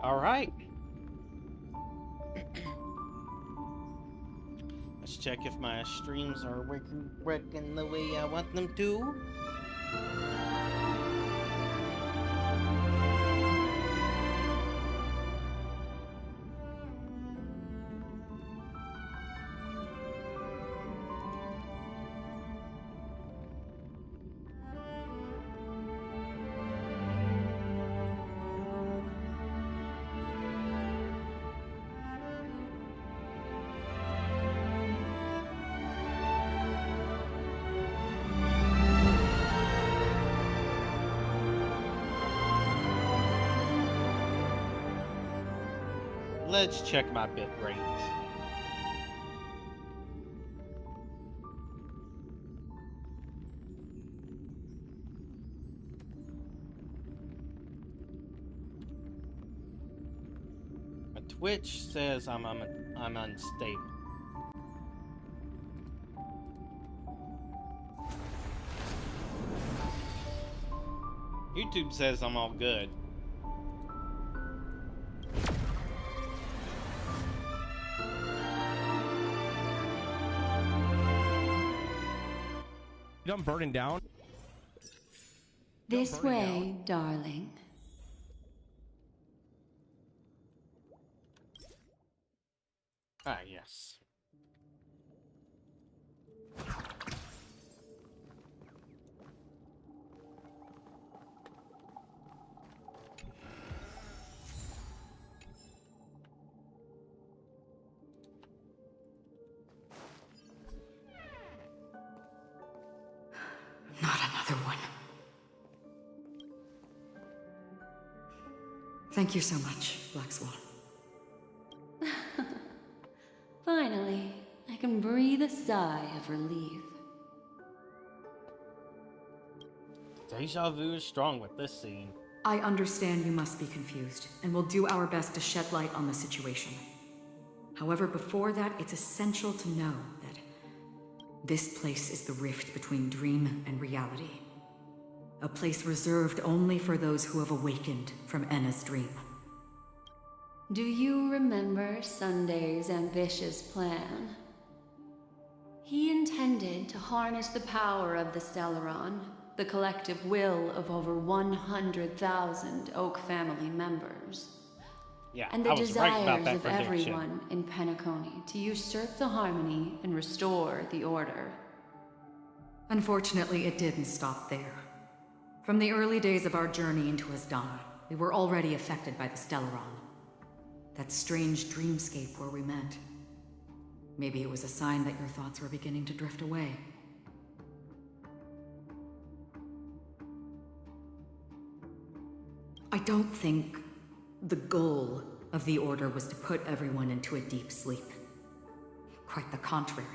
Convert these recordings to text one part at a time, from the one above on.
Alright. Let's check if my streams are working the way I want them to. Let's check my bit rate. My Twitch says I'm unstable. YouTube says I'm all good. I'm burning down. This way, darling. Ah, yes. Not another one. Thank you so much, Black Swan. Finally, I can breathe a sigh of relief. Deja vu is strong with this scene. I understand you must be confused, and we'll do our best to shed light on the situation. However, before that, it's essential to know that this place is the rift between dream and reality. A place reserved only for those who have awakened from Enna's dream. Do you remember Sunday's ambitious plan? He intended to harness the power of the Stellaron, the collective will of over 100,000 Oak family members. Yeah, And the I was right about desires that of prediction. everyone in Penacony to usurp the harmony and restore the order. Unfortunately, it didn't stop there. From the early days of our journey into Asdana, we were already affected by the Stellaron. That strange dreamscape where we met. Maybe it was a sign that your thoughts were beginning to drift away. I don't think the goal of the Order was to put everyone into a deep sleep. Quite the contrary.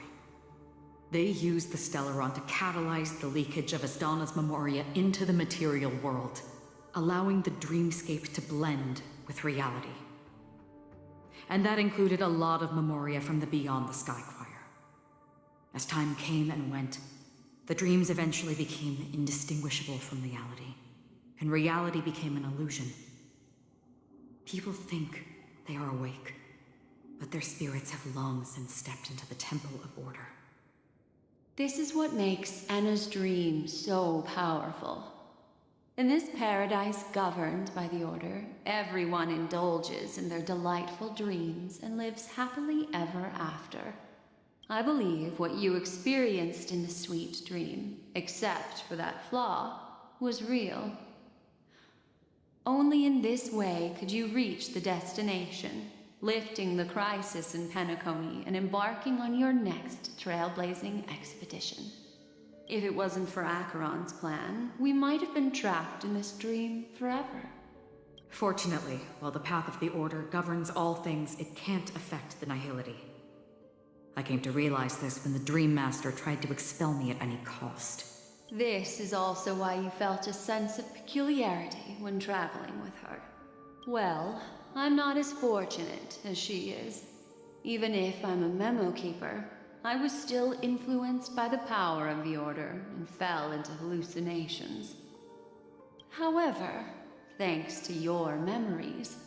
They used the Stellaron to catalyze the leakage of Asdana's memoria into the material world, allowing the dreamscape to blend with reality. And that included a lot of memoria from the Beyond the Skychoir. As time came and went, the dreams eventually became indistinguishable from reality, and reality became an illusion. People think they are awake, but their spirits have long since stepped into the Temple of Order. This is what makes Enna's dream so powerful. In this paradise governed by the Order, everyone indulges in their delightful dreams and lives happily ever after. I believe what you experienced in the sweet dream, except for that flaw, was real. Only in this way could you reach the destination, lifting the crisis in Penacony and embarking on your next trailblazing expedition. If it wasn't for Acheron's plan, we might have been trapped in this dream forever. Fortunately, while the path of the Order governs all things, it can't affect the Nihility. I came to realize this when the Dream Master tried to expel me at any cost. This is also why you felt a sense of peculiarity when traveling with her. Well, I'm not as fortunate as she is. Even if I'm a memo keeper, I was still influenced by the power of the Order and fell into hallucinations. However, thanks to your memories,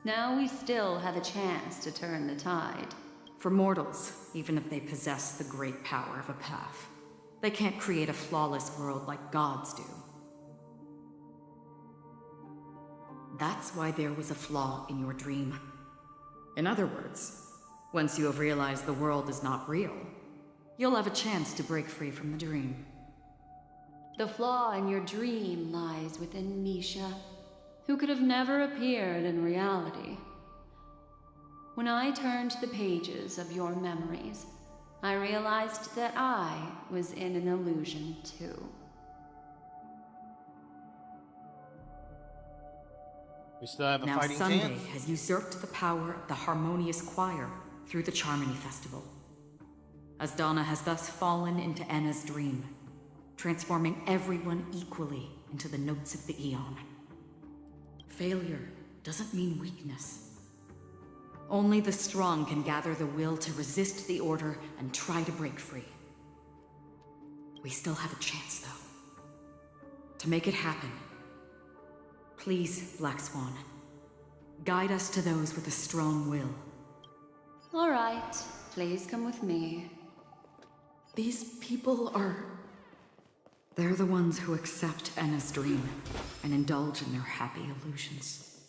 Now we still have a chance to turn the tide. For mortals, even if they possess the great power of a path, they can't create a flawless world like gods do. That's why there was a flaw in your dream. In other words, once you have realized the world is not real, you'll have a chance to break free from the dream. The flaw in your dream lies within Misha, who could have never appeared in reality. When I turned the pages of your memories, I realized that I was in an illusion too. We still have a Now fighting Sunday chance. has usurped the power of the harmonious choir through the Charmony Festival. Asdana has thus fallen into Anna's dream, transforming everyone equally into the notes of the Aeon. Failure doesn't mean weakness. Only the strong can gather the will to resist the order and try to break free. We still have a chance, though. To make it happen, please, Black Swan, guide us to those with a strong will. All right, please come with me. These people are... They're the ones who accept Anna's dream and indulge in their happy illusions.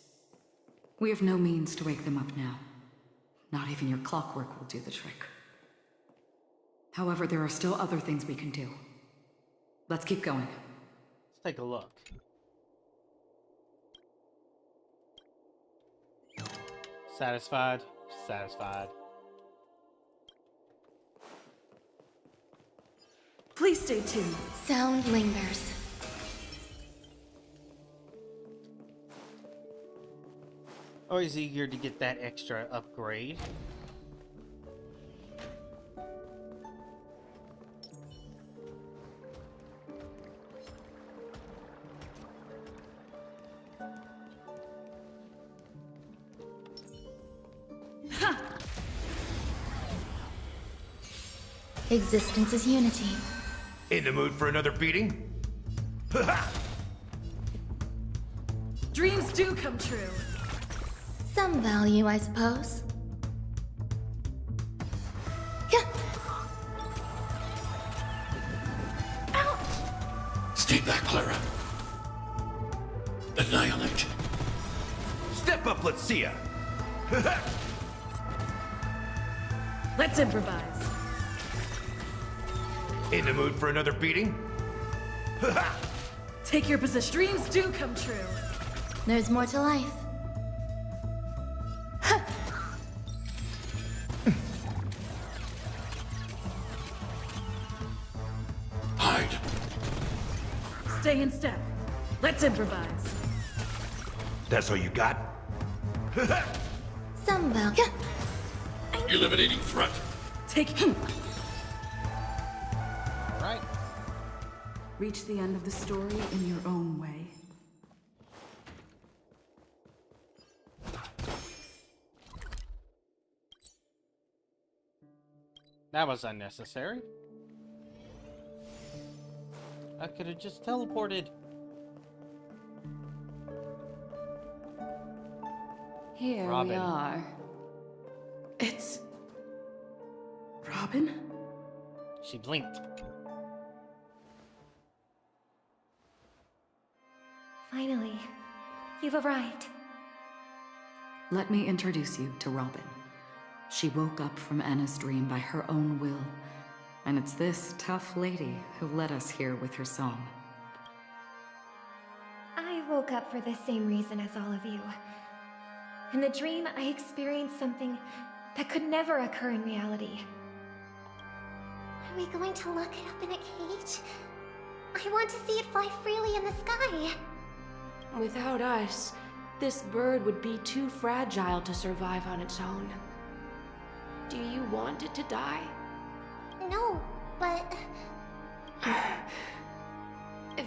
We have no means to wake them up now. Not even your clockwork will do the trick. However, there are still other things we can do. Let's keep going. Let's take a look. Satisfied? Satisfied. Please stay tuned. Sound lingers. Always eager to get that extra upgrade. Existence is unity. In the mood for another beating? Dreams do come true. Some value, I suppose. Yeah. Ouch! Stay back, Clara. Annihilate. Step up, let's see ya! Let's improvise. In the mood for another beating? Take your position. Dreams do come true. There's more to life. Hide. Stay in step. Let's improvise. That's all you got? Some value. Eliminating threat. Take him. Alright. Reach the end of the story in your own way. That was unnecessary. I could have just teleported. Here Robin. we are. It's... Robin? She blinked. Finally, you've arrived. Let me introduce you to Robin. She woke up from Anna's dream by her own will, and it's this tough lady who led us here with her song. I woke up for the same reason as all of you. In the dream, I experienced something that could never occur in reality. Are we going to lock it up in a cage? I want to see it fly freely in the sky. Without us, this bird would be too fragile to survive on its own. Do you want it to die? No, but...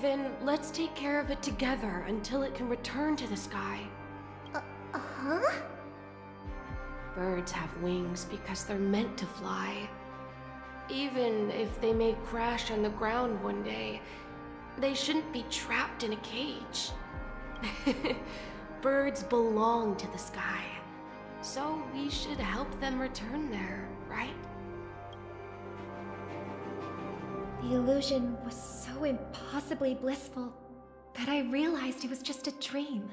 Then let's take care of it together until it can return to the sky. Huh? Birds have wings because they're meant to fly. Even if they may crash on the ground one day, they shouldn't be trapped in a cage. birds belong to the sky. So we should help them return there, right? The illusion was so impossibly blissful that I realized it was just a dream.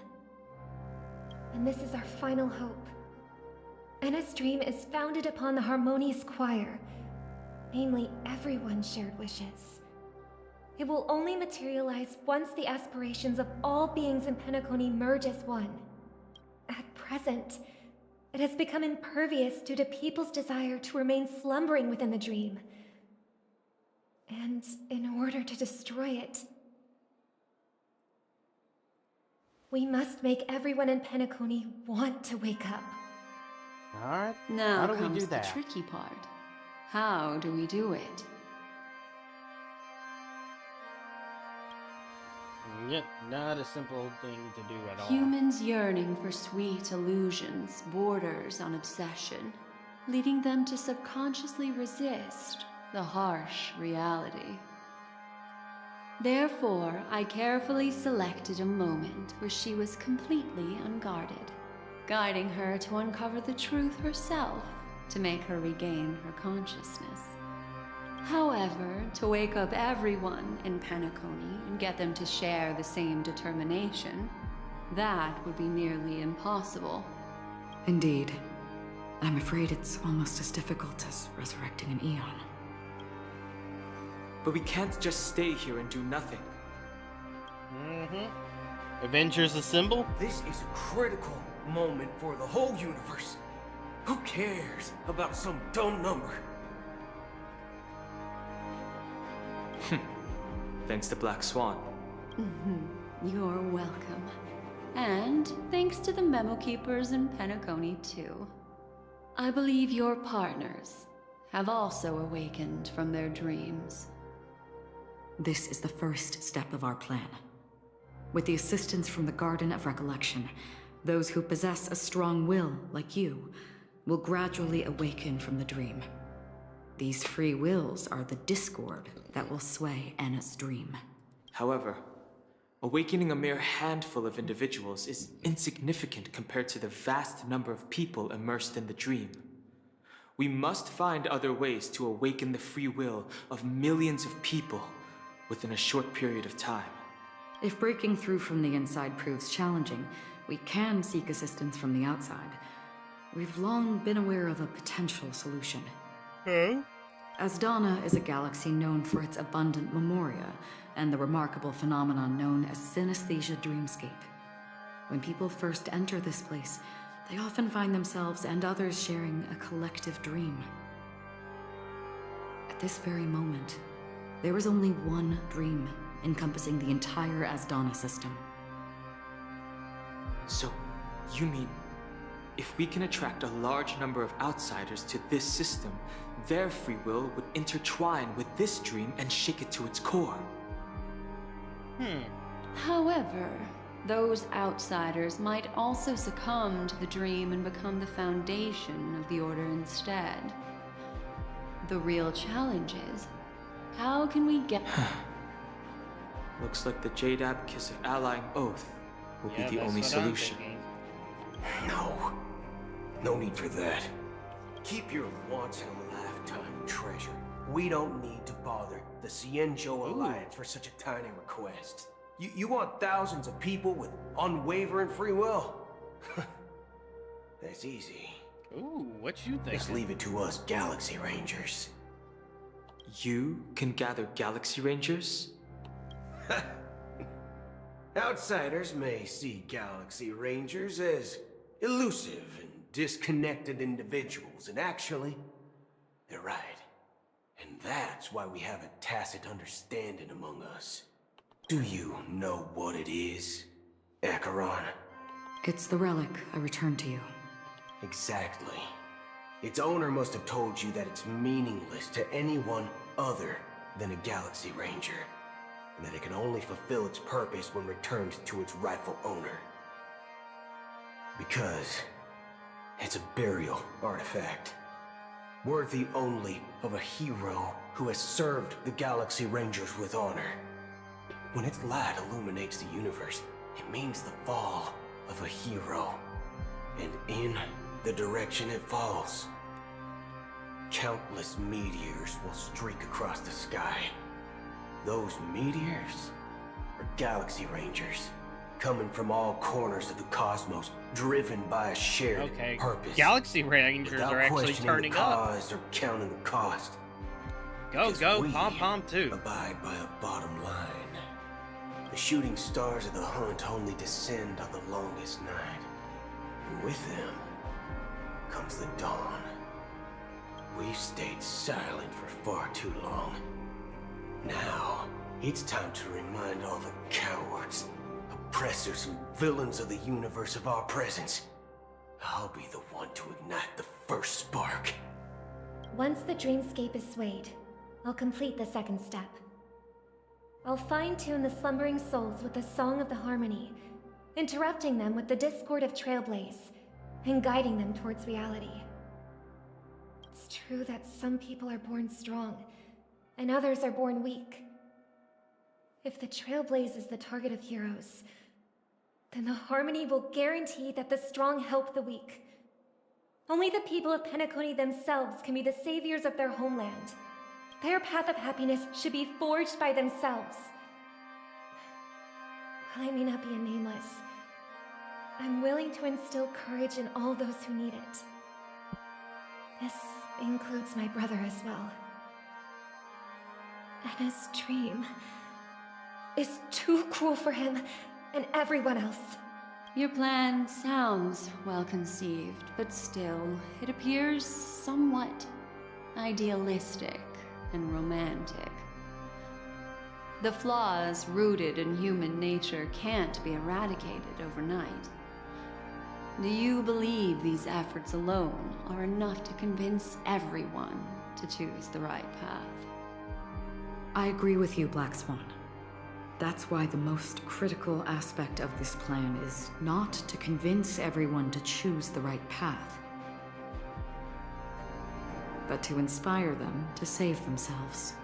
And this is our final hope. Enna's dream is founded upon the harmonious choir, namely everyone's shared wishes. It will only materialize once the aspirations of all beings in Penacony merge as one. At present, it has become impervious due to people's desire to remain slumbering within the dream. And in order to destroy it, we must make everyone in Penacony want to wake up. Alright. Now How do we comes do the that? tricky part. How do we do it? Yep, not a simple thing to do at all. Humans yearning for sweet illusions borders on obsession, leading them to subconsciously resist the harsh reality. Therefore, I carefully selected a moment where she was completely unguarded, guiding her to uncover the truth herself to make her regain her consciousness. However, to wake up everyone in Penacony and get them to share the same determination, that would be nearly impossible. Indeed. I'm afraid it's almost as difficult as resurrecting an Eon. But we can't just stay here and do nothing. Avengers Assemble? This is a critical moment for the whole universe. Who cares about some dumb number? Thanks to Black Swan. You're welcome. And thanks to the Memo Keepers in Penacony, too. I believe your partners have also awakened from their dreams. This is the first step of our plan. With the assistance from the Garden of Recollection, those who possess a strong will, like you, will gradually awaken from the dream. These free wills are the discord that will sway Anna's dream. However, awakening a mere handful of individuals is insignificant compared to the vast number of people immersed in the dream. We must find other ways to awaken the free will of millions of people within a short period of time. If breaking through from the inside proves challenging, we can seek assistance from the outside. We've long been aware of a potential solution. Asdana is a galaxy known for its abundant memoria and the remarkable phenomenon known as synesthesia dreamscape. When people first enter this place, they often find themselves and others sharing a collective dream. At this very moment, there is only one dream encompassing the entire Asdana system. So, you mean, if we can attract a large number of outsiders to this system, their free will would intertwine with this dream and shake it to its core? However, those outsiders might also succumb to the dream and become the foundation of the Order instead. The real challenge is, how can we get... Looks like the Jade Abacus of Allying Oath will Yeah, be the that's only what I'm solution. thinking. No need for that. Keep your once-in-a-lifetime treasure. We don't need to bother the Cienjo Alliance for such a tiny request. You want thousands of people with unwavering free will? That's easy. Ooh, what you think? Just leave it to us Galaxy Rangers. You can gather Galaxy Rangers? Outsiders may see Galaxy Rangers as elusive and disconnected individuals, and actually, they're right. And that's why we have a tacit understanding among us. Do you know what it is, Acheron? It's the relic I returned to you. Exactly. Its owner must have told you that it's meaningless to anyone other than a Galaxy Ranger, and that it can only fulfill its purpose when returned to its rightful owner. Because it's a burial artifact, worthy only of a hero who has served the Galaxy Rangers with honor. When its light illuminates the universe, it means the fall of a hero, and in the direction it falls, countless meteors will streak across the sky. Those meteors are Galaxy Rangers, coming from all corners of the cosmos, driven by a shared purpose. Galaxy Rangers without are actually questioning turning the up. cause or counting the cost. Go, Because go, we pom pom too. abide by a bottom line. The shooting stars of the hunt only descend on the longest night. And with them comes the dawn. We've stayed silent for far too long. Now, it's time to remind all the cowards, oppressors, and villains of the universe of our presence. I'll be the one to ignite the first spark. Once the dreamscape is swayed, I'll complete the second step. I'll fine-tune the slumbering souls with the Song of the Harmony, interrupting them with the discord of Trailblaze, and guiding them towards reality. It's true that some people are born strong, and others are born weak. If the Trailblaze is the target of heroes, then the Harmony will guarantee that the strong help the weak. Only the people of Penacony themselves can be the saviors of their homeland. Their path of happiness should be forged by themselves. While I may not be a nameless, I'm willing to instill courage in all those who need it. This includes my brother as well. Anna's dream is too cruel for him and everyone else. Your plan sounds well conceived, but still, it appears somewhat idealistic and romantic. The flaws rooted in human nature can't be eradicated overnight. Do you believe these efforts alone are enough to convince everyone to choose the right path? I agree with you, Black Swan. That's why the most critical aspect of this plan is not to convince everyone to choose the right path, but to inspire them to save themselves.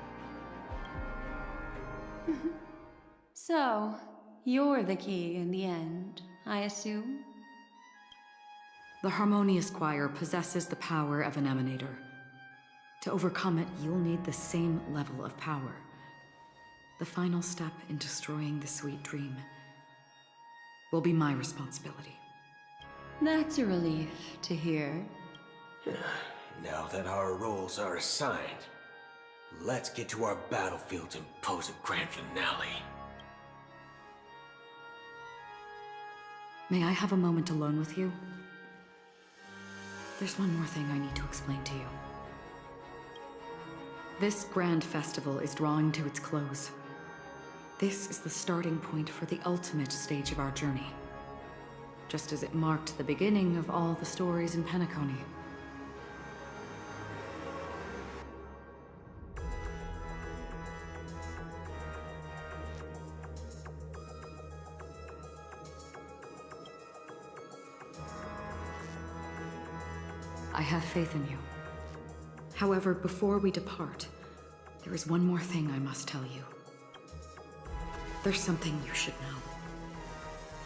So, you're the key in the end, I assume? The Harmonious Choir possesses the power of an emanator. To overcome it, you'll need the same level of power. The final step in destroying the sweet dream will be my responsibility. That's a relief to hear. Now that our roles are assigned, let's get to our battlefields and pose a grand finale. May I have a moment alone with you? There's one more thing I need to explain to you. This grand festival is drawing to its close. This is the starting point for the ultimate stage of our journey, just as it marked the beginning of all the stories in Penacony. I have faith in you. However, before we depart, there is one more thing I must tell you. There's something you should know.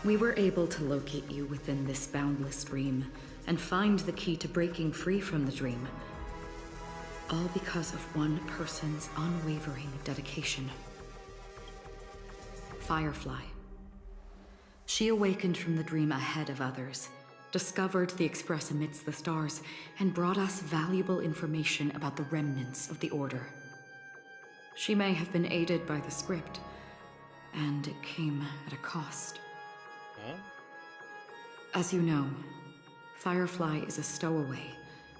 We were able to locate you within this boundless dream and find the key to breaking free from the dream. All because of one person's unwavering dedication. Firefly. She awakened from the dream ahead of others, discovered the Express amidst the stars, and brought us valuable information about the remnants of the Order. She may have been aided by the script, and it came at a cost. Huh? As you know, Firefly is a stowaway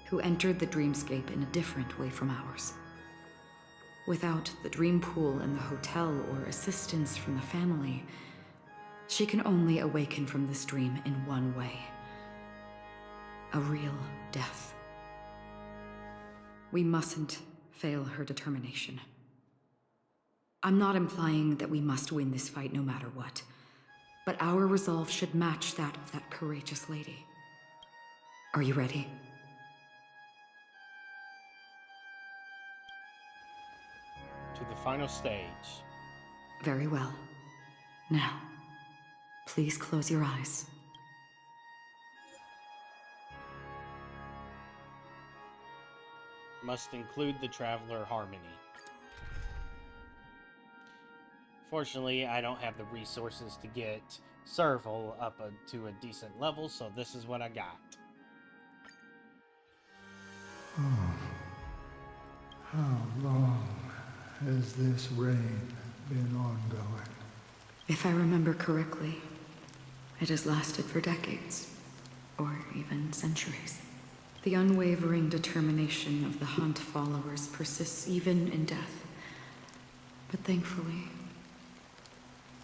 who entered the dreamscape in a different way from ours. Without the dream pool in the hotel or assistance from the family, she can only awaken from this dream in one way. A real death. We mustn't fail her determination. I'm not implying that we must win this fight no matter what, but our resolve should match that of that courageous lady. Are you ready? To the final stage. Very well. Now, please close your eyes Must include the Traveler Harmony. Fortunately, I don't have the resources to get Serval up to a decent level, so this is what I got. How long has this reign been ongoing? If I remember correctly, it has lasted for decades, or even centuries. The unwavering determination of the Hunt followers persists even in death. But thankfully,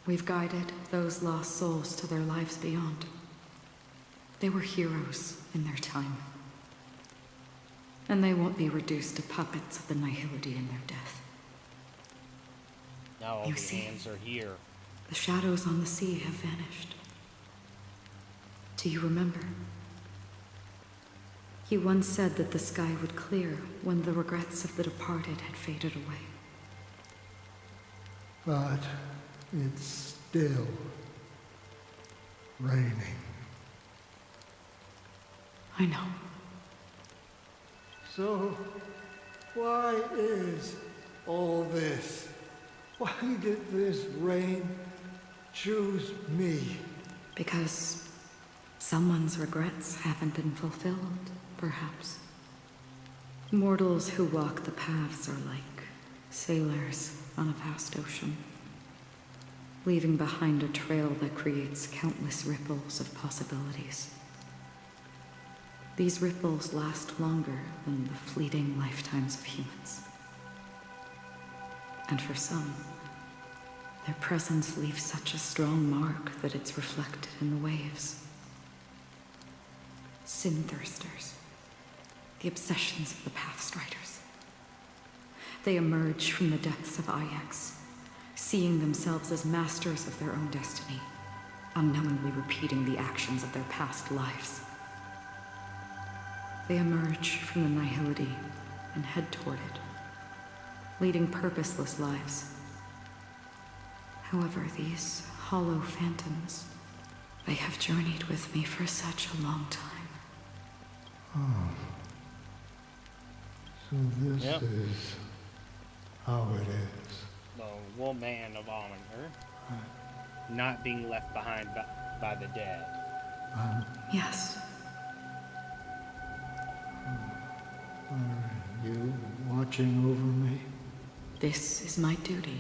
we've guided those lost souls to their lives beyond. They were heroes in their time. And they won't be reduced to puppets of the nihility in their death. Now all You the see, hands are here. the shadows on the sea have vanished. Do you remember? You once said that the sky would clear when the regrets of the departed had faded away. But it's still raining. I know. So, why is all this? Why did this rain choose me? Because someone's regrets haven't been fulfilled, perhaps. Mortals who walk the paths are like sailors on a vast ocean, leaving behind a trail that creates countless ripples of possibilities. These ripples last longer than the fleeting lifetimes of humans. And for some, their presence leaves such a strong mark that it's reflected in the waves. Sin-thirsters, the obsessions of the Pathstriders. They emerge from the depths of Ajax, seeing themselves as masters of their own destiny, unknowingly repeating the actions of their past lives. They emerge from the nihility and head toward it, leading purposeless lives. However, these hollow phantoms, they have journeyed with me for such a long time. Oh. So this is how it is. The woman of honor, not being left behind by the dead. Yes. Are you watching over me? This is my duty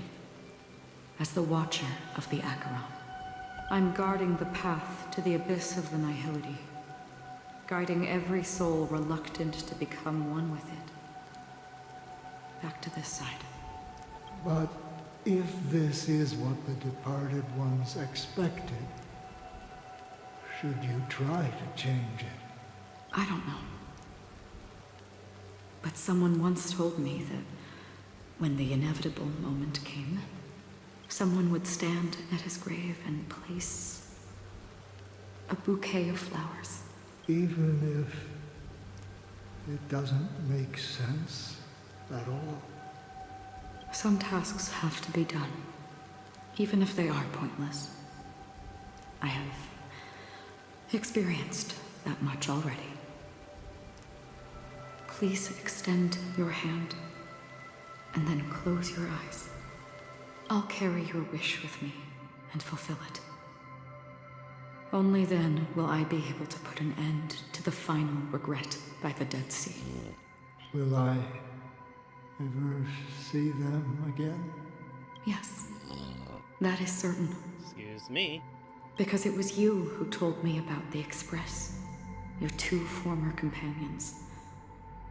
as the Watcher of the Acheron. I'm guarding the path to the abyss of the nihility, guiding every soul reluctant to become one with it. Back to this side. But if this is what the departed ones expected, should you try to change it? I don't know. But someone once told me that when the inevitable moment came, someone would stand at his grave and place a bouquet of flowers. Even if it doesn't make sense at all? Some tasks have to be done, even if they are pointless. I have experienced that much already. Please extend your hand, and then close your eyes. I'll carry your wish with me and fulfill it. Only then will I be able to put an end to the final regret by the Dead Sea. Will I ever see them again? Yes, that is certain. Excuse me. Because it was you who told me about the Express, your two former companions.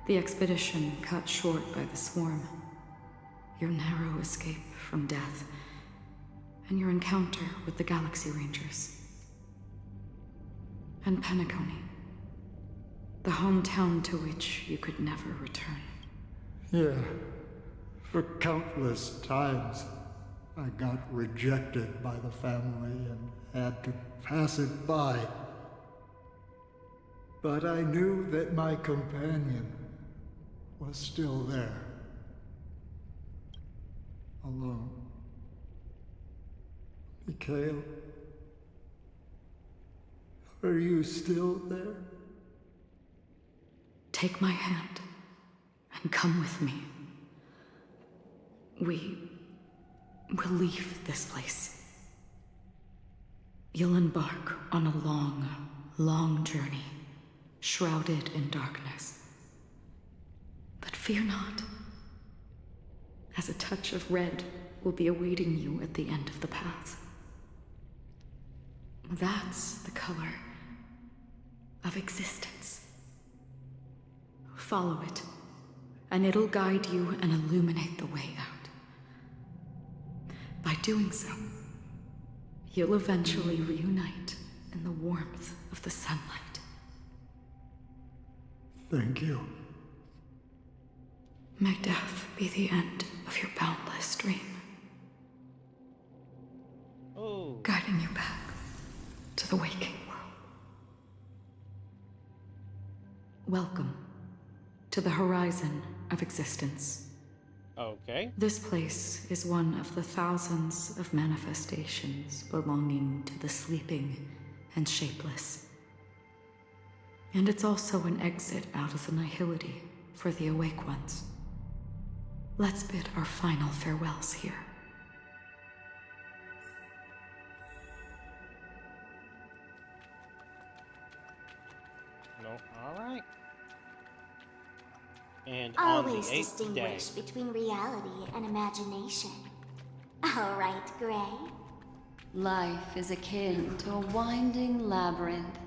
The expedition cut short by the swarm, your narrow escape from death, and your encounter with the Galaxy Rangers. And Penacony, the hometown to which you could never return. Yeah. For countless times, I got rejected by the family and had to pass it by. But I knew that my companion was still there. Alone. Mikhail, are you still there? Take my hand, and Come with me. We will leave this place. You'll embark on a long, long journey, shrouded in darkness. But fear not, as a touch of red will be awaiting you at the end of the path. That's the color of existence. Follow it, and it'll guide you and illuminate the way out. By doing so, you'll eventually reunite in the warmth of the sunlight. Thank you. May death be the end of your boundless dream. Oh. Guiding you back to the waking world. Welcome to the horizon of existence. Okay. This place is one of the thousands of manifestations belonging to the sleeping and shapeless. And it's also an exit out of the nihility for the awake ones. Let's bid our final farewells here. No, alright. And on the Always 8th day. distinguish between reality and imagination. All right, Gray. Life is akin to a winding labyrinth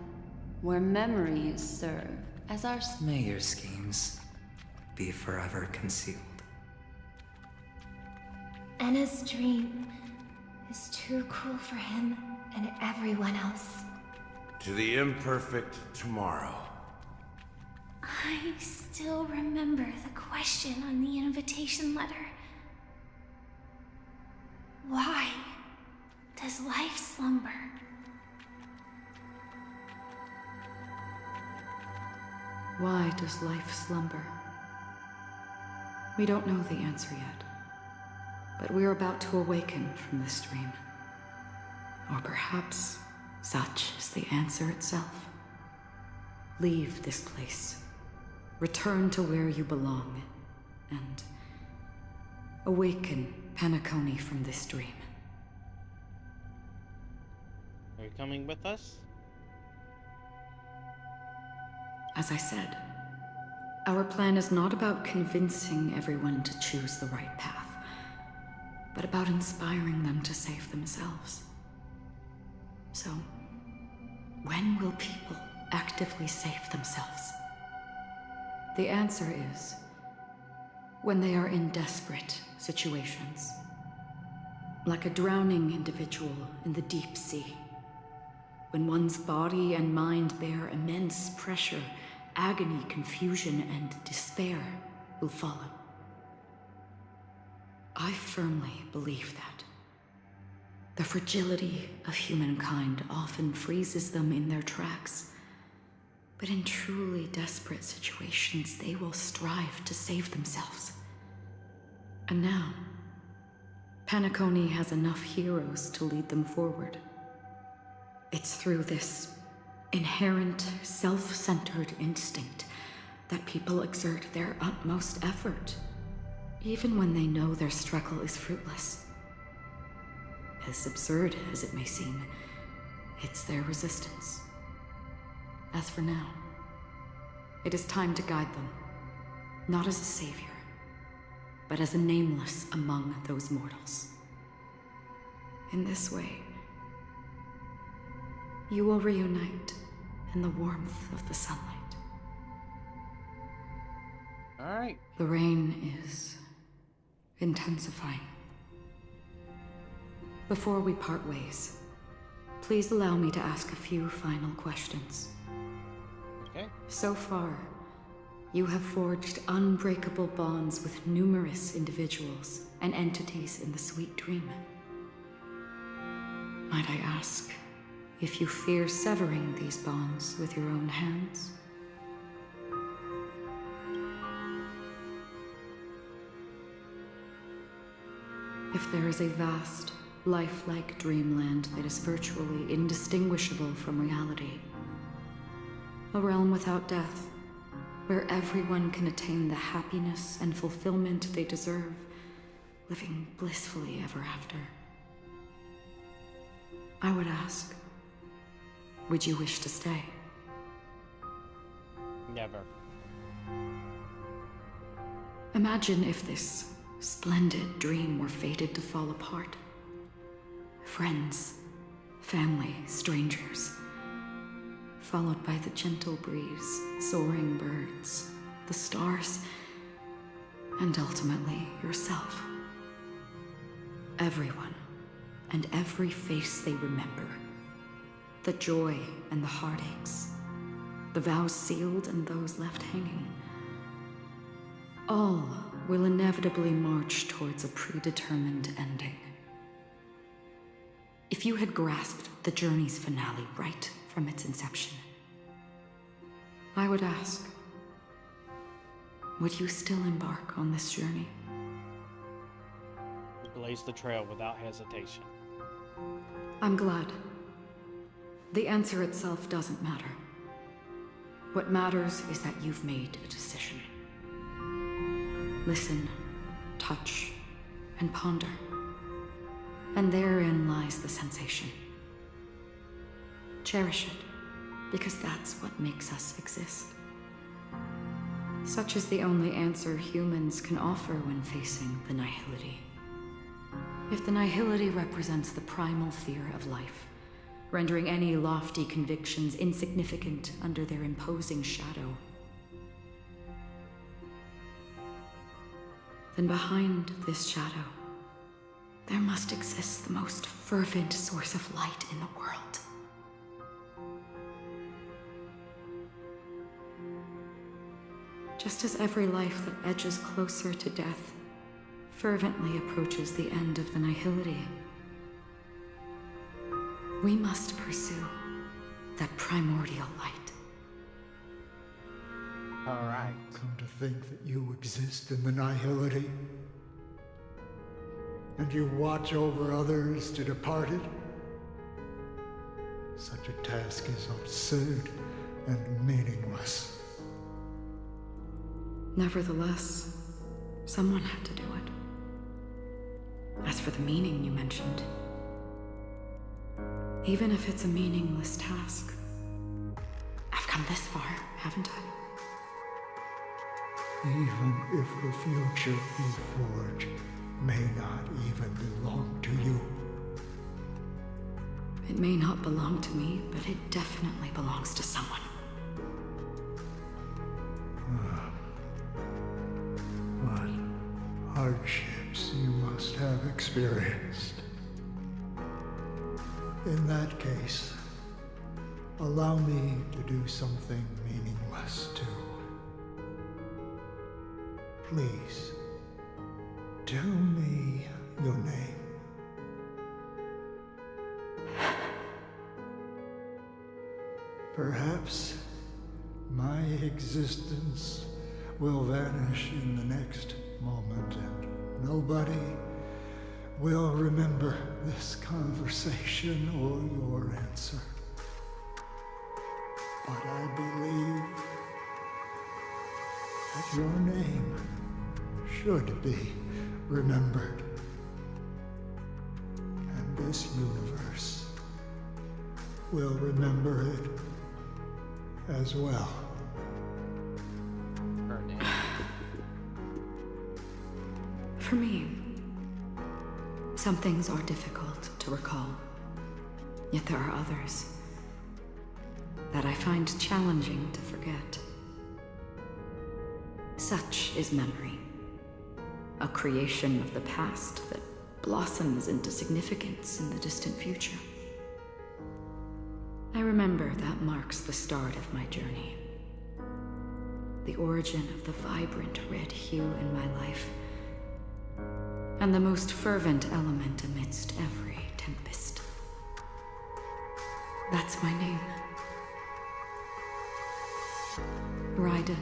where memories serve as our... May your schemes be forever concealed. Anna's dream is too cruel for him and everyone else. To the imperfect tomorrow. I still remember the question on the invitation letter. Why does life slumber? Why does life slumber? We don't know the answer yet, but we're about to awaken from this dream. Or perhaps such is the answer itself. Leave this place, return to where you belong, and awaken Penacony from this dream. Are you coming with us? As I said, our plan is not about convincing everyone to choose the right path, but about inspiring them to save themselves. So, when will people actively save themselves? The answer is when they are in desperate situations. Like a drowning individual in the deep sea. When one's body and mind bear immense pressure, agony, confusion, and despair will follow. I firmly believe that. The fragility of humankind often freezes them in their tracks. But in truly desperate situations, they will strive to save themselves. And now, Penacony has enough heroes to lead them forward. It's through this inherent, self-centered instinct that people exert their utmost effort, even when they know their struggle is fruitless. As absurd as it may seem, it's their resistance. As for now, it is time to guide them, not as a savior, but as a nameless among those mortals. In this way, you will reunite in the warmth of the sunlight. Alright. The rain is intensifying. Before we part ways, please allow me to ask a few final questions. Okay. So far, you have forged unbreakable bonds with numerous individuals and entities in the sweet dream. Might I ask if you fear severing these bonds with your own hands? If there is a vast, lifelike dreamland that is virtually indistinguishable from reality, a realm without death, where everyone can attain the happiness and fulfillment they deserve, living blissfully ever after. I would ask, would you wish to stay? Never. Imagine if this splendid dream were fated to fall apart. Friends, family, strangers, followed by the gentle breeze, soaring birds, the stars, and ultimately yourself. Everyone, and every face they remember. The joy and the heartaches, the vows sealed and those left hanging. All will inevitably march towards a predetermined ending. If you had grasped the journey's finale right from its inception, I would ask, would you still embark on this journey? Blaze the trail without hesitation. I'm glad. The answer itself doesn't matter. What matters is that you've made a decision. Listen, touch, and ponder. And therein lies the sensation. Cherish it, because that's what makes us exist. Such is the only answer humans can offer when facing the nihility. If the nihility represents the primal fear of life, rendering any lofty convictions insignificant under their imposing shadow, then behind this shadow, there must exist the most fervent source of light in the world. Just as every life that edges closer to death fervently approaches the end of the nihility, we must pursue that primordial light. All right. Come to think that you exist in the nihility, and you watch over others to depart it. Such a task is absurd and meaningless. Nevertheless, someone had to do it. As for the meaning you mentioned, even if it's a meaningless task, I've come this far, haven't I? Even if the future you forge may not even belong to you. It may not belong to me, but it definitely belongs to someone. What hardships you must have experienced. In that case, allow me to do something meaningless too. Please, tell me your name. Perhaps my existence will vanish in the next moment, and nobody will remember this conversation or your answer. But I believe that your name should be remembered. And this universe will remember it as well. Her name. For me, some things are difficult to recall, yet there are others that I find challenging to forget. Such is memory, a creation of the past that blossoms into significance in the distant future. I remember that marks the start of my journey, the origin of the vibrant red hue in my life, and the most fervent element amidst every tempest. That's my name. Raiden.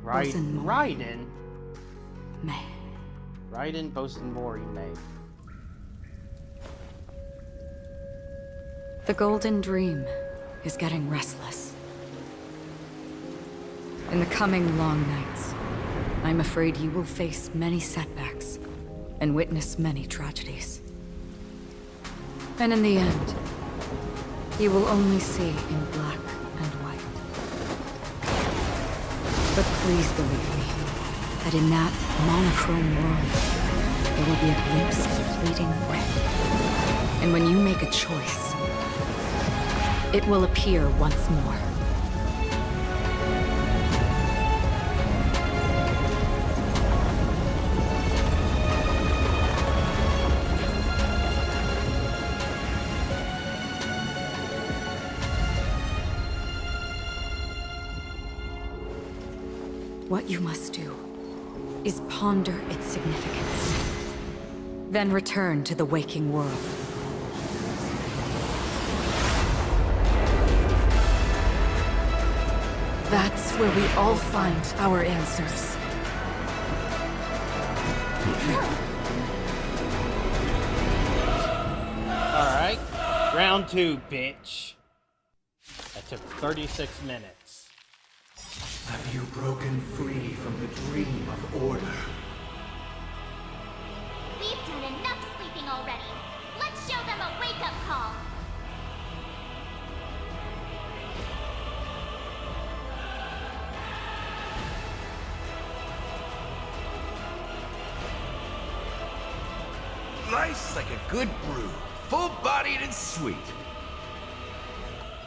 Raiden? May. Raiden Bosun Mori May. The Golden Dream is getting restless. In the coming long nights, I'm afraid you will face many setbacks and witness many tragedies. And in the end, you will only see in black and white. But please believe me, that in that monochrome world, there will be a glimpse of fleeting red. And when you make a choice, it will appear once more. What you must do is ponder its significance. Then return to the waking world. That's where we all find our answers. Alright. Round 2, bitch. That took 36 minutes. Have you broken free from the dream of order? We've done enough sleeping already. Let's show them a wake-up call. Nice like a good brew, full-bodied and sweet.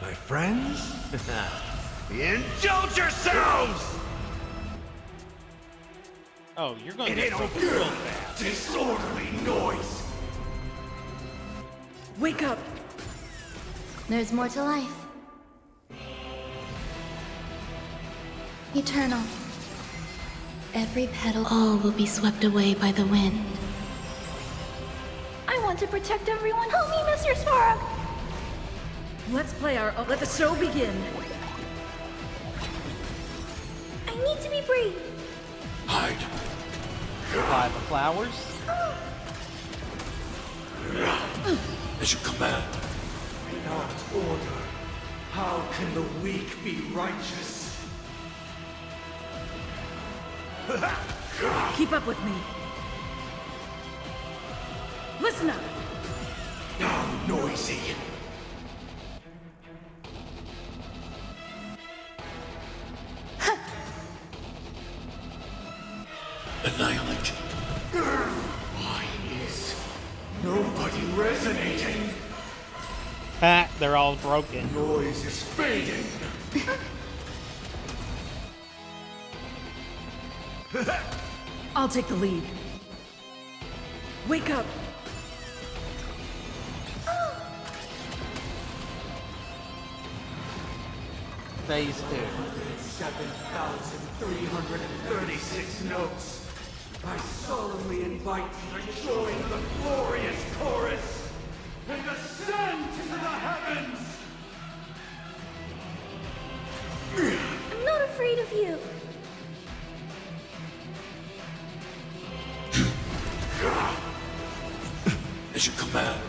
My friends, indulge yourselves! Oh, you're going to It get ain't broken over. real fast. Disorderly noise! Wake up! There's more to life. Eternal. Every petal, all will be swept away by the wind. I want to protect everyone. Help me, Mr. Sparrow! Let's play our... let the show begin! I need to be free. Hide. Apply the flowers. As you command. Not order. How can the weak be righteous? Keep up with me. Listen up! How noisy. Annihilate. Why is nobody resonating? Ha, they're all broken. Noise is fading. I'll take the lead. Wake up! Phase 2. 7,336 notes. I solemnly invite you to join the glorious chorus and ascend to the heavens! I'm not afraid of you. As you command.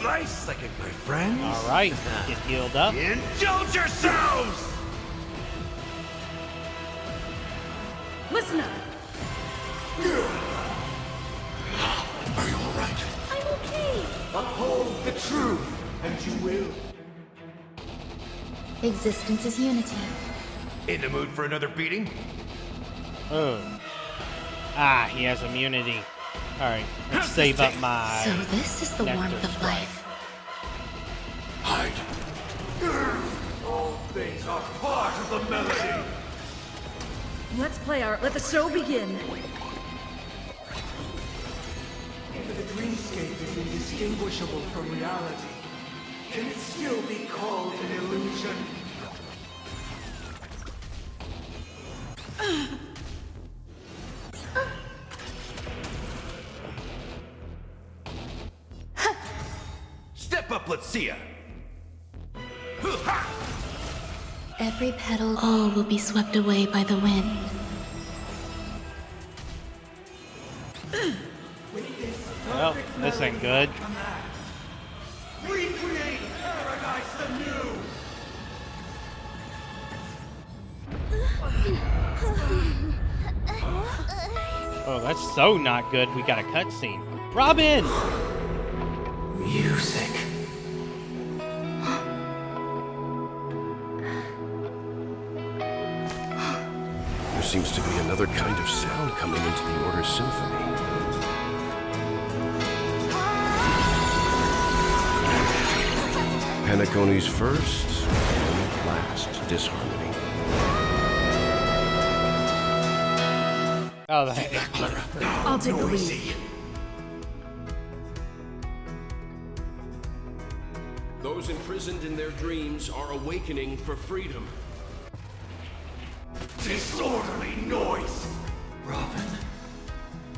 Nice like it, my friends. Alright, get healed up. Indulge yourselves! Listen up! Are you alright? I'm okay. Uphold the truth, and you will. Existence is unity. In the mood for another beating? Oh. Ah, he has immunity. Alright, let's save up my... So this is the nectar warmth of strike. life. Hide. All things are part of the melody. Let's play our... let the show begin! If the dreamscape is indistinguishable from reality, can it still be called an illusion? Step up, let's see ya! Every petal, all will be swept away by the wind. Well, this ain't good. Recreate paradise anew! Oh, that's so not good. We got a cutscene. Robin! Music. There seems to be another kind of sound coming into the Order's symphony. Penacony's first and last disharmony. Oh, that. I'll take the lead. Those imprisoned in their dreams are awakening for freedom. Disorderly noise! Robin,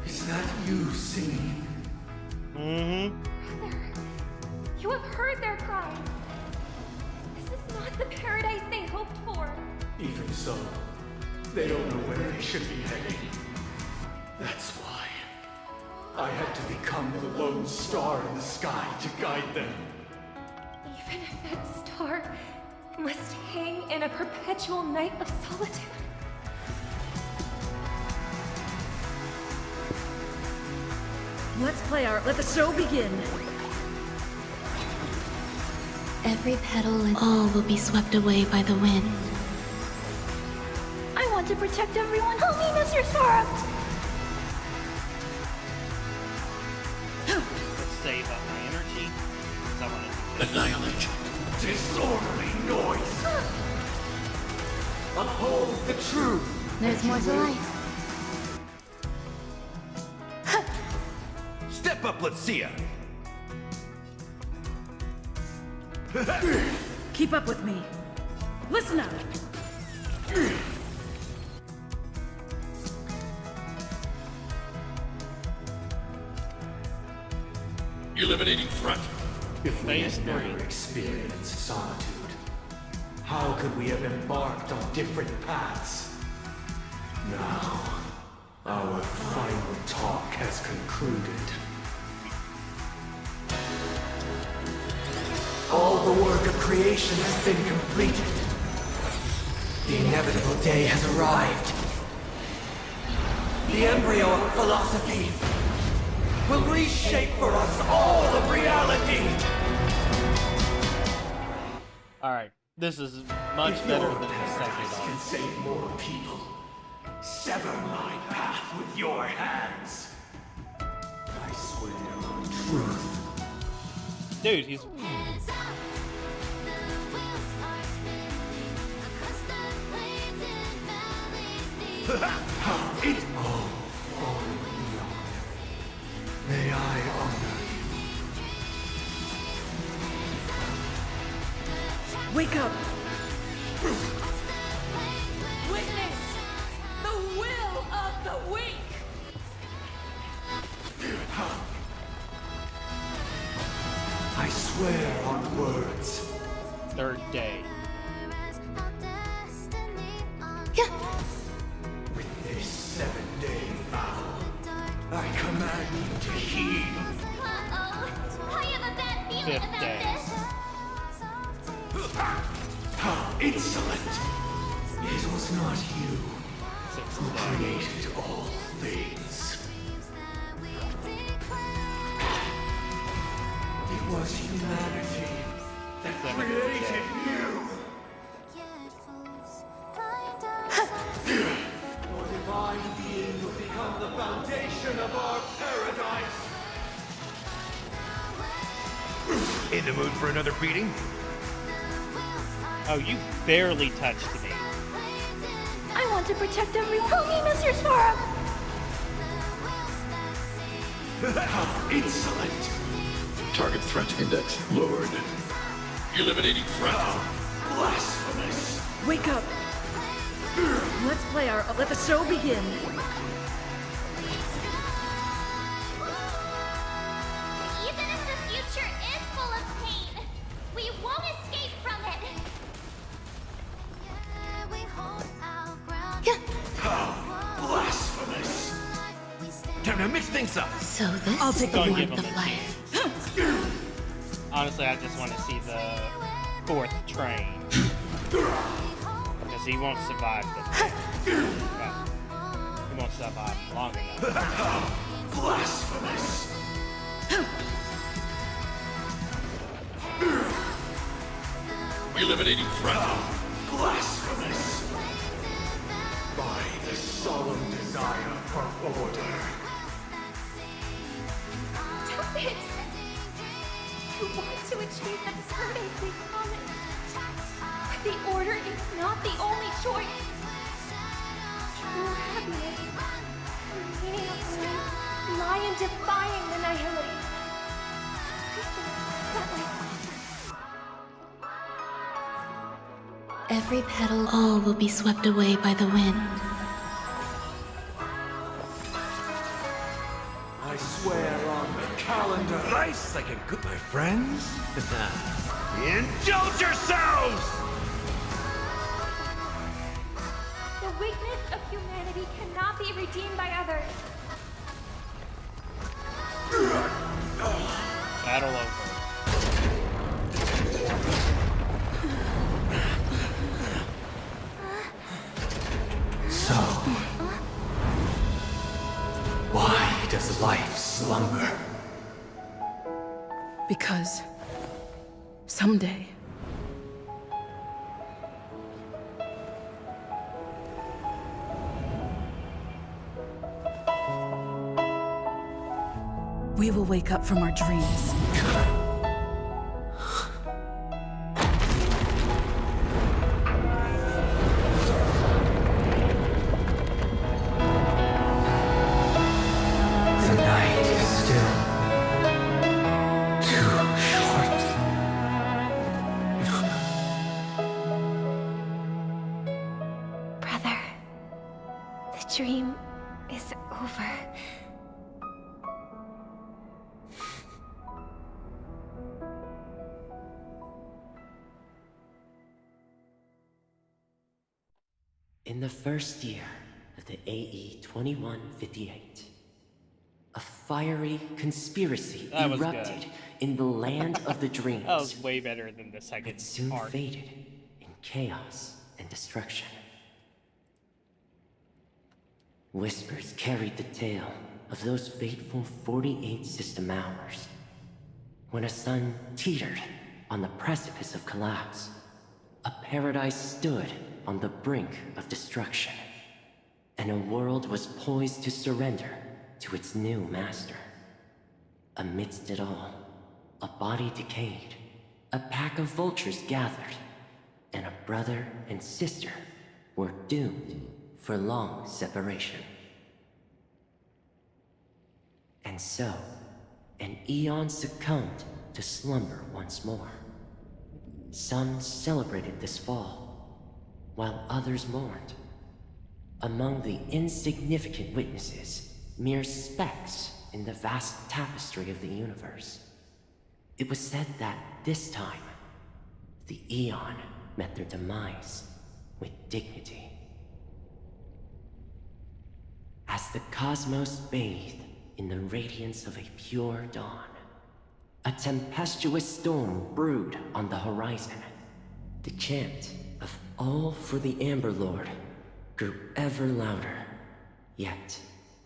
is that you singing? Mm-hmm. Brother, you have heard their cries. This is not the paradise they hoped for. Even so, they don't know where they should be heading. That's why I had to become the lone star in the sky to guide them. Even if that star must hang in a perpetual night of solitude. Let the show begin. Every petal and all will be swept away by the wind. I want to protect everyone. Help me, Mr. Sparrow! Let's save up my energy. 'Cause I want to. Annihilate. Disorderly noise! Uphold the truth! There's more to life. Step up, let's see ya! Keep up with me. Listen up. Eliminating front. If we Phase had never 3. Experienced solitude. How could we have embarked on different paths? Now, our final talk has concluded. All the work of creation has been completed. The inevitable day has arrived. The embryo of philosophy will reshape for us all of reality. Alright, this is much better than the second Can one. save more people. Sever my path with your hands. I swear on truth. Dude, he's. It all fallen beyond. May I honor you. Wake up. Witness the will of the weak. I swear on words. Third day. With this 7-day vow, I command you to heed. Uh-oh. I have a bad feeling Fifth about day. this. How insolent! It was not you Sixth who day. created all things. It was humanity that Seventh created day. you. Your divine being will become the foundation of our paradise. In the mood for another beating? Oh, you barely touched me. I want to protect everyone. Help me, Mr. Sparrow! How insolent! Target threat index lowered. Eliminating threat. Blasphemous! Wake up. Let the show begin. Even if the future is full of pain, we won't escape from it. How blasphemous! Time to mix things up. So this I'll is take the Don't warmth give him of a life. Honestly, I just want to see the 4th train. Because he won't survive the thing. Well, he won't survive long enough. Blasphemous! Eliminating threat. Blasphemous! By the solemn desire for order. Stop it! You want to achieve the paradise we promised. But the order is not the only choice. True happiness, the meaning of life, lie in defying the nihility. This is what life offers. Every petal, all will be swept away by the wind. I swear on the calendar. Nice like a good, my friends. Indulge yourselves! The weakness of humanity cannot be redeemed by others. Battle over. So, why does life slumber? Because someday we will wake up from our dreams. The night is still too short. Brother, the dream is over. In the first year of the AE 2158, a fiery conspiracy That was erupted good. in the land of the dreams. That was way better than the second It soon arc. faded in chaos and destruction. Whispers carried the tale of those fateful 48 system hours, when a sun teetered on the precipice of collapse. A paradise stood on the brink of destruction, and a world was poised to surrender to its new master. Amidst it all, a body decayed, a pack of vultures gathered, and a brother and sister were doomed for long separation. And so, an eon succumbed to slumber once more. Some celebrated this fall, while others mourned. Among the insignificant witnesses, mere specks in the vast tapestry of the universe, it was said that this time, the Eon met their demise with dignity. As the cosmos bathed in the radiance of a pure dawn, a tempestuous storm brewed on the horizon. The chant of all for the Amber Lord grew ever louder. Yet,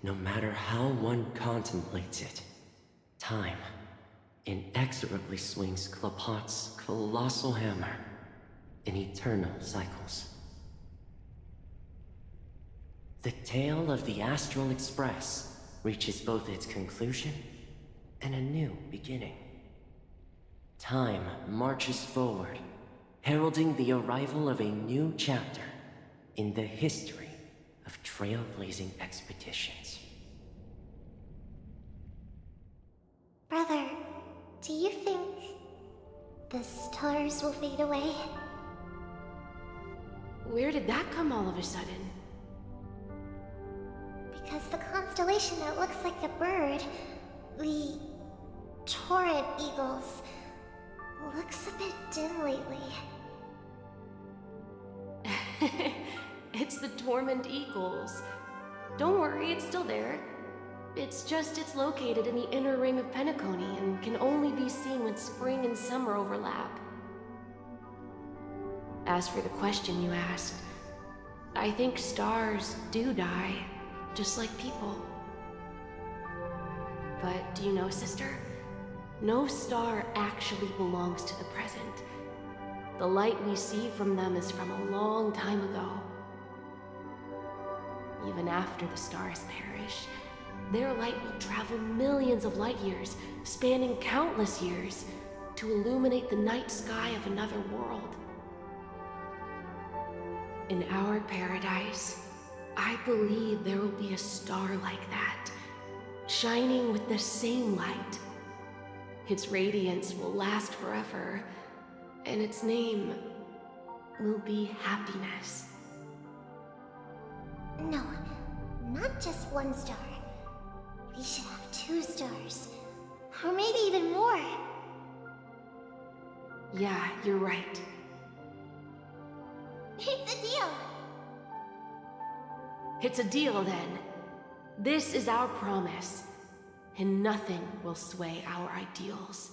no matter how one contemplates it, time inexorably swings Klapot's colossal hammer in eternal cycles. The tale of the Astral Express reaches both its conclusion and a new beginning. Time marches forward, heralding the arrival of a new chapter in the history of trailblazing expeditions. Brother, do you think the stars will fade away? Where did that come all of a sudden? Because the constellation that looks like a bird, the Torrent Eagles, looks a bit dim lately. It's the Torment Eagles. Don't worry, it's still there. it's located in the inner ring of Penacony and can only be seen when spring and summer overlap. As for the question you asked, I think stars do die, just like people. But do you know, sister? No star actually belongs to the present. The light we see from them is from a long time ago. Even after the stars perish, their light will travel millions of light years, spanning countless years, to illuminate the night sky of another world. In our paradise, I believe there will be a star like that, shining with the same light. Its radiance will last forever, and its name will be happiness. No, not just one star. We should have 2 stars. Or maybe even more. Yeah, you're right. It's a deal. It's a deal, then. This is our promise, and nothing will sway our ideals.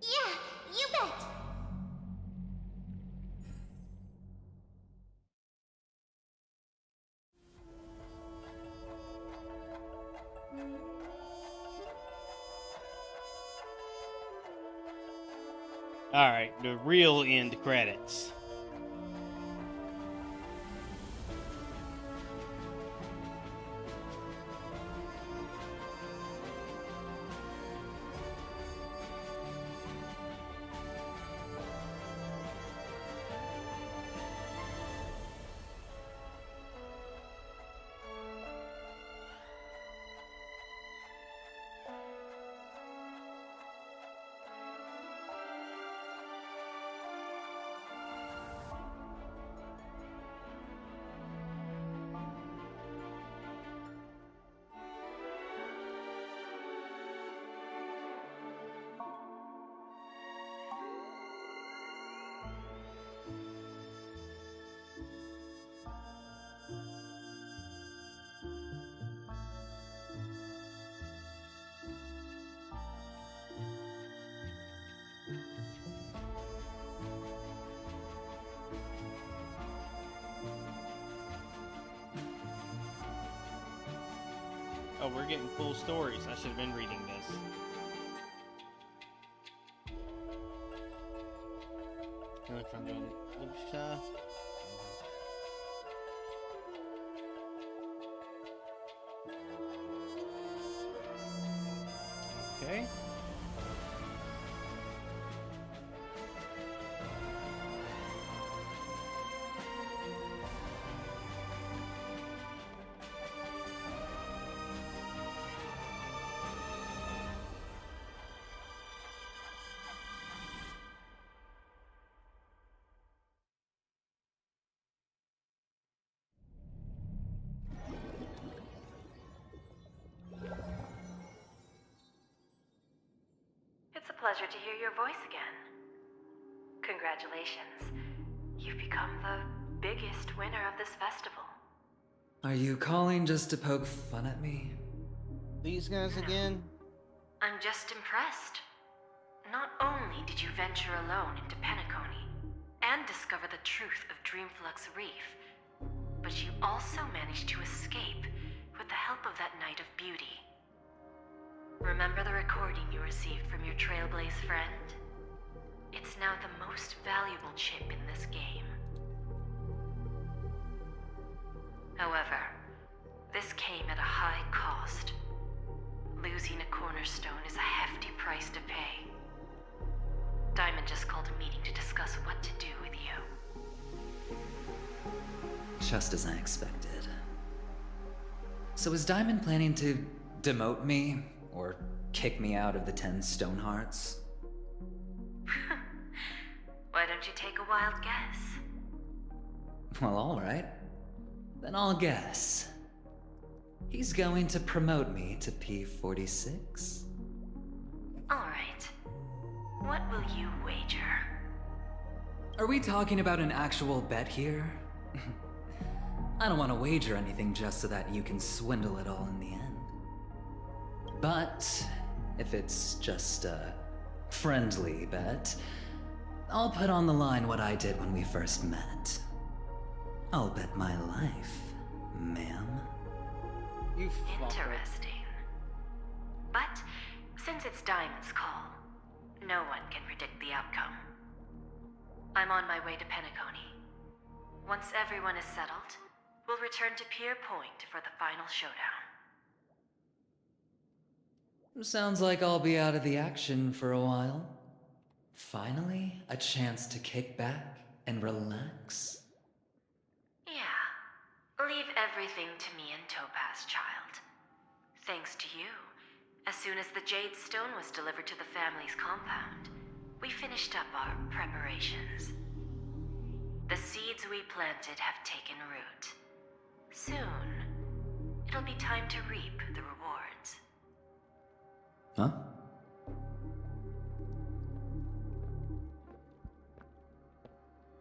Yeah, you bet. Alright, the real end credits. Oh, we're getting full stories. I should have been reading this. Okay. It's a pleasure to hear your voice again. Congratulations. You've become the biggest winner of this festival. Are you calling just to poke fun at me? These guys again? I'm just impressed. Not only did you venture alone into Penacony and discover the truth of Dreamflux Reef, but you also managed to escape with the help of that Knight of Beauty. Remember the recording you received from your Trailblaze friend? It's now the most valuable chip in this game. However, this came at a high cost. Losing a cornerstone is a hefty price to pay. Diamond just called a meeting to discuss what to do with you. Just as I expected. So is Diamond planning to demote me? Or kick me out of the 10 Stonehearts? Why don't you take a wild guess? Well, alright. Then I'll guess. He's going to promote me to P46? Alright. What will you wager? Are we talking about an actual bet here? I don't want to wager anything just so that you can swindle it all in the end. But if it's just a friendly bet, I'll put on the line what I did when we first met. I'll bet my life, ma'am. Interesting. But since it's Diamond's call, no one can predict the outcome. I'm on my way to Penacony. Once everyone is settled, we'll return to Pier Point for the final showdown. Sounds like I'll be out of the action for a while. Finally, a chance to kick back and relax. Yeah. Leave everything to me and Topaz, child. Thanks to you, as soon as the Jade Stone was delivered to the family's compound, we finished up our preparations. The seeds we planted have taken root. Soon, it'll be time to reap the rewards. Huh?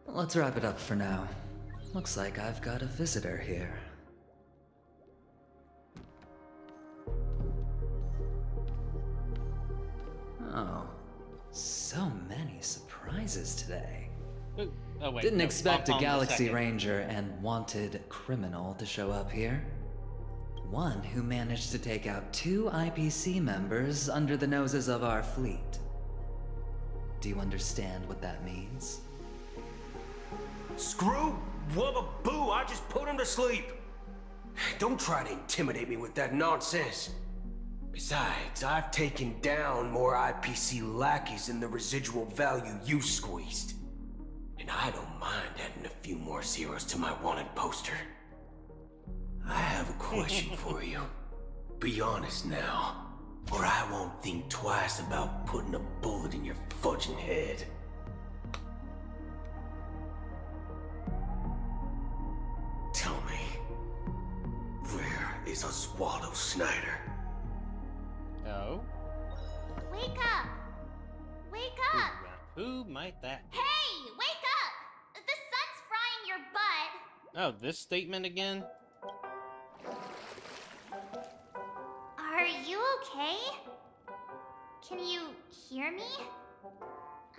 Let's wrap it up for now. Looks like I've got a visitor here. Oh, so many surprises today. Oh, wait, Didn't no, expect a on the Galaxy second. Ranger and wanted criminal to show up here. One who managed to take out 2 IPC members under the noses of our fleet. Do you understand what that means? Screw Wubba Boo, I just put him to sleep. Don't try to intimidate me with that nonsense. Besides, I've taken down more IPC lackeys than the residual value you squeezed. And I don't mind adding a few more zeros to my wanted poster. I have a question for you. Be honest now, or I won't think twice about putting a bullet in your fudging head. Tell me, where is Oswaldo Snyder? Oh? Wake up! Wake up! Who might that be? Hey, wake up! The sun's frying your butt. Oh, this statement again? Are you okay? Can you hear me?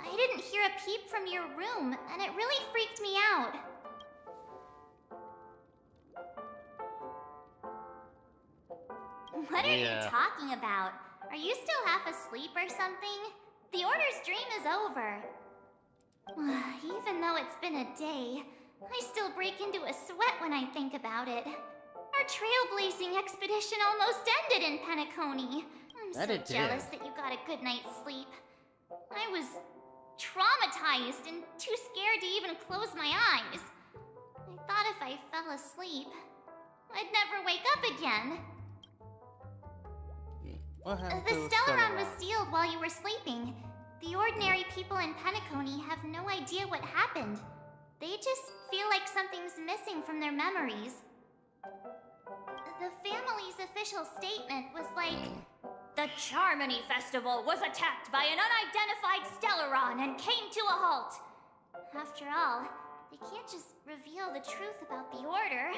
I didn't hear a peep from your room, and it really freaked me out. What are you talking about? Are you still half asleep or something? The Order's dream is over. Even though it's been a day, I still break into a sweat when I think about it. Our trailblazing expedition almost ended in Penacony. I'm so jealous that you got a good night's sleep. I was traumatized and too scared to even close my eyes. I thought if I fell asleep, I'd never wake up again. The Stellaron was sealed while you were sleeping. The ordinary people in Penacony have no idea what happened. They just feel like something's missing from their memories. The family's official statement was like, "The Charmony Festival was attacked by an unidentified Stellaron and came to a halt." After all, they can't just reveal the truth about the Order.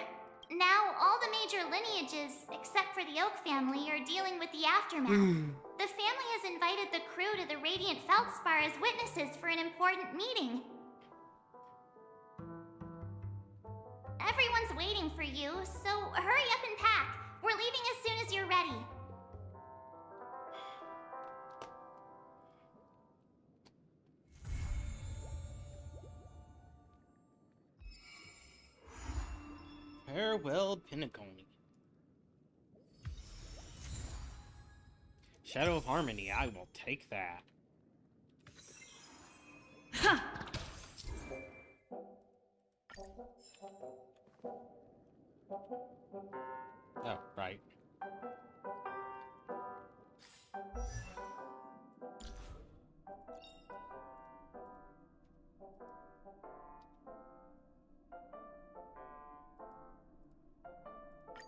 Now, all the major lineages, except for the Oak family, are dealing with the aftermath. The family has invited the crew to the Radiant Feldspar as witnesses for an important meeting. Everyone's waiting for you, so hurry up and pack. We're leaving as soon as you're ready. Farewell, Penacony. Shadow of Harmony, I will take that. Oh, right.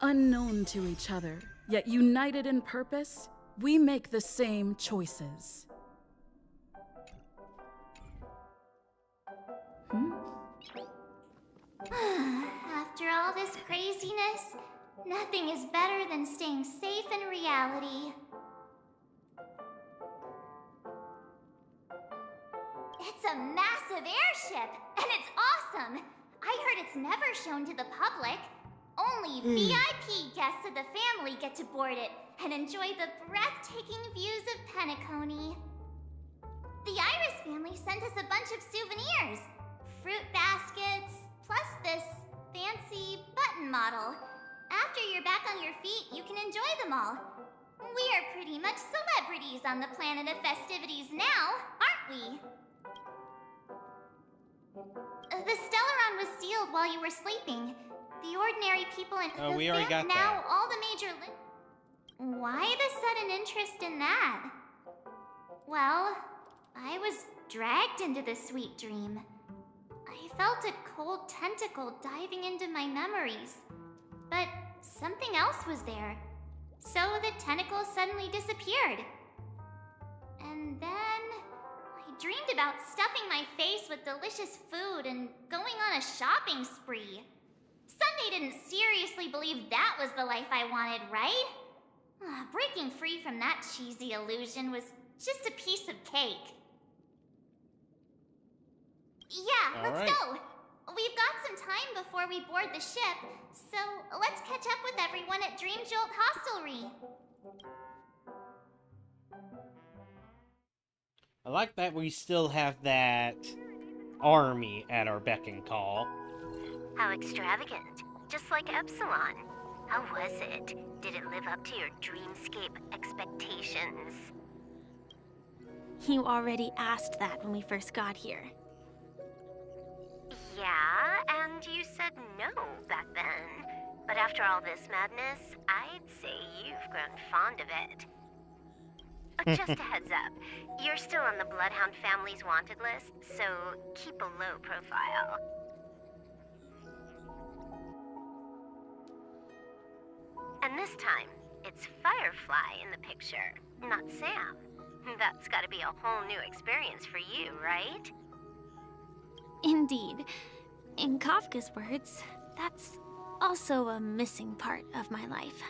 Unknown to each other, yet united in purpose, we make the same choices. After After all this craziness, nothing is better than staying safe in reality. It's a massive airship, and it's awesome! I heard it's never shown to the public. Only VIP guests of the family get to board it and enjoy the breathtaking views of Penacony. The Iris family sent us a bunch of souvenirs. Fruit baskets, plus this fancy button model. After you're back on your feet, you can enjoy them all. We are pretty much celebrities on the planet of festivities now, aren't we? The Stellaron was sealed while you were sleeping. The ordinary people in Oh, we already got now that. all the major Why the sudden interest in that? Well, I was dragged into the sweet dream. I felt a cold tentacle diving into my memories. But something else was there. So the tentacle suddenly disappeared. And then I dreamed about stuffing my face with delicious food and going on a shopping spree. Sunday didn't seriously believe that was the life I wanted, right? Breaking free from that cheesy illusion was just a piece of cake. Yeah, let's go. We've got some time before we board the ship, so let's catch up with everyone at Dream Jolt Hostelry. I like that we still have that army at our beck and call. How extravagant. Just like Epsilon. How was it? Did it live up to your dreamscape expectations? You already asked that when we first got here. Yeah, and you said no back then. But after all this madness, I'd say you've grown fond of it. Just a heads up, you're still on the Bloodhound family's wanted list, so keep a low profile. And this time, it's Firefly in the picture, not Sam. That's gotta be a whole new experience for you, right? Indeed. In Kafka's words, that's also a missing part of my life.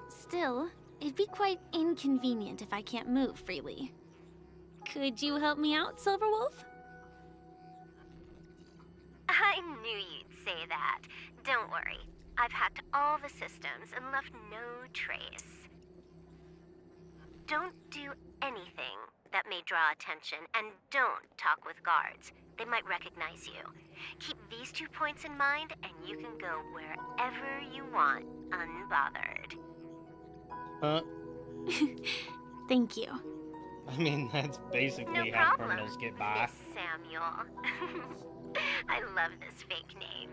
Still, it'd be quite inconvenient if I can't move freely. Could you help me out, Silverwolf? I knew you'd say that. Don't worry. I've hacked all the systems and left no trace. Don't do anything that may draw attention, and don't talk with guards. They might recognize you. Keep these 2 points in mind, and you can go wherever you want, unbothered. Thank you. I mean, that's basically No how problem, criminals get by. Miss Samuel. I love this fake name.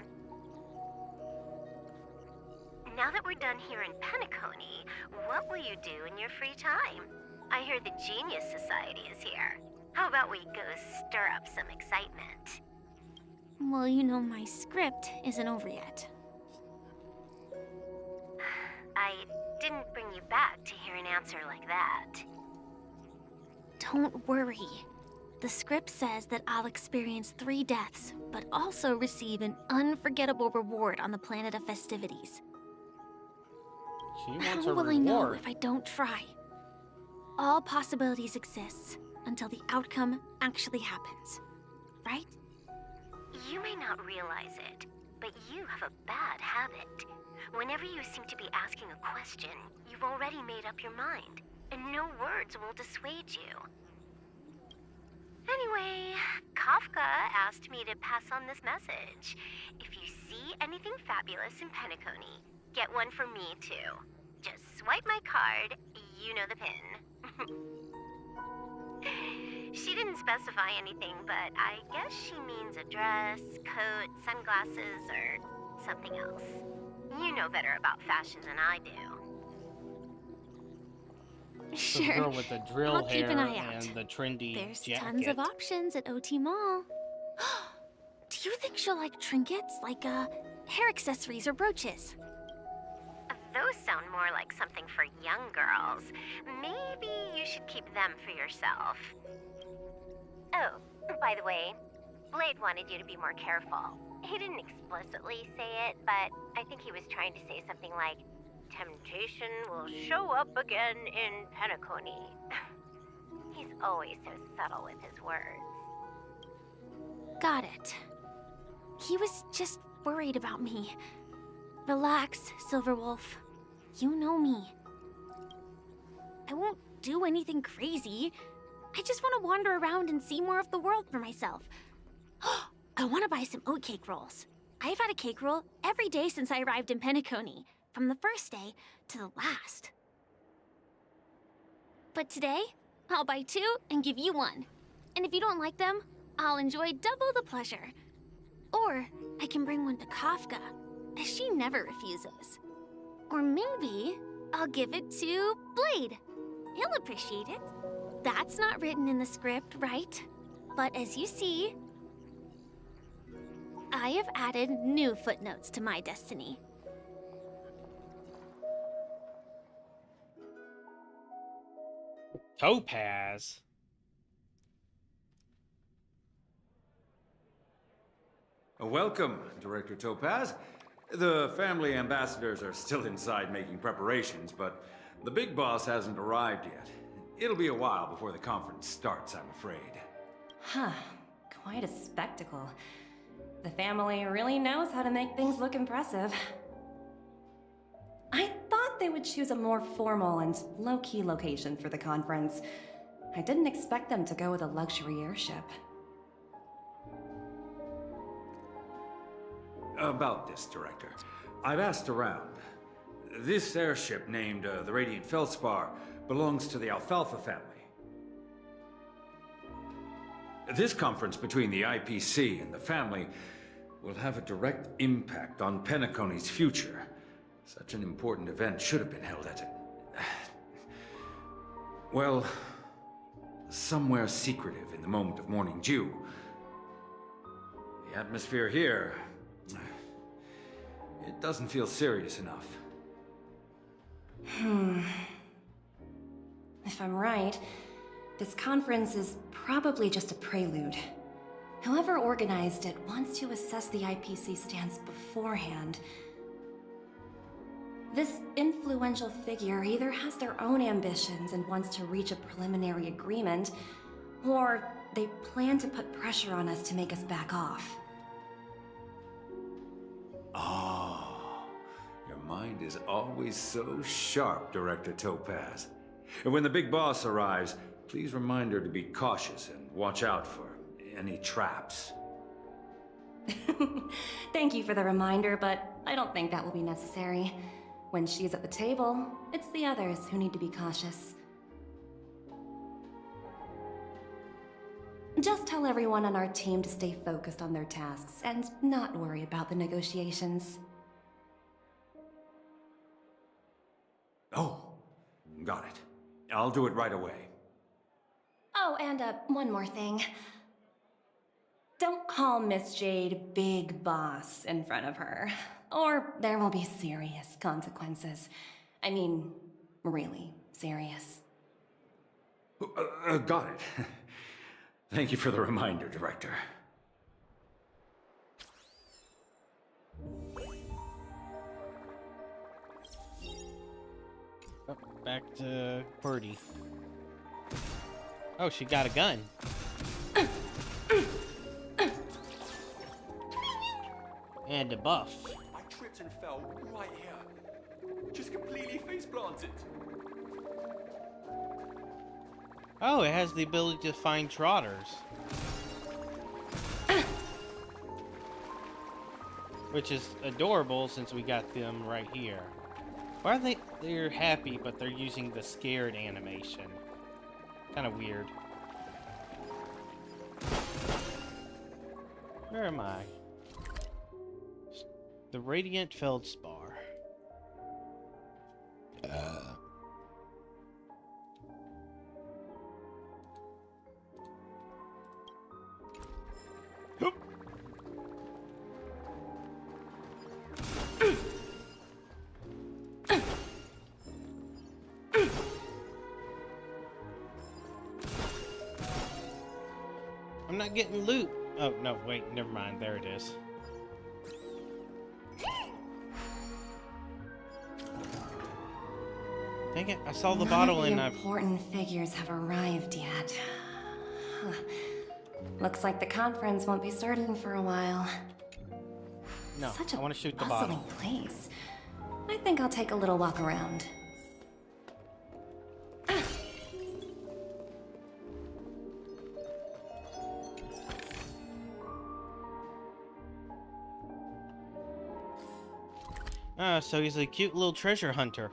Now that we're done here in Penacony, what will you do in your free time? I hear the Genius Society is here. How about we go stir up some excitement? Well, you know my script isn't over yet. I didn't bring you back to hear an answer like that. Don't worry. The script says that I'll experience 3 deaths, but also receive an unforgettable reward on the planet of festivities. She wants How a will reward. I know if I don't try? All possibilities exist until the outcome actually happens, right? You may not realize it, but you have a bad habit. Whenever you seem to be asking a question, you've already made up your mind, and no words will dissuade you. Anyway, Kafka asked me to pass on this message. If you see anything fabulous in Penacony, get one for me too. Just swipe my card, you know the pin. She didn't specify anything, but I guess she means a dress, coat, sunglasses, or something else. You know better about fashion than I do. The Sure. girl with the drill I'll keep hair an eye out. and the trendy There's jacket. tons of options at OT Mall. Do you think she'll like trinkets, like hair accessories or brooches? Those sound more like something for young girls. Maybe you should keep them for yourself. Oh, by the way, Blade wanted you to be more careful. He didn't explicitly say it, but I think he was trying to say something like, temptation will show up again in Penacony. He's always so subtle with his words. Got it. He was just worried about me. Relax, Silverwolf. You know me. I won't do anything crazy. I just want to wander around and see more of the world for myself. I want to buy some oatcake rolls. I've had a cake roll every day since I arrived in Penacony, from the first day to the last. But today, I'll buy 2 and give you 1. And if you don't like them, I'll enjoy double the pleasure. Or I can bring one to Kafka, as she never refuses. Or maybe I'll give it to Blade. He'll appreciate it. That's not written in the script, right? But as you see, I have added new footnotes to my destiny. Topaz? Welcome, Director Topaz. The family ambassadors are still inside making preparations, but the big boss hasn't arrived yet. It'll be a while before the conference starts, I'm afraid. Huh. Quite a spectacle. The family really knows how to make things look impressive. I thought they would choose a more formal and low-key location for the conference. I didn't expect them to go with a luxury airship. About this, Director. I've asked around. This airship, named the Radiant Feldspar, belongs to the Alfalfa family. This conference between the IPC and the family will have a direct impact on Penacony's future. Such an important event should have been held at well, somewhere secretive in the moment of morning dew. The atmosphere here, it doesn't feel serious enough. If I'm right, this conference is probably just a prelude. Whoever organized it wants to assess the IPC stance beforehand. This influential figure either has their own ambitions and wants to reach a preliminary agreement, or they plan to put pressure on us to make us back off. Oh, your mind is always so sharp, Director Topaz. And when the big boss arrives, please remind her to be cautious and watch out for any traps. Thank you for the reminder, but I don't think that will be necessary. When she's at the table, it's the others who need to be cautious. Just tell everyone on our team to stay focused on their tasks and not worry about the negotiations. Oh, got it. I'll do it right away. Oh, and one more thing. Don't call Miss Jade Big Boss in front of her, or there will be serious consequences. I mean, really serious. Got it. Thank you for the reminder, Director. Oh, back to Birdie. Oh, she got a gun. And a buff. I tripped and fell right here. Just completely face planted. Oh, it has the ability to find trotters. Which is adorable since we got them right here. Why are they're happy, but they're using the scared animation. Kind of weird. Where am I? The Radiant Feldspar. I'm not getting loot. Oh, no, wait, never mind. There it is. Dang it, I saw the None bottle of the and I... important figures have arrived yet. Huh. Looks like the conference won't be starting for a while. No, Such I want to shoot the bustling bottle. place. I think I'll take a little walk around. So he's a cute little treasure hunter.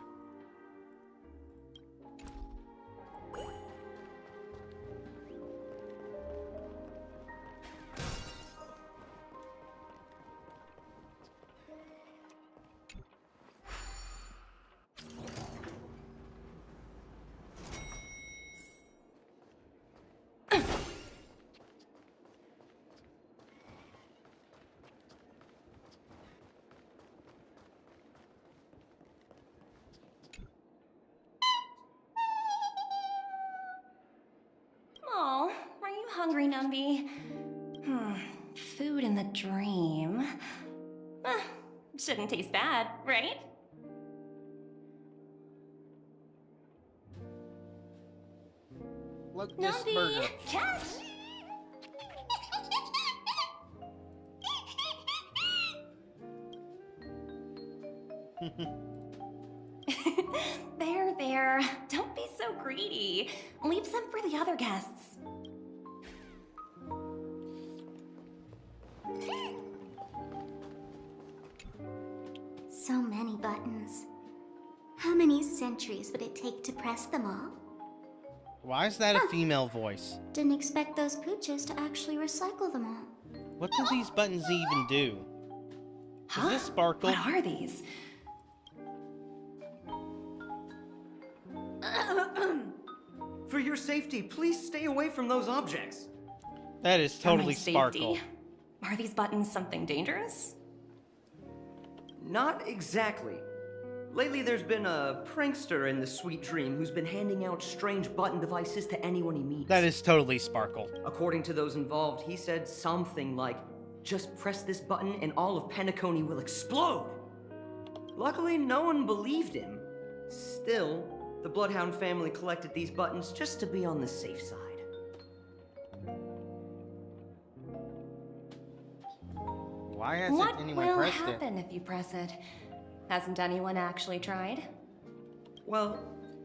Oh, are you hungry, Numby? Food in the dream. Shouldn't taste bad, right? Look this Numby, burger. catch! There. Don't be so greedy. Leave some for the other guests. So many buttons. How many centuries would it take to press them all? Why is that a female voice? Didn't expect those pooches to actually recycle them all. What do these buttons even do? Does this sparkle? What are these? For your safety, please stay away from those objects. That is totally For my sparkle. safety. Are these buttons something dangerous? Not exactly. Lately, there's been a prankster in the Sweet Dream who's been handing out strange button devices to anyone he meets. That is totally sparkle. According to those involved, he said something like, "Just press this button and all of Penacony will explode." Luckily, no one believed him. Still, the Bloodhound family collected these buttons just to be on the safe side. Why hasn't What anyone will pressed it? happen if you press it? Hasn't anyone actually tried? Well,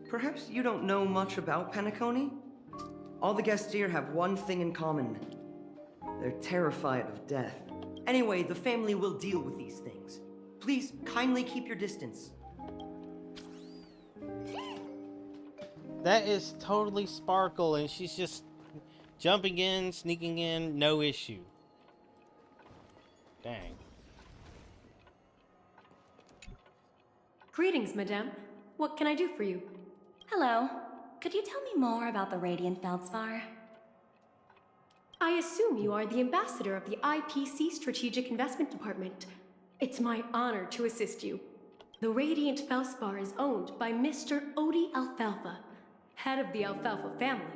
perhaps you don't know much about Penacony? All the guests here have one thing in common. They're terrified of death. Anyway, the family will deal with these things. Please, kindly keep your distance. That is totally sparkle, and she's just jumping in, sneaking in, no issue. Dang. Greetings, madame. What can I do for you? Hello. Could you tell me more about the Radiant Feldspar? I assume you are the ambassador of the IPC Strategic Investment Department. It's my honor to assist you. The Radiant Feldspar is owned by Mr. Odie Alfalfa, head of the Alfalfa family.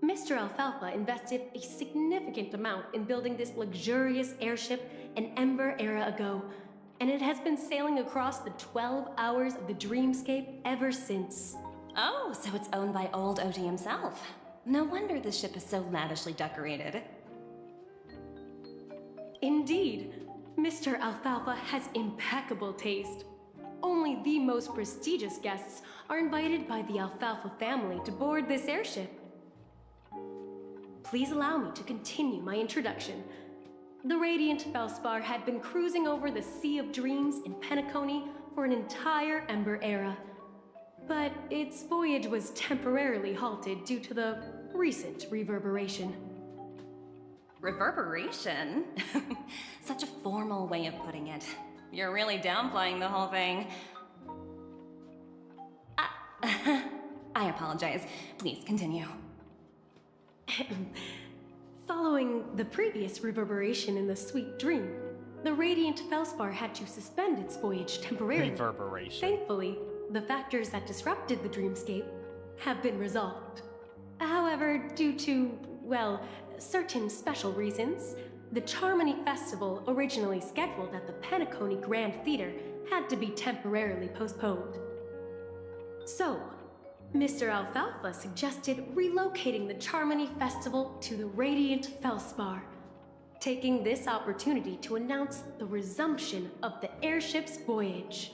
Mr. Alfalfa invested a significant amount in building this luxurious airship an Ember era ago, and it has been sailing across the 12 hours of the dreamscape ever since. Oh, so it's owned by old Odie himself. No wonder the ship is so lavishly decorated. Indeed, Mr. Alfalfa has impeccable taste. Only the most prestigious guests are invited by the Alfalfa family to board this airship. Please allow me to continue my introduction. The Radiant Feldspar had been cruising over the Sea of Dreams in Penacony for an entire Ember era. But its voyage was temporarily halted due to the recent reverberation. Reverberation? Such a formal way of putting it. You're really downplaying the whole thing. I apologize. Please continue. Following the previous reverberation in the Sweet Dream, the Radiant Feldspar had to suspend its voyage temporarily. Reverberation. Thankfully, the factors that disrupted the dreamscape have been resolved. However, due to, well, certain special reasons, the Charmony Festival, originally scheduled at the Penacony Grand Theater, had to be temporarily postponed. So, Mr. Alfalfa suggested relocating the Charmony Festival to the Radiant Felspar, taking this opportunity to announce the resumption of the airship's voyage.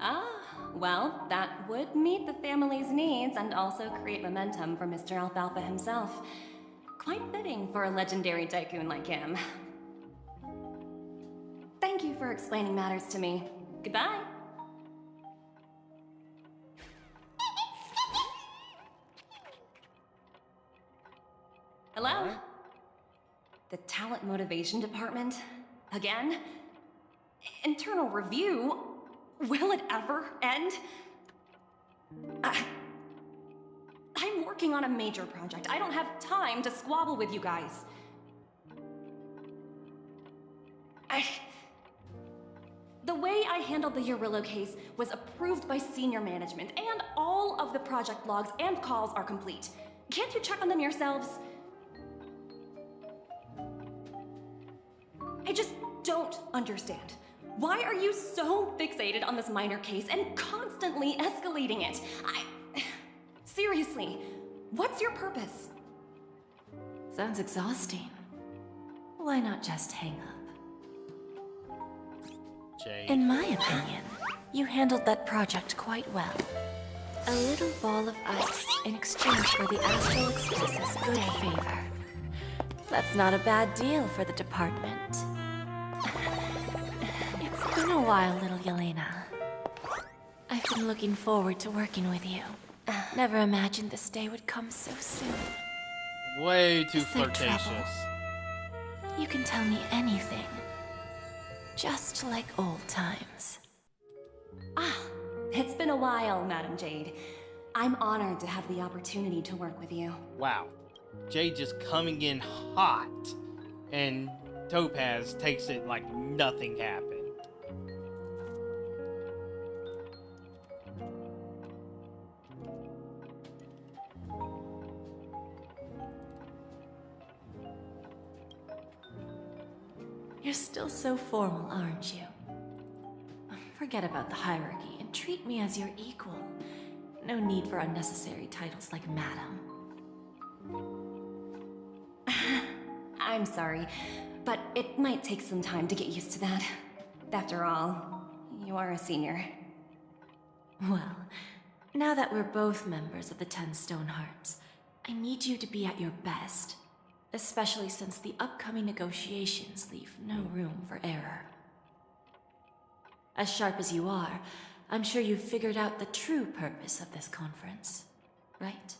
Ah, well, that would meet the family's needs and also create momentum for Mr. Alfalfa himself. Quite fitting for a legendary tycoon like him. Thank you for explaining matters to me. Goodbye. Hello? The Talent Motivation Department? Again? Internal review? Will it ever end? I'm working on a major project. I don't have time to squabble with you guys. The way I handled the Urillo case was approved by senior management, and all of the project logs and calls are complete. Can't you check on them yourselves? I just don't understand. Why are you so fixated on this minor case and constantly escalating it? Seriously, what's your purpose? Sounds exhausting. Why not just hang up? Jade. In my opinion, you handled that project quite well. A little ball of ice in exchange for the Astral Express's good favor. That's not a bad deal for the department. It's been a while, little Yelena. I've been looking forward to working with you. Never imagined this day would come so soon. Way too Is there flirtatious. trouble? You can tell me anything. Just like old times. Ah, it's been a while, Madam Jade. I'm honored to have the opportunity to work with you. Wow. Jade just coming in hot, and Topaz takes it like nothing happened. You're still so formal, aren't you? Forget about the hierarchy and treat me as your equal. No need for unnecessary titles like Madam. I'm sorry, but it might take some time to get used to that. After all, you are a senior. Well, now that we're both members of the 10 Stone Hearts, I need you to be at your best. Especially since the upcoming negotiations leave no room for error. As sharp as you are, I'm sure you've figured out the true purpose of this conference, right?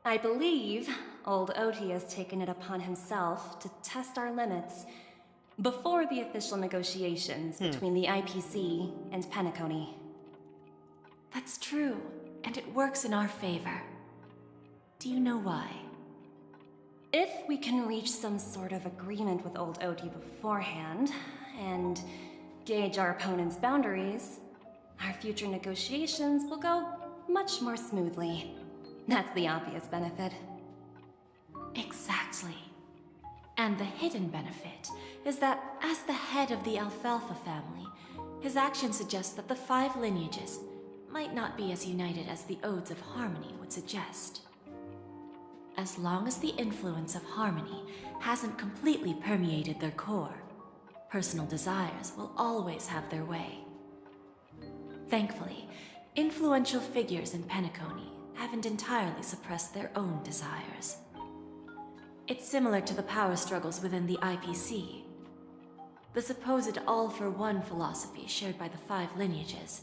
I believe old Oti has taken it upon himself to test our limits before the official negotiations between the IPC and Penacony. That's true, and it works in our favor. Do you know why? If we can reach some sort of agreement with old Oti beforehand, and gauge our opponent's boundaries, our future negotiations will go much more smoothly. That's the obvious benefit. Exactly. And the hidden benefit is that as the head of the Alfalfa family, his actions suggest that the 5 lineages might not be as united as the Odes of Harmony would suggest. As long as the influence of harmony hasn't completely permeated their core, personal desires will always have their way. Thankfully, influential figures in Penacony haven't entirely suppressed their own desires. It's similar to the power struggles within the IPC. The supposed all-for-one philosophy shared by the 5 lineages.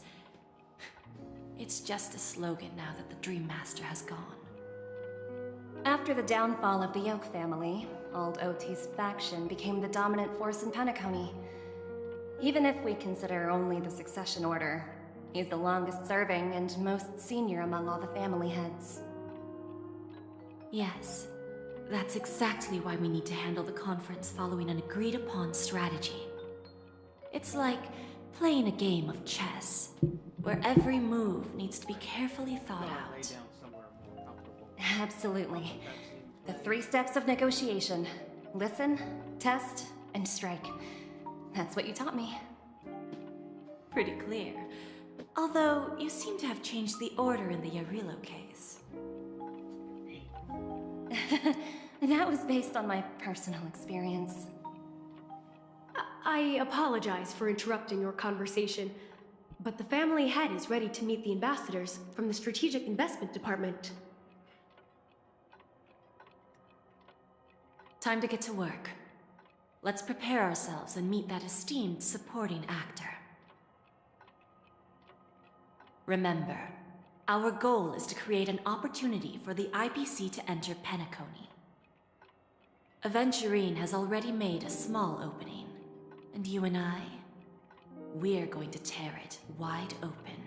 It's just a slogan now that the Dream Master has gone. After the downfall of the Yoke family, old Oti's faction became the dominant force in Penacony. Even if we consider only the succession order, he's the longest serving and most senior among all the family heads. Yes, that's exactly why we need to handle the conference following an agreed-upon strategy. It's like playing a game of chess, where every move needs to be carefully thought out. Absolutely. The 3 steps of negotiation. Listen, test, and strike. That's what you taught me. Pretty clear. Although, you seem to have changed the order in the Yarilo case. That was based on my personal experience. I apologize for interrupting your conversation, but the family head is ready to meet the ambassadors from the Strategic Investment Department. Time to get to work. Let's prepare ourselves and meet that esteemed supporting actor. Remember, our goal is to create an opportunity for the IPC to enter Penacony. Aventurine has already made a small opening, and you and I, we're going to tear it wide open.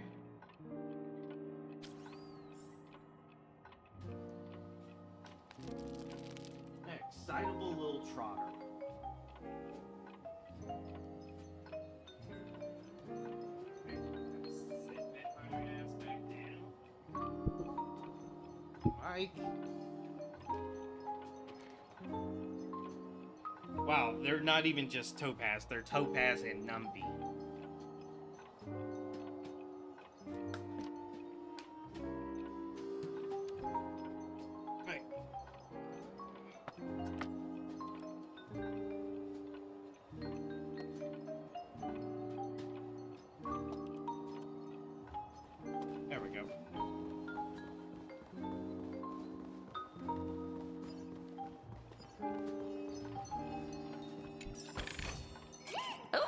Excitable little trotter. Mike. Wow, they're not even just Topaz, they're Topaz and Numby. Right. There we go.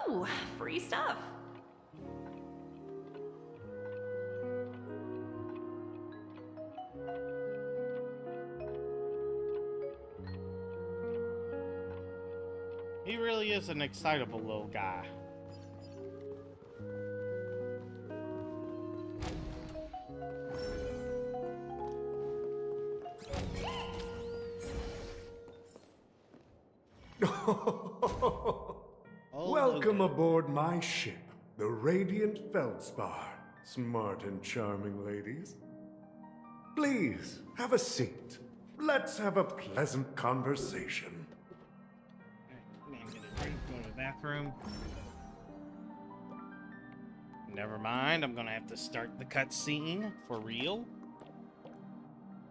Oh, free stuff. He really is an excitable little guy. Welcome aboard my ship, the Radiant Feldspar. Smart and charming ladies. Please, have a seat. Let's have a pleasant conversation. I'm gonna go to the bathroom. Never mind, I'm gonna have to start the cutscene for real.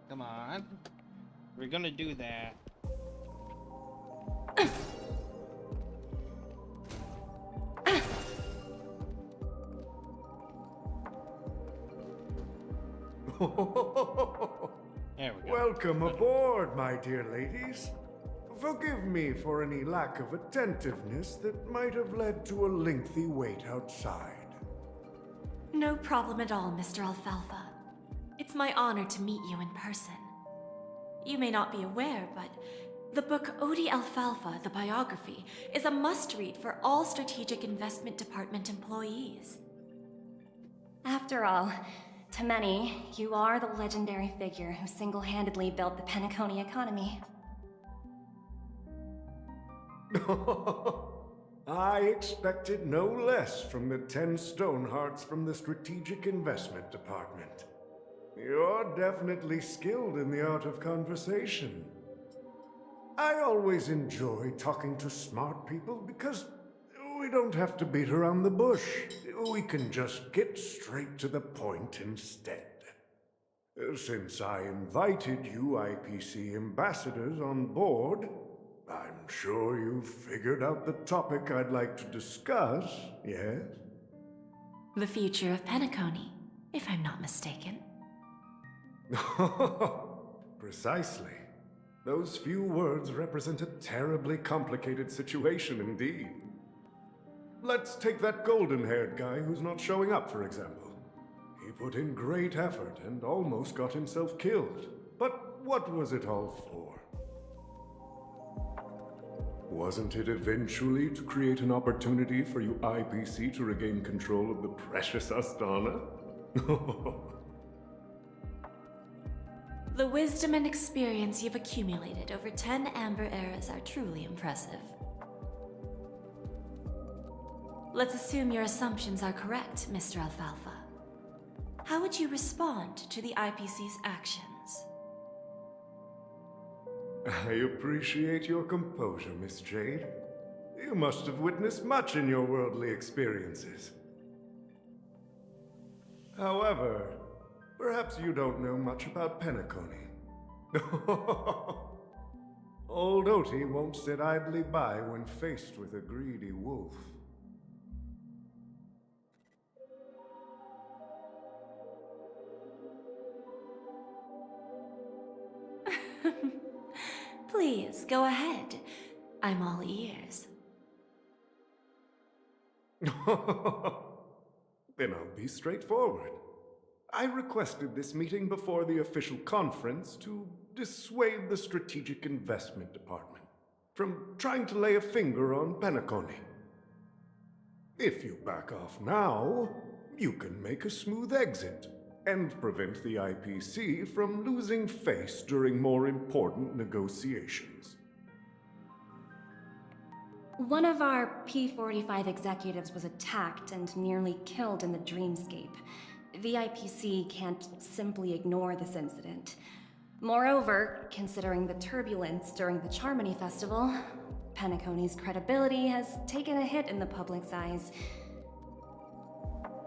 Come on. We're gonna do that. There we go. Welcome aboard, my dear ladies. Forgive me for any lack of attentiveness that might have led to a lengthy wait outside. No problem at all, Mr. Alfalfa. It's my honor to meet you in person. You may not be aware, but the book Odie Alfalfa, the biography, is a must-read for all Strategic Investment Department employees. After all, to many, you are the legendary figure who single-handedly built the Penacony economy. I expected no less from the 10 Stonehearts from the Strategic Investment Department. You're definitely skilled in the art of conversation. I always enjoy talking to smart people because we don't have to beat around the bush. We can just get straight to the point instead. Since I invited you IPC ambassadors on board, I'm sure you've figured out the topic I'd like to discuss, yes? The future of Penacony, if I'm not mistaken. Precisely. Those few words represent a terribly complicated situation indeed. Let's take that golden-haired guy who's not showing up, for example. He put in great effort and almost got himself killed. But what was it all for? Wasn't it eventually to create an opportunity for you IPC to regain control of the precious Astana? The wisdom and experience you've accumulated over 10 Amber Eras are truly impressive. Let's assume your assumptions are correct, Mr. Alfalfa. How would you respond to the IPC's actions? I appreciate your composure, Miss Jade. You must have witnessed much in your worldly experiences. However, perhaps you don't know much about Penacony. Old Oti won't sit idly by when faced with a greedy wolf. Please, go ahead. I'm all ears. Then I'll be straightforward. I requested this meeting before the official conference to dissuade the Strategic Investment Department from trying to lay a finger on Penacony. If you back off now, you can make a smooth exit and prevent the IPC from losing face during more important negotiations. One of our P-45 executives was attacked and nearly killed in the dreamscape. The IPC can't simply ignore this incident. Moreover, considering the turbulence during the Charmony Festival, Penacony's credibility has taken a hit in the public's eyes.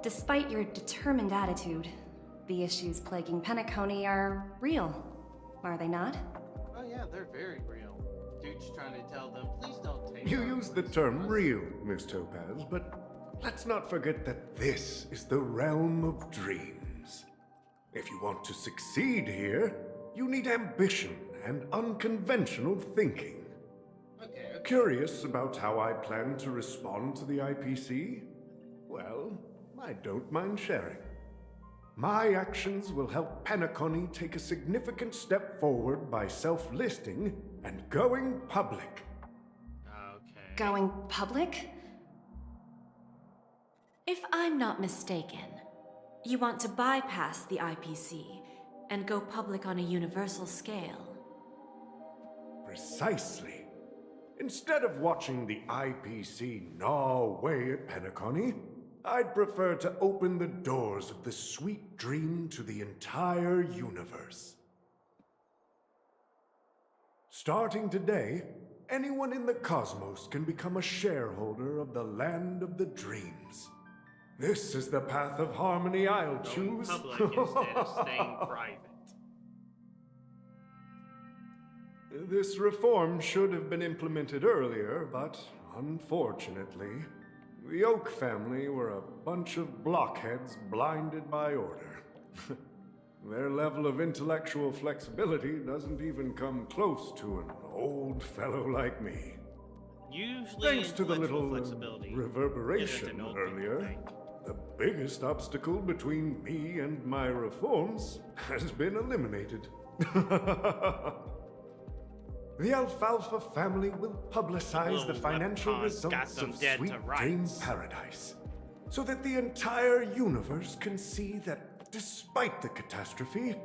Despite your determined attitude, the issues plaguing Penacony are real, are they not? Oh yeah, they're very real. Dude's trying to tell them, please don't take You use the term real, Miss Topaz, but let's not forget that this is the realm of dreams. If you want to succeed here, you need ambition and unconventional thinking. Okay. Curious about how I plan to respond to the IPC? Well, I don't mind sharing. My actions will help Penacony take a significant step forward by self-listing and going public. Okay. Going public? If I'm not mistaken, you want to bypass the IPC and go public on a universal scale. Precisely. Instead of watching the IPC gnaw away at Penacony, I'd prefer to open the doors of the sweet dream to the entire universe. Starting today, anyone in the cosmos can become a shareholder of the land of the dreams. This is the path of harmony I'll choose. Public instead of staying private. This reform should have been implemented earlier, but unfortunately, the Oak family were a bunch of blockheads blinded by order. Their level of intellectual flexibility doesn't even come close to an old fellow like me. Usually, Thanks to the little flexibility reverberation isn't an old earlier, thing. the biggest obstacle between me and my reforms has been eliminated. The Alfalfa family will publicize the financial results of Sweet Dream Paradise, so that the entire universe can see that despite the catastrophe,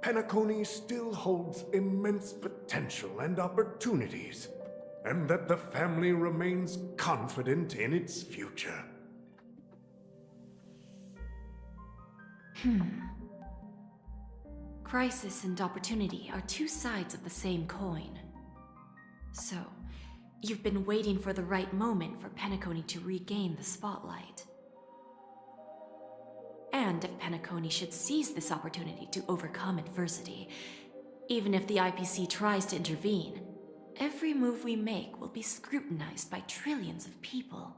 Penacony still holds immense potential and opportunities, and that the family remains confident in its future. Crisis and opportunity are two sides of the same coin. So, you've been waiting for the right moment for Penacony to regain the spotlight. And if Penacony should seize this opportunity to overcome adversity, even if the IPC tries to intervene, every move we make will be scrutinized by trillions of people.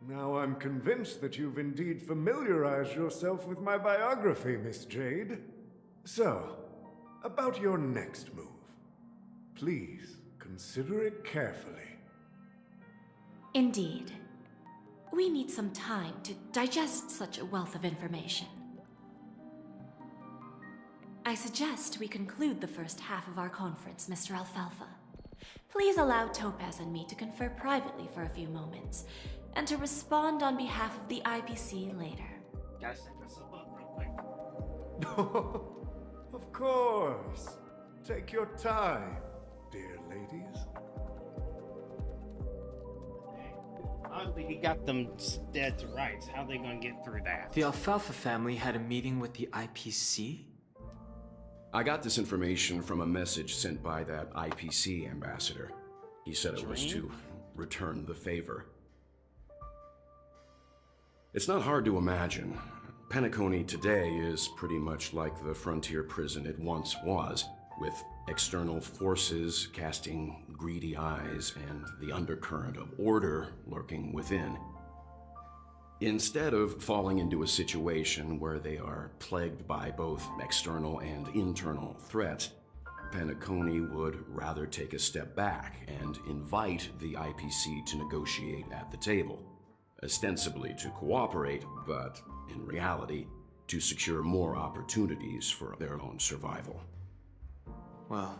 Now I'm convinced that you've indeed familiarized yourself with my biography, Miss Jade. So, about your next move. Please, consider it carefully. Indeed. We need some time to digest such a wealth of information. I suggest we conclude the first half of our conference, Mr. Alfalfa. Please allow Topaz and me to confer privately for a few moments, and to respond on behalf of the IPC later. Gotta set this up real quick. Of course. Take your time, dear ladies. Oddly, he got them dead to rights. How are they gonna get through that? The Alfalfa family had a meeting with the IPC? I got this information from a message sent by that IPC ambassador. He said it was to return the favor. It's not hard to imagine. Penacony today is pretty much like the frontier prison it once was, with external forces casting greedy eyes and the undercurrent of order lurking within. Instead of falling into a situation where they are plagued by both external and internal threats, Penacony would rather take a step back and invite the IPC to negotiate at the table, ostensibly to cooperate, but in reality, to secure more opportunities for their own survival. Well,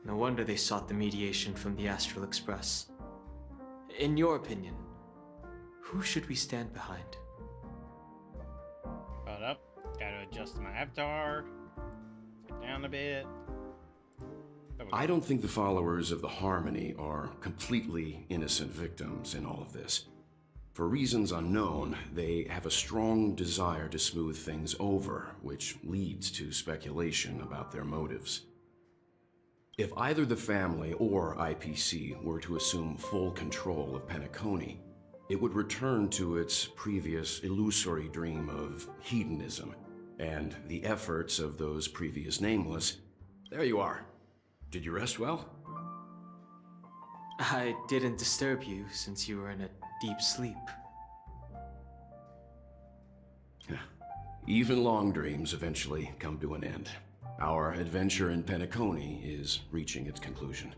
no wonder they sought the mediation from the Astral Express. In your opinion, who should we stand behind? Hold up. Gotta adjust my avatar. Sit down a bit. I don't think the followers of the Harmony are completely innocent victims in all of this. For reasons unknown, they have a strong desire to smooth things over, which leads to speculation about their motives. If either the family or IPC were to assume full control of Penacony, it would return to its previous illusory dream of hedonism, and the efforts of those previous nameless. There you are. Did you rest well? I didn't disturb you since you were in a deep sleep. Even long dreams eventually come to an end. Our adventure in Penacony is reaching its conclusion.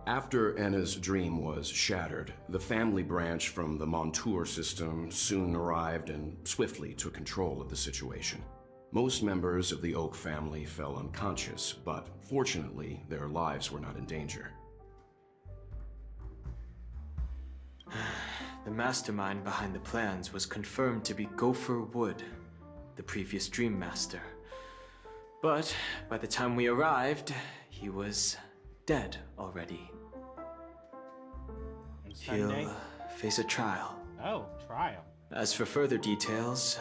After Enna's dream was shattered, the family branch from the Montour system soon arrived and swiftly took control of the situation. Most members of the Oak family fell unconscious, but fortunately, their lives were not in danger. The mastermind behind the plans was confirmed to be Gopher Wood, the previous Dream Master. But by the time we arrived, he was dead already. He'll face a trial. Oh, trial. As for further details,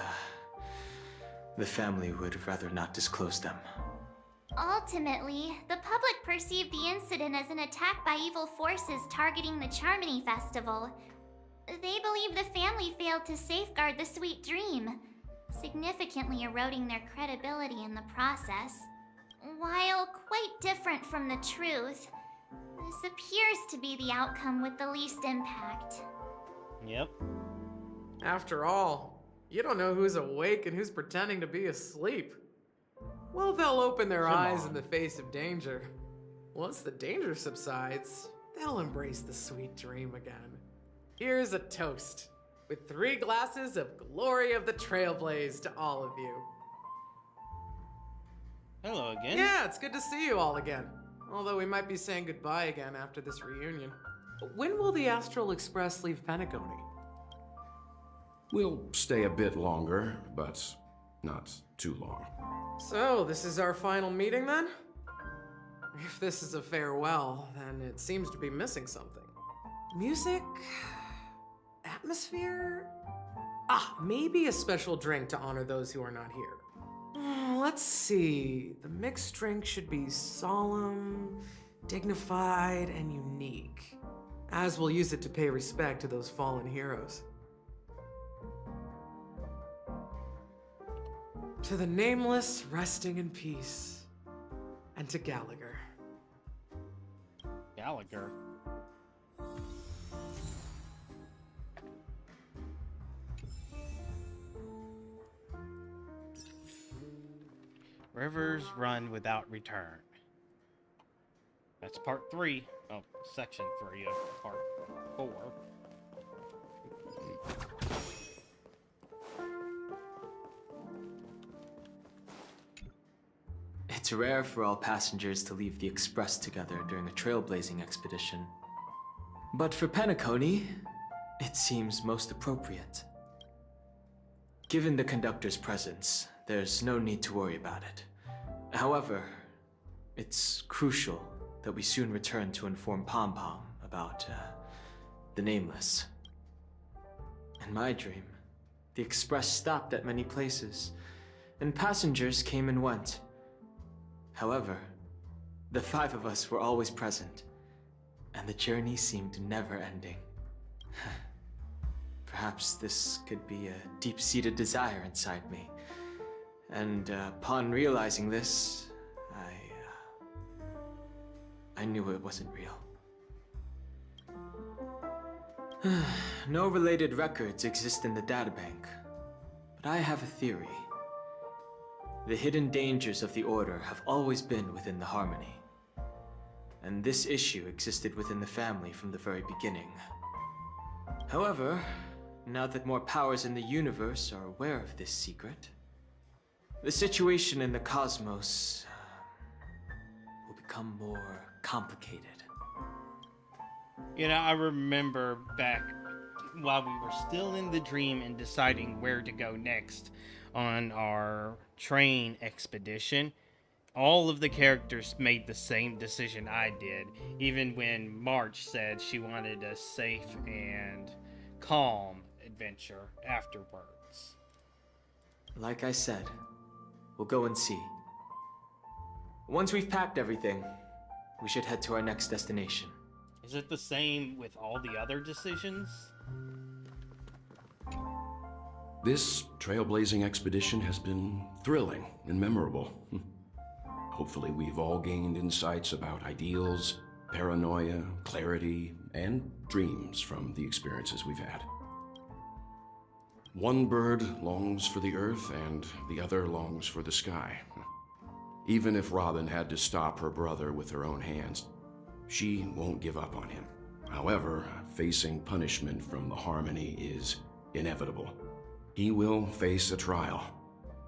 the family would rather not disclose them. Ultimately, the public perceived the incident as an attack by evil forces targeting the Charmony Festival. They believe the family failed to safeguard the sweet dream, significantly eroding their credibility in the process. While quite different from the truth, this appears to be the outcome with the least impact. Yep. After all, you don't know who's awake and who's pretending to be asleep. Well, they'll open their eyes in the face of danger. Once the danger subsides, they'll embrace the sweet dream again. Here's a toast, with 3 glasses of Glory of the Trailblaze to all of you. Hello again. Yeah, it's good to see you all again. Although we might be saying goodbye again after this reunion. When will the Astral Express leave Penacony? We'll stay a bit longer, but not too long. So, this is our final meeting then? If this is a farewell, then it seems to be missing something. Music? Atmosphere? Maybe a special drink to honor those who are not here. Let's see. The mixed drink should be solemn, dignified, and unique, as we'll use it to pay respect to those fallen heroes. To the nameless, resting in peace. And to Gallagher. Gallagher? Rivers run without return. That's part 3. Oh, section 3 of part 4. It's rare for all passengers to leave the Express together during a trailblazing expedition. But for Penacony, it seems most appropriate. Given the conductor's presence, there's no need to worry about it. However, it's crucial that we soon return to inform Pom Pom about, the Nameless. In my dream, the Express stopped at many places, and passengers came and went. However, the 5 of us were always present, and the journey seemed never-ending. Perhaps this could be a deep-seated desire inside me, and upon realizing this, I knew it wasn't real. No related records exist in the databank, but I have a theory. The hidden dangers of the Order have always been within the Harmony, and this issue existed within the family from the very beginning. However, now that more powers in the universe are aware of this secret, the situation in the cosmos will become more complicated. You know, I remember back while we were still in the dream and deciding where to go next on our train expedition, all of the characters made the same decision I did, even when March said she wanted a safe and calm adventure afterwards. Like I said, we'll go and see. Once we've packed everything, we should head to our next destination. Is it the same with all the other decisions? This trailblazing expedition has been thrilling and memorable. Hopefully we've all gained insights about ideals, paranoia, clarity, and dreams from the experiences we've had. One bird longs for the earth and the other longs for the sky. Even if Robin had to stop her brother with her own hands, she won't give up on him. However, facing punishment from the Harmony is inevitable. He will face a trial.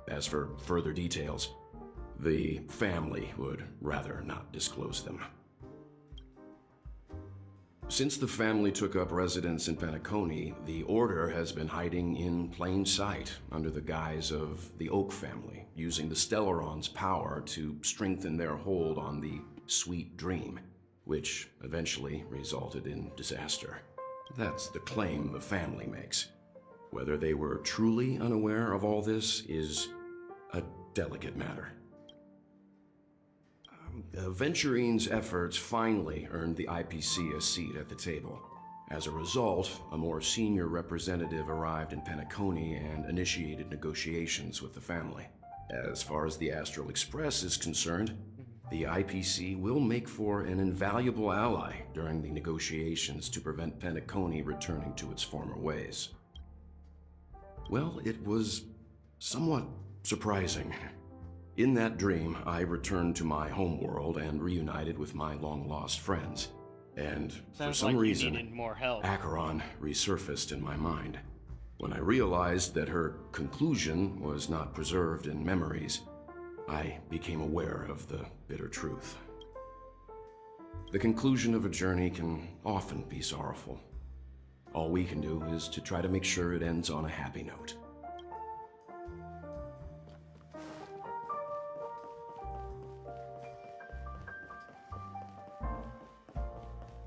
As for further details, the family would rather not disclose them. Since the family took up residence in Penacony, the Order has been hiding in plain sight under the guise of the Oak family, using the Stellaron's power to strengthen their hold on the Sweet Dream, which eventually resulted in disaster. That's the claim the family makes. Whether they were truly unaware of all this is a delicate matter. Venturine's efforts finally earned the IPC a seat at the table. As a result, a more senior representative arrived in Penacony and initiated negotiations with the family. As far as the Astral Express is concerned, the IPC will make for an invaluable ally during the negotiations to prevent Penacony returning to its former ways. Well, it was somewhat surprising. In that dream, I returned to my homeworld and reunited with my long-lost friends. And for some reason, more help. Acheron resurfaced in my mind. When I realized that her conclusion was not preserved in memories, I became aware of the bitter truth. The conclusion of a journey can often be sorrowful. All we can do is to try to make sure it ends on a happy note.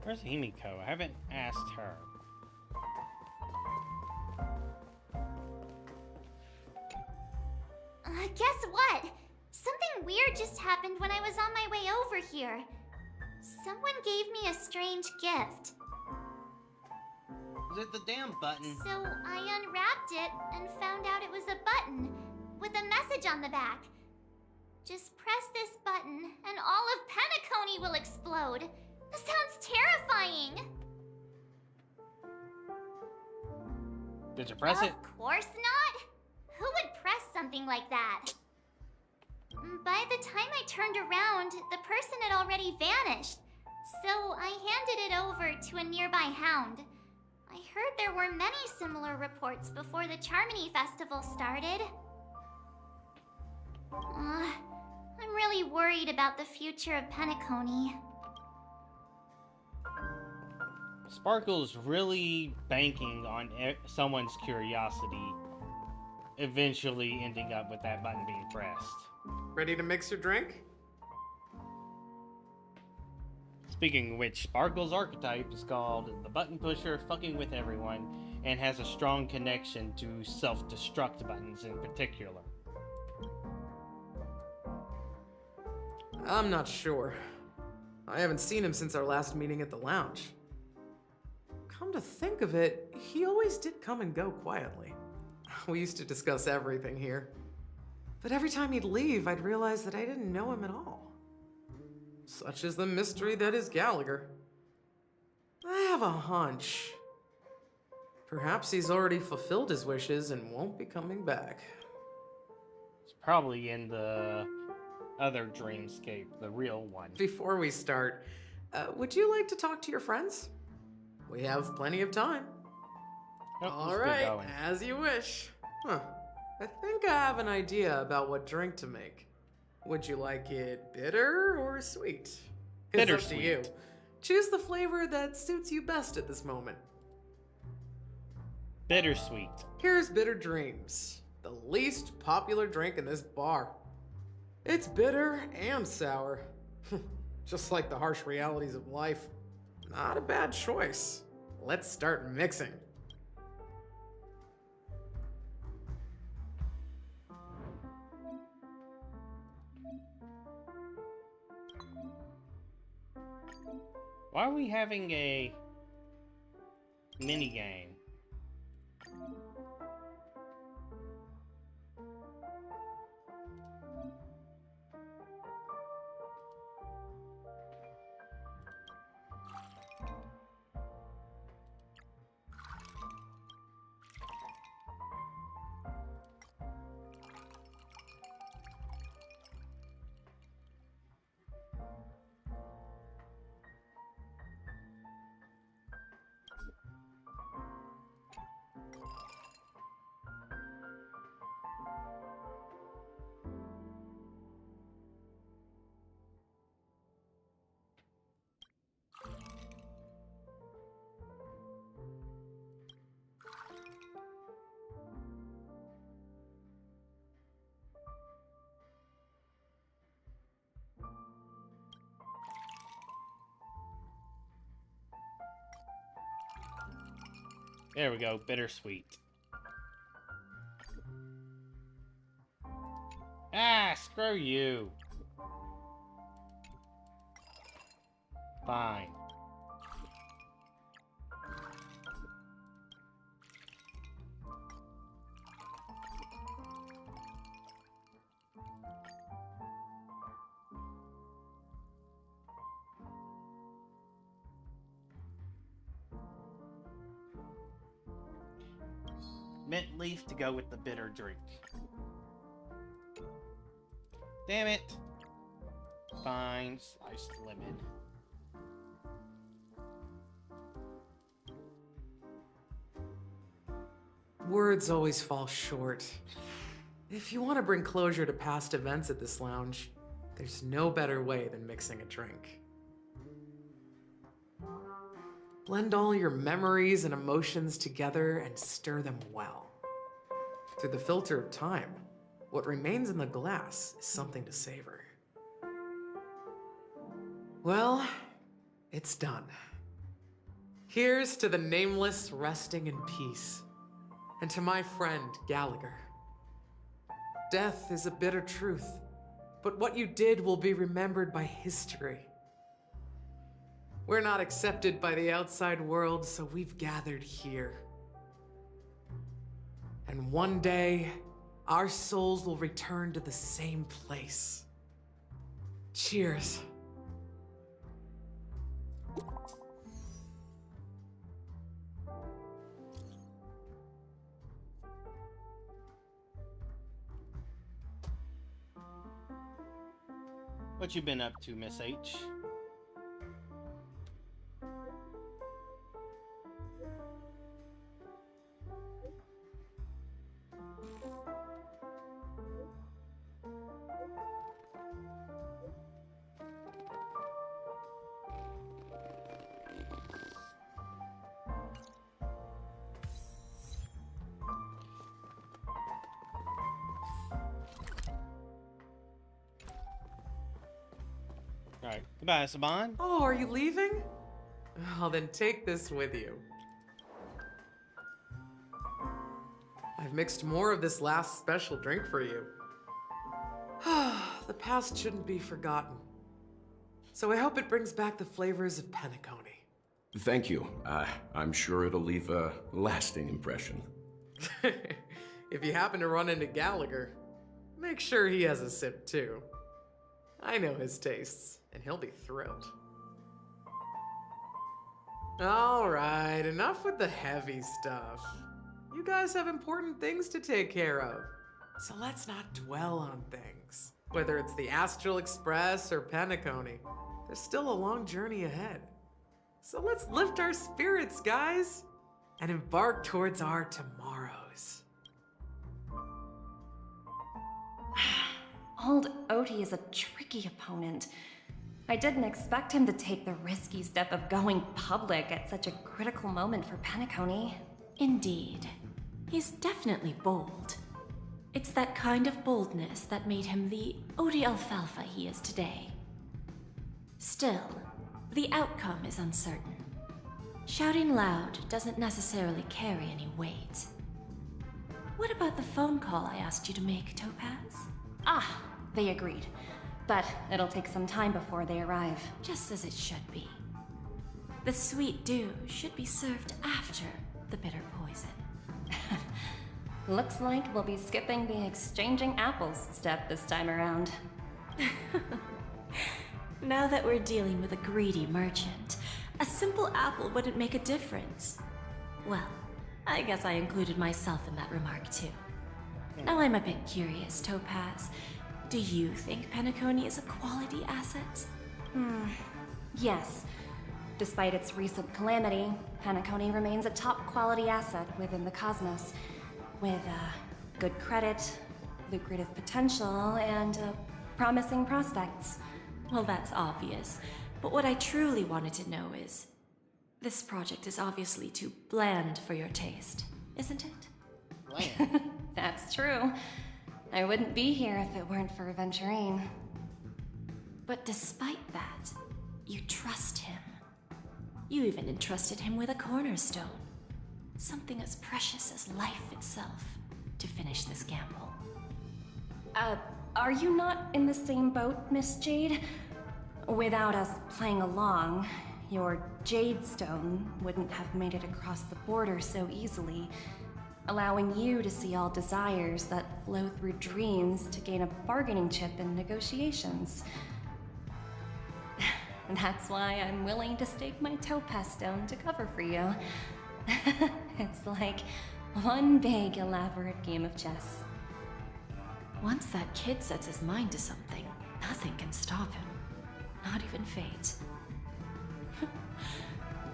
Where's Himiko? I haven't asked her. Guess what? Something weird just happened when I was on my way over here. Someone gave me a strange gift. Is it the damn button? So I unwrapped it and found out it was a button with a message on the back. Just press this button and all of Penacony will explode. This sounds terrifying. Did you press it? Of course not. Who would press something like that? By the time I turned around, the person had already vanished. So I handed it over to a nearby hound. I heard there were many similar reports before the Charmony Festival started. I'm really worried about the future of Penacony. Sparkle's really banking on someone's curiosity eventually ending up with that button being pressed. Ready to mix your drink? Speaking of which, Sparkle's archetype is called the Button Pusher, fucking with everyone, and has a strong connection to self-destruct buttons in particular. I'm not sure. I haven't seen him since our last meeting at the lounge. Come to think of it, he always did come and go quietly. We used to discuss everything here. But every time he'd leave, I'd realize that I didn't know him at all. Such is the mystery that is Gallagher. I have a hunch. Perhaps he's already fulfilled his wishes and won't be coming back. It's probably in the other dreamscape, the real one. Before we start, would you like to talk to your friends? We have plenty of time. Nope, All right, as you wish. Huh. I think I have an idea about what drink to make. Would you like it bitter or sweet? It's up to you. Choose the flavor that suits you best at this moment. Bittersweet. Here's Bitter Dreams, the least popular drink in this bar. It's bitter and sour. Just like the harsh realities of life. Not a bad choice. Let's start mixing. Why are we having a mini game? There we go, bittersweet. Ah, screw you. Fine. Mint leaf to go with the bitter drink. Damn it. Fine, sliced lemon. Words always fall short. If you want to bring closure to past events at this lounge, there's no better way than mixing a drink. Blend all your memories and emotions together and stir them well. Through the filter of time, what remains in the glass is something to savor. Well, it's done. Here's to the nameless resting in peace, and to my friend Gallagher. Death is a bitter truth, but what you did will be remembered by history. We're not accepted by the outside world, so we've gathered here. And one day, our souls will return to the same place. Cheers. What you been up to, Miss H? Alright, goodbye, Saban. Oh, are you leaving? Well, then take this with you. I've mixed more of this last special drink for you. The past shouldn't be forgotten. So I hope it brings back the flavors of Penacony. Thank you. I'm sure it'll leave a lasting impression. If you happen to run into Gallagher, make sure he has a sip too. I know his tastes, and he'll be thrilled. Alright, enough with the heavy stuff. You guys have important things to take care of, so let's not dwell on things. Whether it's the Astral Express or Penacony, there's still a long journey ahead. So let's lift our spirits, guys, and embark towards our tomorrows. Old Oti is a tricky opponent. I didn't expect him to take the risky step of going public at such a critical moment for Penacony. Indeed. He's definitely bold. It's that kind of boldness that made him the Odi Alfalfa he is today. Still, the outcome is uncertain. Shouting loud doesn't necessarily carry any weight. What about the phone call I asked you to make, Topaz? Ah, they agreed. But it'll take some time before they arrive. Just as it should be. The sweet dew should be served after the bitter poison. Looks like we'll be skipping the exchanging apples step this time around. Now that we're dealing with a greedy merchant, a simple apple wouldn't make a difference. Well, I guess I included myself in that remark too. Now I'm a bit curious, Topaz. Do you think Penacony is a quality asset? Yes. Despite its recent calamity, Penacony remains a top quality asset within the cosmos. With good credit, lucrative potential, and promising prospects. Well, that's obvious. But what I truly wanted to know is, this project is obviously too bland for your taste, isn't it? Bland? That's true. I wouldn't be here if it weren't for Aventurine. But despite that, you trust him. You even entrusted him with a cornerstone. Something as precious as life itself, to finish this gamble. Are you not in the same boat, Miss Jade? Without us playing along, your Jade Stone wouldn't have made it across the border so easily, allowing you to see all desires that flow through dreams to gain a bargaining chip in negotiations. That's why I'm willing to stake my Topaz Stone to cover for you. It's like one big, elaborate game of chess. Once that kid sets his mind to something, nothing can stop him. Not even fate.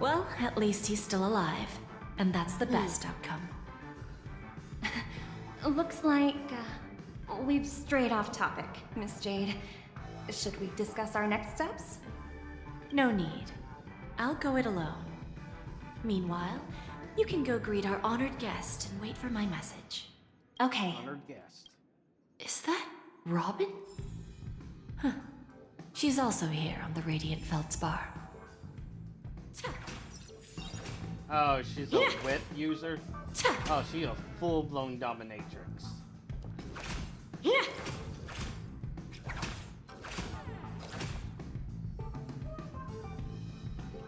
Well, at least he's still alive, and that's the best outcome. Looks like we've strayed off topic, Miss Jade. Should we discuss our next steps? No need. I'll go it alone. Meanwhile, you can go greet our honored guest and wait for my message. Okay. Honored guest. Is that Robin? Huh. She's also here on the Radiant Feldspar. Oh, she's a wit user? Oh, she's a full-blown dominatrix. Yeah.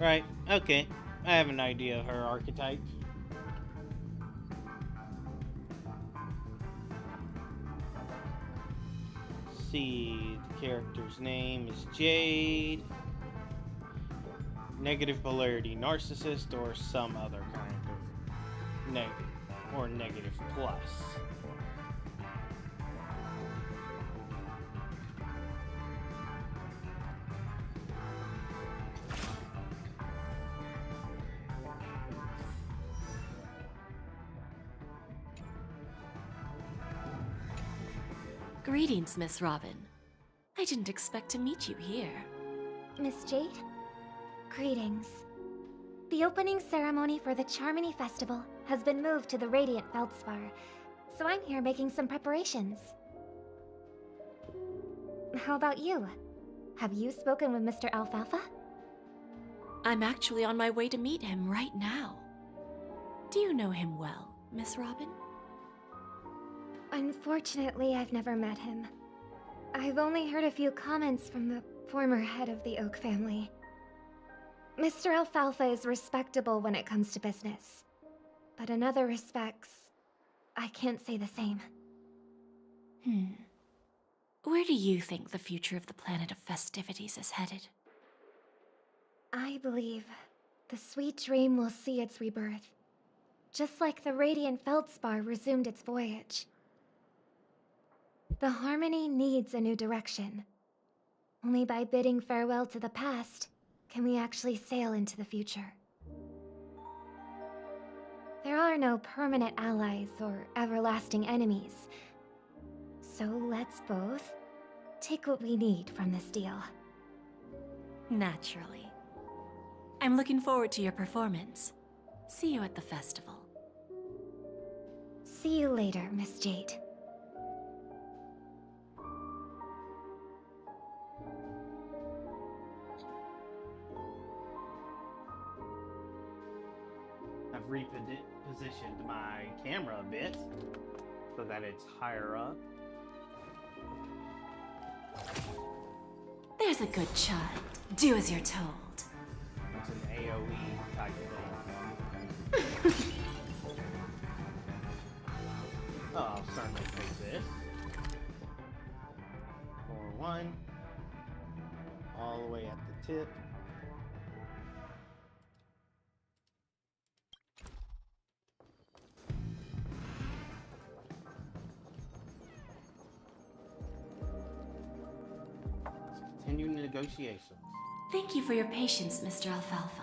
Right, okay. I have an idea of her archetype. Let's see, the character's name is Jade. Negative polarity narcissist or some other kind of negative or negative plus. Greetings, Miss Robin. I didn't expect to meet you here. Miss Jade? Greetings. The opening ceremony for the Charmony Festival has been moved to the Radiant Feldspar, so I'm here making some preparations. How about you? Have you spoken with Mr. Alfalfa? I'm actually on my way to meet him right now. Do you know him well, Miss Robin? Unfortunately, I've never met him. I've only heard a few comments from the former head of the Oak family. Mr. Alfalfa is respectable when it comes to business. But in other respects, I can't say the same. Where do you think the future of the planet of festivities is headed? I believe the sweet dream will see its rebirth, just like the radiant feldspar resumed its voyage. The Harmony needs a new direction. Only by bidding farewell to the past can we actually sail into the future. There are no permanent allies or everlasting enemies. So let's both take what we need from this deal. Naturally. I'm looking forward to your performance. See you at the festival. See you later, Miss Jade. I've repositioned my camera a bit so that it's higher up. There's a good child. Do as you're told. It's an AoE type thing. Oh, I'll certainly take this. 4-1. All the way at the tip. Continuing negotiations. Thank you for your patience, Mr. Alfalfa.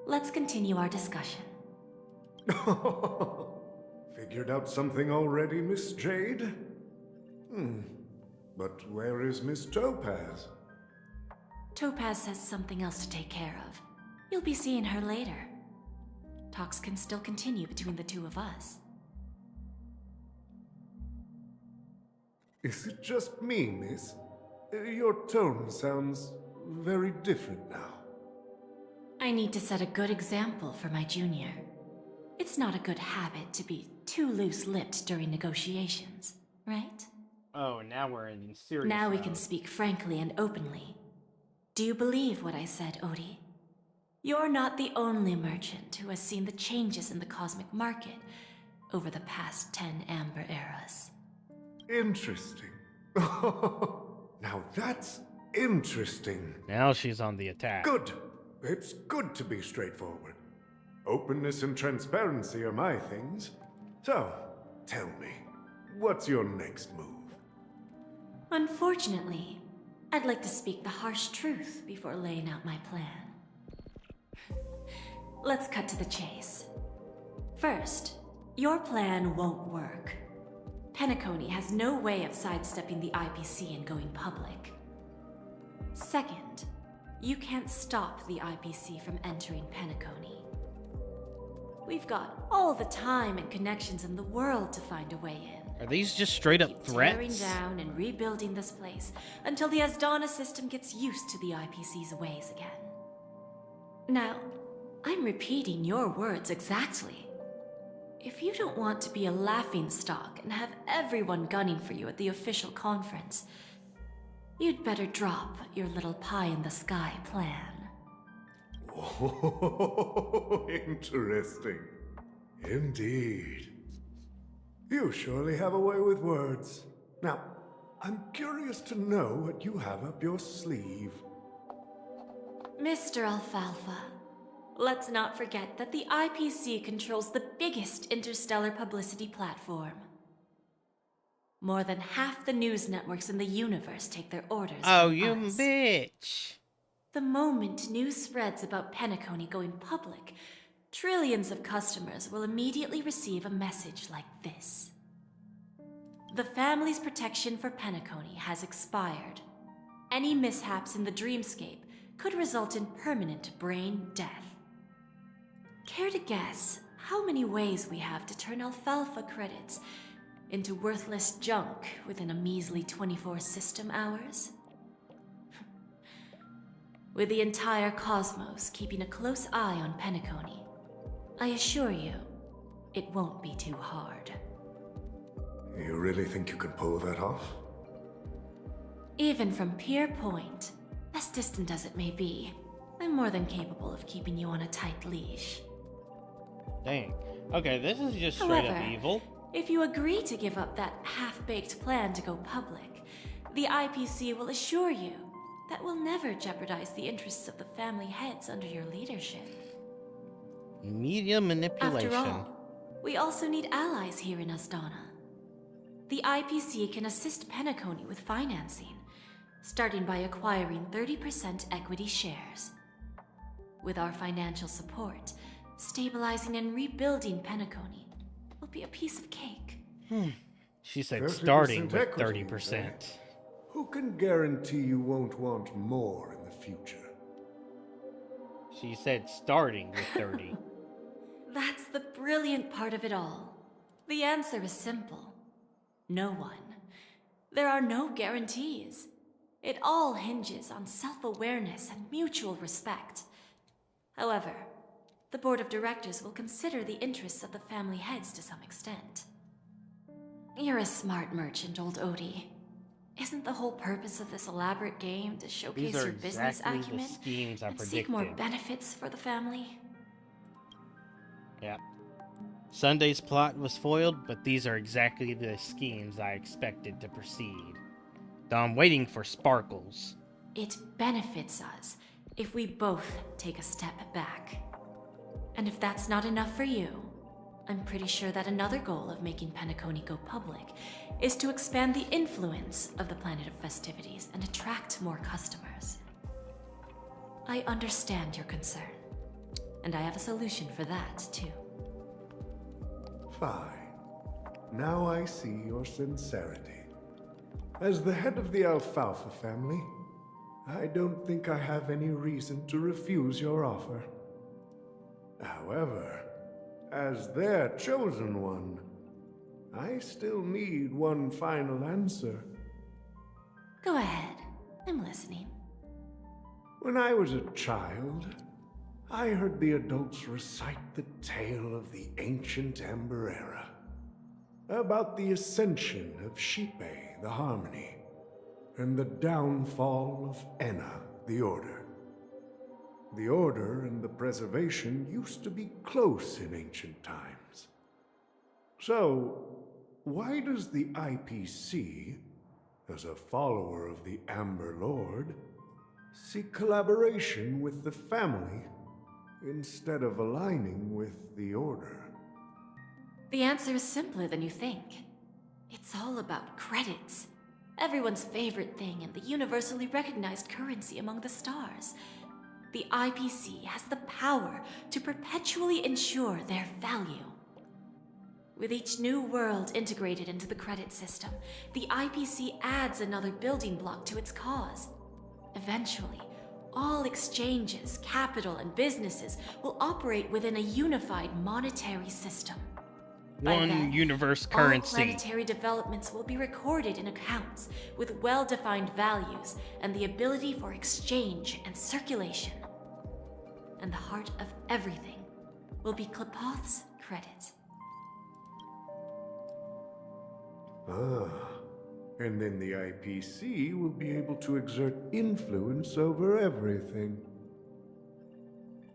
Let's continue our discussion. Figured out something already, Miss Jade? But where is Miss Topaz? Topaz has something else to take care of. You'll be seeing her later. Talks can still continue between the two of us. Is it just me, miss? Your tone sounds very different now. I need to set a good example for my junior. It's not a good habit to be too loose-lipped during negotiations, right? Oh, now we're in serious Now we mode. can speak frankly and openly. Do you believe what I said, Odie? You're not the only merchant who has seen the changes in the cosmic market over the past 10 Amber Eras. Interesting. Now that's interesting. Now she's on the attack. Good. It's good to be straightforward. Openness and transparency are my things. So, tell me, what's your next move? Unfortunately, I'd like to speak the harsh truth before laying out my plan. Let's cut to the chase. First, your plan won't work. Penacony has no way of sidestepping the IPC and going public. Second, you can't stop the IPC from entering Penacony. We've got all the time and connections in the world to find a way in. Are these just straight up Keep tearing threats? down and rebuilding this place until the Asdana system gets used to the IPC's ways again. Now, I'm repeating your words exactly. If you don't want to be a laughingstock and have everyone gunning for you at the official conference, you'd better drop your little pie-in-the-sky plan. Oh, interesting. Indeed. You surely have a way with words. Now, I'm curious to know what you have up your sleeve. Mr. Alfalfa, let's not forget that the IPC controls the biggest interstellar publicity platform. More than half the news networks in the universe take their orders Oh, from you us. bitch. The moment news spreads about Penacony going public, trillions of customers will immediately receive a message like this. The family's protection for Penacony has expired. Any mishaps in the dreamscape could result in permanent brain death. Care to guess how many ways we have to turn Alfalfa credits into worthless junk within a measly 24 system hours? With the entire cosmos keeping a close eye on Penacony, I assure you, it won't be too hard. You really think you can pull that off? Even from Pier Point, as distant as it may be, I'm more than capable of keeping you on a tight leash. Dang. Okay, this is just straight up evil. If you agree to give up that half-baked plan to go public, the IPC will assure you that we'll never jeopardize the interests of the family heads under your leadership. Media manipulation. After all, we also need allies here in Asdana. The IPC can assist Penacony with financing, starting by acquiring 30% equity shares. With our financial support, stabilizing and rebuilding Penacony will be a piece of cake. She said starting with 30%. Who can guarantee you won't want more in the future? She said starting with 30. That's the brilliant part of it all. The answer is simple. No one. There are no guarantees. It all hinges on self-awareness and mutual respect. However, the board of directors will consider the interests of the family heads to some extent. You're a smart merchant, old Odie. Isn't the whole purpose of this elaborate game to showcase your business acumen and seek more benefits for the family? Yeah. Sunday's plot was foiled, but these are exactly the schemes I expected to proceed. Though I'm waiting for sparkles. It benefits us if we both take a step back. And if that's not enough for you, I'm pretty sure that another goal of making Penacony go public is to expand the influence of the Planet of Festivities and attract more customers. I understand your concern, and I have a solution for that, too. Fine. Now I see your sincerity. As the head of the Alfalfa family, I don't think I have any reason to refuse your offer. However, as their chosen one, I still need one final answer. Go ahead. I'm listening. When I was a child, I heard the adults recite the tale of the ancient Ember Era, about the ascension of Shipe, the Harmony, and the downfall of Enna, the Order. The Order and the Preservation used to be close in ancient times. So, why does the IPC, as a follower of the Amber Lord, seek collaboration with the family instead of aligning with the Order? The answer is simpler than you think. It's all about credits. Everyone's favorite thing and the universally recognized currency among the stars. The IPC has the power to perpetually ensure their value. With each new world integrated into the credit system, the IPC adds another building block to its cause. Eventually, all exchanges, capital, and businesses will operate within a unified monetary system. One universe currency. All planetary developments will be recorded in accounts with well-defined values and the ability for exchange and circulation. And the heart of everything will be Klepoth's credit. Ah, and then the IPC will be able to exert influence over everything.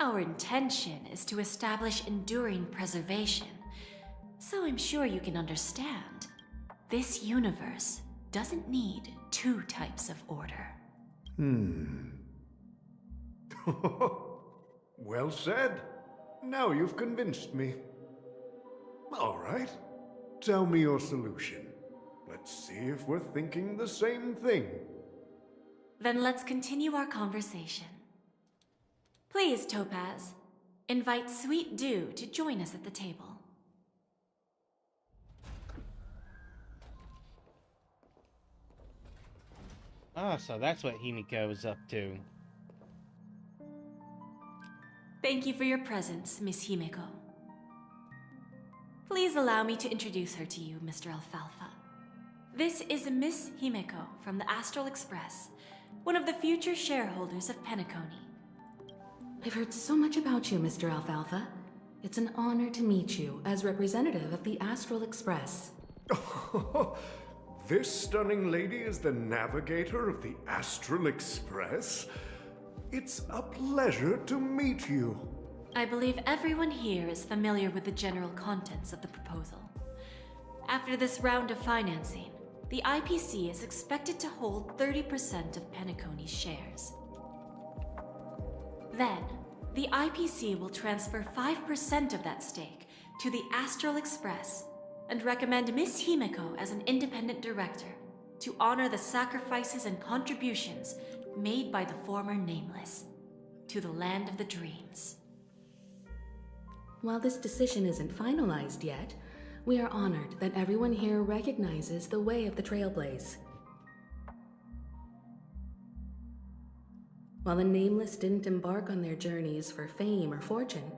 Our intention is to establish enduring preservation. So I'm sure you can understand. This universe doesn't need two types of order. Well said. Now you've convinced me. All right. Tell me your solution. Let's see if we're thinking the same thing. Then let's continue our conversation. Please, Topaz, invite Sweet Dew to join us at the table. Ah, so that's what Himiko is up to. Thank you for your presence, Miss Himiko. Please allow me to introduce her to you, Mr. Alfalfa. This is Miss Himiko from the Astral Express, one of the future shareholders of Penacony. I've heard so much about you, Mr. Alfalfa. It's an honor to meet you as representative of the Astral Express. This stunning lady is the navigator of the Astral Express? It's a pleasure to meet you. I believe everyone here is familiar with the general contents of the proposal. After this round of financing, the IPC is expected to hold 30% of Penacony's shares. Then, the IPC will transfer 5% of that stake to the Astral Express and recommend Miss Himeko as an independent director to honor the sacrifices and contributions made by the former Nameless to the land of the dreams. While this decision isn't finalized yet, we are honored that everyone here recognizes the way of the Trailblaze. While the Nameless didn't embark on their journeys for fame or fortune,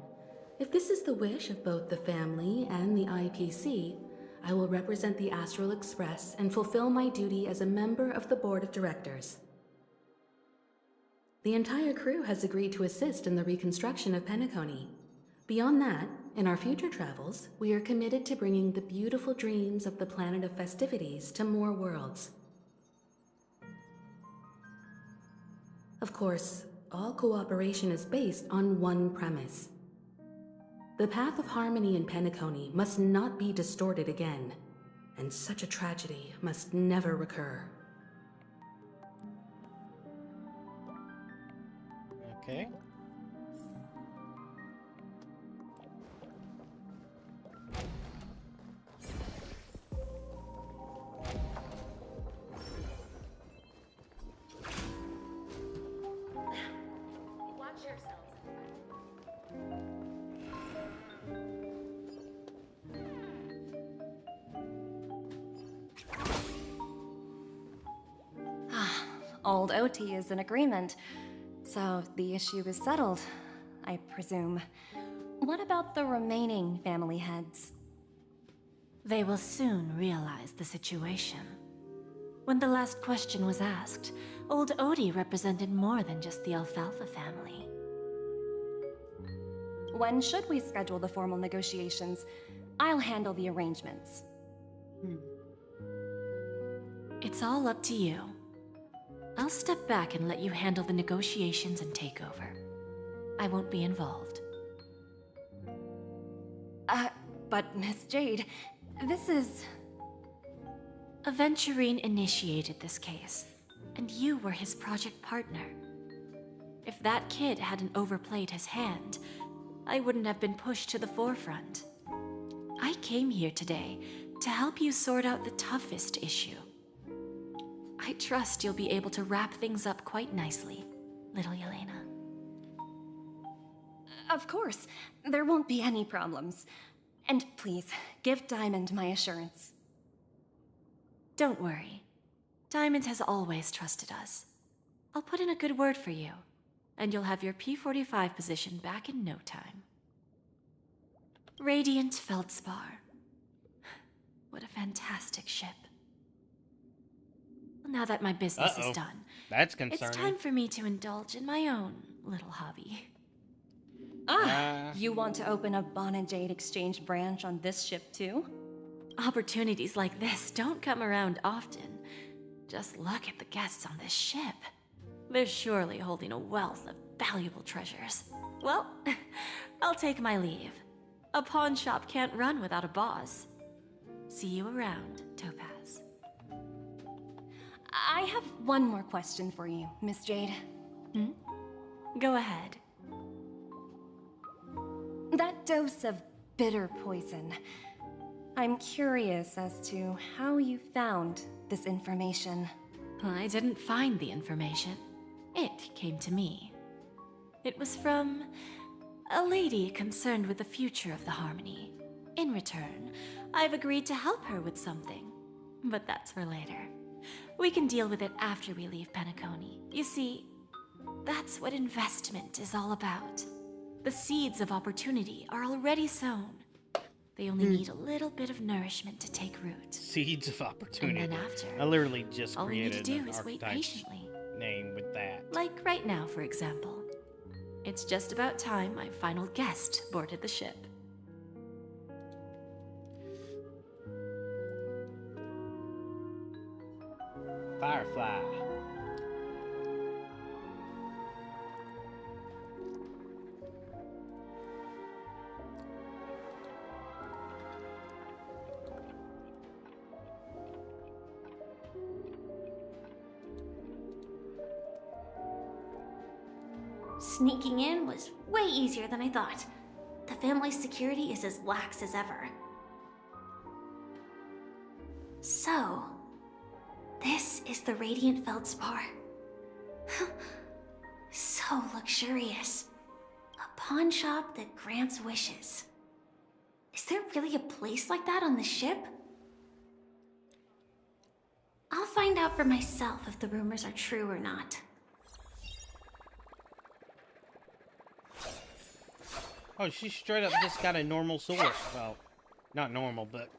if this is the wish of both the family and the IPC, I will represent the Astral Express and fulfill my duty as a member of the board of directors. The entire crew has agreed to assist in the reconstruction of Penacony. Beyond that, in our future travels, we are committed to bringing the beautiful dreams of the planet of festivities to more worlds. Of course, all cooperation is based on one premise. The path of harmony in Penacony must not be distorted again, and such a tragedy must never recur. Okay. Watch yourselves. Old OT is in agreement, so the issue is settled, I presume. What about the remaining family heads? They will soon realize the situation. When the last question was asked, old Odie represented more than just the Alfalfa family. When should we schedule the formal negotiations? I'll handle the arrangements. It's all up to you. I'll step back and let you handle the negotiations and takeover. I won't be involved. But Miss Jade, this is... Aventurine initiated this case, and you were his project partner. If that kid hadn't overplayed his hand, I wouldn't have been pushed to the forefront. I came here today to help you sort out the toughest issue. I trust you'll be able to wrap things up quite nicely, little Yelena. Of course, there won't be any problems. And please, give Diamond my assurance. Don't worry. Diamond has always trusted us. I'll put in a good word for you, and you'll have your P-45 position back in no time. Radiant Feldspar. What a fantastic ship. Well, now that my business is done, that's concerning. It's time for me to indulge in my own little hobby. You want to open a Bon and Jade exchange branch on this ship too? Opportunities like this don't come around often. Just look at the guests on this ship. They're surely holding a wealth of valuable treasures. Well, I'll take my leave. A pawn shop can't run without a boss. See you around, Topaz. I have one more question for you, Miss Jade. Go ahead. That dose of bitter poison. I'm curious as to how you found this information. I didn't find the information. It came to me. It was from a lady concerned with the future of the Harmony. In return, I've agreed to help her with something. But that's for later. We can deal with it after we leave Penacony. You see, that's what investment is all about. The seeds of opportunity are already sown. They only need a little bit of nourishment to take root. Seeds of opportunity. And then after, I literally just all we need created to do an is wait Archetypes patiently. name with that. Like right now, for example. It's just about time my final guest boarded the ship. Firefly. Sneaking in was way easier than I thought. The family's security is as lax as ever. So, this is the Radiant Feldspar. So luxurious. A pawn shop that grants wishes. Is there really a place like that on the ship? I'll find out for myself if the rumors are true or not. Oh, she straight up just got a normal sword. Well, not normal, but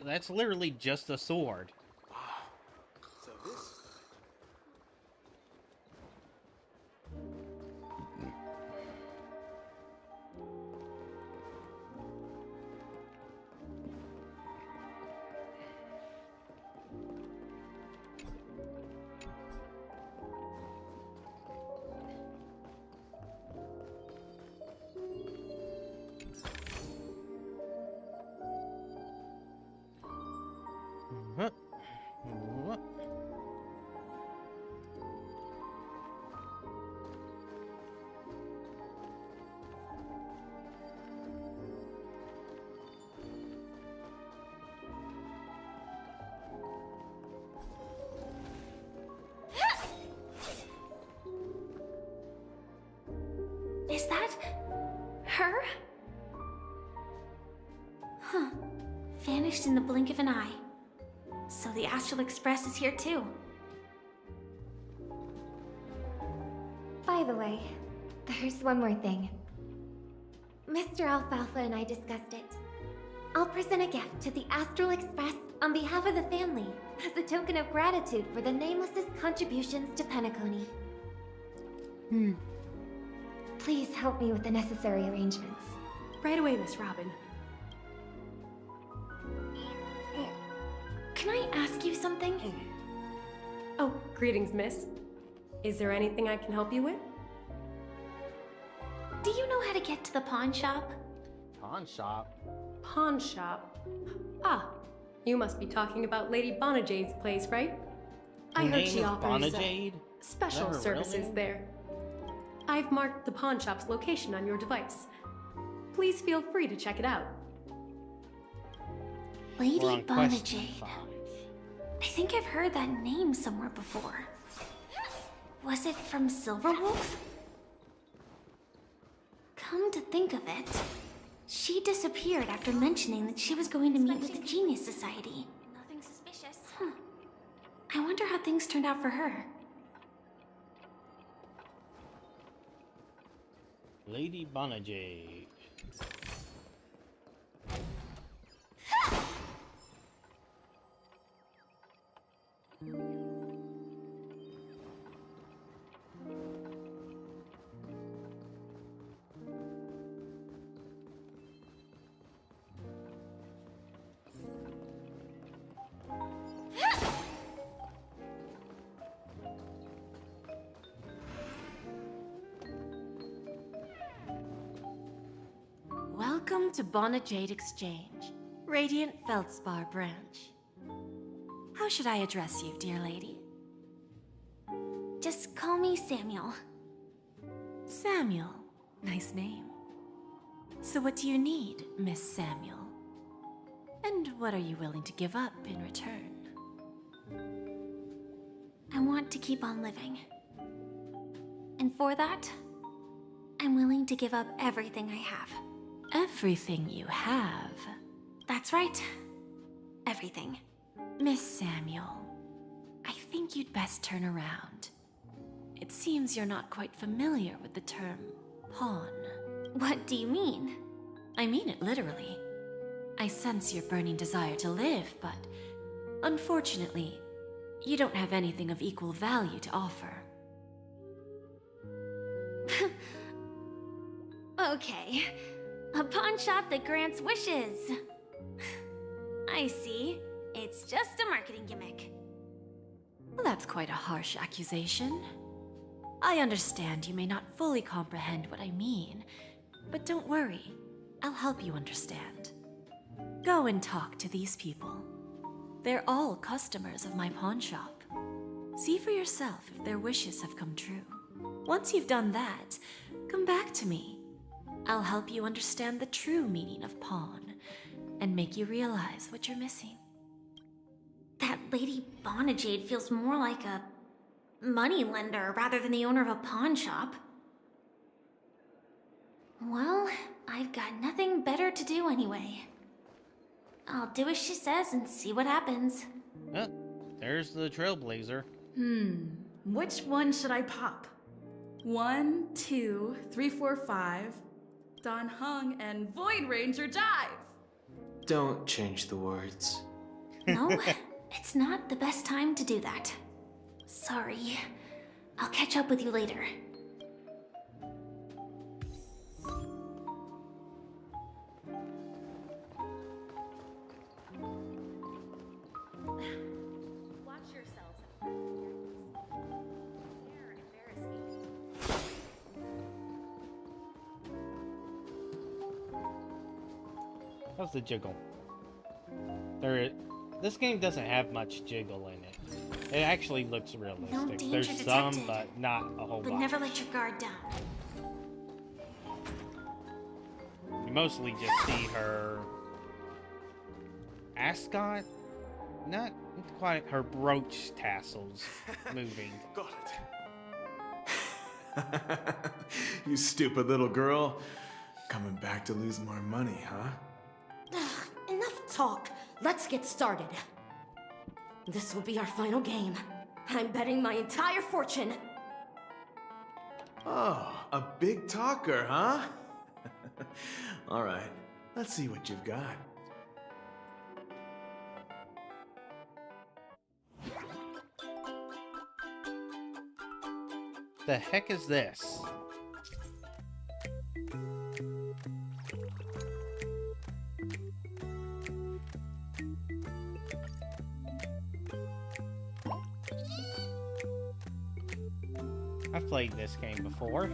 that's literally just a sword. So this... What? What? Is that her? Huh. Vanished in the blink of an eye. So the Astral Express is here too. By the way, there's one more thing. Mr. Alfalfa and I discussed it. I'll present a gift to the Astral Express on behalf of the family as a token of gratitude for the Nameless's contributions to Penacony. Please help me with the necessary arrangements. Right away, Miss Robin. Can I ask you something? Oh, greetings, miss. Is there anything I can help you with? Do you know how to get to the pawn shop? Pawn shop? Pawn shop? Ah, you must be talking about Lady Bonajade's place, right? I heard she offers special services there. I've marked the pawn shop's location on your device. Please feel free to check it out. Lady Bonajade. I think I've heard that name somewhere before. Was it from Silverwolf? Come to think of it, she disappeared after mentioning that she was going to meet with the Genius Society. Nothing suspicious. I wonder how things turned out for her. Lady Bonajade. Welcome to Bonajade Exchange, Radiant Feldspar branch. How should I address you, dear lady? Just call me Samuel. Samuel. Nice name. So what do you need, Miss Samuel? And what are you willing to give up in return? I want to keep on living. And for that, I'm willing to give up everything I have. Everything you have? That's right. Everything. Miss Samuel, I think you'd best turn around. It seems you're not quite familiar with the term pawn. What do you mean? I mean it literally. I sense your burning desire to live, but unfortunately, you don't have anything of equal value to offer. Okay. A pawn shop that grants wishes. I see. It's just a marketing gimmick. Well, that's quite a harsh accusation. I understand you may not fully comprehend what I mean, but don't worry. I'll help you understand. Go and talk to these people. They're all customers of my pawn shop. See for yourself if their wishes have come true. Once you've done that, come back to me. I'll help you understand the true meaning of pawn and make you realize what you're missing. That Lady Bonajade feels more like a money lender rather than the owner of a pawn shop. Well, I've got nothing better to do anyway. I'll do as she says and see what happens. Oh, there's the Trailblazer. Which one should I pop? 1, 2, 3, 4, 5. Don Hung and Void Ranger Jive. Don't change the words. No, it's not the best time to do that. Sorry. I'll catch up with you later. Watch yourselves. How's the jiggle? This game doesn't have much jiggle in it. It actually looks realistic. No danger There's some, detected, but not a whole But lot. never let your guard down. You mostly just see her ascot, not quite her brooch tassels moving. Got it. You stupid little girl. Coming back to lose more money, huh? Enough talk. Let's get started. This will be our final game. I'm betting my entire fortune. Oh, a big talker, huh? All right, let's see what you've got. The heck is this? I've played this game before.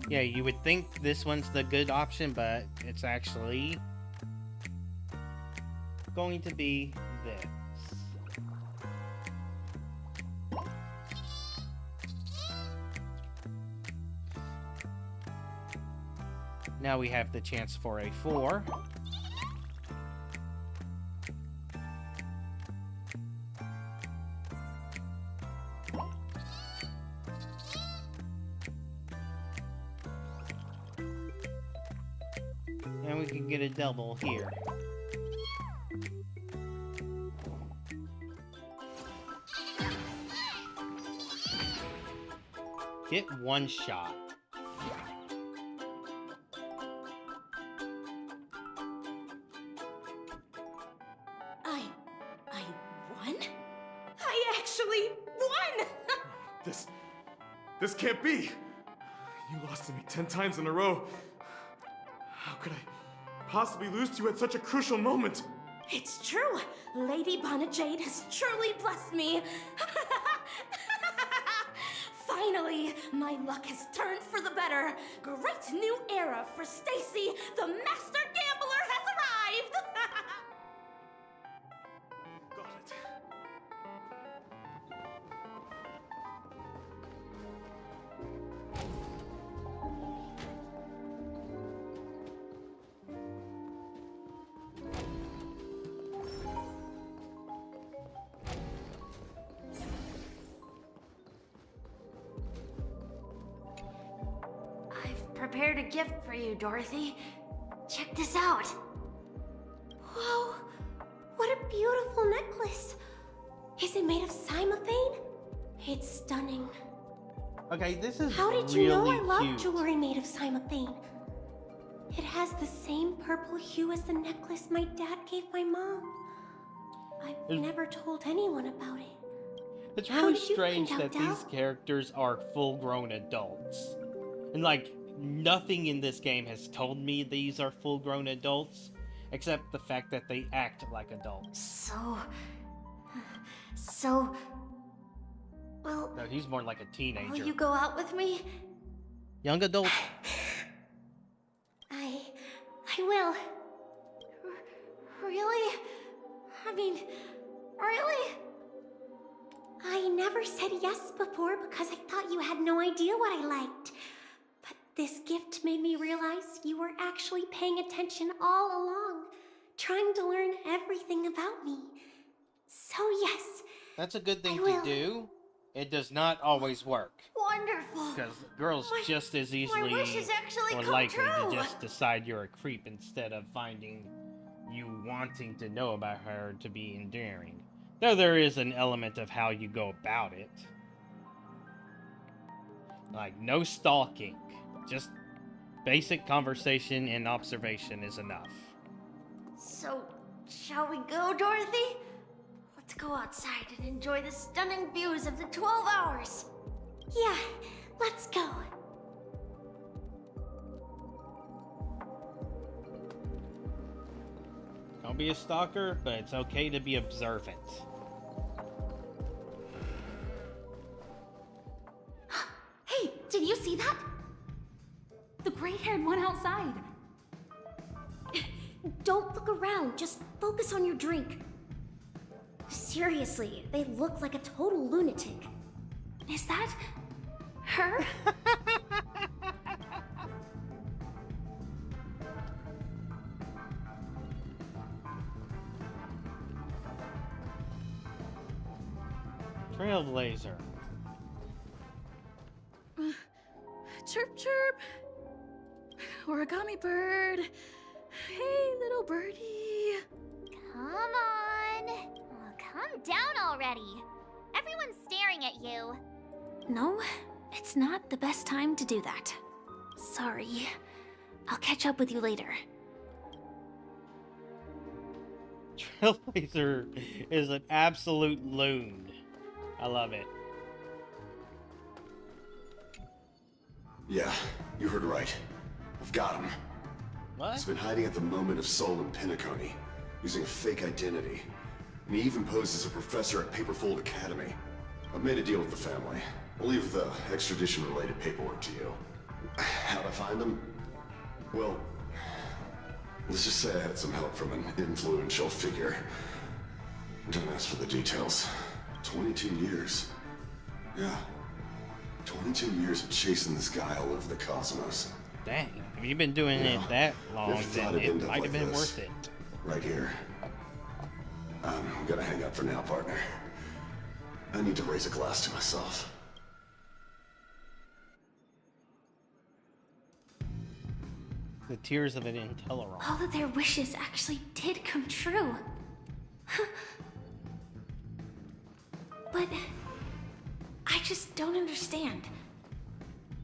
Yeah, you would think this one's the good option, but it's actually going to be this. Now we have the chance for a 4. And we can get a double here. Get one shot. I won? I actually won! This can't be! You lost to me 10 times in a row. How could I possibly lose to you at such a crucial moment? It's true. Lady Bonajade has truly blessed me. Finally, my luck has turned for the better. Great new era for Stacy. The master gambler has arrived. Got it. I've prepared a gift for you, Dorothy. Check this out. Whoa, what a beautiful necklace. Is it made of cymophane? It's stunning. Okay, this is How did you know really I love cute. jewelry made of cymophane? It has the same purple hue as the necklace my dad gave my mom. I've never told anyone about it. It's How really did you strange find out, that these characters are full-grown adults. And like, nothing in this game has told me these are full-grown adults, except the fact that they act like adults. So... Well... No, he's more like a teenager. Will you go out with me? Young adult? I will. Really? I mean, really? I never said yes before because I thought you had no idea what I liked. But this gift made me realize you were actually paying attention all along, trying to learn everything about me. So yes, That's a good thing I will. to do. It does not always work. Wonderful. Because girls just as easily wish has actually or come likely true. to just decide you're a creep instead of finding you wanting to know about her to be endearing. Though there is an element of how you go about it. Like, no stalking. Just basic conversation and observation is enough. So, shall we go, Dorothy? Let's go outside and enjoy the stunning views of the 12 hours. Yeah, let's go. Don't be a stalker, but it's okay to be observant. Hey, did you see that? The gray-haired one outside. Don't look around, just focus on your drink. Seriously, they look like a total lunatic. Is that her? Trailblazer. Chirp, chirp. Origami bird. Hey, little birdie. Come on. Oh, calm down already. Everyone's staring at you. No, it's not the best time to do that. Sorry. I'll catch up with you later. Trailblazer is an absolute loon. I love it. Yeah, you heard right. I've got him. What? He's been hiding at the moment of soul in Pinnaconey, using a fake identity. And he even posed as a professor at Paperfold Academy. I've made a deal with the family. I'll leave the extradition-related paperwork to you. How'd I find him? Well, let's just say I had some help from an influential figure. Don't ask for the details. 22 years. Yeah. 22 years of chasing this guy all over the cosmos. Dang, if you've been doing it that long, never thought then it'd it end up might have like been this. worth it. Right here. I'm gonna hang up for now, partner. I need to raise a glass to myself. The tears of an Inteleron. All of their wishes actually did come true. But I just don't understand.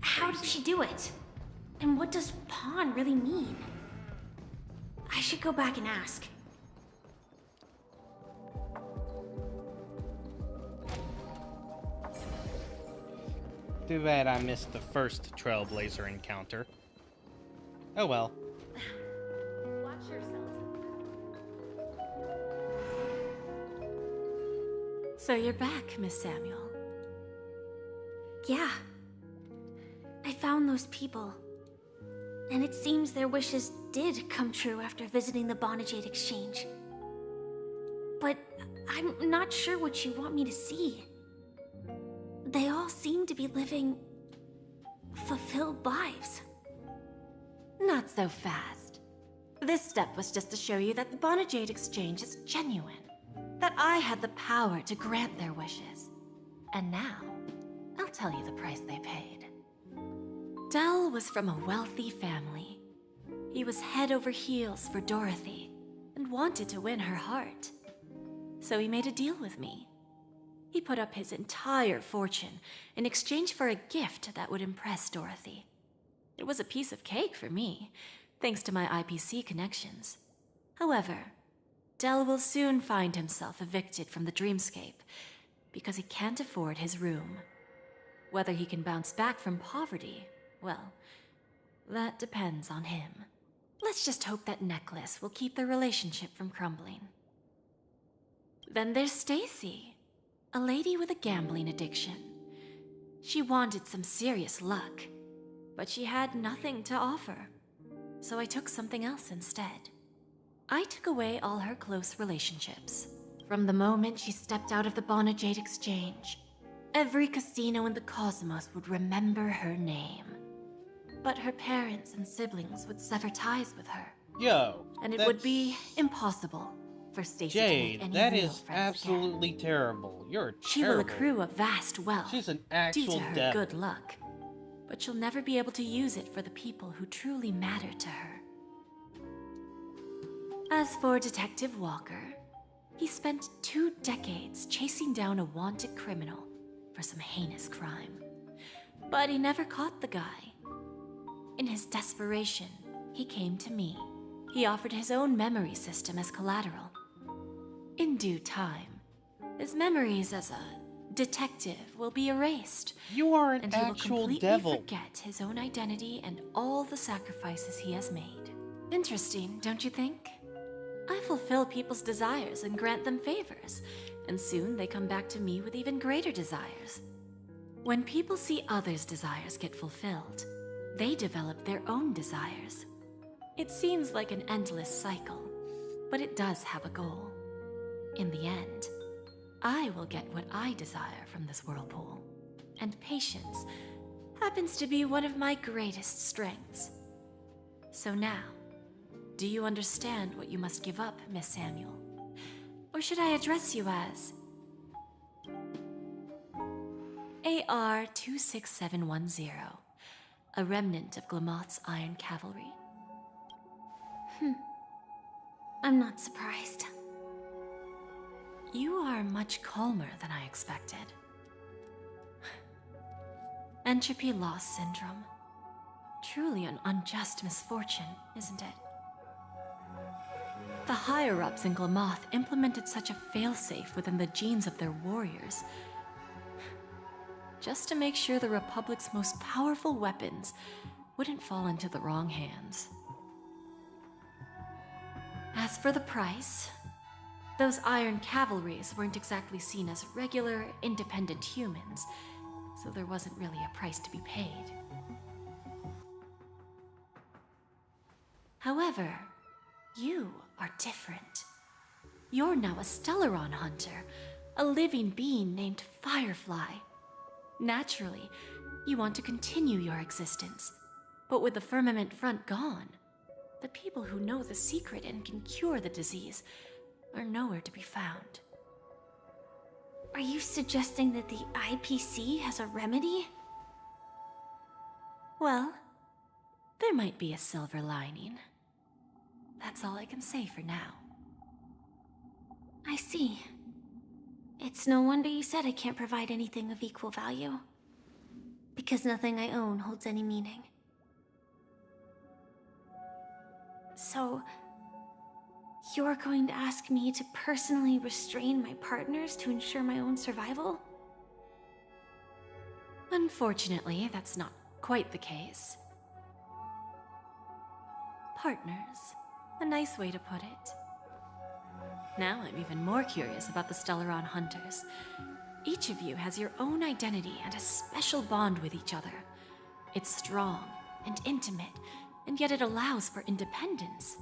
How did she do it? And what does pawn really mean? I should go back and ask. Too bad I missed the first Trailblazer encounter. Oh well. Watch yourselves. So you're back, Miss Samuel. Yeah. I found those people. And it seems their wishes did come true after visiting the Bonajade Exchange. But I'm not sure what you want me to see. They all seem to be living fulfilled lives. Not so fast. This step was just to show you that the Bonajade Exchange is genuine. That I had the power to grant their wishes. And now, I'll tell you the price they paid. Dell was from a wealthy family. He was head over heels for Dorothy, and wanted to win her heart. So he made a deal with me. He put up his entire fortune in exchange for a gift that would impress Dorothy. It was a piece of cake for me, thanks to my IPC connections. However, Dell will soon find himself evicted from the dreamscape, because he can't afford his room. Whether he can bounce back from poverty, well, that depends on him. Let's just hope that necklace will keep their relationship from crumbling. Then there's Stacy, a lady with a gambling addiction. She wanted some serious luck, but she had nothing to offer, so I took something else instead. I took away all her close relationships. From the moment she stepped out of the Bonajade Exchange, every casino in the cosmos would remember her name. But her parents and siblings would sever ties with her. Yo, and it would be impossible for Stacy to make Jade, any that real is friends absolutely terrible. You're again. She terrible. will accrue a vast wealth She's an due actual to her devil. good luck, but she'll never be able to use it for the people who truly matter to her. As for Detective Walker, he spent 2 decades chasing down a wanted criminal for some heinous crime. But he never caught the guy. In his desperation, he came to me. He offered his own memory system as collateral. In due time, his memories as a detective will be erased. You are an and he will actual completely devil. forget his own identity and all the sacrifices he has made. Interesting, don't you think? I fulfill people's desires and grant them favors, and soon they come back to me with even greater desires. When people see others' desires get fulfilled, they develop their own desires. It seems like an endless cycle, but it does have a goal. In the end, I will get what I desire from this whirlpool, and patience happens to be one of my greatest strengths. So now, do you understand what you must give up, Miss Samuel? Or should I address you as AR-26710, a remnant of Glamoth's Iron Cavalry? I'm not surprised. You are much calmer than I expected. Entropy loss syndrome. Truly an unjust misfortune, isn't it? The higher-ups in Glamoth implemented such a failsafe within the genes of their warriors, just to make sure the Republic's most powerful weapons wouldn't fall into the wrong hands. As for the price, those Iron Cavalries weren't exactly seen as regular, independent humans, so there wasn't really a price to be paid. However, you are different. You're now a Stellaron hunter, a living being named Firefly. Naturally, you want to continue your existence, but with the Firmament Front gone, the people who know the secret and can cure the disease are nowhere to be found. Are you suggesting that the IPC has a remedy? Well, there might be a silver lining. That's all I can say for now. I see. It's no wonder you said I can't provide anything of equal value. Because nothing I own holds any meaning. So, you're going to ask me to personally restrain my partners to ensure my own survival? Unfortunately, that's not quite the case. Partners. A nice way to put it. Now I'm even more curious about the Stellaron Hunters. Each of you has your own identity and a special bond with each other. It's strong and intimate, and yet it allows for independence.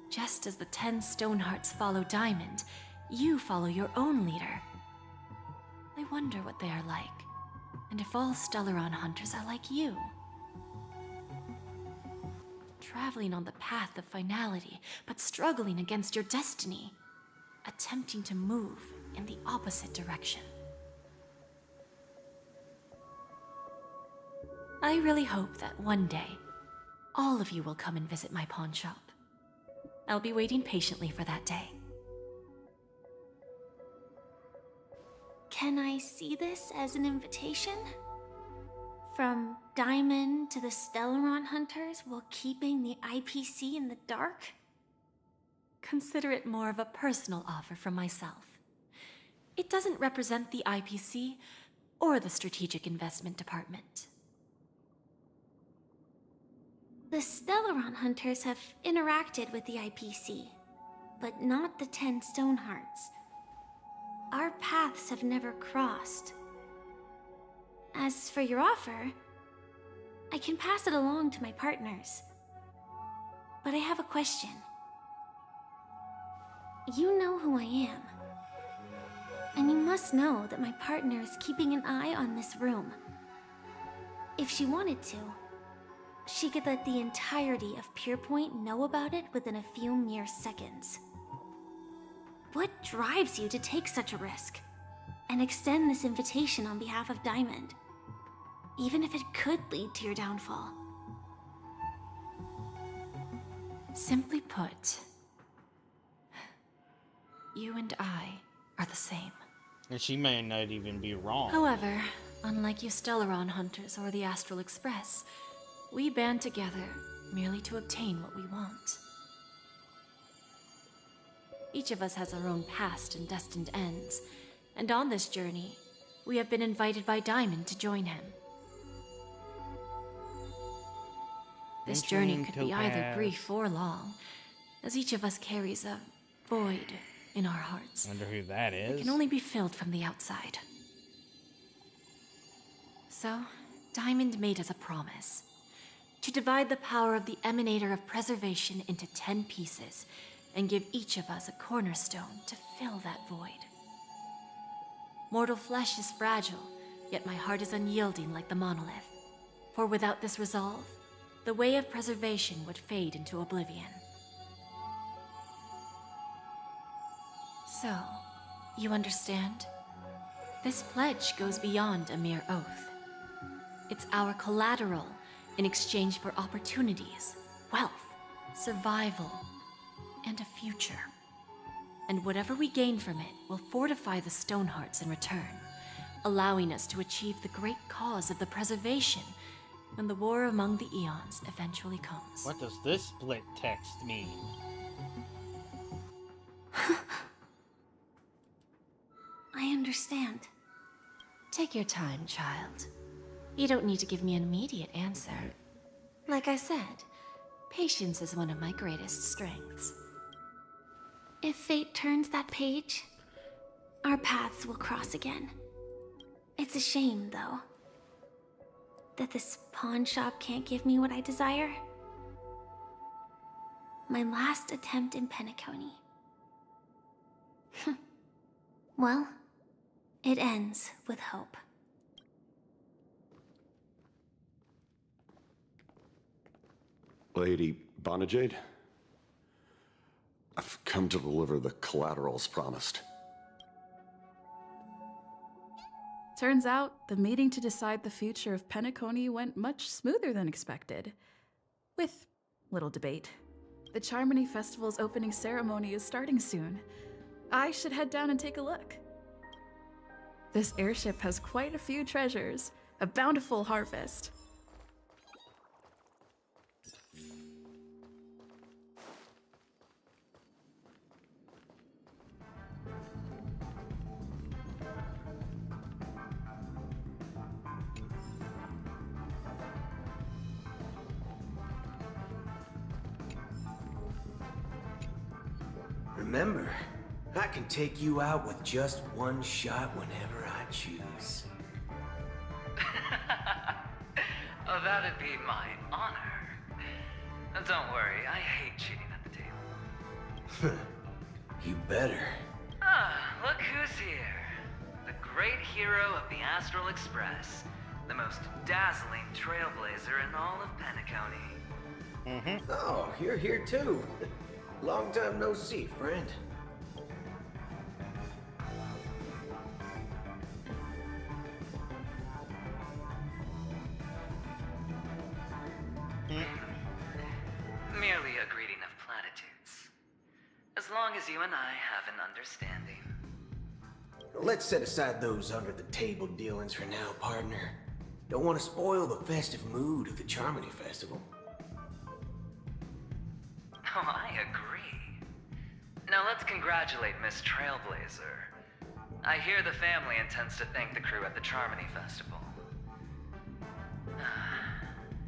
Just as the 10 Stonehearts follow Diamond, you follow your own leader. I wonder what they are like, and if all Stellaron Hunters are like you. Traveling on the path of finality, but struggling against your destiny. Attempting to move in the opposite direction. I really hope that one day, all of you will come and visit my pawn shop. I'll be waiting patiently for that day. Can I see this as an invitation? From Diamond to the Stellaron Hunters while keeping the IPC in the dark? Consider it more of a personal offer from myself. it doesn't represent the IPC or the Strategic Investment Department. The Stellaron Hunters have interacted with the IPC, but not the 10 Stonehearts. Our paths have never crossed. As for your offer, I can pass it along to my partners. But I have a question. You know who I am. And you must know that my partner is keeping an eye on this room. If she wanted to, she could let the entirety of Purepoint know about it within a few mere seconds. What drives you to take such a risk and extend this invitation on behalf of Diamond, even if it could lead to your downfall? Simply put, you and I are the same. And she may not even be wrong. However, unlike you Stellaron Hunters or the Astral Express, we band together merely to obtain what we want. Each of us has our own past and destined ends, and on this journey, we have been invited by Diamond to join him. This journey could be either brief or long, as each of us carries a void in our hearts. Wonder who that is. It can only be filled from the outside. So, Diamond made us a promise to divide the power of the Emanator of Preservation into 10 pieces and give each of us a cornerstone to fill that void. Mortal flesh is fragile, yet my heart is unyielding like the monolith. For without this resolve, the way of preservation would fade into oblivion. So, you understand? This pledge goes beyond a mere oath. It's our collateral in exchange for opportunities, wealth, survival, and a future. And whatever we gain from it will fortify the Stonehearts in return, allowing us to achieve the great cause of the preservation when the war among the eons eventually comes. What does this split text mean? I understand. Take your time, child. You don't need to give me an immediate answer. Like I said, patience is one of my greatest strengths. If fate turns that page, our paths will cross again. It's a shame, though, that this pawn shop can't give me what I desire. My last attempt in Penacony. Well, it ends with hope. Lady Bonajade, I've come to deliver the collaterals promised. Turns out, the meeting to decide the future of Penacony went much smoother than expected. With little debate. The Charmony Festival's opening ceremony is starting soon. I should head down and take a look. This airship has quite a few treasures, a bountiful harvest. Remember, I can take you out with just one shot whenever I choose. Oh, that'd be my honor. Don't worry, I hate cheating at the table. You better. Ah, look who's here. The great hero of the Astral Express. The most dazzling trailblazer in all of Penacony. Oh, you're here too. Long time no see, friend. Merely a greeting of platitudes. As long as you and I have an understanding. Let's set aside those under-the-table dealings for now, partner. Don't want to spoil the festive mood of the Charmony Festival. Oh, I agree. Now let's congratulate Miss Trailblazer. I hear the family intends to thank the crew at the Charmony Festival.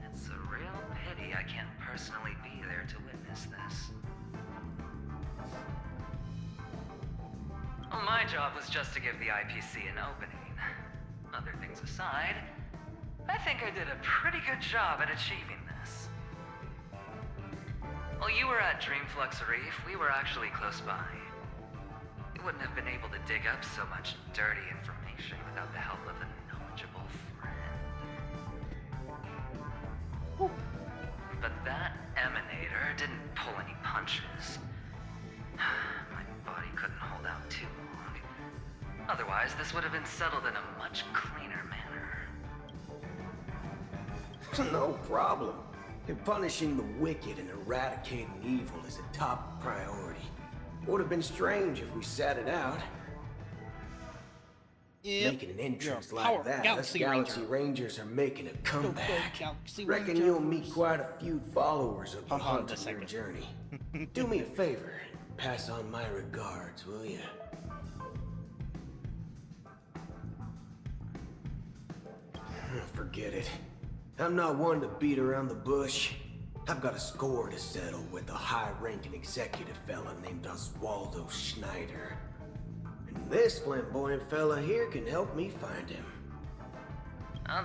It's a real pity I can't personally be there to witness this. Well, my job was just to give the IPC an opening. Other things aside, I think I did a pretty good job at achieving this. While you were at Dreamflux Reef, we were actually close by. You wouldn't have been able to dig up so much dirty information without the help of a knowledgeable friend. But that emanator didn't pull any punches. My body couldn't hold out too long. Otherwise, this would have been settled in a much cleaner manner. No problem. And punishing the wicked and eradicating evil is a top priority. Would have been strange if we sat it out. Yep. Making an entrance You're a like power that, us Galaxy Galaxy Ranger. Rangers are making a comeback. Galaxy Reckon Rangers. you'll meet quite a few followers of the Hold on hunt just a on your second. journey. Do me a favor. Pass on my regards, will you? Forget it. I'm not one to beat around the bush. I've got a score to settle with a high-ranking executive fella named Oswaldo Schneider. And this flamboyant fella here can help me find him.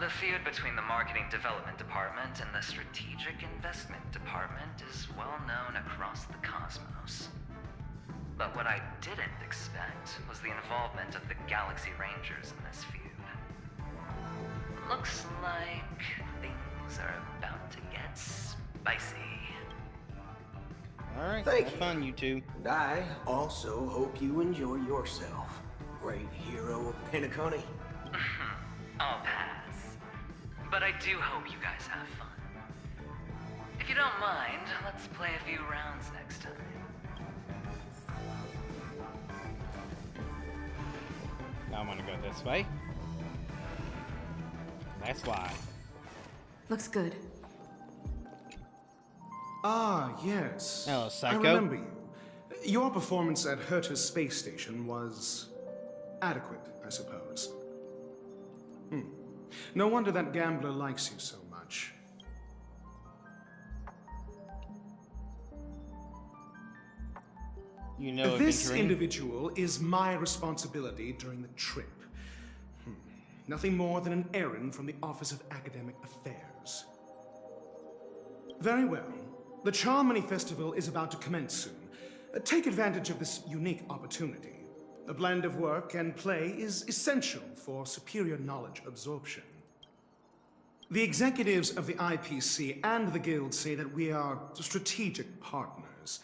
The feud between the Marketing Development Department and the Strategic Investment Department is well known across the cosmos. But what I didn't expect was the involvement of the Galaxy Rangers in this feud. Looks like things are about to get spicy. Alright, Thank have you. fun, you two. And I also hope you enjoy yourself, great hero of Penacony. I'll pass. But I do hope you guys have fun. If you don't mind, let's play a few rounds next time. Now I'm gonna go this way. That's why. Looks good. Ah, yes. Hello, Psycho. I remember you. Your performance at Herta's space station was adequate, I suppose. No wonder that gambler likes you so much. You know, This adventuring. individual is my responsibility during the trip. Nothing more than an errand from the Office of Academic Affairs. Very well. The Charmony Festival is about to commence soon. Take advantage of this unique opportunity. A blend of work and play is essential for superior knowledge absorption. The executives of the IPC and the Guild say that we are strategic partners.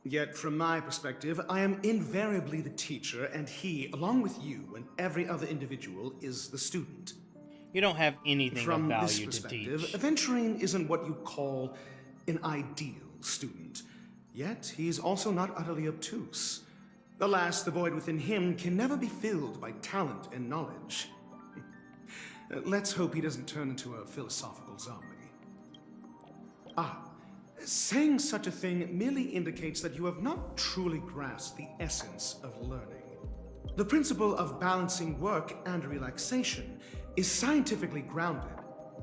Yet, from my perspective, I am invariably the teacher, and he, along with you and every other individual, is the student. You don't have anything From of this value to perspective, teach. adventuring isn't what you call an ideal student. Yet, he's also not utterly obtuse. Alas, the void within him can never be filled by talent and knowledge. Let's hope he doesn't turn into a philosophical zombie. Saying such a thing merely indicates that you have not truly grasped the essence of learning. The principle of balancing work and relaxation is scientifically grounded,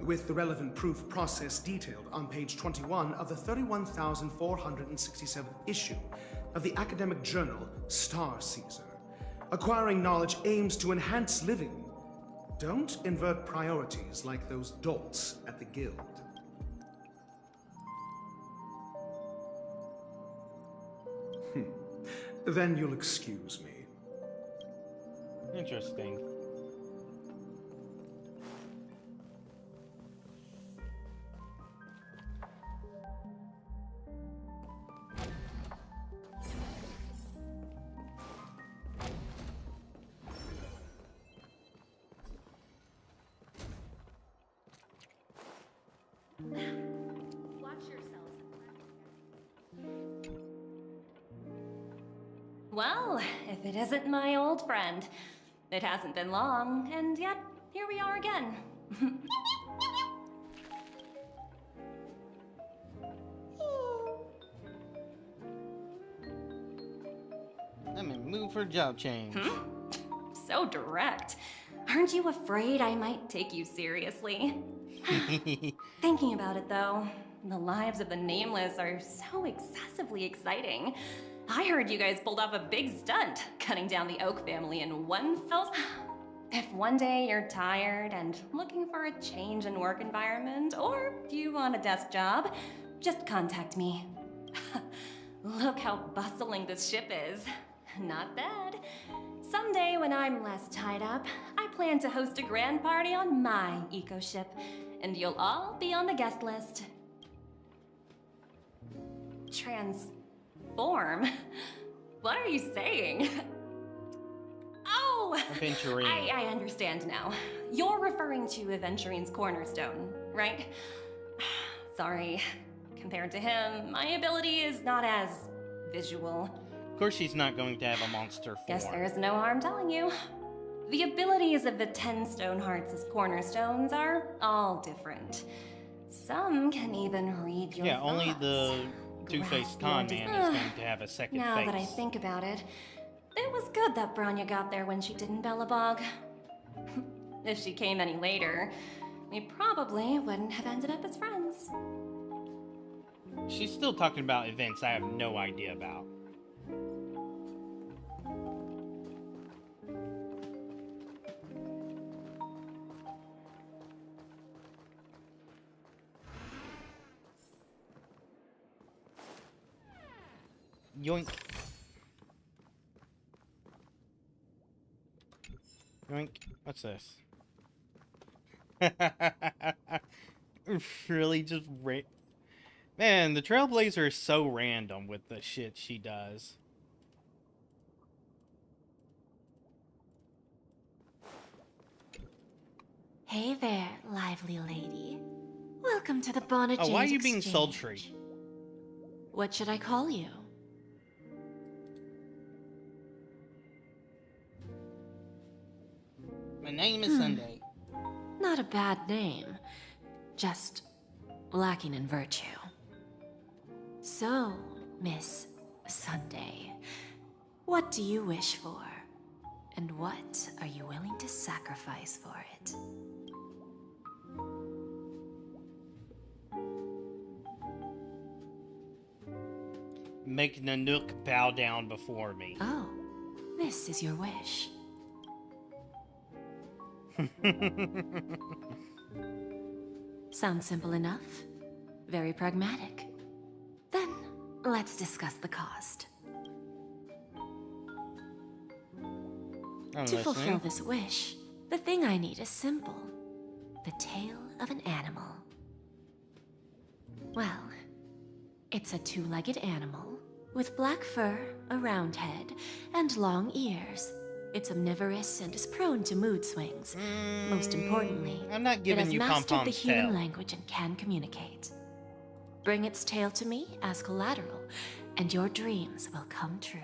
with the relevant proof process detailed on page 21 of the 31,467th issue of the academic journal Star Caesar. Acquiring knowledge aims to enhance living. Don't invert priorities like those dolts at the Guild. Then you'll excuse me. Interesting. Watch yourselves. Well, if it isn't my old friend. It hasn't been long, and yet, here we are again. I'm in the mood for a job change. so direct. Aren't you afraid I might take you seriously? Thinking about it though, the lives of the Nameless are so excessively exciting. I heard you guys pulled off a big stunt, cutting down the Oak family in one fell. If one day you're tired and looking for a change in work environment, or you want a desk job, just contact me. Look how bustling this ship is. Not bad. Someday when I'm less tied up, I plan to host a grand party on my eco-ship, and you'll all be on the guest list. Transform? What are you saying? Oh! Aventurine. I understand now. You're referring to Aventurine's cornerstone, right? Sorry. Compared to him, my ability is not as visual. Of course she's not going to have a monster form. Guess there's no harm telling you. The abilities of the 10 Stonehearts' cornerstones are all different. Some can even read your thoughts. Only the two-faced con man is going to have a second now face. That I think about it, it was good that Branya got there when she did in Belobog. If she came any later, we probably wouldn't have ended up as friends. She's still talking about events I have no idea about. Yoink. Yoink. What's this? Really just Man, the Trailblazer is so random with the shit she does. Hey there, lively lady. Welcome to the Bonnet Oh, why are you Exchange. being sultry? What should I call you? My name is Sunday. Not a bad name. Just lacking in virtue. So, Miss Sunday, what do you wish for? And what are you willing to sacrifice for it? Make Nanook bow down before me. Oh, this is your wish. Sounds simple enough. Very pragmatic. Then, let's discuss the cost. To fulfill this wish, the thing I need is simple. The tail of an animal. Well, it's a two-legged animal with black fur, a round head, and long ears. It's omnivorous and is prone to mood swings. Most importantly, I'm not giving you it has mastered the Pom-Pom's human tail. language and can communicate. Bring its tail to me as collateral, and your dreams will come true.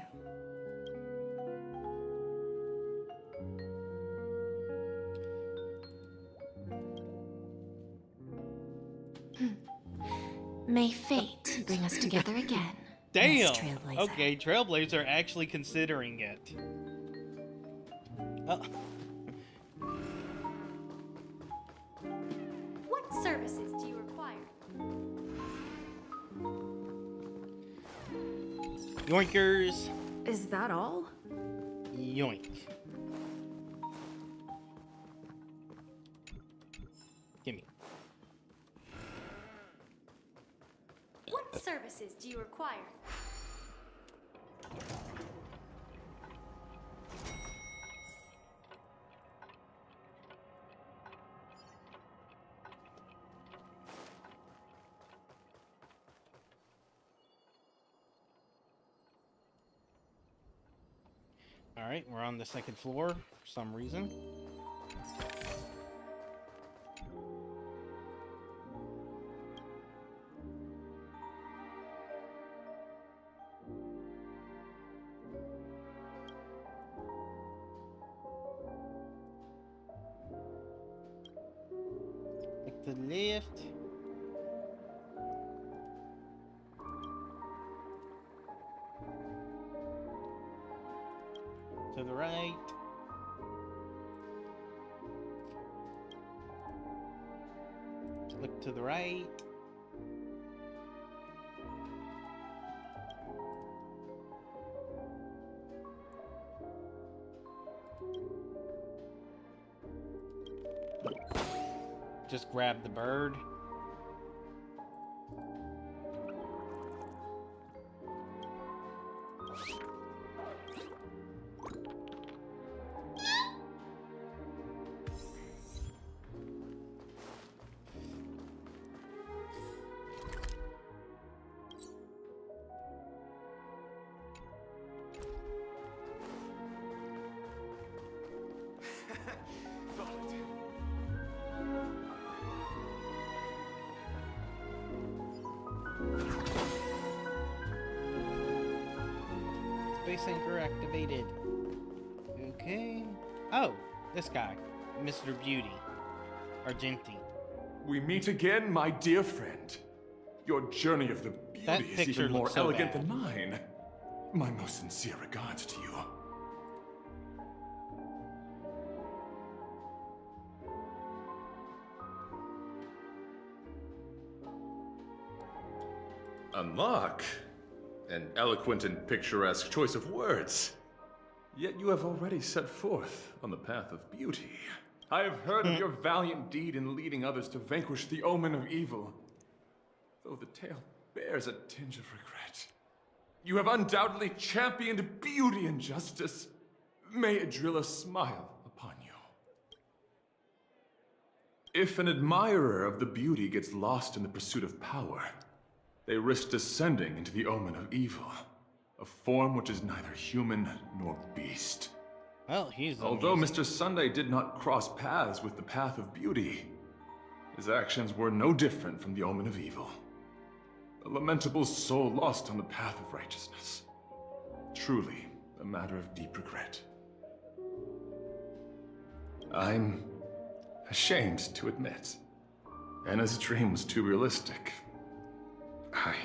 May fate bring us together again. Damn! Miss Trailblazer. Okay, Trailblazer actually considering it. What services do you require? Yoinkers. Is that all? Yoink. Gimme. What services do you require? Alright, we're on the second floor for some reason. Take the left. To the right. Look to the right. Just grab the bird. Space anchor activated. Okay. Oh, this guy, Mr. Beauty, Argenti. We meet again, my dear friend. Your journey of the beauty is even more elegant than mine. My most sincere regards to you. Unlock? An eloquent and picturesque choice of words. Yet you have already set forth on the path of beauty. I have heard of your valiant deed in leading others to vanquish the omen of evil. Though the tale bears a tinge of regret. You have undoubtedly championed beauty and justice. May Adrilla smile upon you. If an admirer of the beauty gets lost in the pursuit of power, they risk descending into the omen of evil, a form which is neither human nor beast. Well, he's Although Mr. Sunday did not cross paths with the path of beauty, his actions were no different from the omen of evil. A lamentable soul lost on the path of righteousness. Truly a matter of deep regret. I'm ashamed to admit, Anna's dream was too realistic. I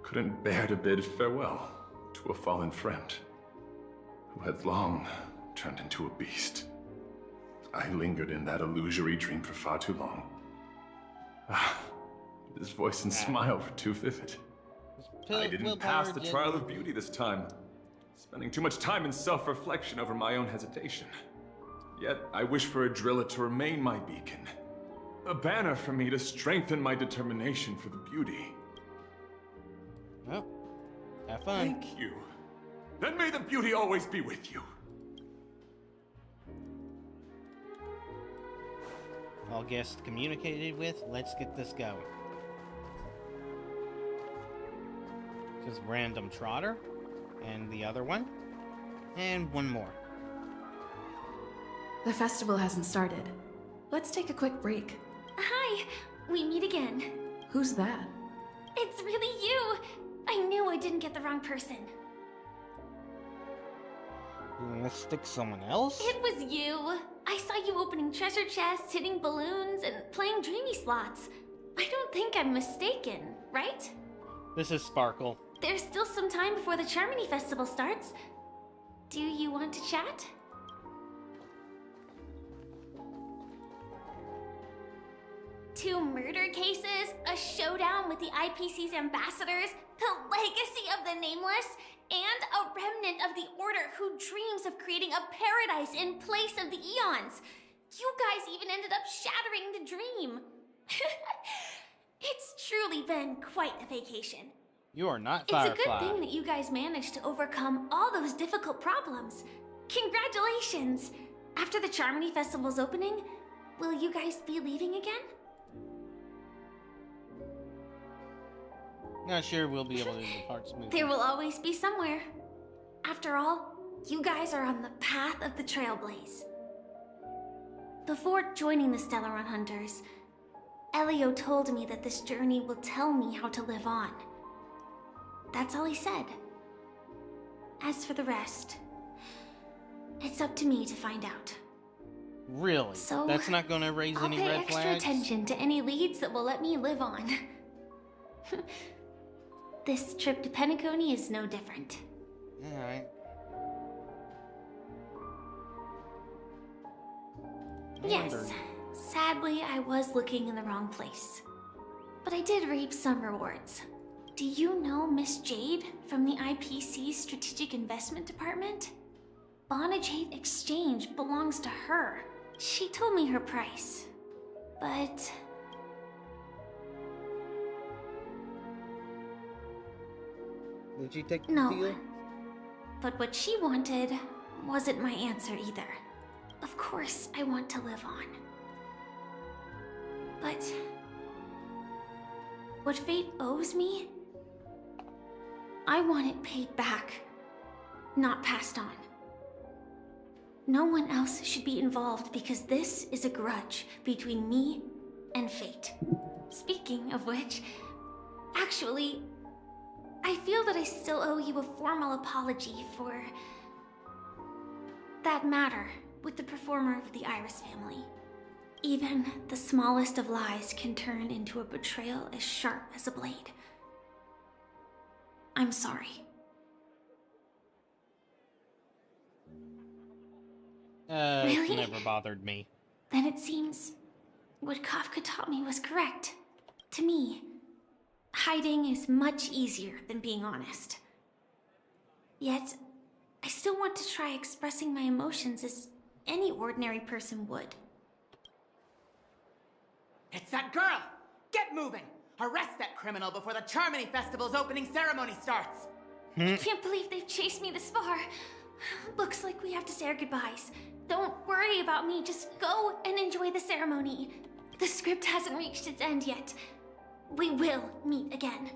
couldn't bear to bid farewell to a fallen friend who had long turned into a beast. I lingered in that illusory dream for far too long. His voice and smile were too vivid. I didn't pass the trial of beauty this time, spending too much time in self-reflection over my own hesitation. Yet I wish for Adrilla to remain my beacon, a banner for me to strengthen my determination for the beauty. Well, have fun. Thank you. Then may the beauty always be with you. All guests communicated with. Let's get this going. Just random trotter. And the other one. And one more. The festival hasn't started. Let's take a quick break. Hi, we meet again. Who's that? It's really you. I knew I didn't get the wrong person. Let's stick someone else? It was you. I saw you opening treasure chests, hitting balloons, and playing dreamy slots. I don't think I'm mistaken, right? This is Sparkle. There's still some time before the Charmony Festival starts. Do you want to chat? Two murder cases, a showdown with the IPC's ambassadors, the legacy of the Nameless, and a remnant of the Order who dreams of creating a paradise in place of the Eons. You guys even ended up shattering the dream. It's truly been quite a vacation. You are not It's Firefly. a good thing that you guys managed to overcome all those difficult problems. Congratulations! After the Charmony Festival's opening, will you guys be leaving again? Not sure we'll be able to depart smoothly. There will always be somewhere. After all, you guys are on the path of the Trailblaze. Before joining the Stellaron Hunters, Elio told me that this journey will tell me how to live on. That's all he said. As for the rest, it's up to me to find out. Really? So, that's not going to raise I'll any pay red extra flags? attention to any leads that will let me live on. This trip to Penacony is no different. Alright. Yes, Sadly, I was looking in the wrong place. But I did reap some rewards. Do you know Miss Jade from the IPC Strategic Investment Department? Bonajade Exchange belongs to her. She told me her price. But... Would you take the no. deal? But what she wanted wasn't my answer either. Of course, I want to live on. But... what fate owes me? I want it paid back, not passed on. No one else should be involved because this is a grudge between me and fate. Speaking of which, actually, I feel that I still owe you a formal apology for that matter with the performer of the Iris family. Even the smallest of lies can turn into a betrayal as sharp as a blade. I'm sorry. It's Really? never bothered me. Then it seems what Kafka taught me was correct. To me, hiding is much easier than being honest. Yet, I still want to try expressing my emotions as any ordinary person would. It's that girl! Get moving! Arrest that criminal before the Charmony Festival's opening ceremony starts! I can't believe they've chased me this far. Looks like we have to say our goodbyes. Don't worry about me, just go and enjoy the ceremony. The script hasn't reached its end yet. We will meet again.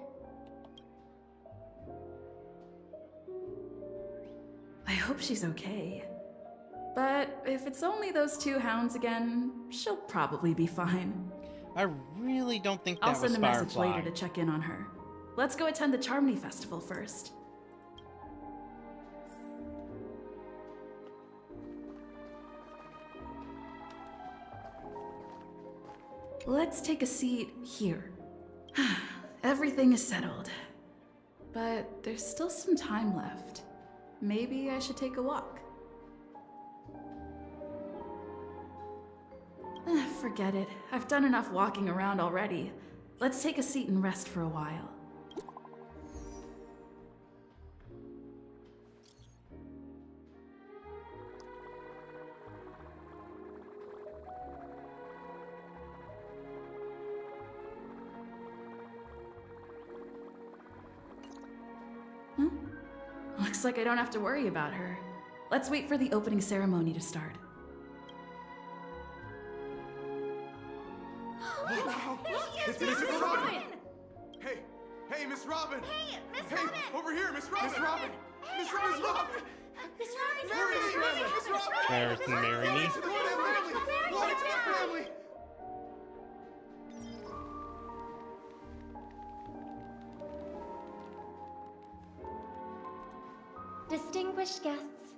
I hope she's okay. But if it's only those two hounds again, she'll probably be fine. I really don't think that I'll was send a message Firefly. later to check in on her. Let's go attend the Charmony Festival first. Let's take a seat here. Everything is settled. But there's still some time left. Maybe I should take a walk. Forget it. I've done enough walking around already. Let's take a seat and rest for a while. Looks like I don't have to worry about her. Let's wait for the opening ceremony to start. It's Miss Robin! Hey, Miss Robin! Hey, Miss Hey, Robin! over here, Miss Robin! Miss Robin! Miss Robin, look! Miss Robin! Mary, Miss Robin! Miss Robin! There's Mary. Glory to the family! Glory to the family! Distinguished guests,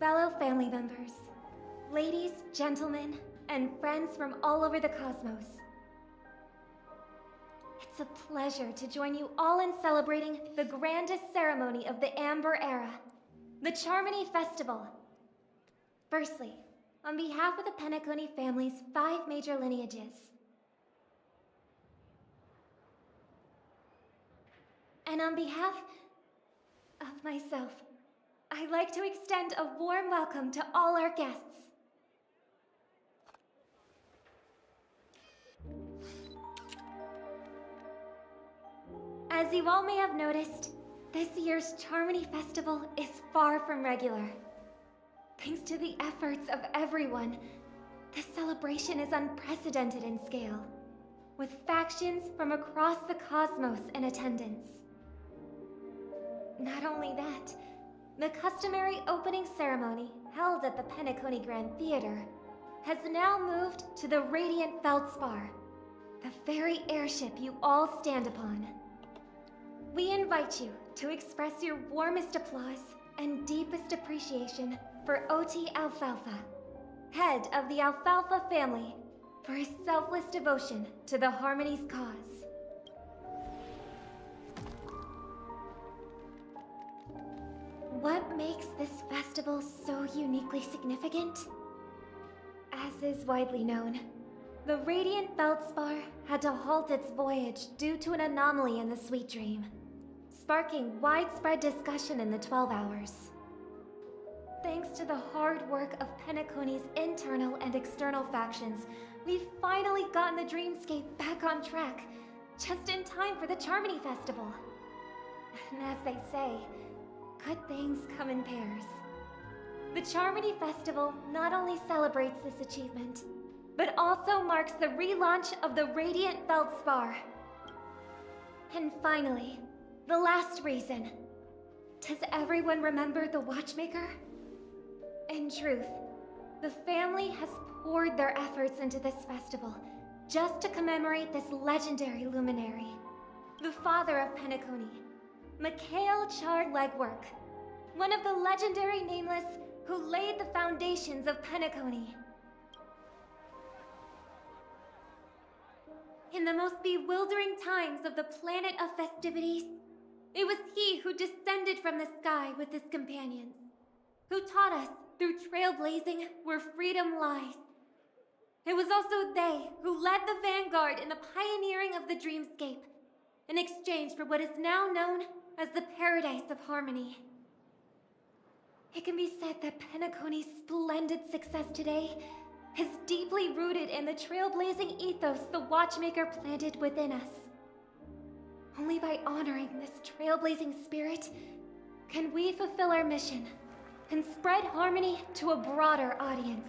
fellow family members, ladies, gentlemen, and friends from all over the cosmos. It's a pleasure to join you all in celebrating the grandest ceremony of the Amber Era, the Charmony Festival. Firstly, on behalf of the Penacony family's 5 major lineages, and on behalf of myself, I'd like to extend a warm welcome to all our guests. As you all may have noticed, this year's Charmony Festival is far from regular. Thanks to the efforts of everyone, this celebration is unprecedented in scale, with factions from across the cosmos in attendance. Not only that, the customary opening ceremony held at the Penacony Grand Theater has now moved to the Radiant Feldspar, the very airship you all stand upon. We invite you to express your warmest applause and deepest appreciation for OT Alfalfa, head of the Alfalfa family, for his selfless devotion to the Harmony's cause. What makes this festival so uniquely significant? As is widely known, The Radiant Feldspar had to halt its voyage due to an anomaly in the Sweet Dream, sparking widespread discussion in the 12 Hours. Thanks to the hard work of Penacony's internal and external factions, we've finally gotten the dreamscape back on track, just in time for the Charmony Festival. And as they say, good things come in pairs. The Charmony Festival not only celebrates this achievement, but also marks the relaunch of the Radiant Feldspar. And finally, the last reason. Does everyone remember the Watchmaker? In truth, the family has poured their efforts into this festival just to commemorate this legendary luminary. The father of Penacony, Mikhail Chard-Legwork, one of the legendary Nameless who laid the foundations of Penacony. In the most bewildering times of the planet of festivities, it was he who descended from the sky with his companions, who taught us through trailblazing where freedom lies. It was also they who led the vanguard in the pioneering of the dreamscape, in exchange for what is now known as the Paradise of Harmony. It can be said that Penacony's splendid success today is deeply rooted in the trailblazing ethos the Watchmaker planted within us. Only by honoring this trailblazing spirit can we fulfill our mission and spread harmony to a broader audience.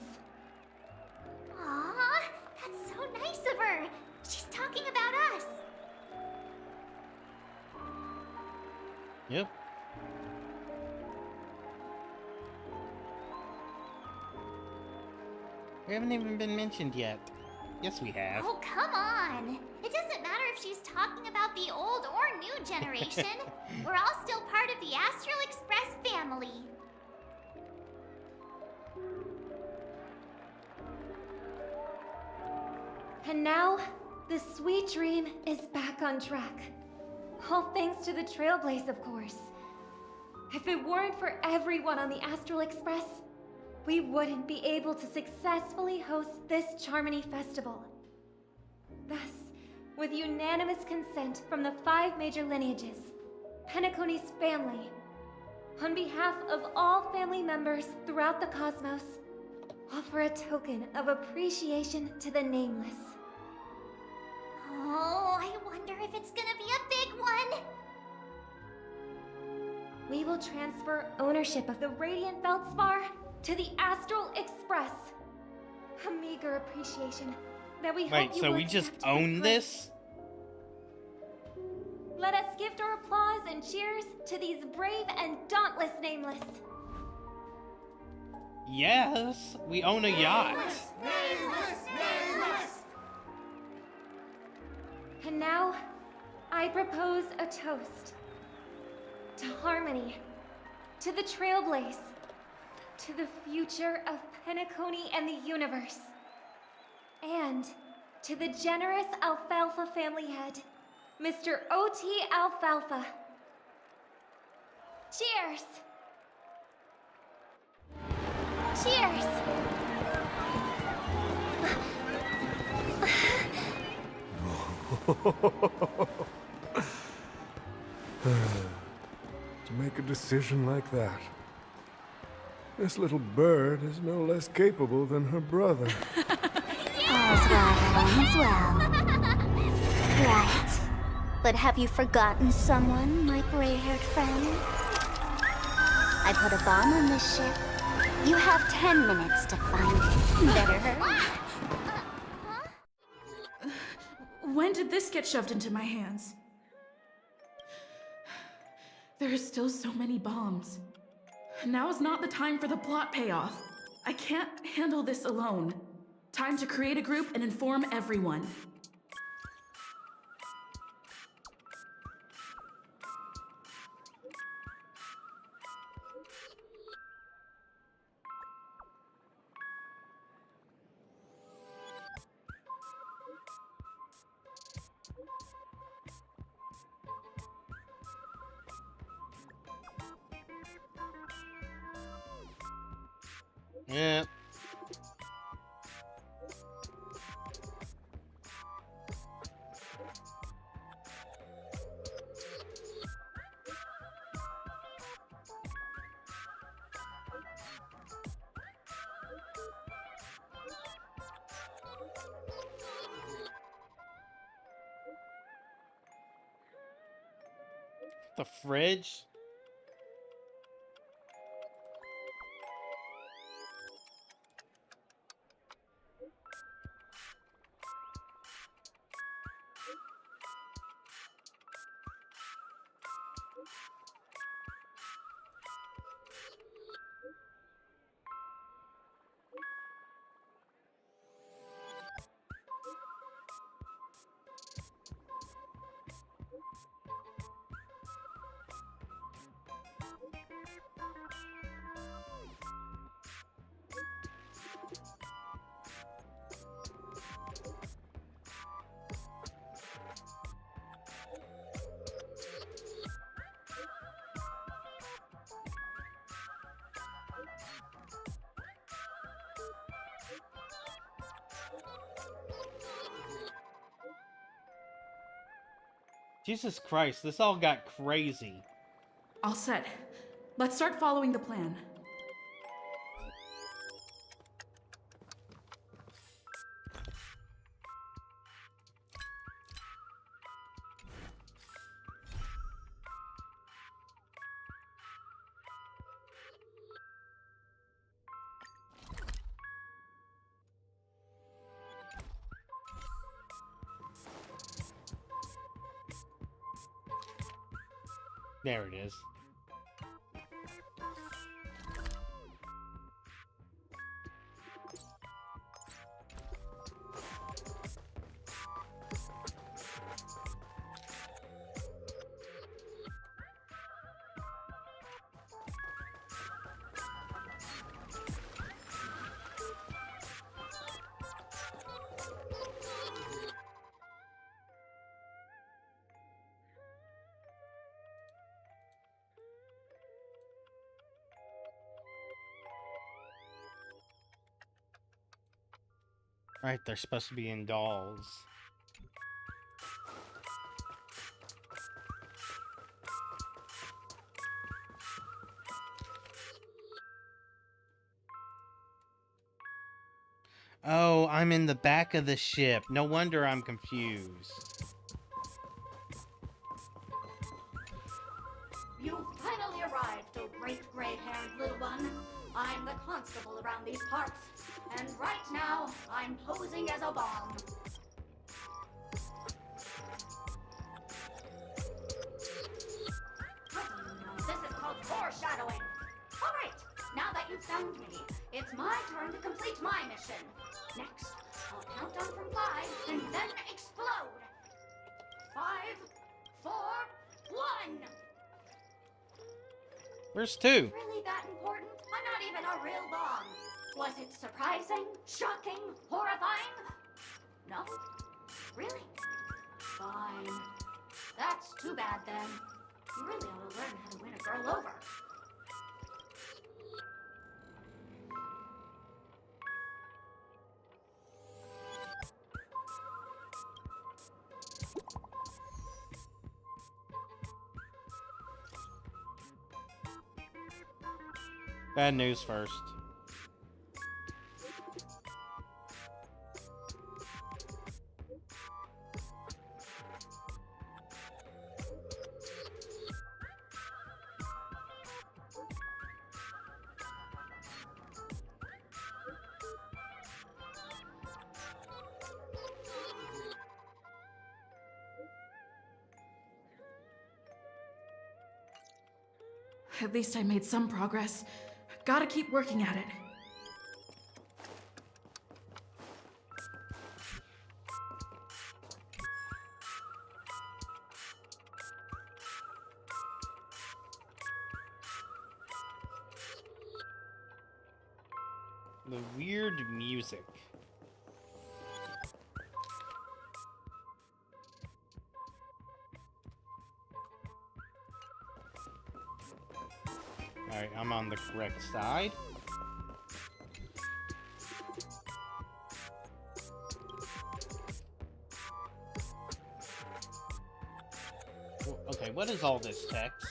Aww, that's so nice of her. She's talking about us. Yep. We haven't even been mentioned yet. Yes, we have. Oh, come on. It doesn't matter if she's talking about the old or new generation. We're all still part of the Astral Express family. And now, the Sweet Dream is back on track. All thanks to the Trailblaze, of course. If it weren't for everyone on the Astral Express, we wouldn't be able to successfully host this Charmony Festival. Thus, with unanimous consent from the 5 major lineages, Penacony's family, on behalf of all family members throughout the cosmos, offer a token of appreciation to the Nameless. Oh, I wonder if it's gonna be a big one! We will transfer ownership of the Radiant Feldspar to the Astral Express. A meager appreciation that we hope Wait, you so will we just accept with own grace. this? Let us gift our applause and cheers to these brave and dauntless Nameless. Yes, we own a yacht. And now, I propose a toast. To harmony. To the Trailblaze. To the future of Penacony and the universe. And to the generous Alfalfa family head, Mr. O.T. Alfalfa. Cheers! Cheers! To make a decision like that. This little bird is no less capable than her brother. All's well that ends well. Right. But have you forgotten someone, my gray-haired friend? I put a bomb on this ship. You have 10 minutes to find it. Better hurry. When did this get shoved into my hands? There are still so many bombs. Now is not the time for the plot payoff. I can't handle this alone. Time to create a group and inform everyone. Yeah. The fridge? Jesus Christ, this all got crazy. All set. Let's start following the plan. There it is. Right, they're supposed to be in dolls. Oh, I'm in the back of the ship. No wonder I'm confused. You finally arrived, oh great gray-haired little one. I'm the constable around these parts, and right now, I'm posing as a bomb. This is called foreshadowing. All right, now that you've found me, it's my turn to complete my mission. Next, I'll count down from 5 and then explode. 5, 4, 1. Where's 2? Really that important? I'm not even a real bomb. Was it surprising, shocking, horrifying? No? Really? Fine. That's too bad then. You really ought to learn how to win a girl over. Bad news first. At least I made some progress. Gotta keep working at it. The weird music. Alright, I'm on the correct side. Okay, what is all this text?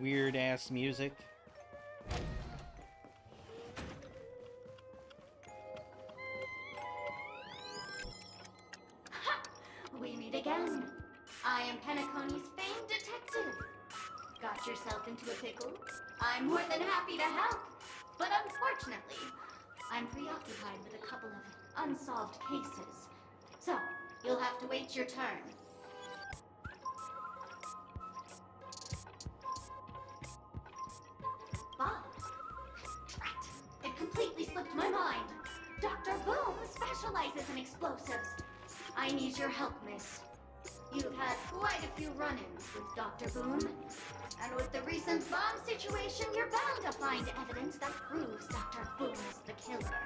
weird ass music. We meet again. I am Penacony's famed detective. Got yourself into a pickle? I'm more than happy to help. But unfortunately, I'm preoccupied with a couple of unsolved cases. So, you'll have to wait your turn. Bob. Drat. It completely slipped my mind. Dr. Boom specializes in explosives. I need your help, miss. You've had quite a few run-ins with Dr. Boom. And with the recent bomb situation, you're bound to find evidence that proves Dr. Boom is the killer.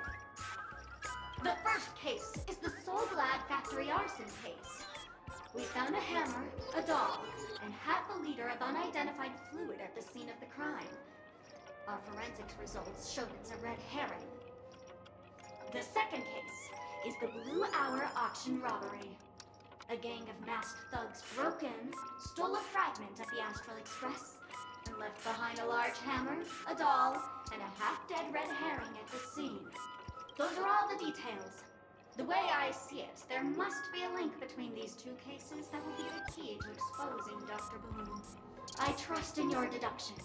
The first case is the Soulglad factory arson case. We found a hammer, a doll, and half a liter of unidentified fluid at the scene of the crime. Our forensics results showed it's a red herring. The second case is the Blue Hour auction robbery. A gang of masked thugs broke in, stole a fragment of the Astral Express, and left behind a large hammer, a doll, and a half-dead red herring at the scene. Those are all the details. The way I see it, there must be a link between these two cases that will be the key to exposing Dr. Boom. I trust in your deduction.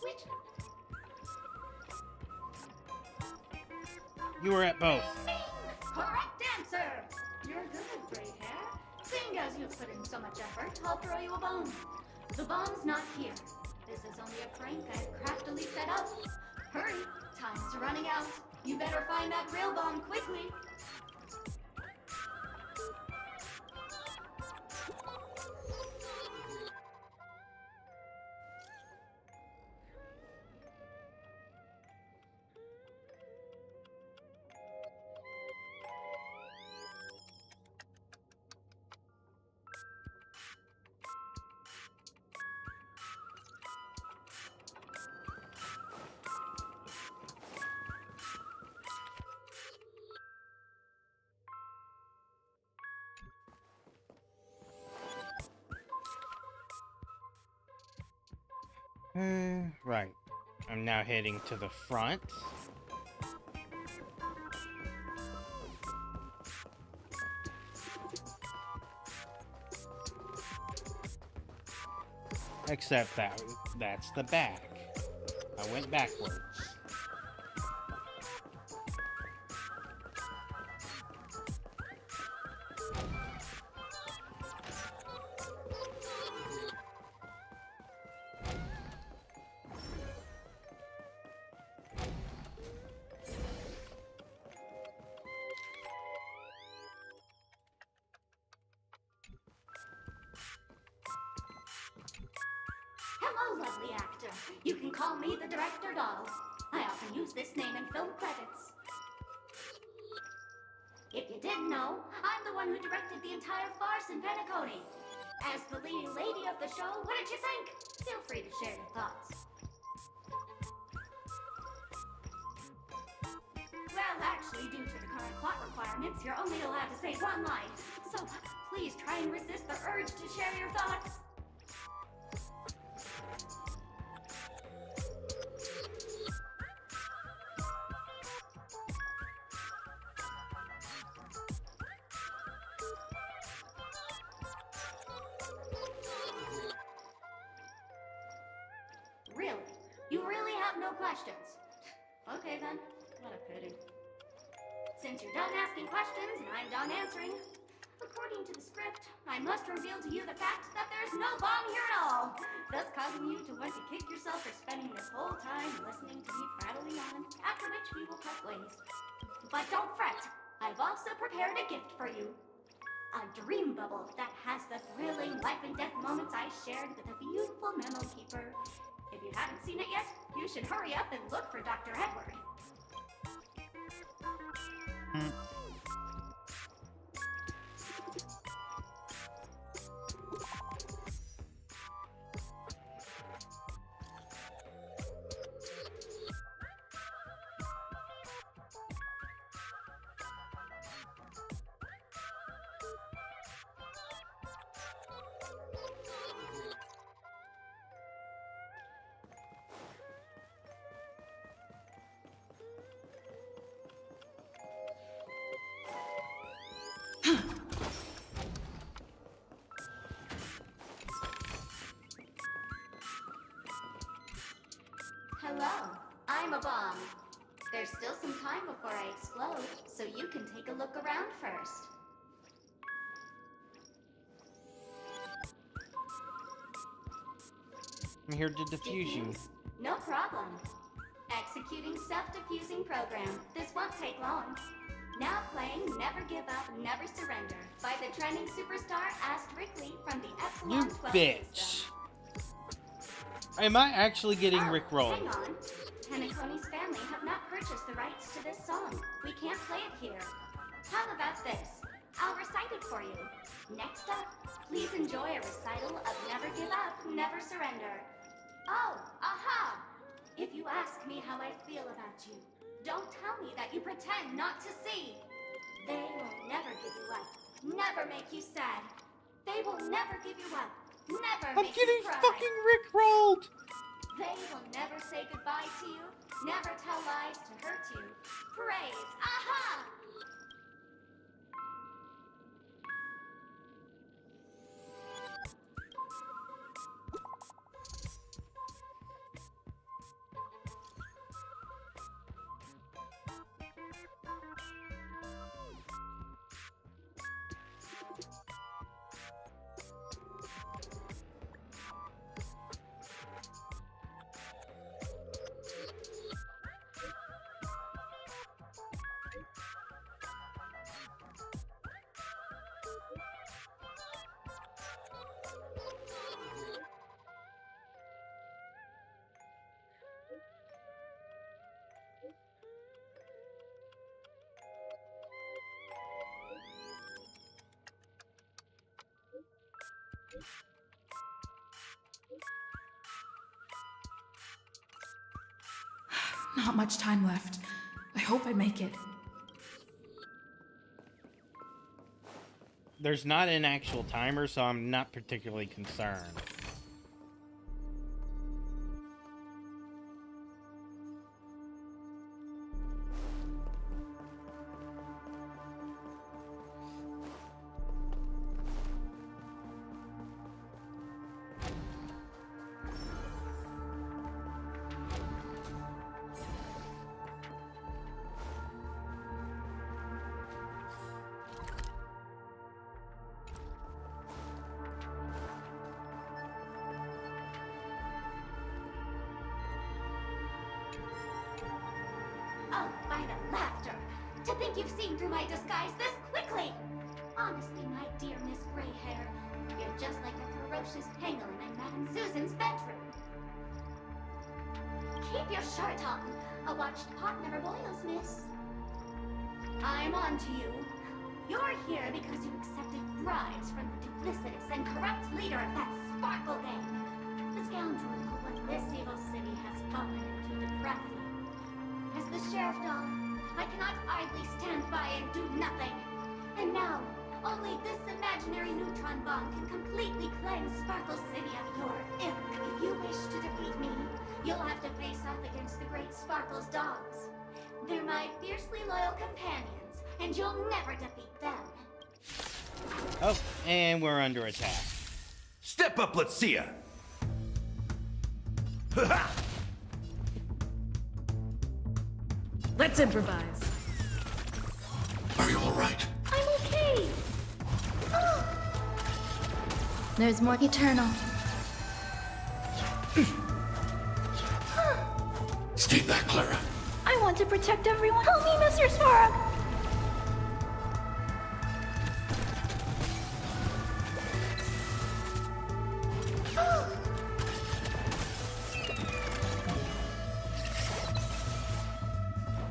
Which... You were at both. Correct answer! You're good, gray hair. Seeing as you've put in so much effort, I'll throw you a bone. The bomb's not here. This is only a prank I've craftily set up. Hurry, time's running out. You better find that real bomb quickly. Right. I'm now heading to the front. Except that's the back. I went backwards. Hello, lovely actor. You can call me the Director Doll. I often use this name in film credits. If you didn't know, I'm the one who directed the entire farce in Penacony. As the leading lady of the show, what did you think? Feel free to share your thoughts. Well, actually, due to the current plot requirements, you're only allowed to say one line. So please try and resist the urge to share your thoughts. Really? You really have no questions? Okay then, what a pity. Since you're done asking questions and I'm done answering, according to the script, I must reveal to you the fact that there's no bomb here at all, thus causing you to want to kick yourself for spending this whole time listening to me prattling on, after which we will part ways. But don't fret, I've also prepared a gift for you. A dream bubble that has the thrilling life and death moments I shared with a beautiful memo keeper. If you haven't seen it yet, you should hurry up and look for Dr. Edward. explode, so you can take a look around first. I'm here to defuse you. No problem. Executing self-diffusing program. This won't take long. Now playing Never Give Up, Never Surrender by the trending superstar Rickley from the You Epsilon 12 bitch. system. Am I actually getting rickrolled? Hang on. Penacony's family have not purchased the rights to this song. We can't play it here. How about this? I'll recite it for you. Next up, please enjoy a recital of Never Give Up, Never Surrender. Oh, aha! If you ask me how I feel about you, don't tell me that you pretend not to see. They will never give you up, never make you sad. They will never give you up, never I'm make getting you cry. fucking rickrolled! They will never say goodbye to you, never tell lies to hurt you. Praise, aha! Not much time left. I hope I make it. There's not an actual timer, so I'm not particularly concerned. Oh, by the laughter! To think you've seen through my disguise this quickly! Honestly, my dear Miss Gray Hair, you're just like a ferocious pangolin in Madame Susan's bedroom. Keep your shirt on. A watched pot never boils, miss. I'm on to you. You're here because you accepted bribes from the duplicitous and corrupt leader of that Sparkle gang. The scoundrel who what this evil city has fallen into depravity. As the sheriff doll, I cannot idly stand by and do nothing. And now, only this imaginary neutron bomb can completely cleanse Sparkle City of your ilk. If you wish to defeat me, you'll have to face off against the great Sparkle's dogs. They're my fiercely loyal companions, and you'll never defeat them. Oh, and we're under attack. Step up, let's see ya! Let's improvise. Are you alright? I'm okay. There's more Eternal. Stay back, Clara. I want to protect everyone. Help me, Mr. Spark!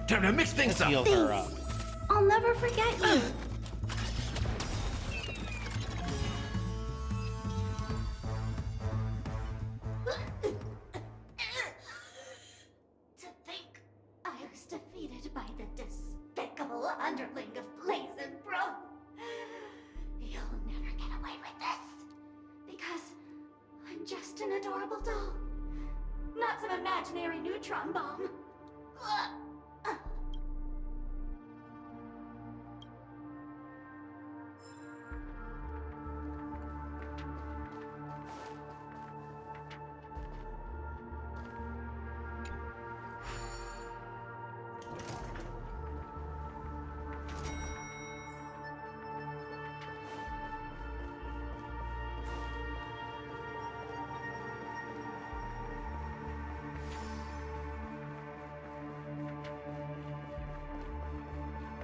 Time to mix things up. Heal her up. I'll never forget you. To think I was defeated by the despicable underling of Blaze and Bro. You'll never get away with this. Because I'm just an adorable doll. Not some imaginary neutron bomb.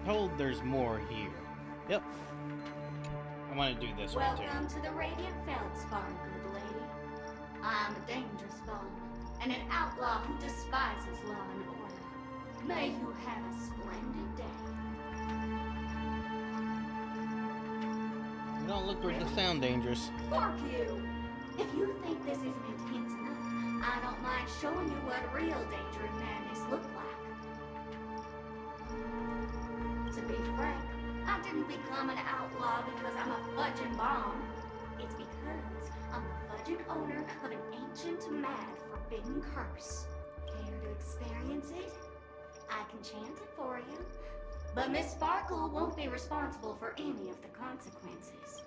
told there's more here. Yep. I want to do this one too. Welcome to the Radiant Feldspar, good lady. I'm a dangerous bomb, and an outlaw who despises law and order. May you have a splendid day. You don't look or sound dangerous. Fork you! If you think this isn't intense enough, I don't mind showing you what real danger and madness look like. To be frank, I didn't become an outlaw because I'm a fudging bomb. It's because I'm the fudging owner of an ancient, mad, forbidden curse. Care to experience it? I can chant it for you. But Miss Sparkle won't be responsible for any of the consequences.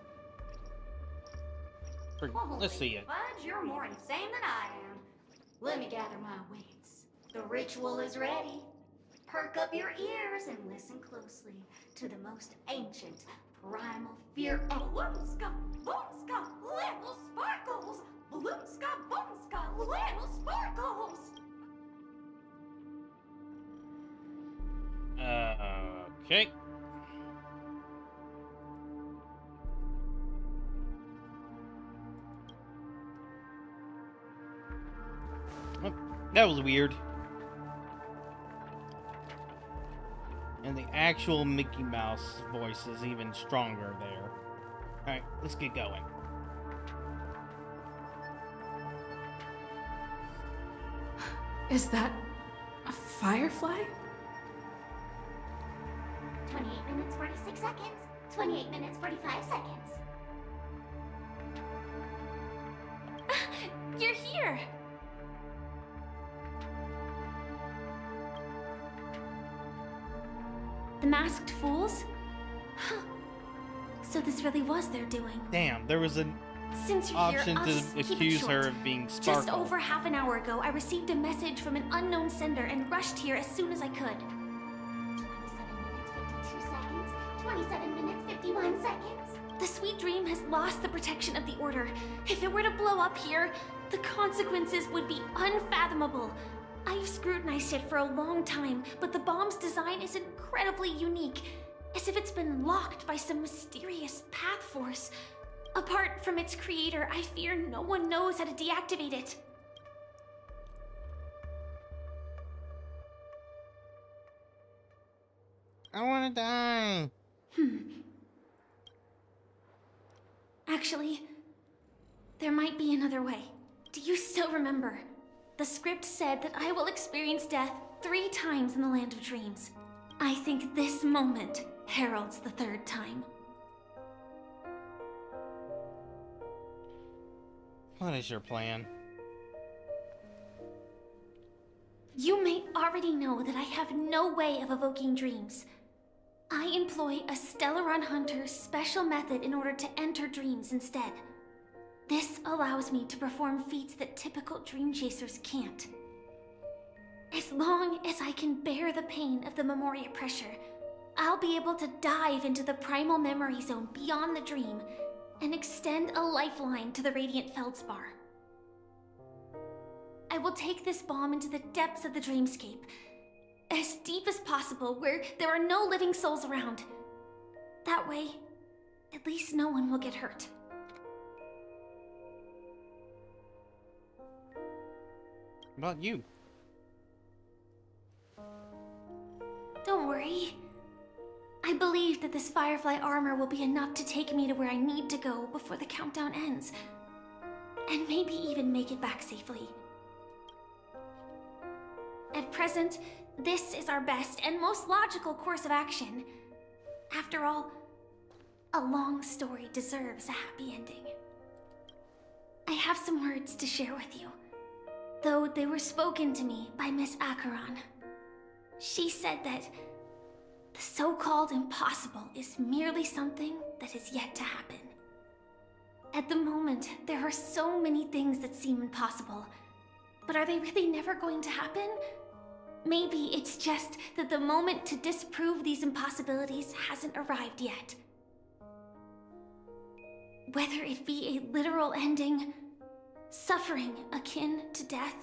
Let's see it. Fudge, you're more insane than I am. Let me gather my wits. The ritual is ready. Perk up your ears and listen closely to the most ancient, primal fear of Boomska, little sparkles! Boomska, little sparkles! Okay. Oh, that was weird. And the actual Mickey Mouse voice is even stronger there. Alright, let's get going. Is that a firefly? 28 minutes, 46 seconds. 28 minutes, 45 seconds. You're here! The masked fools? So this really was their doing. Damn, there was an Since you're option here, I'll to just keep it accuse short. her of being Sparkle. Just over half an hour ago, I received a message from an unknown sender and rushed here as soon as I could. 27 minutes, 51 seconds. The sweet dream has lost the protection of the Order. If it were to blow up here, the consequences would be unfathomable. I've scrutinized it for a long time, but the bomb's design is incredibly unique, as if it's been locked by some mysterious path force. Apart from its creator, I fear no one knows how to deactivate it. I want to die. Actually, there might be another way. Do you still remember? The script said that I will experience death 3 times in the Land of Dreams. I think this moment heralds the 3rd time. What is your plan? You may already know that I have no way of evoking dreams. I employ a Stellaron Hunter's special method in order to enter dreams instead. This allows me to perform feats that typical dream chasers can't. As long as I can bear the pain of the Memoria pressure, I'll be able to dive into the primal memory zone beyond the dream and extend a lifeline to the Radiant Feldspar. I will take this bomb into the depths of the dreamscape, as deep as possible, where there are no living souls around. That way, at least no one will get hurt. About you? Don't worry. I believe that this Firefly armor will be enough to take me to where I need to go before the countdown ends. And maybe even make it back safely. At present, this is our best and most logical course of action. After all, a long story deserves a happy ending. I have some words to share with you, though they were spoken to me by Miss Acheron. She said that the so-called impossible is merely something that is yet to happen. At the moment, there are so many things that seem impossible, but are they really never going to happen? Maybe it's just that the moment to disprove these impossibilities hasn't arrived yet. Whether it be a literal ending, suffering akin to death,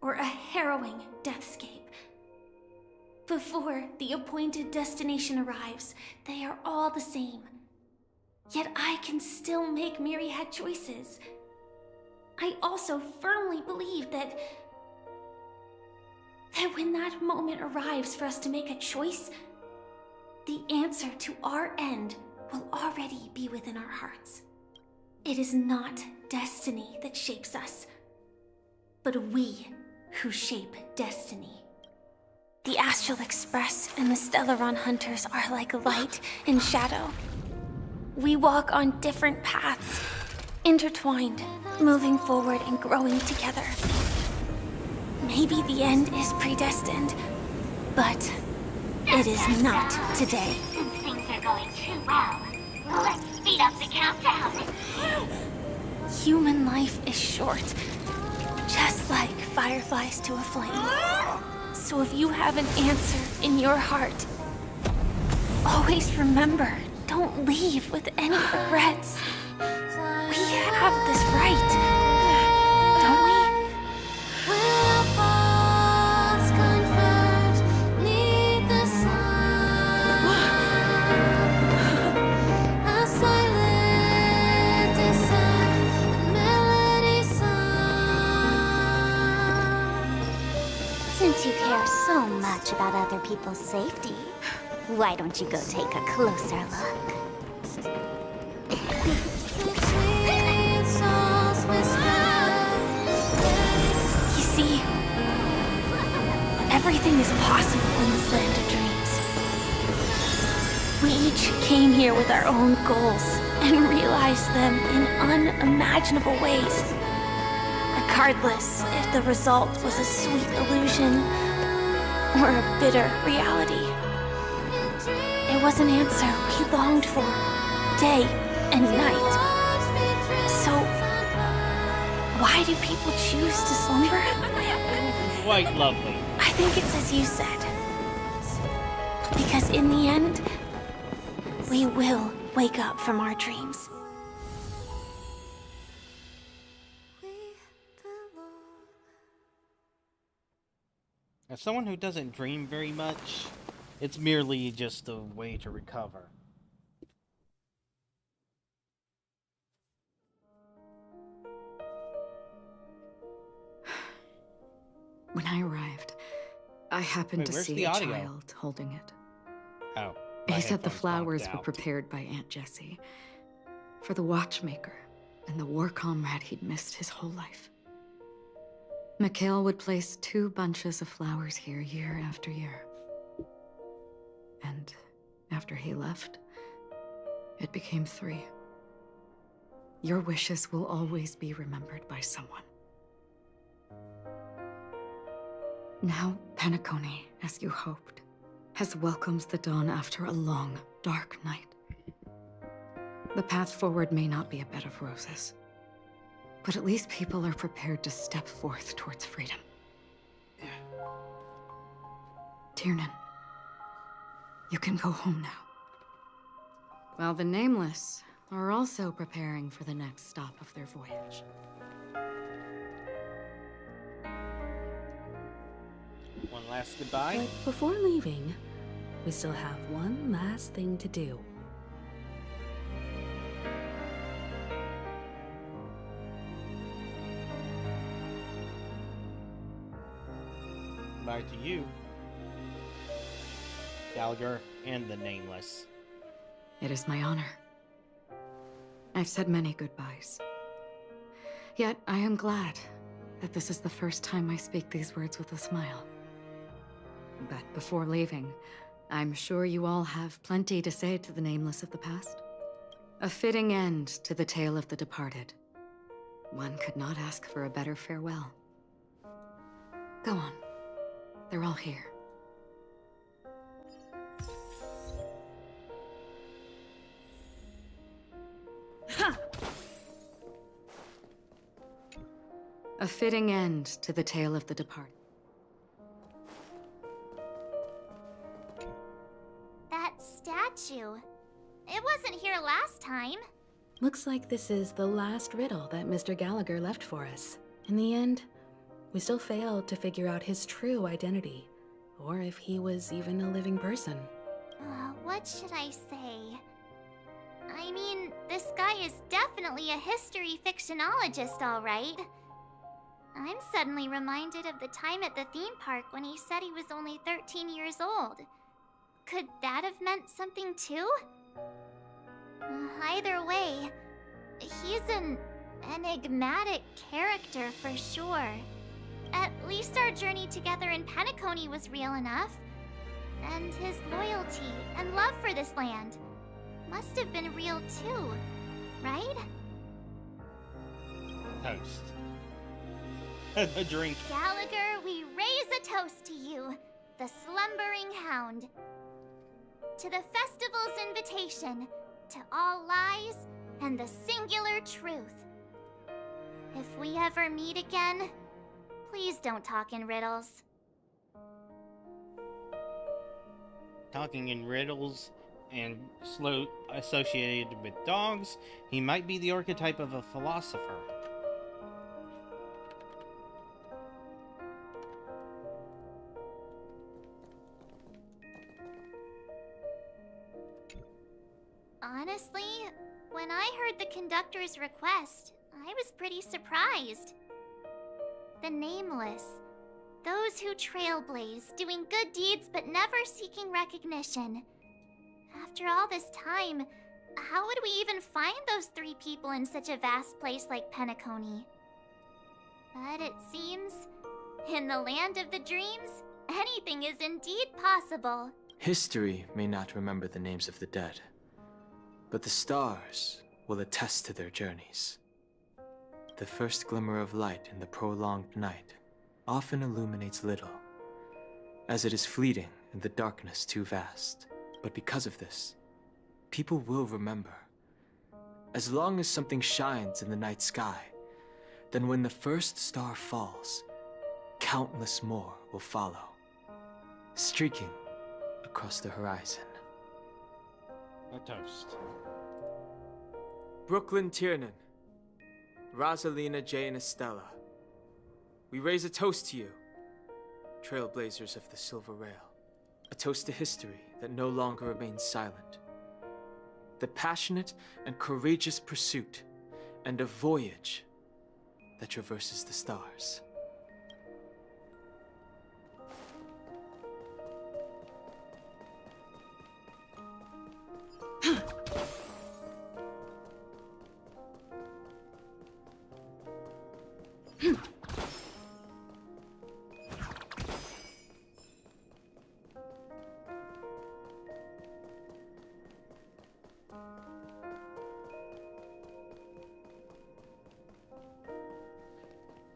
or a harrowing deathscape, Before the appointed destination arrives, they are all the same. Yet I can still make myriad choices. I also firmly believe that when that moment arrives for us to make a choice, the answer to our end will already be within our hearts. It is not destiny that shapes us, but we who shape destiny. The Astral Express and the Stellaron Hunters are like light and shadow. We walk on different paths, intertwined, moving forward and growing together. Maybe the end is predestined, but it is not today. Since things are going too well, let's speed up the countdown. Human life is short, just like fireflies to a flame. So if you have an answer in your heart, always remember, don't leave with any regrets. We have this right, don't we? Since you care so much about other people's safety, why don't you go take a closer look? You see, everything is possible in this land of dreams. We each came here with our own goals and realized them in unimaginable ways. Regardless if the result was a sweet illusion or a bitter reality. It was an answer we longed for, day and night. So, why do people choose to slumber? Quite lovely. I think it's as you said. Because in the end, we will wake up from our dreams. As someone who doesn't dream very much, it's merely just a way to recover. When I arrived, I happened Wait, to where's see the a audio? child holding it. Oh. He said the flowers were prepared by Aunt Jessie for the watchmaker and the war comrade he'd missed his whole life. Mikhail would place 2 bunches of flowers here year after year. And after he left, it became 3. Your wishes will always be remembered by someone. Now, Penacony, as you hoped, has welcomed the dawn after a long, dark night. The path forward may not be a bed of roses, but at least people are prepared to step forth towards freedom. Tiernan, you can go home now. While the Nameless are also preparing for the next stop of their voyage. One last goodbye. But before leaving, we still have one last thing to do. Bye to you, Gallagher, and the Nameless. It is my honor. I've said many goodbyes. Yet I am glad that this is the first time I speak these words with a smile. But before leaving, I'm sure you all have plenty to say to the Nameless of the past. A fitting end to the tale of the departed. One could not ask for a better farewell. Go on. They're all here. A fitting end to the tale of the departed. That statue. It wasn't here last time. Looks like this is the last riddle that Mr. Gallagher left for us. In the end, we still failed to figure out his true identity. or if he was even a living person. What should I say? I mean, this guy is definitely a history fictionologist, all right. I'm suddenly reminded of the time at the theme park when he said he was only 13 years old. Could that have meant something too? Either way, he's an enigmatic character for sure. At least our journey together in Penacony was real enough. And his loyalty and love for this land must have been real too, right? Toast. A drink. Gallagher, we raise a toast to you, the slumbering hound. To the festival's invitation, to all lies and the singular truth. If we ever meet again, please don't talk in riddles. Talking in riddles and slow associated with dogs, he might be the archetype of a philosopher. Honestly, when I heard the conductor's request, I was pretty surprised. The nameless. Those who trailblaze, doing good deeds but never seeking recognition. After all this time, how would we even find those 3 people in such a vast place like Penacony? But it seems, in the land of the dreams, anything is indeed possible. History may not remember the names of the dead, but the stars will attest to their journeys. The first glimmer of light in the prolonged night often illuminates little, as it is fleeting and the darkness too vast. But because of this, people will remember. As long as something shines in the night sky, then when the first star falls, countless more will follow, streaking across the horizon. A toast. Brooklyn Tiernan, Rosalina J. and Estella, we raise a toast to you, trailblazers of the Silver Rail. A toast to history that no longer remains silent. The passionate and courageous pursuit, and a voyage that traverses the stars.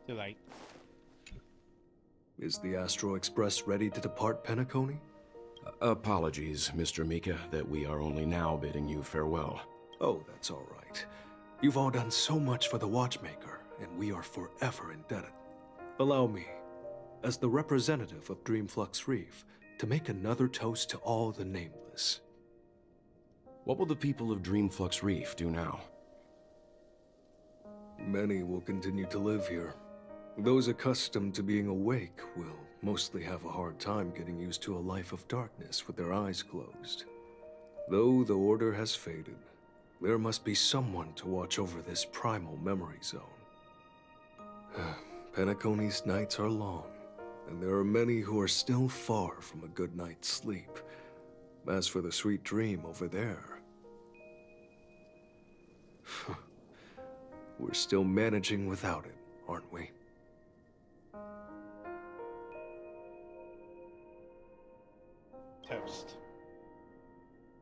Too late. Is the Astro Express ready to depart Penacony? Apologies, Mr. Mika, that we are only now bidding you farewell. Oh, that's all right. You've all done so much for the Watchmaker, and we are forever indebted. Allow me, as the representative of Dreamflux Reef, to make another toast to all the nameless. What will the people of Dreamflux Reef do now? Many will continue to live here. Those accustomed to being awake will mostly have a hard time getting used to a life of darkness with their eyes closed. Though the order has faded, there must be someone to watch over this primal memory zone. Penacony's nights are long, and there are many who are still far from a good night's sleep. As for the sweet dream over there, we're still managing without it, aren't we? Toast.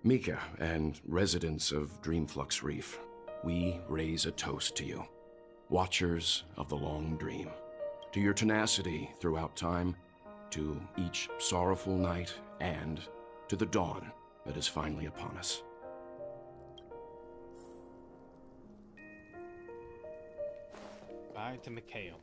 Mika and residents of Dreamflux Reef, we raise a toast to you, watchers of the long dream, to your tenacity throughout time, to each sorrowful night, and to the dawn that is finally upon us. Bye to Mikhail.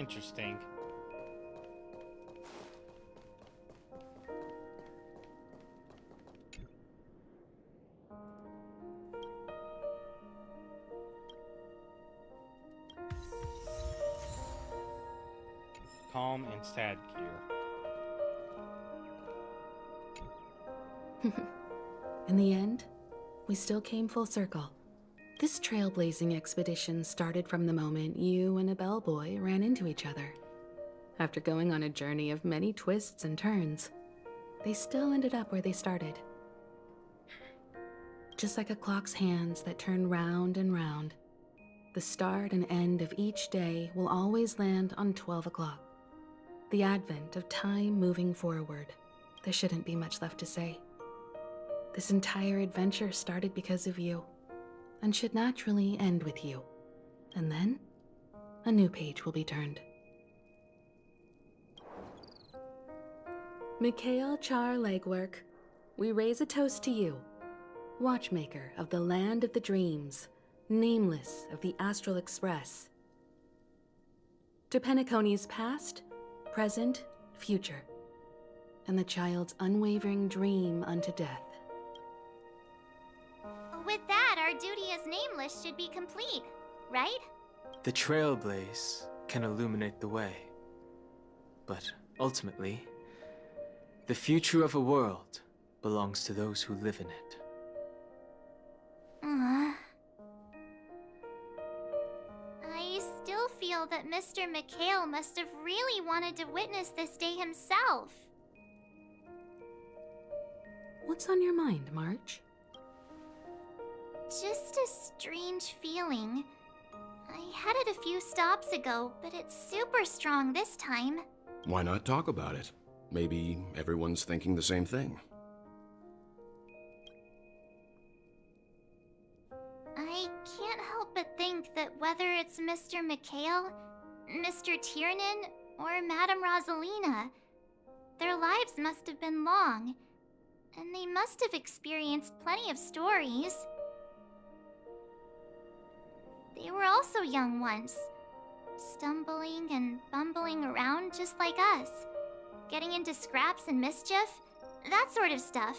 Interesting. Calm and sad gear. In the end, we still came full circle. This trailblazing expedition started from the moment you and a bellboy ran into each other. After going on a journey of many twists and turns, they still ended up where they started. Just like a clock's hands that turn round and round, the start and end of each day will always land on 12 o'clock. The advent of time moving forward. There shouldn't be much left to say. This entire adventure started because of you, and should naturally end with you. And then, a new page will be turned. Mikhail Char Legwork, we raise a toast to you, watchmaker of the land of the dreams, nameless of the Astral Express. To Penacony's past, present, future, and the child's unwavering dream unto death. With that, our duty as nameless should be complete, right? The trailblaze can illuminate the way. But ultimately, the future of a world belongs to those who live in it. I still feel that Mr. Mikhail must have really wanted to witness this day himself. What's on your mind, March? Just a strange feeling. I had it a few stops ago, but it's super strong this time. Why not talk about it? Maybe everyone's thinking the same thing. I can't help but think that whether it's Mr. Mikhail, Mr. Tiernan, or Madame Rosalina, their lives must have been long, and they must have experienced plenty of stories. They were also young once, stumbling and bumbling around just like us, getting into scraps and mischief, that sort of stuff.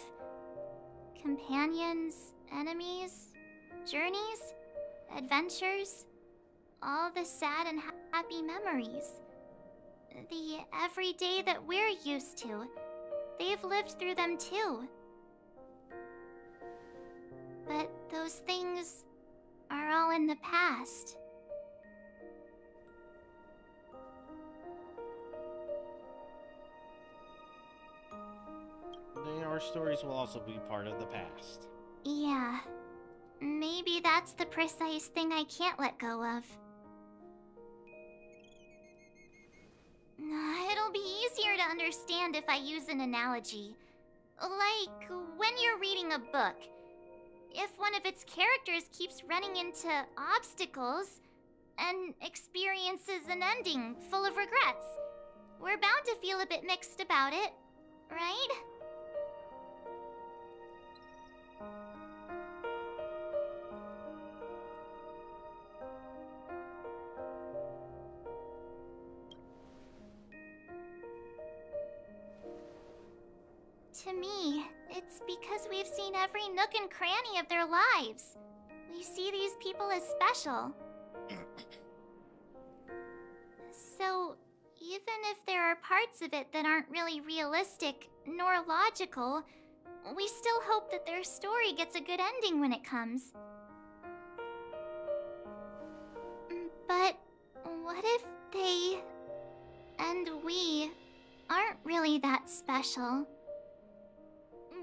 Companions, enemies, journeys, adventures, all the sad and happy memories. The everyday that we're used to, they've lived through them too. But those things are all in the past. Our stories will also be part of the past. Yeah, maybe that's the precise thing I can't let go of. It'll be easier to understand if I use an analogy. Like when you're reading a book. If one of its characters keeps running into obstacles and experiences an ending full of regrets, we're bound to feel a bit mixed about it, right? To me, it's because we've seen every nook and cranny of their lives. We see these people as special. So, even if there are parts of it that aren't really realistic nor logical, we still hope that their story gets a good ending when it comes. But what if they and we aren't really that special?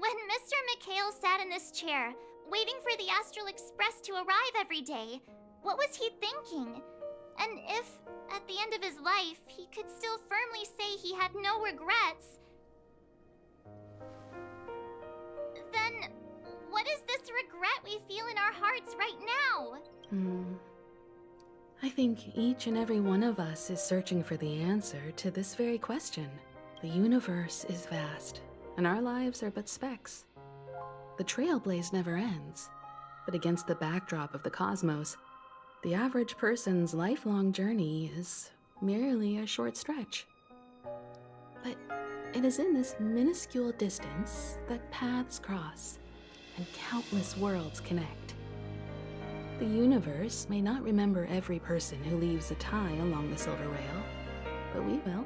When Mr. Mikhail sat in this chair, waiting for the Astral Express to arrive every day, what was he thinking? And if, at the end of his life, he could still firmly say he had no regrets, then what is this regret we feel in our hearts right now? I think each and every one of us is searching for the answer to this very question. The universe is vast, and our lives are but specks. The trailblaze never ends, but against the backdrop of the cosmos, the average person's lifelong journey is merely a short stretch. But it is in this minuscule distance that paths cross and countless worlds connect. The universe may not remember every person who leaves a tie along the silver rail, but we will.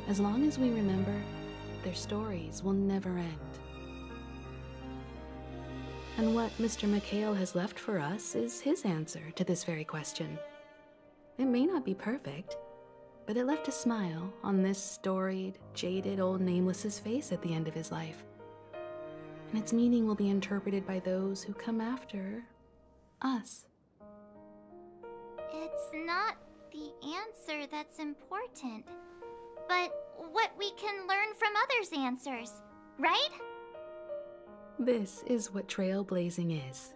As long as we remember, their stories will never end. And what Mr. McHale has left for us is his answer to this very question. It may not be perfect, but it left a smile on this storied, jaded old Nameless's face at the end of his life. And its meaning will be interpreted by those who come after us. It's not the answer that's important, but what we can learn from others' answers, right? This is what trailblazing is.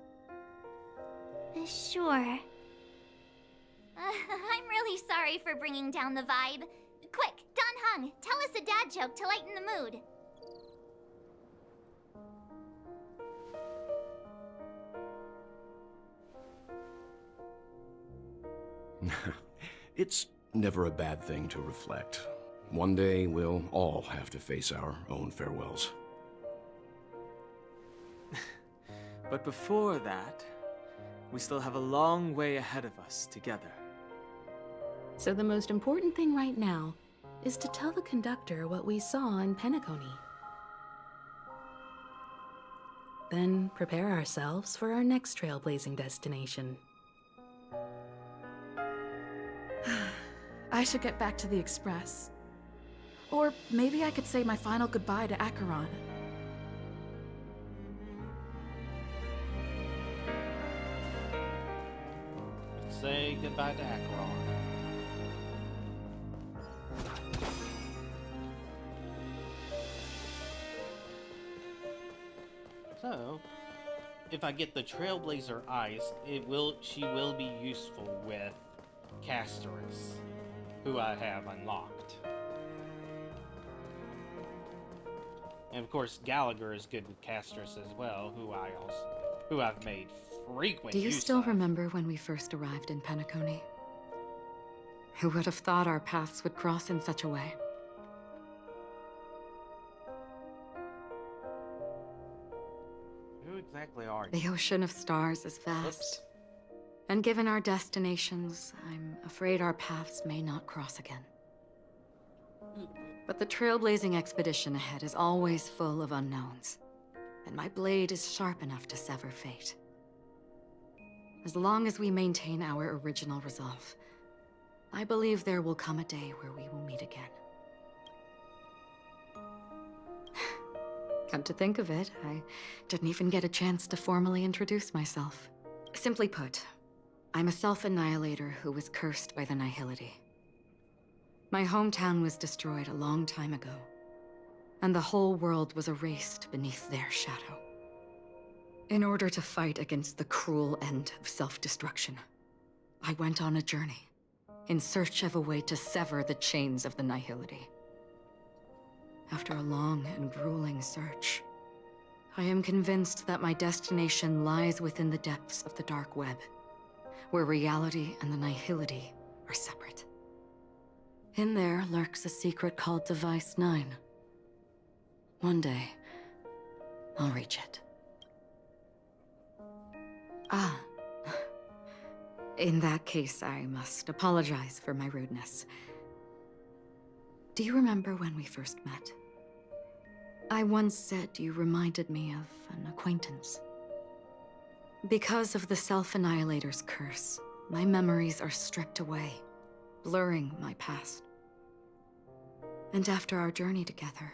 Sure. I'm really sorry for bringing down the vibe. Quick, Don Hung, tell us a dad joke to lighten the mood. It's never a bad thing to reflect. One day, we'll all have to face our own farewells. But before that, we still have a long way ahead of us together. So the most important thing right now is to tell the conductor what we saw in Penacony. Then prepare ourselves for our next trailblazing destination. I should get back to the Express. Or maybe I could say my final goodbye to Acheron. Say goodbye to Acheron. So, if I get the Trailblazer Eyes, she will be useful with Castorus, who I have unlocked. And of course, Gallagher is good with Castorus as well, who I've made frequent Do you use still of. remember when we first arrived in Penacony? Who would have thought our paths would cross in such a way? Who exactly are you? The ocean of stars is vast. Oops. And given our destinations, I'm afraid our paths may not cross again. But the trailblazing expedition ahead is always full of unknowns, and my blade is sharp enough to sever fate. As long as we maintain our original resolve, I believe there will come a day where we will meet again. Come to think of it, I didn't even get a chance to formally introduce myself. Simply put, I'm a self-annihilator who was cursed by the Nihility. My hometown was destroyed a long time ago, and the whole world was erased beneath their shadow. In order to fight against the cruel end of self-destruction, I went on a journey in search of a way to sever the chains of the Nihility. After a long and grueling search, I am convinced that my destination lies within the depths of the dark web, where reality and the Nihility are separate. In there lurks a secret called Device 9. One day, I'll reach it. Ah. In that case, I must apologize for my rudeness. Do you remember when we first met? I once said you reminded me of an acquaintance. Because of the Self-Annihilator's curse, my memories are stripped away, blurring my past. And after our journey together,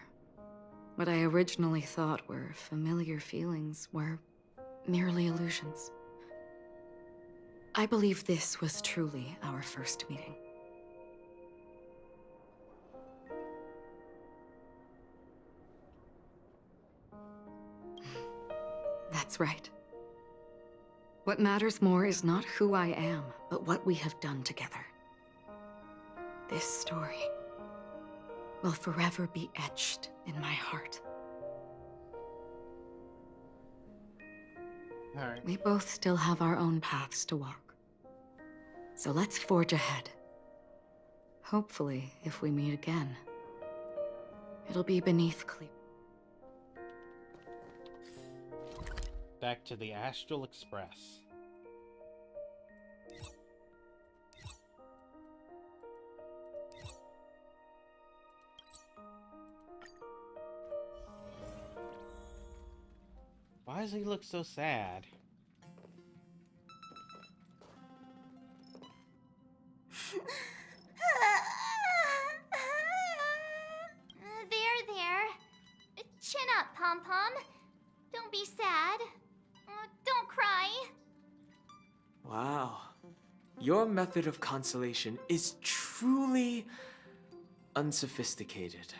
what I originally thought were familiar feelings were merely illusions. I believe this was truly our first meeting. That's right. What matters more is not who I am, but what we have done together. This story will forever be etched in my heart. All right. We both still have our own paths to walk. So let's forge ahead, Hopefully, if we meet again, it'll be beneath Back to the Astral Express. Why does he look so sad? There. Chin up, Pom-Pom. Don't be sad. Don't cry. Wow. Your method of consolation is truly unsophisticated.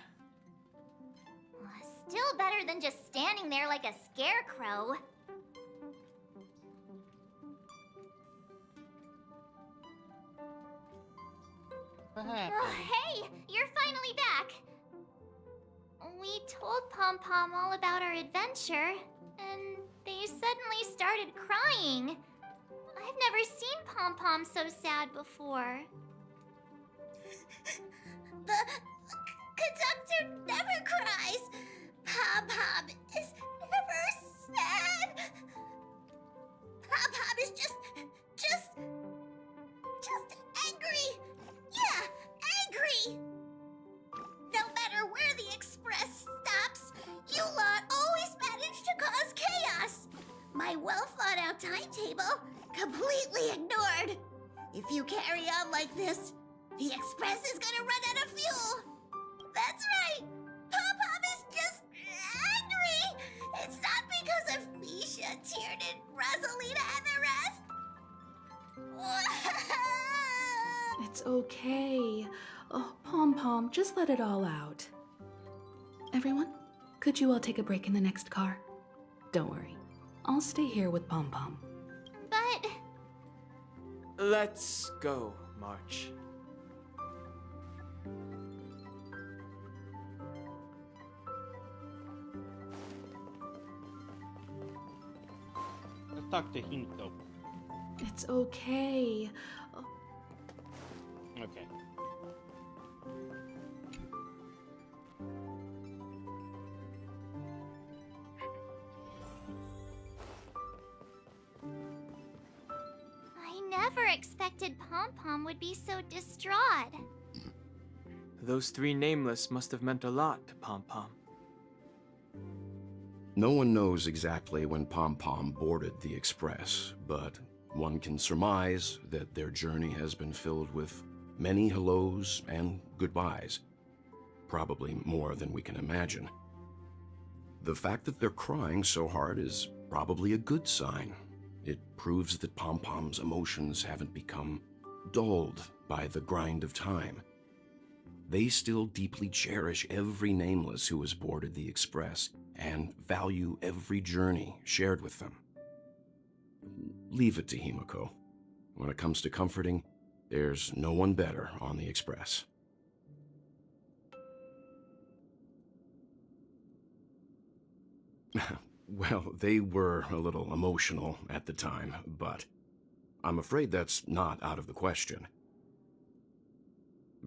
Still better than just standing there like a scarecrow. What happened? Hey, you're finally back. We told Pom-Pom all about our adventure, and they suddenly started crying. I've never seen Pom-Pom so sad before. The conductor never cries. Pom-Pom is never sad. Pom-Pom is just angry. Yeah, angry. No matter where the express stops, you lot always manage to cause chaos. My well-thought-out timetable completely ignored. If you carry on like this, the express is gonna run out of fuel. That's right. Pom-Pom is just angry. It's not because of Misha, Tiernan, Rosalina, and the rest. It's okay. Oh, Pom-Pom, just let it all out. Everyone, could you all take a break in the next car? Don't worry. I'll stay here with Pom-Pom. But... Let's go, March. Let's talk to Himiko. It's okay. Okay. I never expected Pom-Pom would be so distraught. Those three nameless must have meant a lot to Pom-Pom. No one knows exactly when Pom-Pom boarded the Express, but one can surmise that their journey has been filled with many hellos and goodbyes. Probably more than we can imagine. The fact that they're crying so hard is probably a good sign. It proves that Pom-Pom's emotions haven't become dulled by the grind of time. They still deeply cherish every nameless who has boarded the Express and value every journey shared with them. Leave it to Himiko. When it comes to comforting, there's no one better on the Express. Well, they were a little emotional at the time, but I'm afraid that's not out of the question.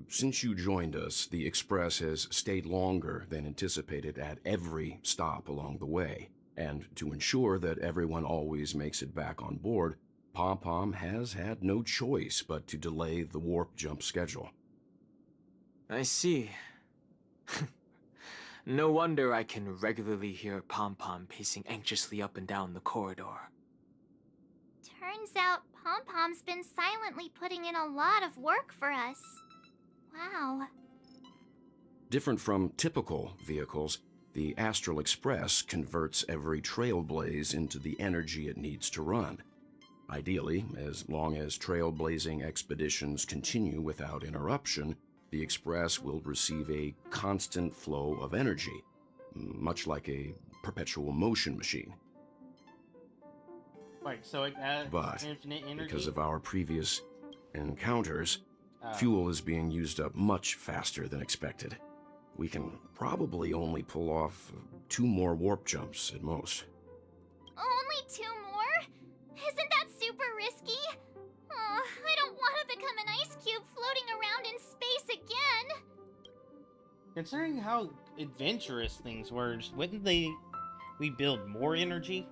Since you joined us, the Express has stayed longer than anticipated at every stop along the way, and to ensure that everyone always makes it back on board, Pom-Pom has had no choice but to delay the warp jump schedule. I see. No wonder I can regularly hear Pom-Pom pacing anxiously up and down the corridor. Turns out Pom-Pom's been silently putting in a lot of work for us. Wow. Different from typical vehicles, the Astral Express converts every trailblaze into the energy it needs to run. Ideally, as long as trailblazing expeditions continue without interruption, the Express will receive a constant flow of energy, much like a perpetual motion machine. Right, so it adds But infinite energy. because of our previous encounters, fuel is being used up much faster than expected. We can probably only pull off 2 more warp jumps at most. Only 2 more? Isn't that super risky? Oh, I don't want to become an ice cube floating around in space Considering how adventurous things were, wouldn't we build more energy?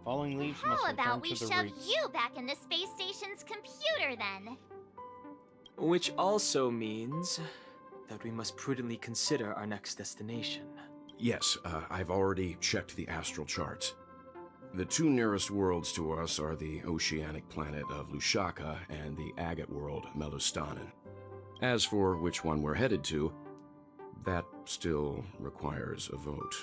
Falling leaves must How return about we to the shove roots. you back in the space station's computer then? Which also means that we must prudently consider our next destination. Yes, I've already checked the astral charts. The two nearest worlds to us are the oceanic planet of Lushaka and the agate world, Melustanen. As for which one we're headed to, that still requires a vote.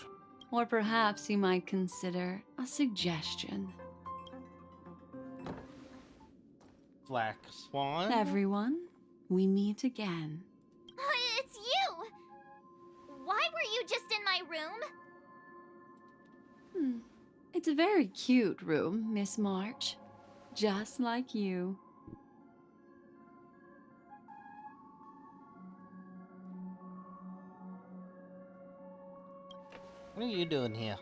Or perhaps you might consider a suggestion. Black Swan? Everyone, we meet again. It's you! Why were you just in my room? It's a very cute room, Miss March. Just like you. What are you doing here?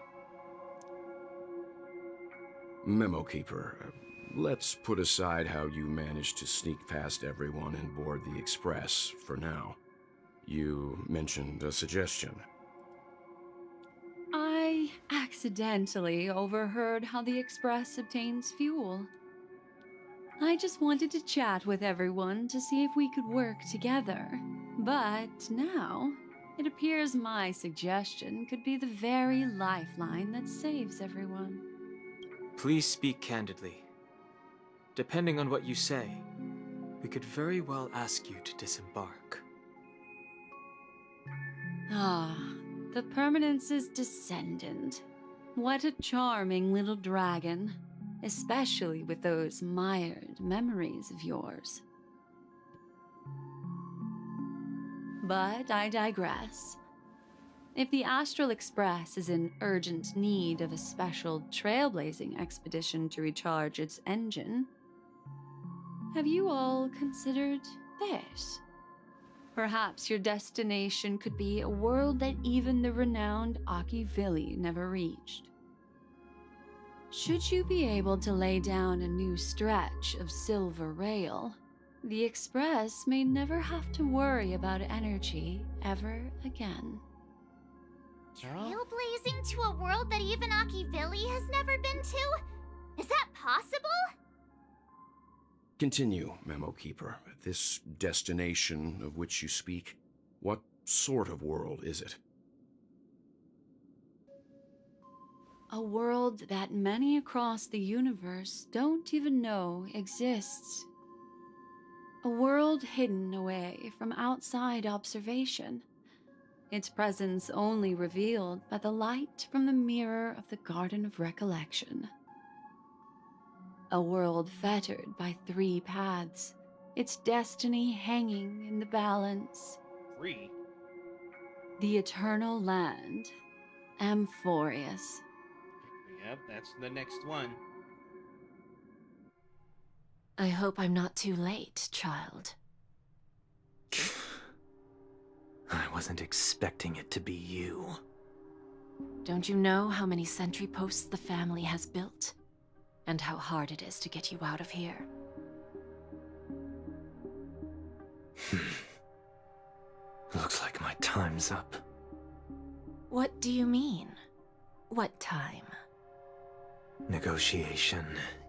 Memo Keeper, let's put aside how you managed to sneak past everyone and board the Express for now. You mentioned a suggestion. I accidentally overheard how the Express obtains fuel. I just wanted to chat with everyone to see if we could work together. But now, it appears my suggestion could be the very lifeline that saves everyone. Please speak candidly. Depending on what you say, we could very well ask you to disembark. Ah, the Permanence's descendant. What a charming little dragon, especially with those mired memories of yours. But I digress. If the Astral Express is in urgent need of a special trailblazing expedition to recharge its engine, have you all considered this? Perhaps your destination could be a world that even the renowned Akivili never reached. Should you be able to lay down a new stretch of silver rail, the Express may never have to worry about energy ever again. Trailblazing to a world that even Akivili has never been to? Is that possible? Continue, Memo Keeper. This destination of which you speak, what sort of world is it? A world that many across the universe don't even know exists. A world hidden away from outside observation. Its presence only revealed by the light from the mirror of the Garden of Recollection. A world fettered by 3 paths, its destiny hanging in the balance. 3? The eternal land, Amphorius. Yep, that's the next one. I hope I'm not too late, child. I wasn't expecting it to be you. Don't you know how many sentry posts the family has built? And how hard it is to get you out of here? Looks like my time's up. What do you mean? What time? Negotiation,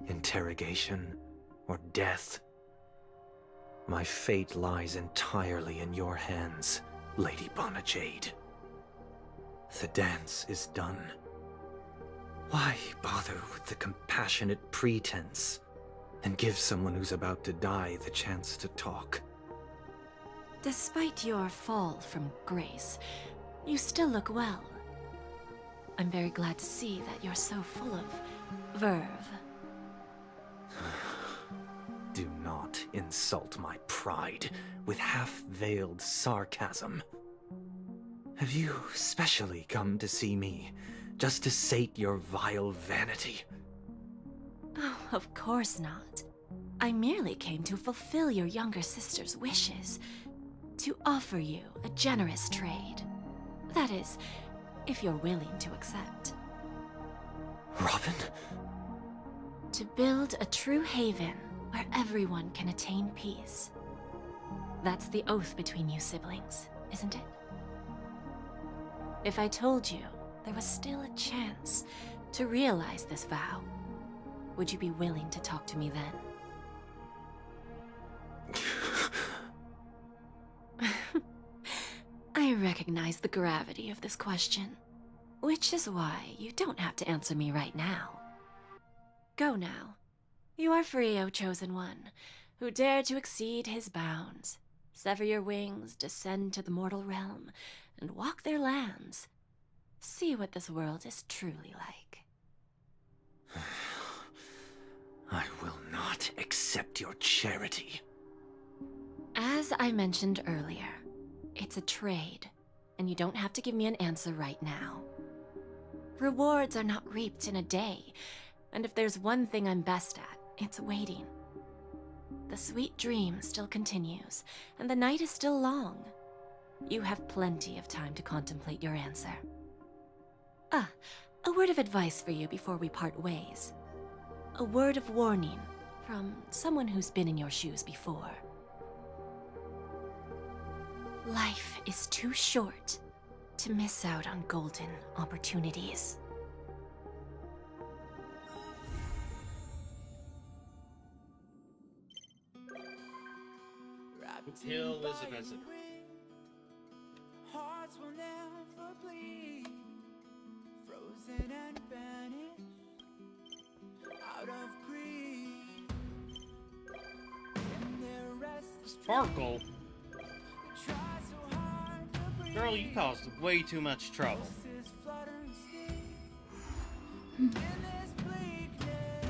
interrogation, or death. My fate lies entirely in your hands, Lady Bonajade. The dance is done. Why bother with the compassionate pretense and give someone who's about to die the chance to talk? Despite your fall from grace, you still look well. I'm very glad to see that you're so full of verve. Do not insult my pride with half-veiled sarcasm. Have you specially come to see me just to sate your vile vanity? Oh, of course not. I merely came to fulfill your younger sister's wishes. To offer you a generous trade. That is, if you're willing to accept. Robin? To build a true haven where everyone can attain peace. That's the oath between you siblings, isn't it? If I told you there was still a chance to realize this vow, would you be willing to talk to me then? I recognize the gravity of this question, which is why you don't have to answer me right now. Go now. You are free, O Chosen One, who dare to exceed his bounds. Sever your wings, descend to the mortal realm, and walk their lands. See what this world is truly like. I will not accept your charity. As I mentioned earlier, it's a trade, and you don't have to give me an answer right now. Rewards are not reaped in a day, and if there's one thing I'm best at, it's waiting. The sweet dream still continues, and the night is still long. You have plenty of time to contemplate your answer. Ah, a word of advice for you before we part ways. A word of warning from someone who's been in your shoes before. Life is too short to miss out on golden opportunities. Kill Elizabeth. Hearts will never bleed, frozen and banished out of greed. In their restless Sparkle? try so hard to breathe. Girl, you caused way too much trouble. Pulses fluttering steam. In this bleakness,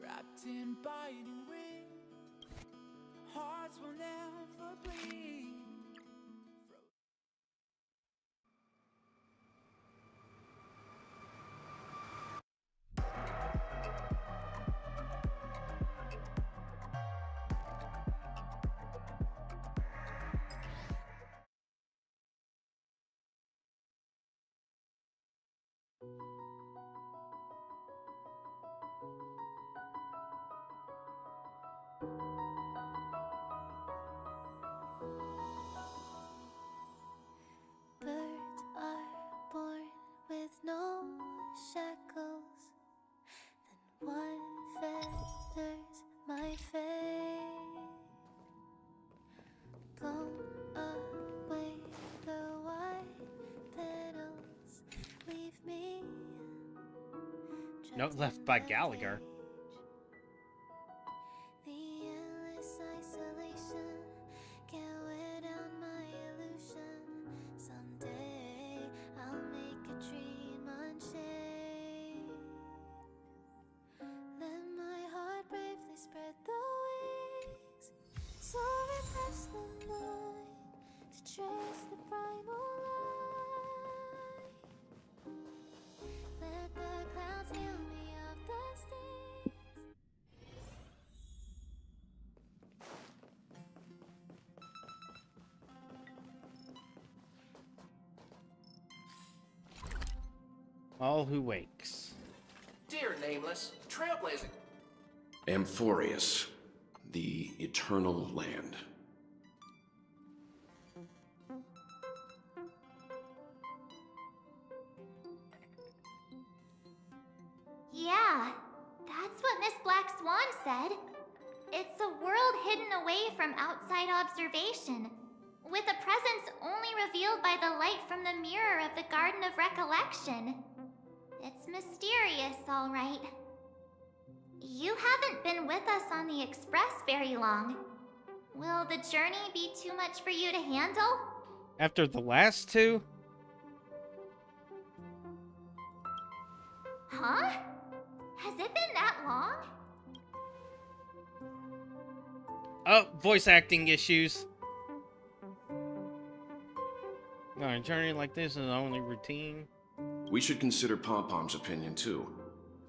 wrapped in biting wind, hearts will never bleed. Birds are born with no shackles. Then one feathers my fate. Blown away the white petals, leave me. Note left by Gallagher. The endless isolation can't wear down my illusion. Someday I'll make a dream unchained. Let my heart bravely spread the wings, soar past the night to trace the primal light. Let the clouds heal me of the stings. All who wakes. Dear Nameless, trailblazing. Amphorius, the eternal land. Yeah, that's what Miss Black Swan said. It's a world hidden away from outside observation, with a presence only revealed by the light from the mirror of the Garden of Recollection. It's mysterious, all right. You haven't been with us on the Express very long. Will the journey be too much for you to handle? After the last two? Huh? Has it been that long? Oh, voice acting issues. No, a journey like this is only routine. We should consider Pom-Pom's opinion too.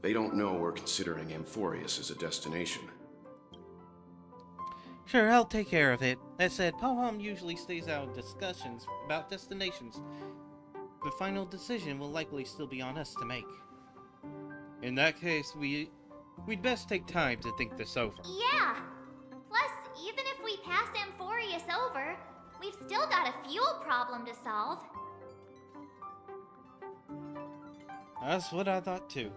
They don't know we're considering Amphorius as a destination. Sure, I'll take care of it. That said, Pom usually stays out of discussions about destinations. The final decision will likely still be on us to make. In that case, we'd best take time to think this over. Yeah! Plus, even if we pass Amphorius over, we've still got a fuel problem to solve. That's what I thought too.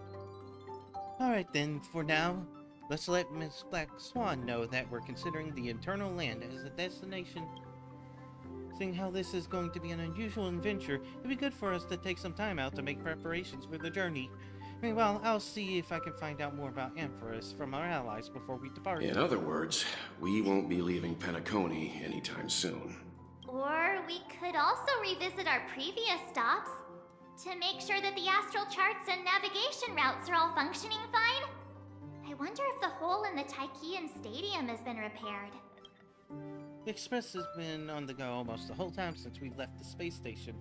Alright then, for now, let's let Miss Black Swan know that we're considering the Eternal Land as a destination. Seeing how this is going to be an unusual adventure, it'd be good for us to take some time out to make preparations for the journey. Meanwhile, I'll see if I can find out more about Amphorus from our allies before we depart. In other words, we won't be leaving Penacony anytime soon. Or we could also revisit our previous stops to make sure that the astral charts and navigation routes are all functioning fine. I wonder if the hole in the Tychean Stadium has been repaired. The Express has been on the go almost the whole time since we left the space station.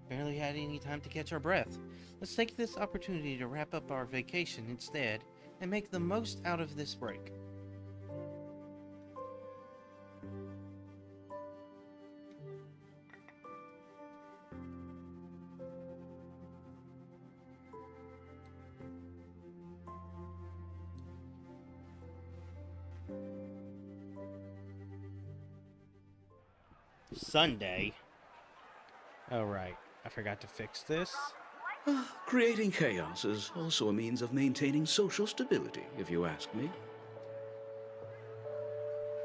Barely had any time to catch our breath. Let's take this opportunity to wrap up our vacation instead, and make the most out of this break. Sunday. Oh right, I forgot to fix this. Creating chaos is also a means of maintaining social stability, if you ask me.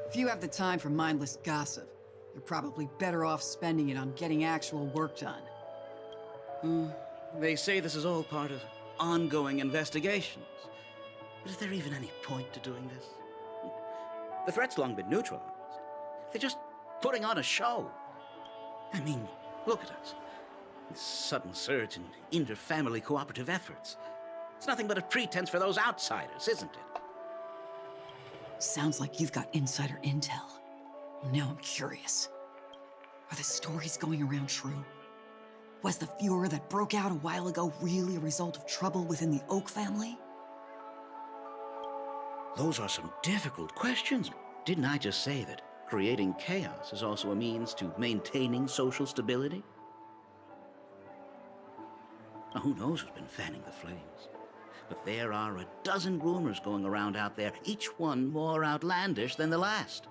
If you have the time for mindless gossip, you're probably better off spending it on getting actual work done. They say this is all part of ongoing investigations. But is there even any point to doing this? The threat's long been neutralized. They're just putting on a show. I mean, look at us. This sudden surge in inter-family cooperative efforts. It's nothing but a pretense for those outsiders, isn't it? Sounds like you've got insider intel. Now I'm curious. Are the stories going around true? Was the furor that broke out a while ago really a result of trouble within the Oak family? Those are some difficult questions. Didn't I just say that creating chaos is also a means to maintaining social stability? Now, who knows who's been fanning the flames? But there are a dozen rumors going around out there, each one more outlandish than the last.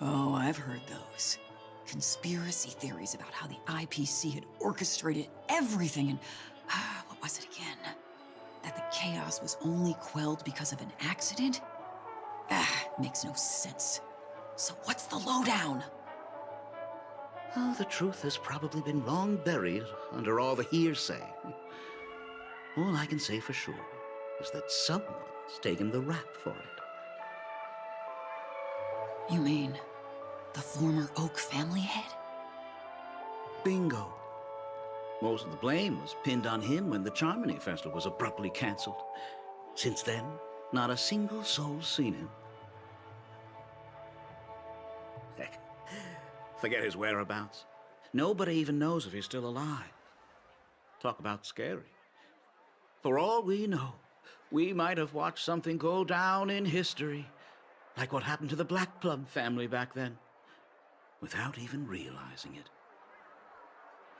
Oh, I've heard those. Conspiracy theories about how the IPC had orchestrated everything and... what was it again? That the chaos was only quelled because of an accident? Makes no sense. So what's the lowdown? Oh, the truth has probably been long buried under all the hearsay. All I can say for sure is that someone's taken the rap for it. You mean the former Oak family head? Bingo. Most of the blame was pinned on him when the Charmony Festival was abruptly cancelled. Since then, not a single soul's seen him. Heck, forget his whereabouts. Nobody even knows if he's still alive. Talk about scary. For all we know, we might have watched something go down in history, like what happened to the Black Plum family back then, without even realizing it.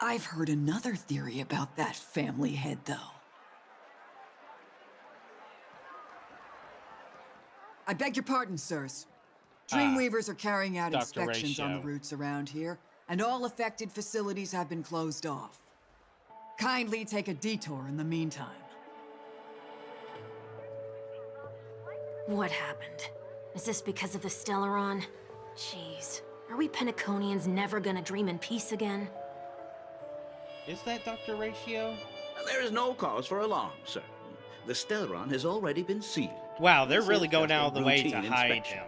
I've heard another theory about that family head, though. I beg your pardon, sirs. Dreamweavers are carrying out Dr. inspections on the Ratio. routes around here, and all affected facilities have been closed off. Kindly take a detour in the meantime. What happened? Is this because of the Stellaron? Jeez, are we Penaconians never gonna dream in peace again? Is that Dr. Ratio? There is no cause for alarm, sir. The Stellaron has already been sealed. Wow, they're This really is going just a out of the way to routine hide inspection. him.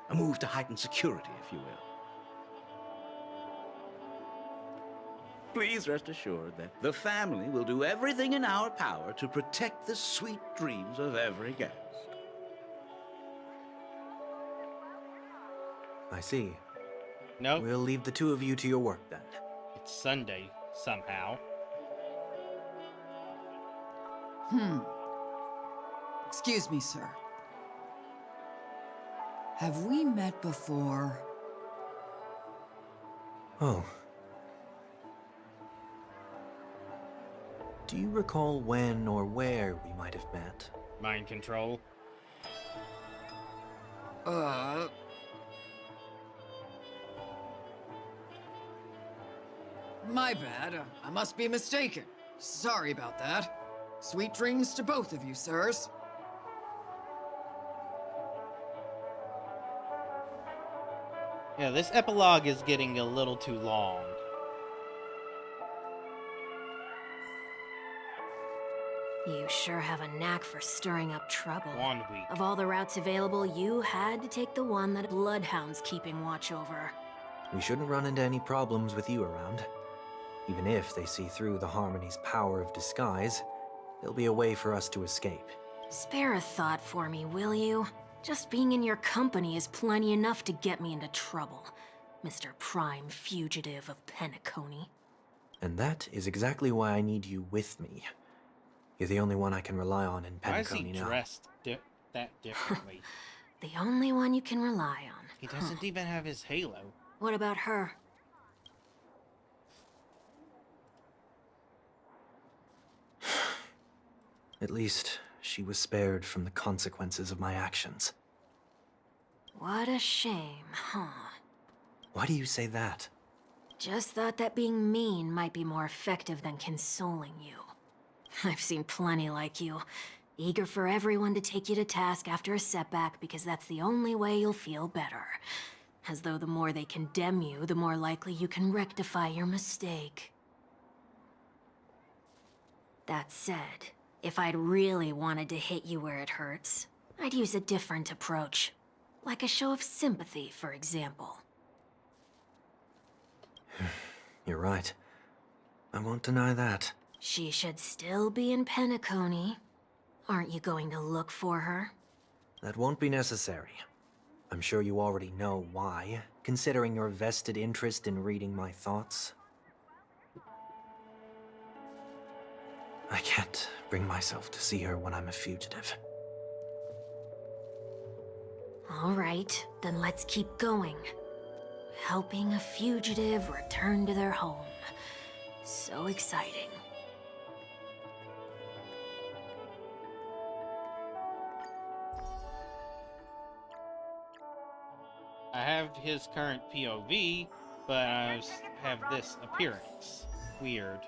A move to heighten security, if you will. Please rest assured that the family will do everything in our power to protect the sweet dreams of every guest. I see. No. We'll leave the two of you to your work then. It's Sunday, somehow. Excuse me, sir. Have we met before? Oh. Do you recall when or where we might have met? Mind control. My bad. I must be mistaken. Sorry about that. Sweet dreams to both of you, sirs. Yeah, this epilogue is getting a little too long. You sure have a knack for stirring up trouble. 1 week. Of all the routes available, you had to take the one that Bloodhound's keeping watch over. We shouldn't run into any problems with you around. Even if they see through the Harmony's power of disguise, there'll be a way for us to escape. Spare a thought for me, will you? Just being in your company is plenty enough to get me into trouble, Mr. Prime Fugitive of Penacony. And that is exactly why I need you with me. You're the only one I can rely on in Why is Penacony he now. dressed that differently? The only one you can rely on. He doesn't even have his halo. What about her? At least, she was spared from the consequences of my actions. What a shame, huh? Why do you say that? Just thought that being mean might be more effective than consoling you. I've seen plenty like you, eager for everyone to take you to task after a setback because that's the only way you'll feel better. As though the more they condemn you, the more likely you can rectify your mistake. That said, if I'd really wanted to hit you where it hurts, I'd use a different approach. Like a show of sympathy, for example. You're right. I won't deny that. She should still be in Penacony. Aren't you going to look for her? That won't be necessary. I'm sure you already know why, considering your vested interest in reading my thoughts. I can't bring myself to see her when I'm a fugitive. All right, then let's keep going. Helping a fugitive return to their home. So exciting. I have his current POV, but I have this appearance. Weird.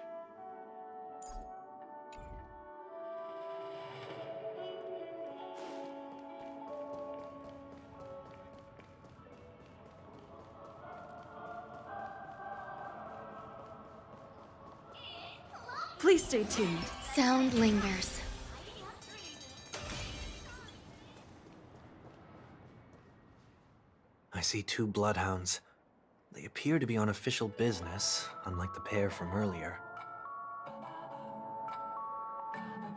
Please stay tuned. Sound lingers. I see 2 bloodhounds. They appear to be on official business, unlike the pair from earlier.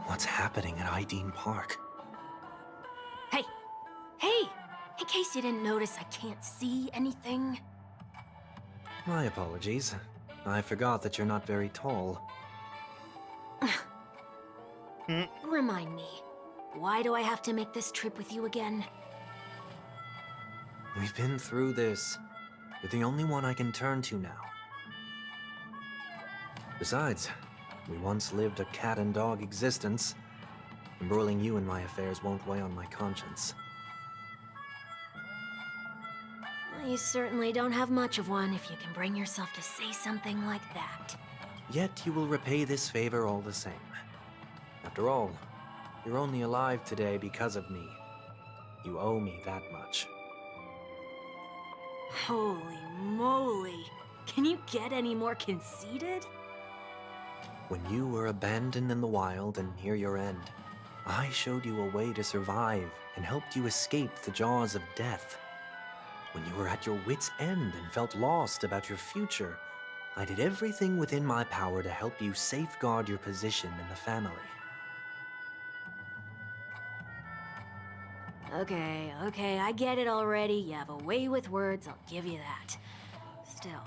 What's happening at Ideen Park? Hey! Hey! In case you didn't notice, I can't see anything. My apologies. I forgot that you're not very tall. Remind me, why do I have to make this trip with you again? We've been through this. You're the only one I can turn to now. Besides, we once lived a cat and dog existence. Embroiling you in my affairs won't weigh on my conscience. You certainly don't have much of one if you can bring yourself to say something like that. Yet you will repay this favor all the same. After all, you're only alive today because of me. You owe me that much. Holy moly! Can you get any more conceited? When you were abandoned in the wild and near your end, I showed you a way to survive and helped you escape the jaws of death. When you were at your wit's end and felt lost about your future, I did everything within my power to help you safeguard your position in the family. Okay, I get it already. You have a way with words, I'll give you that. Still,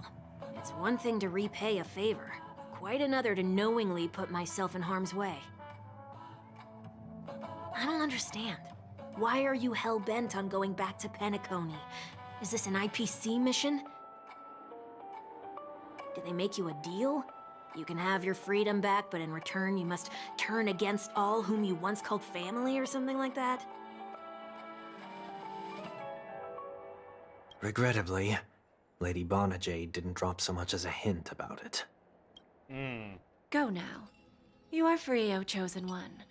it's one thing to repay a favor, quite another to knowingly put myself in harm's way. I don't understand. Why are you hell-bent on going back to Penacony? Is this an IPC mission? Did they make you a deal? You can have your freedom back, but in return you must turn against all whom you once called family or something like that? Regrettably, Lady Bonajade didn't drop so much as a hint about it. Go now. You are free, O Chosen One,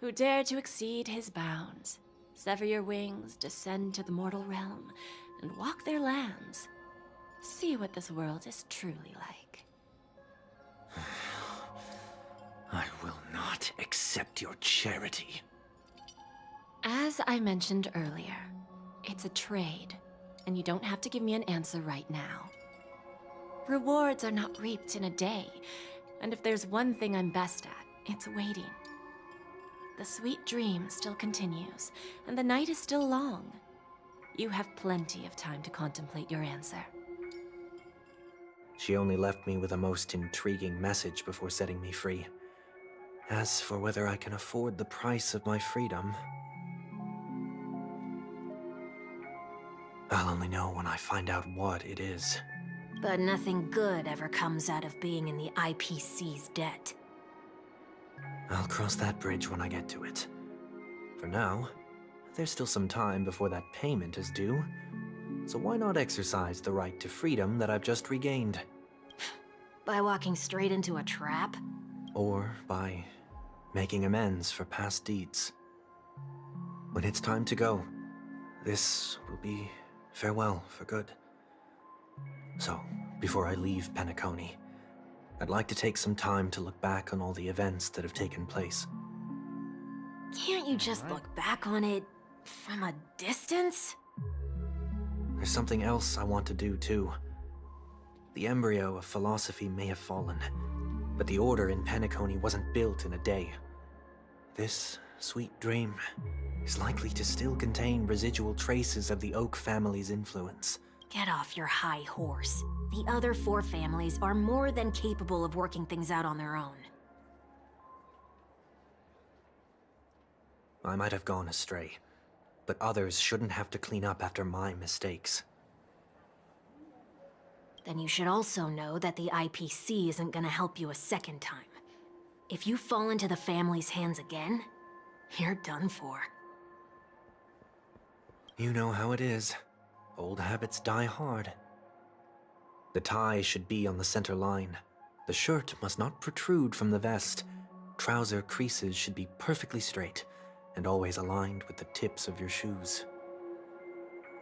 who dare to exceed his bounds. Sever your wings, descend to the mortal realm, and walk their lands. See what this world is truly like. I will not accept your charity. As I mentioned earlier, it's a trade, and you don't have to give me an answer right now. Rewards are not reaped in a day, and if there's one thing I'm best at, it's waiting. The sweet dream still continues, and the night is still long. You have plenty of time to contemplate your answer. She only left me with a most intriguing message before setting me free. As for whether I can afford the price of my freedom, I'll only know when I find out what it is. But nothing good ever comes out of being in the IPC's debt. I'll cross that bridge when I get to it. For now, there's still some time before that payment is due. So why not exercise the right to freedom that I've just regained? By walking straight into a trap? Or by making amends for past deeds. When it's time to go, this will be farewell for good. So, before I leave Penacony, I'd like to take some time to look back on all the events that have taken place. Can't you just look back on it from a distance? There's something else I want to do too. The embryo of philosophy may have fallen, but the order in Penacony wasn't built in a day. This sweet dream is likely to still contain residual traces of the Oak family's influence. Get off your high horse. The other 4 families are more than capable of working things out on their own. I might have gone astray, but others shouldn't have to clean up after my mistakes. Then you should also know that the IPC isn't gonna help you a second time. If you fall into the family's hands again, you're done for. You know how it is. Old habits die hard. The tie should be on the center line. The shirt must not protrude from the vest. Trouser creases should be perfectly straight and always aligned with the tips of your shoes.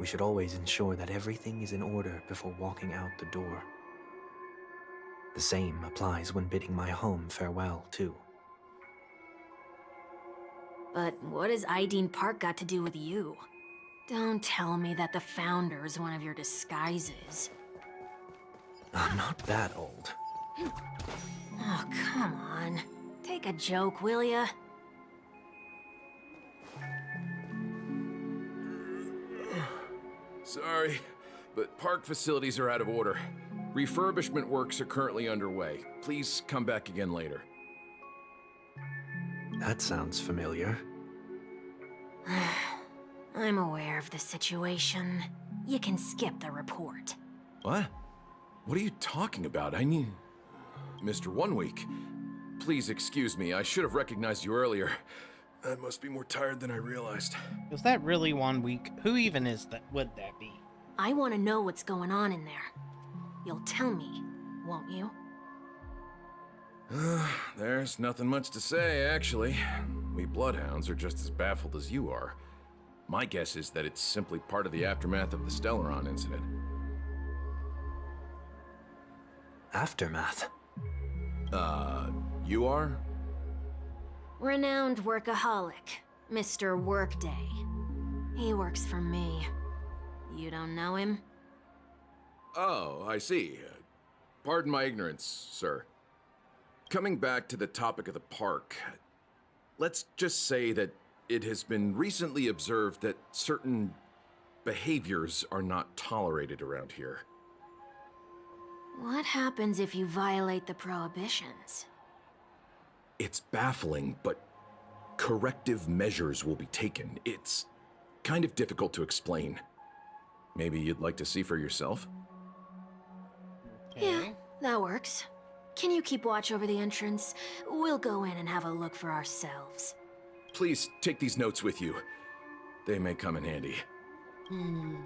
We should always ensure that everything is in order before walking out the door. The same applies when bidding my home farewell, too. But what has Ideen Park got to do with you? Don't tell me that the Founder's one of your disguises. I'm not that old. Oh, come on. Take a joke, will ya? Sorry, but park facilities are out of order. Refurbishment works are currently underway. Please come back again later. That sounds familiar. I'm aware of the situation. You can skip the report. What? What are you talking about? I mean... Mr. 1 Week, please excuse me. I should have recognized you earlier. I must be more tired than I realized. Was that really 1 week? Who even is that? Would that be? I want to know what's going on in there. You'll tell me, won't you? There's nothing much to say, actually. We Bloodhounds are just as baffled as you are. My guess is that it's simply part of the aftermath of the Stellaron incident. Aftermath? You are? Renowned workaholic, Mr. Workday. He works for me. You don't know him? Oh, I see. Pardon my ignorance, sir. Coming back to the topic of the park, let's just say that it has been recently observed that certain behaviors are not tolerated around here. What happens if you violate the prohibitions? It's baffling, but corrective measures will be taken. It's kind of difficult to explain. Maybe you'd like to see for yourself? Yeah, that works. Can you keep watch over the entrance? We'll go in and have a look for ourselves. Please take these notes with you. They may come in handy. You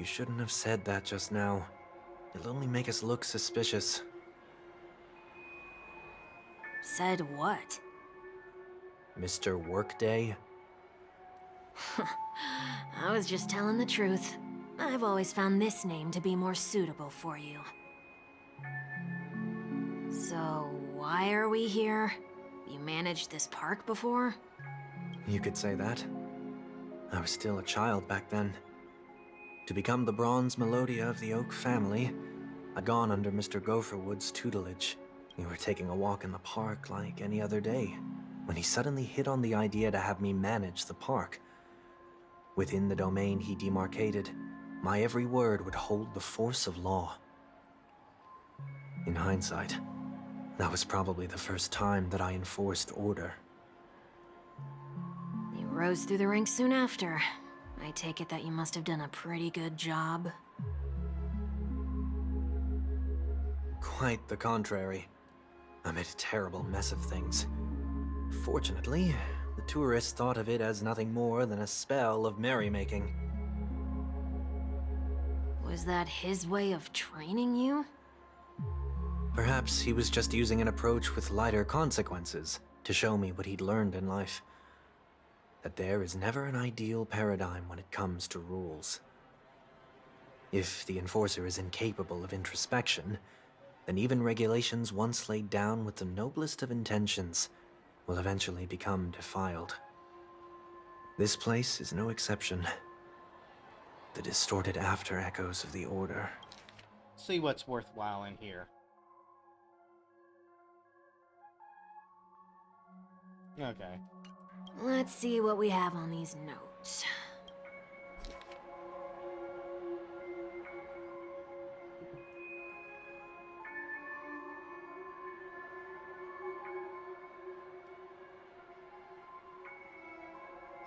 shouldn't have said that just now. It'll only make us look suspicious. Said what? Mr. Workday? I was just telling the truth. I've always found this name to be more suitable for you. So, why are we here? You managed this park before? You could say that. I was still a child back then. To become the bronze Melodia of the Oak family, I'd gone under Mr. Gopherwood's tutelage. We were taking a walk in the park like any other day, when he suddenly hit on the idea to have me manage the park. Within the domain he demarcated, my every word would hold the force of law. In hindsight, that was probably the first time that I enforced order. You rose through the ranks soon after. I take it that you must have done a pretty good job. Quite the contrary. I made a terrible mess of things. Fortunately, the tourists thought of it as nothing more than a spell of merrymaking. Was that his way of training you? Perhaps he was just using an approach with lighter consequences to show me what he'd learned in life. That there is never an ideal paradigm when it comes to rules. If the enforcer is incapable of introspection, then even regulations once laid down with the noblest of intentions will eventually become defiled. This place is no exception. The distorted after echoes of the Order. See what's worthwhile in here. Okay. Let's see what we have on these notes.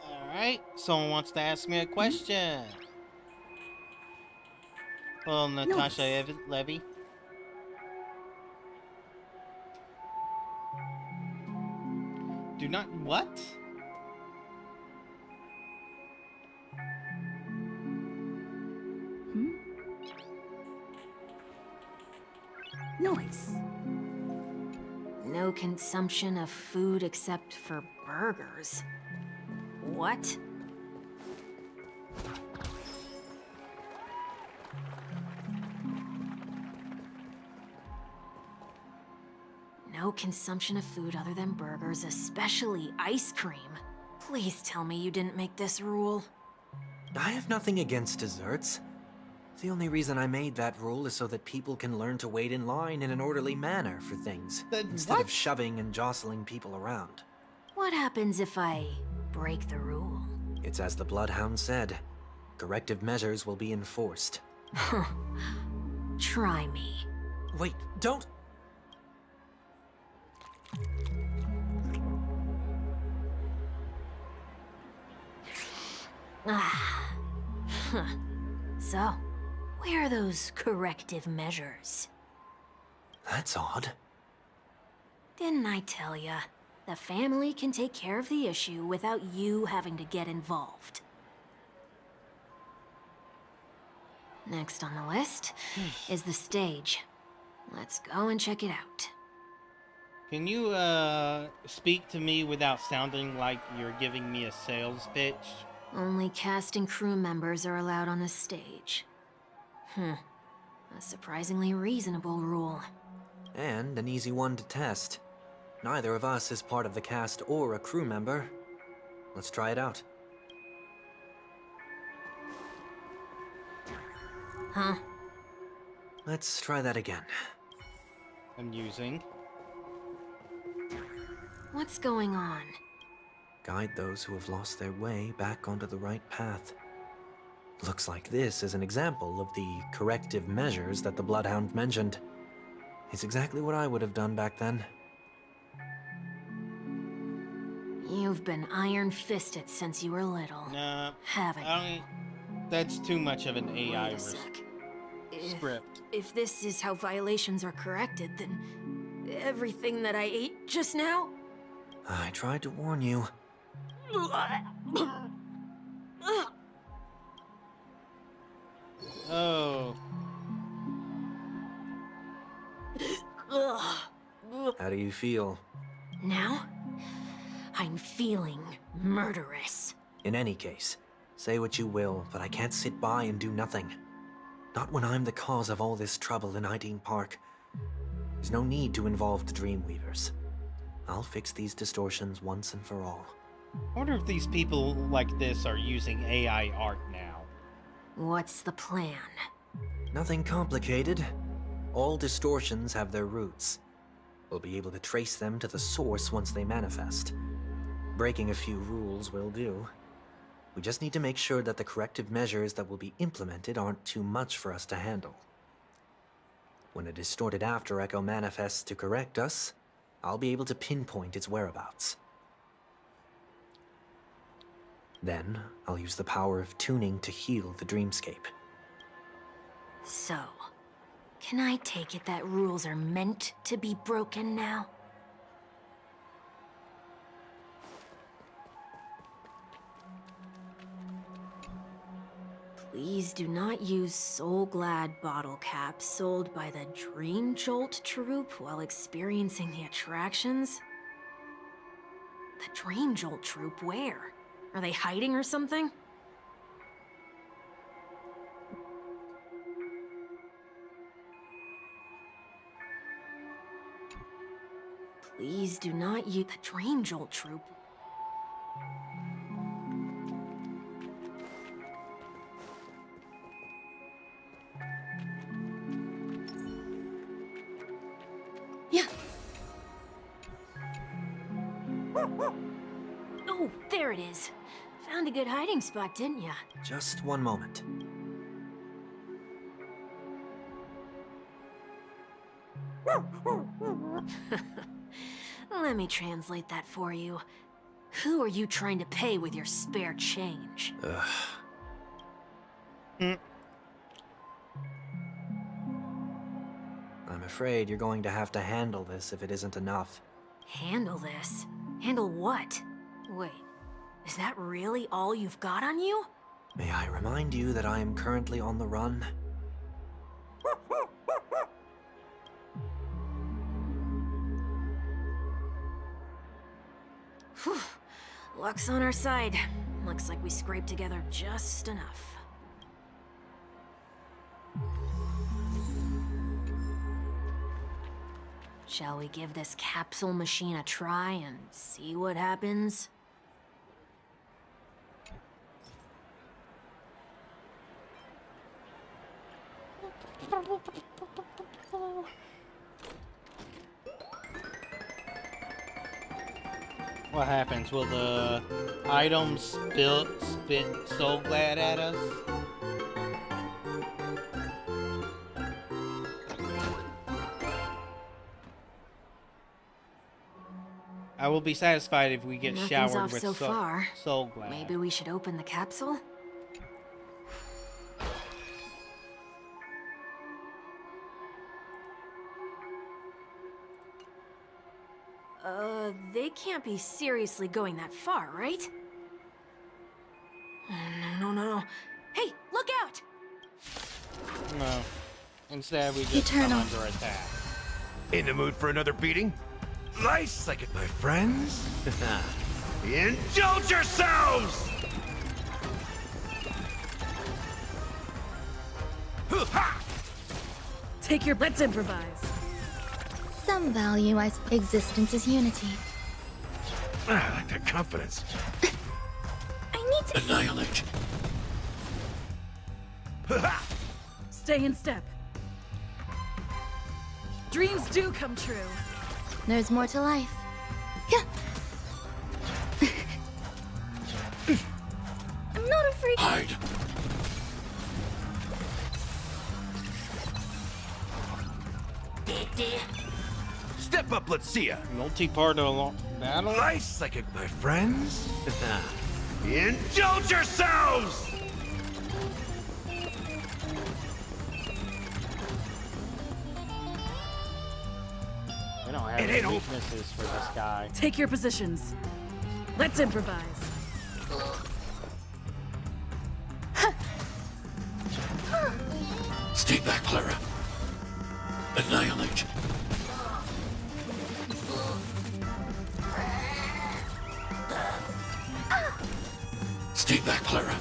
Alright, someone wants to ask me a question. Well, Natasha Levy. Do not what? Noise. No consumption of food except for burgers. What? No consumption of food other than burgers, especially ice cream. Please tell me you didn't make this rule. I have nothing against desserts. The only reason I made that rule is so that people can learn to wait in line in an orderly manner for things, instead of shoving and jostling people around. What happens if I break the rule? It's as the Bloodhound said. Corrective measures will be enforced. Try me. Wait, don't... Ah. So, where are those corrective measures? That's odd. Didn't I tell ya? The family can take care of the issue without you having to get involved. Next on the list is the stage. Let's go and check it out. Can you, speak to me without sounding like you're giving me a sales pitch? Only cast and crew members are allowed on the stage. A surprisingly reasonable rule. And an easy one to test. Neither of us is part of the cast or a crew member. Let's try it out. Huh? Let's try that again. Amusing. What's going on? Guide those who have lost their way back onto the right path. Looks like this is an example of the corrective measures that the Bloodhound mentioned. It's exactly what I would have done back then. You've been iron-fisted since you were little. Nah, haven't you? That's too much of an AI Wait a sec. script. If this is how violations are corrected, then everything that I ate just now? I tried to warn you. Oh. How do you feel? Now, I'm feeling murderous. In any case, say what you will, but I can't sit by and do nothing. Not when I'm the cause of all this trouble in Ideen Park. There's no need to involve the Dreamweavers. I'll fix these distortions once and for all. I wonder if these people like this are using AI art now. What's the plan? Nothing complicated. All distortions have their roots. We'll be able to trace them to the source once they manifest. Breaking a few rules will do. We just need to make sure that the corrective measures that will be implemented aren't too much for us to handle. When a distorted after echo manifests to correct us, I'll be able to pinpoint its whereabouts. Then, I'll use the power of tuning to heal the dreamscape. So, can I take it that rules are meant to be broken now? Please do not use Soul Glad bottle caps sold by the Dream Jolt troupe while experiencing the attractions. The Dream Jolt troupe, where? Are they hiding or something? Please do not use the Dream Jolt troupe. Yeah. Oh, there it is. Found a good hiding spot, didn't ya? Just one moment. Let me translate that for you. Who are you trying to pay with your spare change? I'm afraid you're going to have to handle this if it isn't enough. Handle this? Handle what? Wait, is that really all you've got on you? May I remind you that I am currently on the run? Whew. Luck's on our side. Looks like we scraped together just enough. Shall we give this capsule machine a try and see what happens? What happens? Will the items spit Soul Glad at us? I will be satisfied if we get Nothing's showered off with so far. Soul Glad. Maybe we should open the capsule? They can't be seriously going that far, right? No. Hey, look out! No. Instead, we just come under attack. In the mood for another beating? Nice like it, my friends. Indulge yourselves! Take your... Let's improvise. Some value, I suppose. Existence is unity. I like that confidence. I need to... Annihilate. Stay in step. Dreams do come true. There's more to life. I'm not afraid. Hide. Step up, let's see ya. Multi-part battle? Life second, my friends. Indulge yourselves! We don't have any weaknesses for this guy. Take your positions. Let's improvise. Stay back, Clara. Annihilate. Stay back, Clara.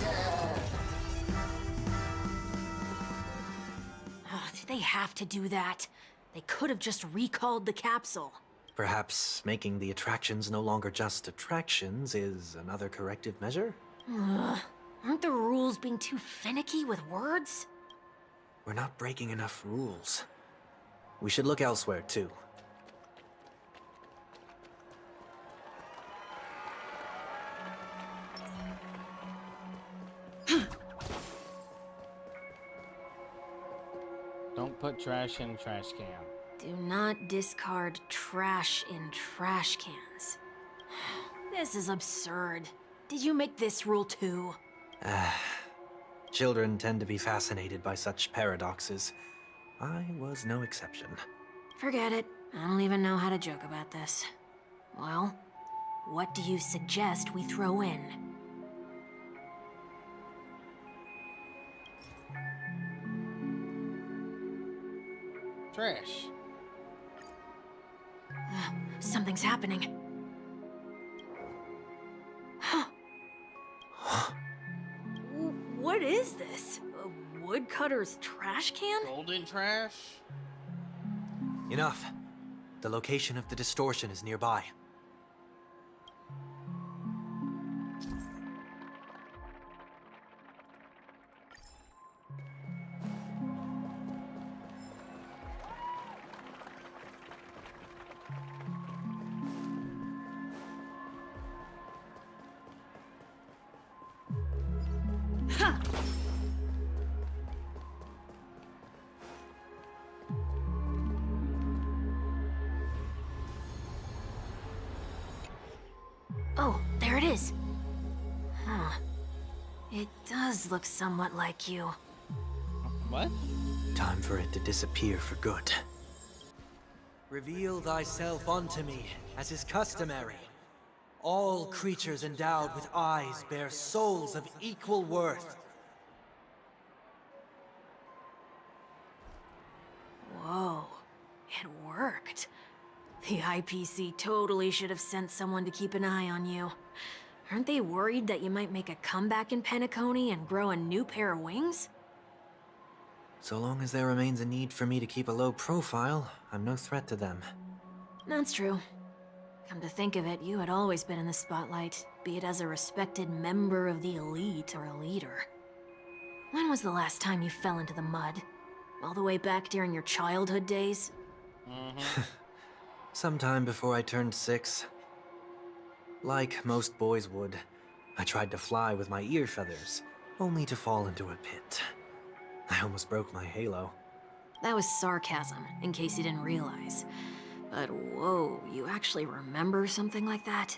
Oh, did they have to do that? They could have just recalled the capsule. Perhaps making the attractions no longer just attractions is another corrective measure? Ugh. Aren't the rules being too finicky with words? We're not breaking enough rules. We should look elsewhere, too. Don't put trash in a trash can. Do not discard trash in trash cans. This is absurd. Did you make this rule too? Children tend to be fascinated by such paradoxes. I was no exception. Forget it. I don't even know how to joke about this. Well, what do you suggest we throw in? Trash. Something's happening. What is this? A woodcutter's trash can? Golden trash? Enough. The location of the distortion is nearby. Oh, there it is. Huh. It does look somewhat like you. What? Time for it to disappear for good. Reveal thyself unto me, as is customary. All creatures endowed with eyes bear souls of equal worth. Whoa. It worked. The IPC totally should have sent someone to keep an eye on you. Aren't they worried that you might make a comeback in Penacony and grow a new pair of wings? So long as there remains a need for me to keep a low profile, I'm no threat to them. That's true. Come to think of it, you had always been in the spotlight, be it as a respected member of the elite or a leader. When was the last time you fell into the mud? All the way back during your childhood days? Sometime before I turned 6. Like most boys would, I tried to fly with my ear feathers, only to fall into a pit. I almost broke my halo. That was sarcasm, in case you didn't realize. But whoa, you actually remember something like that?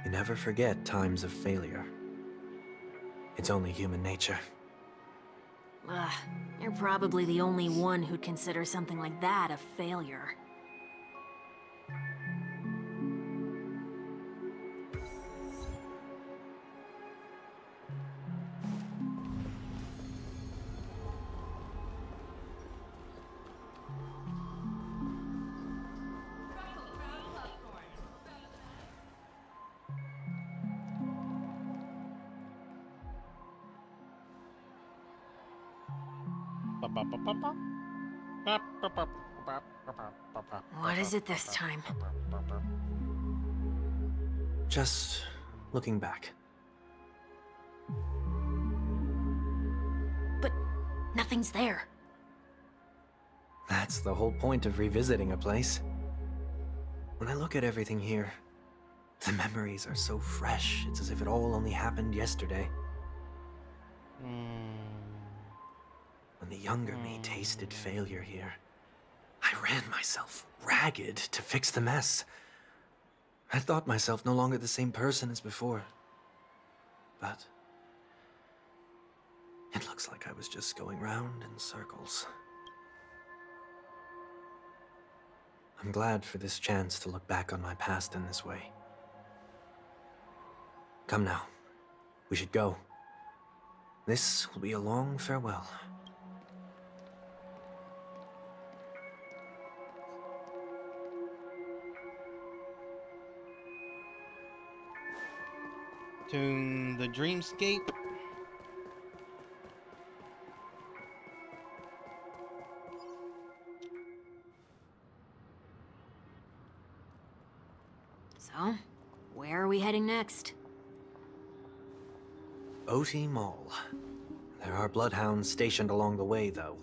You never forget times of failure. It's only human nature. Ugh, you're probably the only one who'd consider something like that a failure. What is it this time? Just looking back. But nothing's there. That's the whole point of revisiting a place. When I look at everything here, the memories are so fresh, it's as if it all only happened yesterday. When the younger me tasted failure here, I ran myself ragged to fix the mess. I thought myself no longer the same person as before. But it looks like I was just going round in circles. I'm glad for this chance to look back on my past in this way. Come now. We should go. This will be a long farewell. To the dreamscape. So, where are we heading next? OT Mall. There are bloodhounds stationed along the way, though.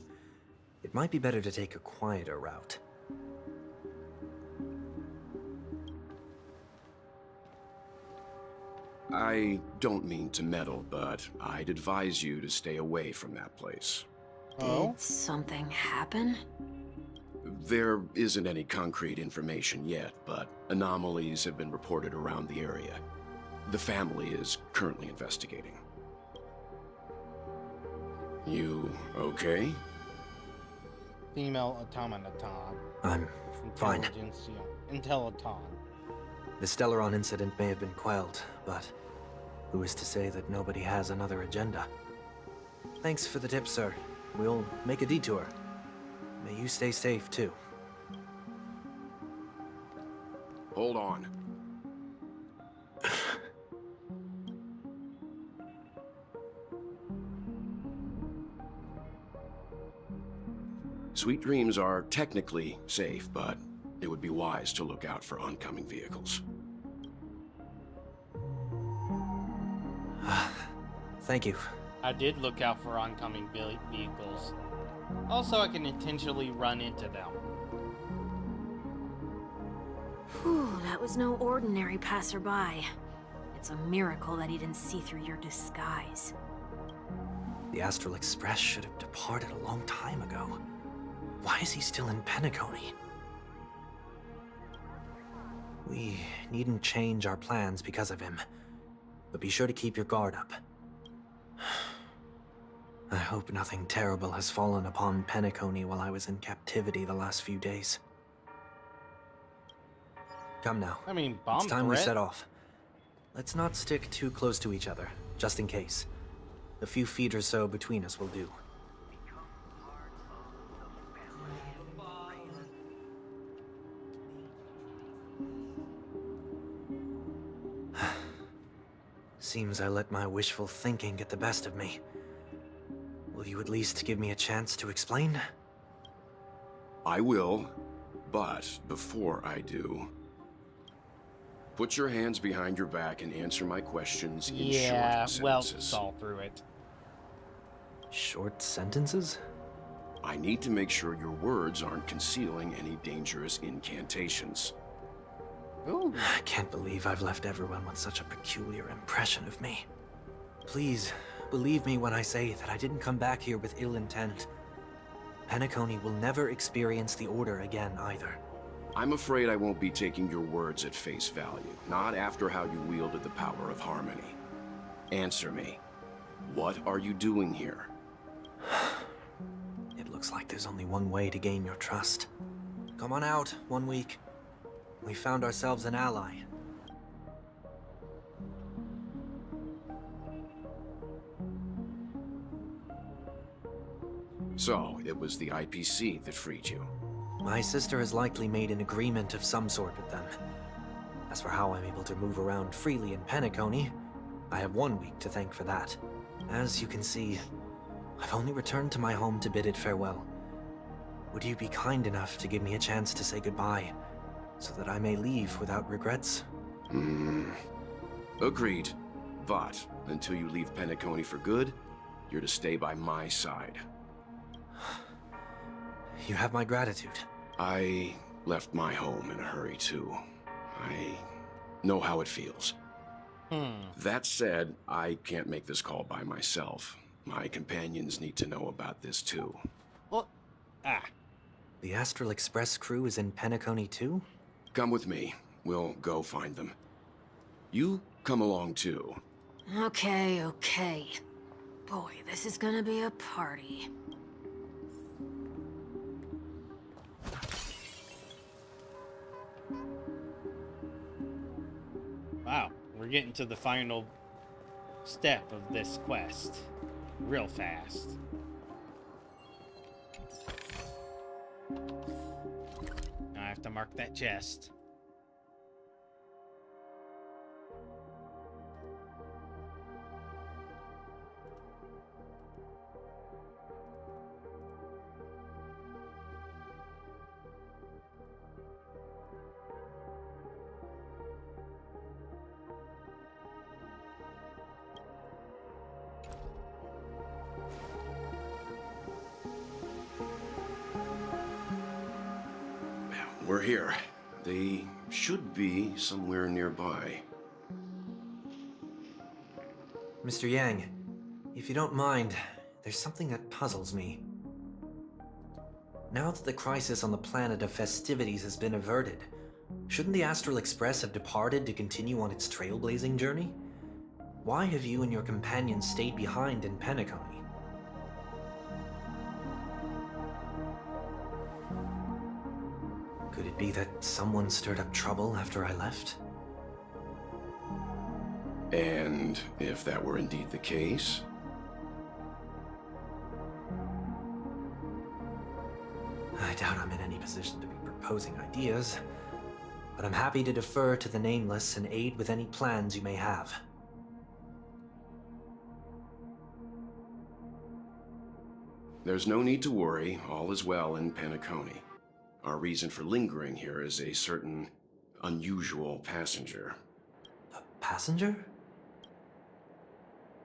It might be better to take a quieter route. I don't mean to meddle, but I'd advise you to stay away from that place. Did something happen? There isn't any concrete information yet, but anomalies have been reported around the area. The family is currently investigating. You okay? Female automaton. I'm fine. Intelliton. The Stellaron incident may have been quelled, but who is to say that nobody has another agenda? Thanks for the tip, sir. We'll make a detour. May you stay safe, too. Hold on. Sweet dreams are technically safe, but it would be wise to look out for oncoming vehicles. Thank you. I did look out for oncoming vehicles. Also, I can intentionally run into them. Whew, that was no ordinary passerby. It's a miracle that he didn't see through your disguise. The Astral Express should have departed a long time ago. Why is he still in Penacony? We needn't change our plans because of him. But be sure to keep your guard up. I hope nothing terrible has fallen upon Penacony while I was in captivity the last few days. Come now. I mean, bomb it's time we threat. set off. Let's not stick too close to each other, just in case. A few feet or so between us will do. Seems I let my wishful thinking get the best of me. Will you at least give me a chance to explain? I will, but before I do, put your hands behind your back and answer my questions in short well, sentences. saw through it. Short sentences? I need to make sure your words aren't concealing any dangerous incantations. Ooh. I can't believe I've left everyone with such a peculiar impression of me. Please, believe me when I say that I didn't come back here with ill intent. Penacony will never experience the Order again, either. I'm afraid I won't be taking your words at face value, not after how you wielded the power of harmony. Answer me. What are you doing here? It looks like there's only one way to gain your trust. Come on out, 1 week. We found ourselves an ally. So, it was the IPC that freed you. My sister has likely made an agreement of some sort with them. As for how I'm able to move around freely in Penacony, I have 1 week to thank for that. As you can see, I've only returned to my home to bid it farewell. Would you be kind enough to give me a chance to say goodbye, so that I may leave without regrets? Agreed. But, until you leave Penacony for good, you're to stay by my side. You have my gratitude. I left my home in a hurry, too. I know how it feels. That said, I can't make this call by myself. My companions need to know about this, too. Well, The Astral Express crew is in Penacony, too? Come with me. we'll go find them. You come along too. Okay, okay. Boy, this is gonna be a party. Wow, we're getting to the final step of this quest real fast. Now I have to mark that chest. We're here. They should be somewhere nearby. Mr. Yang, if you don't mind, there's something that puzzles me. Now that the crisis on the planet of festivities has been averted, shouldn't the Astral Express have departed to continue on its trailblazing journey? Why have you and your companions stayed behind in Penacony? Could it be that someone stirred up trouble after I left? And if that were indeed the case? I doubt I'm in any position to be proposing ideas, but I'm happy to defer to the Nameless and aid with any plans you may have. There's no need to worry. All is well in Penacony. Our reason for lingering here is a certain unusual passenger. A passenger?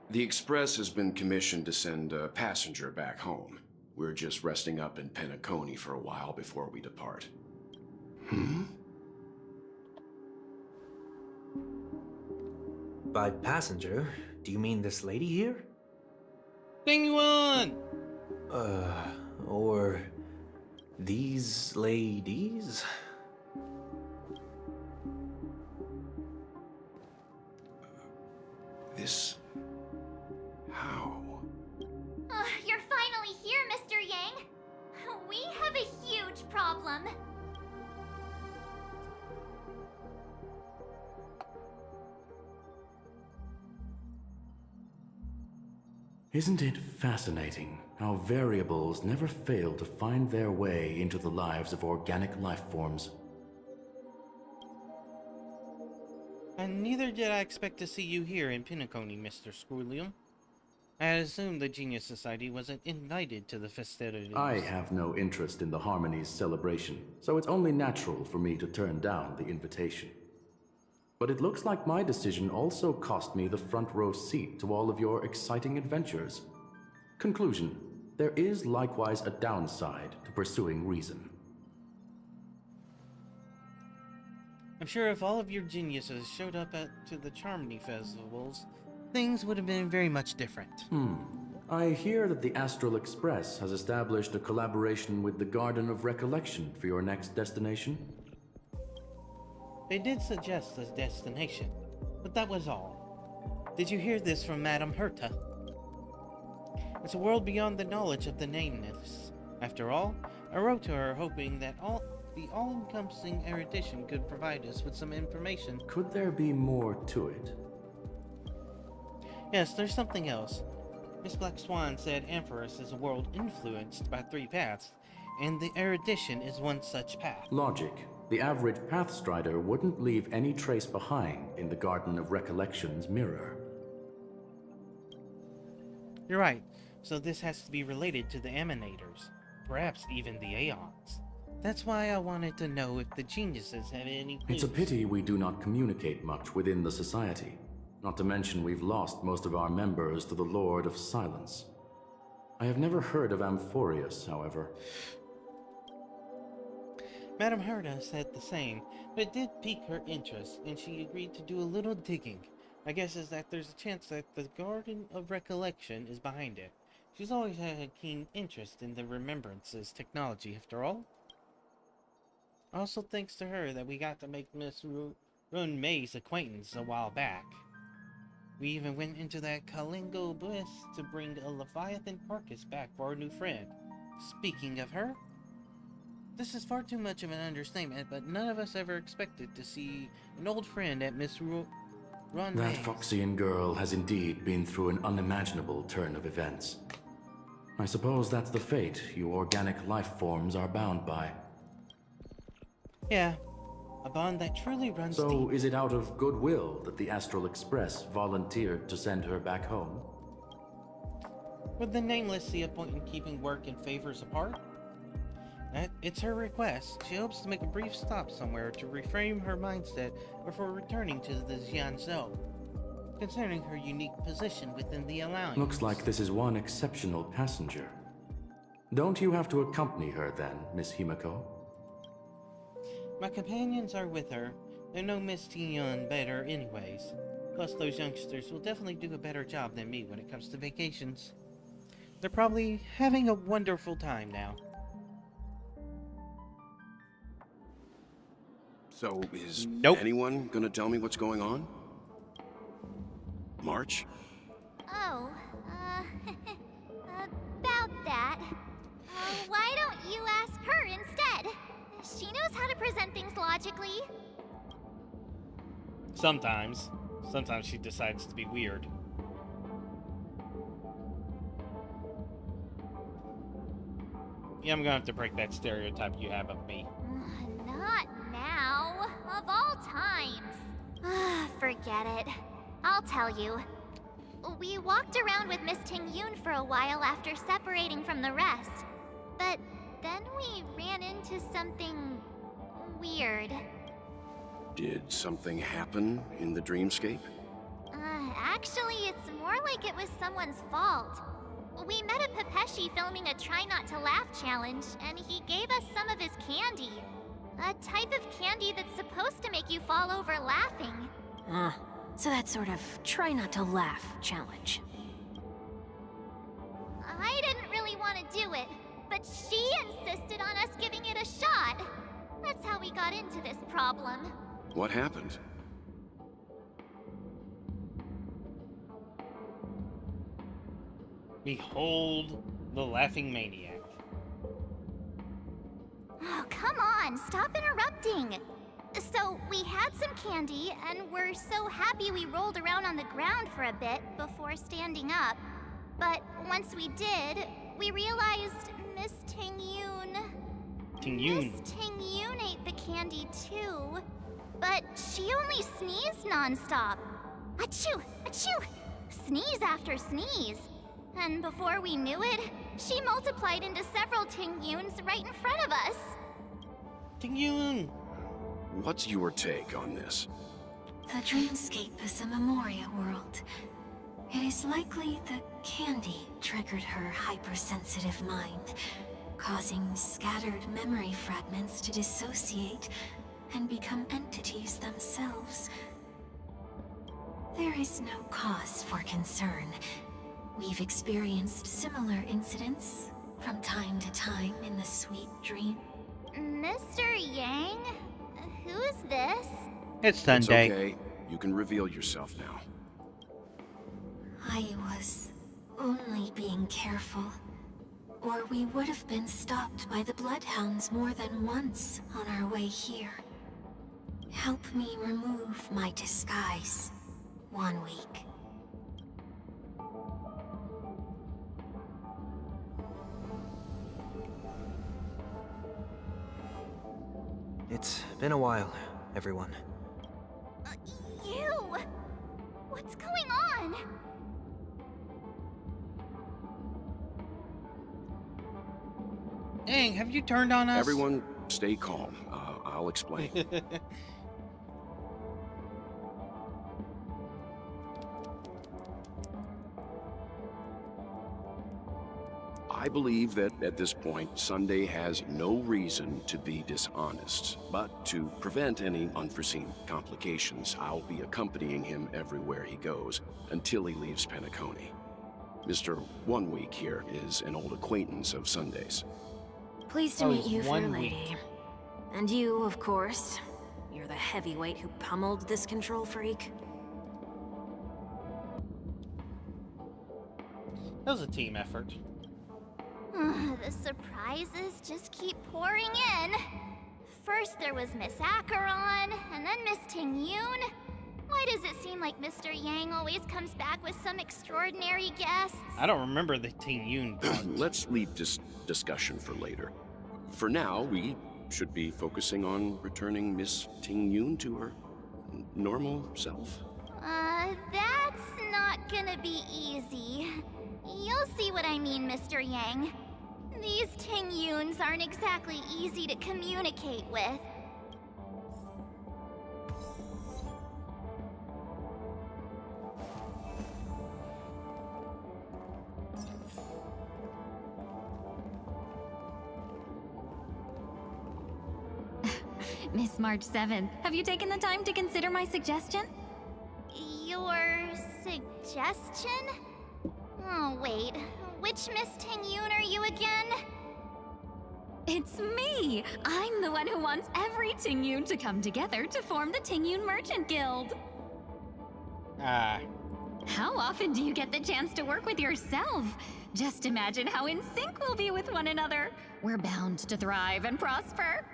The Express has been commissioned to send a passenger back home. We're just resting up in Penacony for a while before we depart. By passenger, do you mean this lady here? Penguin! Or these ladies? This... how? You're finally here, Mr. Yang. We have a huge problem. Isn't it fascinating how variables never fail to find their way into the lives of organic life forms? And neither did I expect to see you here in Penacony, Mr. Squilliam. I had assumed the Genius Society wasn't invited to the festivities. I have no interest in the Harmony's celebration, so it's only natural for me to turn down the invitation. But it looks like my decision also cost me the front row seat to all of your exciting adventures. Conclusion: there is likewise a downside to pursuing reason. I'm sure if all of your geniuses showed up to the Charmony festivals, things would have been very much different. I hear that the Astral Express has established a collaboration with the Garden of Recollection for your next destination. They did suggest a destination, but that was all. Did you hear this from Madame Herta? It's a world beyond the knowledge of the Nameless. After all, I wrote to her hoping that the all-encompassing erudition could provide us with some information. Could there be more to it? Yes, there's something else. Miss Black Swan said Amphoris is a world influenced by 3 paths, and the erudition is one such path. Logic. The average Pathstrider wouldn't leave any trace behind in the Garden of Recollection's mirror. You're right. So this has to be related to the Emanators. Perhaps even the Aeons. That's why I wanted to know if the geniuses have any clues. It's a pity we do not communicate much within the Society. Not to mention we've lost most of our members to the Lord of Silence. I have never heard of Amphorius, however. Madame Herta said the same, but it did pique her interest, and she agreed to do a little digging. My guess is that there's a chance that the Garden of Recollection is behind it. She's always had a keen interest in the Remembrances technology, after all. Also thanks to her that we got to make Miss Run May's acquaintance a while back. We even went into that Kalingo Bliss to bring a Leviathan carcass back for our new friend. Speaking of her, this is far too much of an understatement, but none of us ever expected to see an old friend at Miss Run That May's. Foxian girl has indeed been through an unimaginable turn of events. I suppose that's the fate you organic life forms are bound by. Yeah, a bond that truly runs deep. So, is it out of goodwill that the Astral Express volunteered to send her back home? Would the Nameless see a point in keeping work and favors apart? It's her request. She hopes to make a brief stop somewhere to reframe her mindset before returning to the Jianzhou, considering her unique position within the Alliance. Looks like this is one exceptional passenger. Don't you have to accompany her then, Miss Himiko? My companions are with her. They know Miss Tion better anyways. Plus, those youngsters will definitely do a better job than me when it comes to vacations. They're probably having a wonderful time now. So, is Nope. anyone gonna tell me what's going on? March? Oh, about that. Why don't you ask her instead? She knows how to present things logically. Sometimes. Sometimes she decides to be weird. Yeah, I'm gonna have to break that stereotype you have of me. Not now. Of all times. Forget it. I'll tell you. We walked around with Miss Ting-Yun for a while after separating from the rest. But then we ran into something weird. Did something happen in the dreamscape? Actually, it's more like it was someone's fault. We met a Pepeshi filming a Try Not to Laugh challenge, and he gave us some of his candy. A type of candy that's supposed to make you fall over laughing. So that sort of try not to laugh challenge. I didn't really want to do it, but she insisted on us giving it a shot. That's how we got into this problem. What happened? Behold the laughing maniac. Oh, come on, stop interrupting. So, we had some candy, and we're so happy we rolled around on the ground for a bit before standing up. But once we did, we realized Miss Ting-Yun... Miss Ting-Yun ate the candy too, but she only sneezed nonstop. Achoo! Achoo! Sneeze after sneeze. And before we knew it, she multiplied into several Ting-Yuns right in front of us. Ting-Yun! What's your take on this? The dreamscape is a Memoria world. It is likely the candy triggered her hypersensitive mind, causing scattered memory fragments to dissociate and become entities themselves. There is no cause for concern. We've experienced similar incidents from time to time in the sweet dream. Mr. Yang? Who is this? It's Sunday. It's okay. You can reveal yourself now. I was only being careful, or we would have been stopped by the Bloodhounds more than once on our way here. Help me remove my disguise. 1 week. It's been a while, everyone. You! What's going on? Dang, have you turned on us? Everyone, stay calm. I'll explain. I believe that at this point, Sunday has no reason to be dishonest. But to prevent any unforeseen complications, I'll be accompanying him everywhere he goes until he leaves Penacony. Mr. 1 Week here is an old acquaintance of Sunday's. Pleased to meet you, fair lady. And you, of course. You're the heavyweight who pummeled this control freak. That was a team effort. The surprises just keep pouring in. First there was Miss Acheron, and then Miss Ting-Yun. Why does it seem like Mr. Yang always comes back with some extraordinary guests? I don't remember the Ting-Yun part. Let's leave this discussion for later. For now, we should be focusing on returning Miss Ting-Yun to her normal self. That's not gonna be easy. You'll see what I mean, Mr. Yang. These Ting-Yuns aren't exactly easy to communicate with. Miss March 7th, have you taken the time to consider my suggestion? Your suggestion? Oh, wait. Which Miss Ting-Yun are you again? It's me! I'm the one who wants every Ting-Yun to come together to form the Ting-Yun Merchant Guild. How often do you get the chance to work with yourself? Just imagine how in sync we'll be with one another. We're bound to thrive and prosper.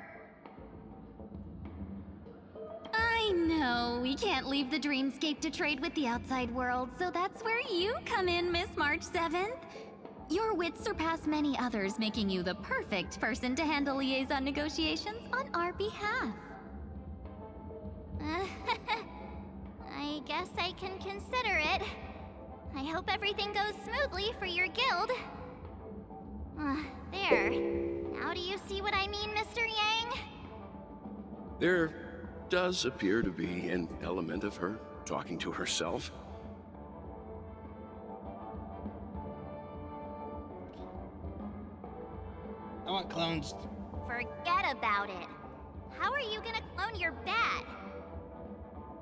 I know, we can't leave the dreamscape to trade with the outside world, so that's where you come in, Miss March 7th. Your wits surpass many others, making you the perfect person to handle liaison negotiations on our behalf. I guess I can consider it. I hope everything goes smoothly for your guild. There. Now do you see what I mean, Mr. Yang? There does appear to be an element of her talking to herself. I want clones. Forget about it. How are you gonna clone your bat?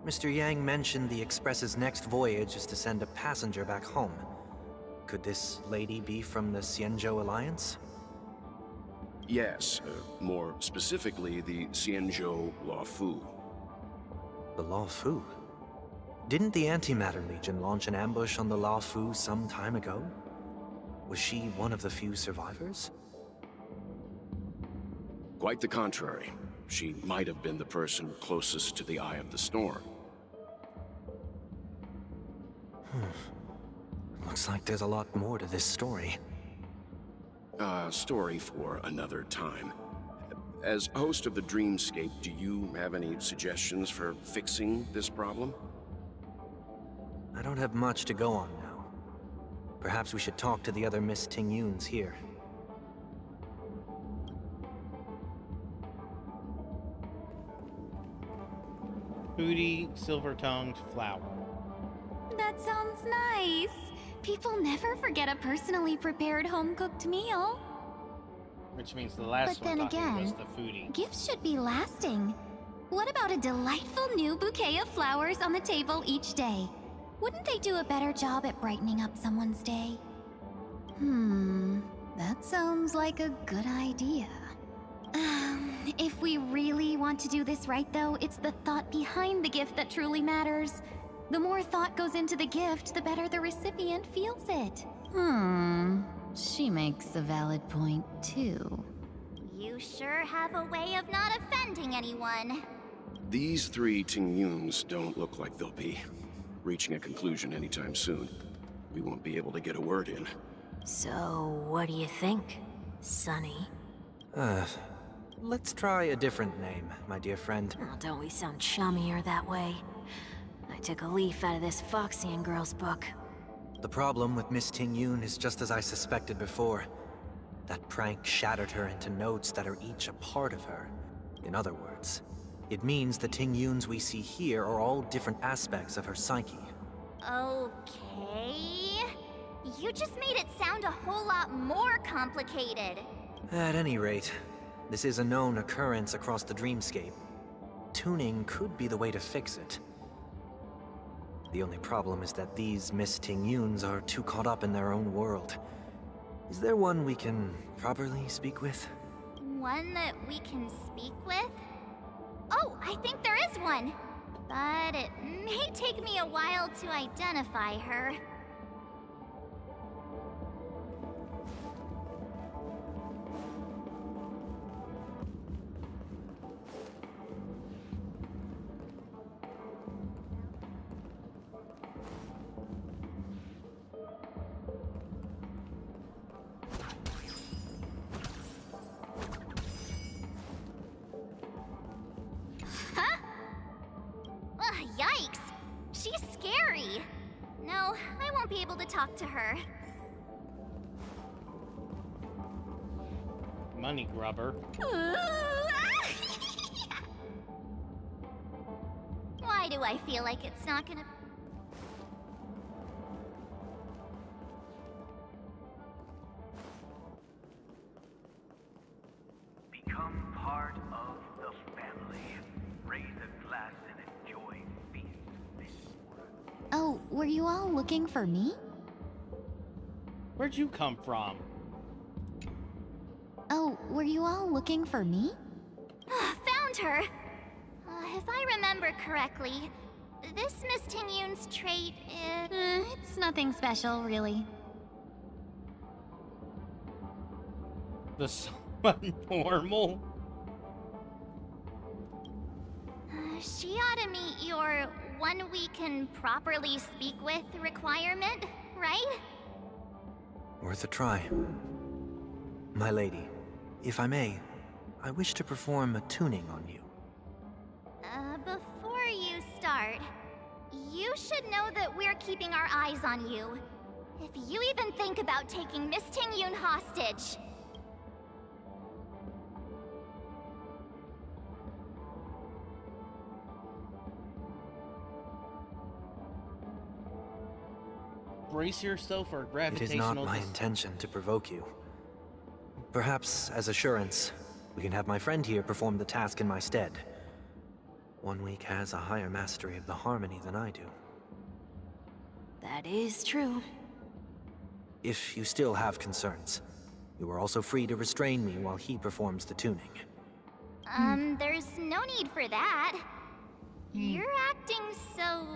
Mr. Yang mentioned the Express's next voyage is to send a passenger back home. Could this lady be from the Xianzhou Alliance? Yes, more specifically, the Xianzhou Luofu. The Luofu? Didn't the Antimatter Legion launch an ambush on the Luofu some time ago? Was she one of the few survivors? Quite the contrary. She might have been the person closest to the eye of the storm. Looks like there's a lot more to this story. Story for another time. As host of the Dreamscape, do you have any suggestions for fixing this problem? I don't have much to go on now. Perhaps we should talk to the other Miss Ting-Yuns here. Booty, silver-tongued flower. That sounds nice. People never forget a personally prepared home-cooked meal. Which means the last But one then talking was again, the foodie. Gifts should be lasting. What about a delightful new bouquet of flowers on the table each day? Wouldn't they do a better job at brightening up someone's day? That sounds like a good idea. If we really want to do this right, though, it's the thought behind the gift that truly matters. The more thought goes into the gift, the better the recipient feels it. She makes a valid point, too. You sure have a way of not offending anyone. These three Ting-Yuns don't look like they'll be reaching a conclusion anytime soon. We won't be able to get a word in. So, what do you think, Sonny? Let's try a different name, my dear friend. Oh, don't we sound chummier that way? I took a leaf out of this Foxian girl's book. The problem with Miss Ting-Yun is just as I suspected before. That prank shattered her into notes that are each a part of her. In other words, it means the Ting-Yuns we see here are all different aspects of her psyche. Okay. You just made it sound a whole lot more complicated. At any rate, this is a known occurrence across the dreamscape. Tuning could be the way to fix it. The only problem is that these Miss Ting-Yuns are too caught up in their own world. Is there one we can properly speak with? One that we can speak with? Oh, I think there is one. But it may take me a while to identify her. Huh? Ugh, yikes! She's scary. No, I won't be able to talk to her. Money grubber. Why do I feel like it's not gonna... Become part of the family. Raise a glass and enjoy feast. Oh, were you all looking for me? Where'd you come from? Oh, were you all looking for me? Found her! If I remember correctly, this Miss Tingyun's trait is... it's nothing special, really. The somewhat normal? She ought to meet your one we can properly speak with requirement, right? Worth a try. My lady, if I may, I wish to perform a tuning on you. Before you start, you should know that we're keeping our eyes on you. If you even think about taking Miss Tingyun hostage... Brace yourself for It gravitational... is not my intention to provoke you. Perhaps, as assurance, we can have my friend here perform the task in my stead. 1 week has a higher mastery of the harmony than I do. That is true. If you still have concerns, you are also free to restrain me while he performs the tuning. There's no need for that. You're acting so...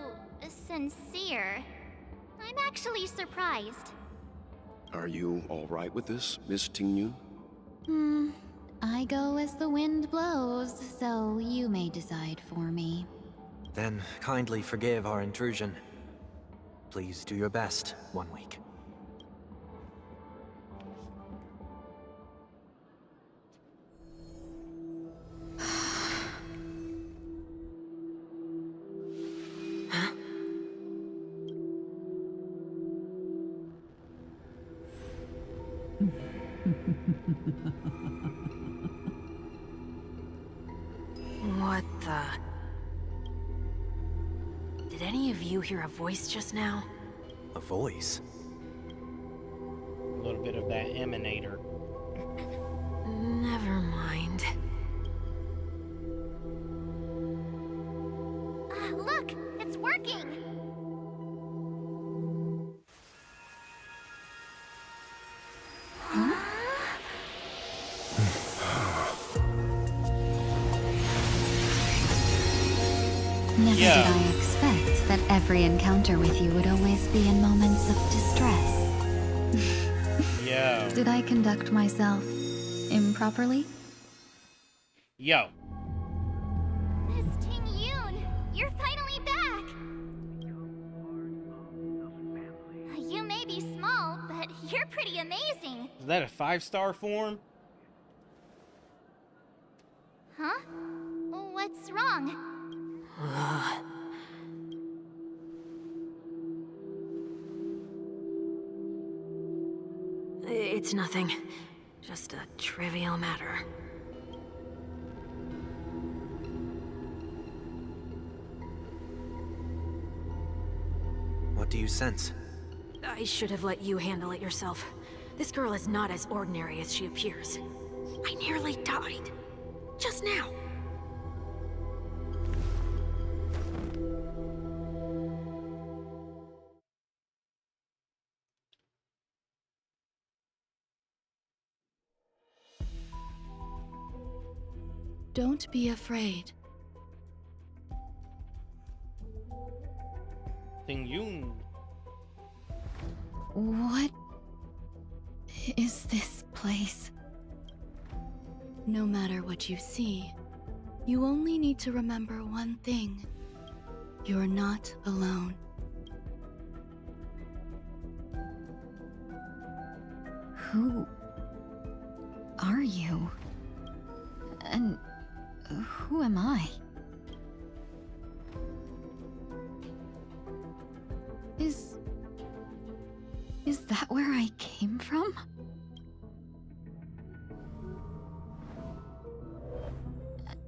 sincere. I'm actually surprised. Are you all right with this, Miss Tingyun? I go as the wind blows, so you may decide for me. Then kindly forgive our intrusion. Please do your best, 1 week. What the... Did any of you hear a voice just now? A voice? A little bit of that emanator. Never mind. Look! It's working! Never did I expect that every encounter with you would always be in moments of distress. Yo. Did I conduct myself improperly? Yo. Miss Tingyun, you're finally back! You may be small, but you're pretty amazing. Is that a 5-star form? Huh? What's wrong? It's nothing. Just a trivial matter. What do you sense? I should have let you handle it yourself. This girl is not as ordinary as she appears. I nearly died. Just now. Don't be afraid. Tingyun. What is this place? No matter what you see, you only need to remember one thing. You're not alone. Who are you? And who am I? Is that where I came from?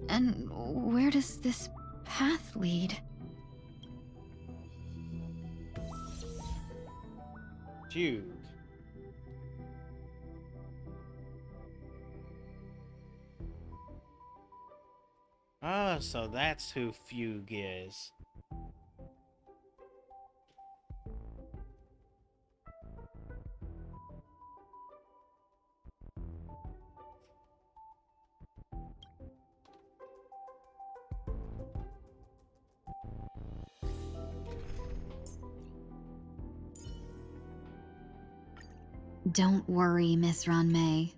And where does this path lead? Jude. Ah, so that's who Fugue is. Don't worry, Miss Ranmei.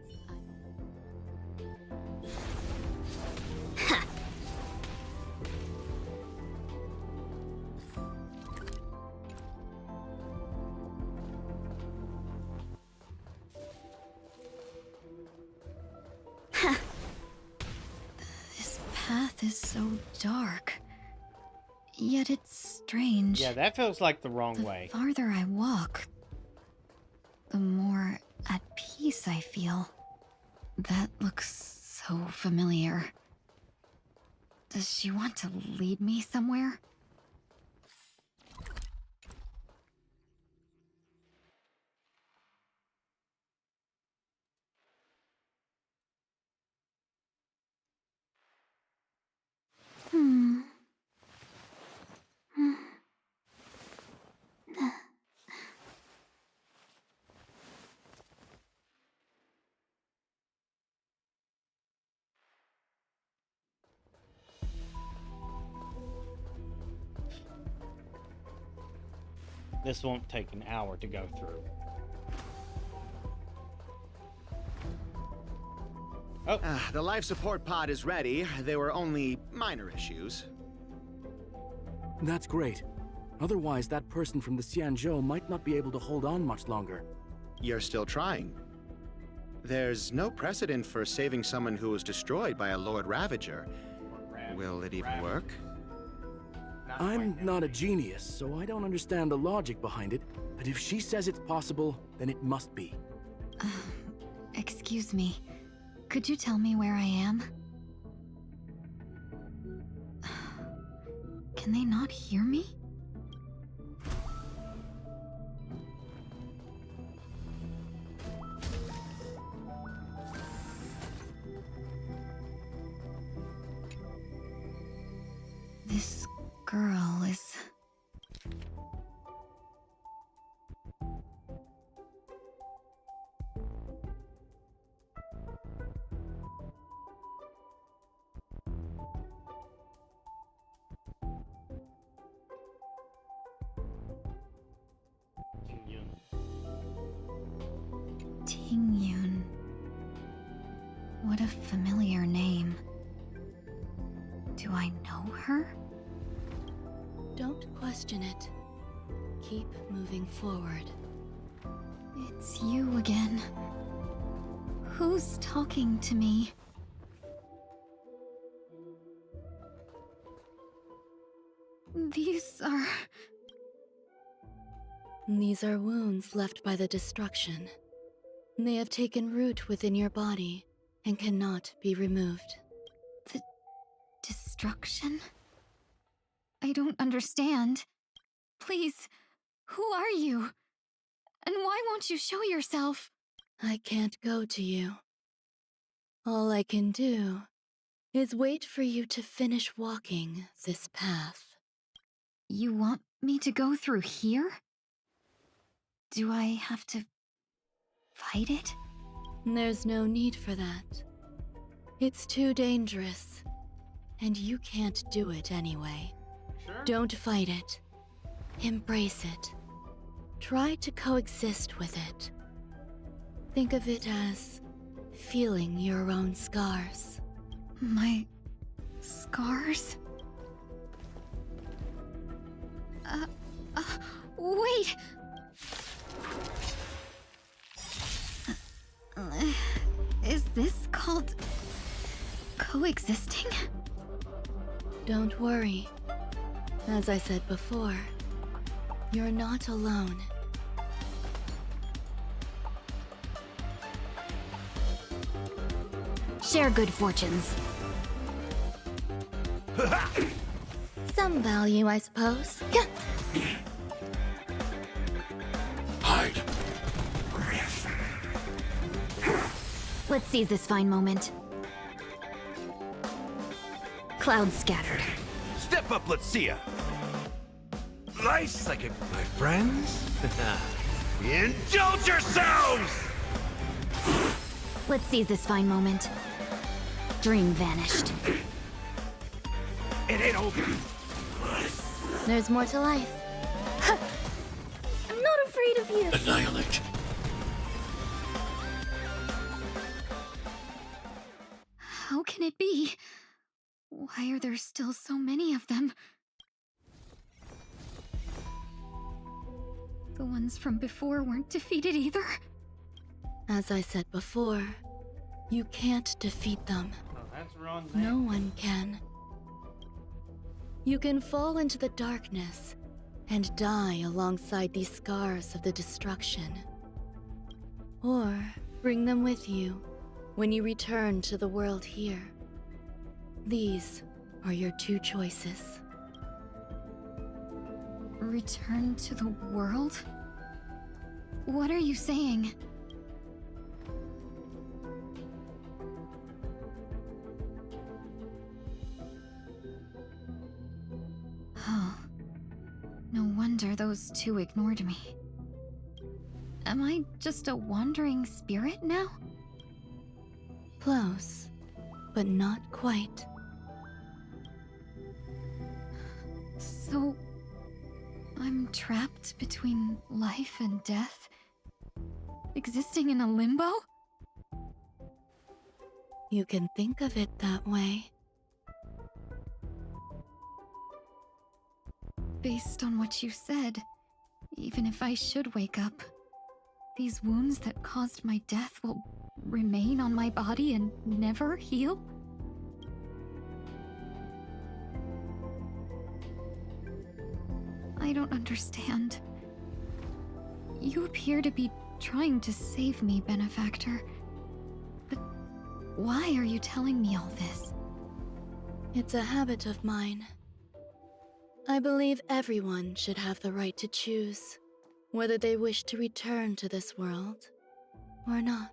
This path is so dark. Yet it's strange. Yeah, that feels like the wrong way. The farther I walk, the more at peace I feel. That looks so familiar. Does she want to lead me somewhere? This won't take an hour to go through. Oh. The life support pod is ready. There were only minor issues. That's great. Otherwise, that person from the Xianzhou might not be able to hold on much longer. You're still trying. There's no precedent for saving someone who was destroyed by a Lord Ravager. Will it even work? I'm not a genius, so I don't understand the logic behind it, but if she says it's possible, then it must be. Excuse me. Could you tell me where I am? Can they not hear me? This girl is... Tingyun. What a familiar name. Do I know her? Don't question it. Keep moving forward. It's you again. Who's talking to me? These are wounds left by the destruction. They have taken root within your body and cannot be removed. The destruction? I don't understand. Please, who are you? And why won't you show yourself? I can't go to you. All I can do is wait for you to finish walking this path. You want me to go through here? Do I have to fight it? There's no need for that. It's too dangerous, and you can't do it anyway. Sure. Don't fight it. Embrace it. Try to coexist with it. Think of it as feeling your own scars. My scars? Wait! Is this called coexisting? Don't worry. As I said before, you're not alone. Share good fortunes. Some value, I suppose. Hide. Let's seize this fine moment. Clouds scattered. Step up, let's see ya. Nice like it, my friends. Indulge yourselves! Let's seize this fine moment. Dream vanished. It ain't over. There's more to life. I'm not afraid of you. Annihilate. How can it be? Why are there still so many of them? The ones from before weren't defeated either? As I said before, you can't defeat them. Oh, that's wrong. No one can. You can fall into the darkness and die alongside these scars of the destruction. Or bring them with you when you return to the world here. These are your two choices. Return to the world? What are you saying? Oh. No wonder those two ignored me. Am I just a wandering spirit now? Close, but not quite. So, I'm trapped between life and death? Existing in a limbo? You can think of it that way. Based on what you said, even if I should wake up, these wounds that caused my death will remain on my body and never heal? I don't understand. You appear to be trying to save me, Benefactor. But why are you telling me all this? It's a habit of mine. I believe everyone should have the right to choose whether they wish to return to this world or not.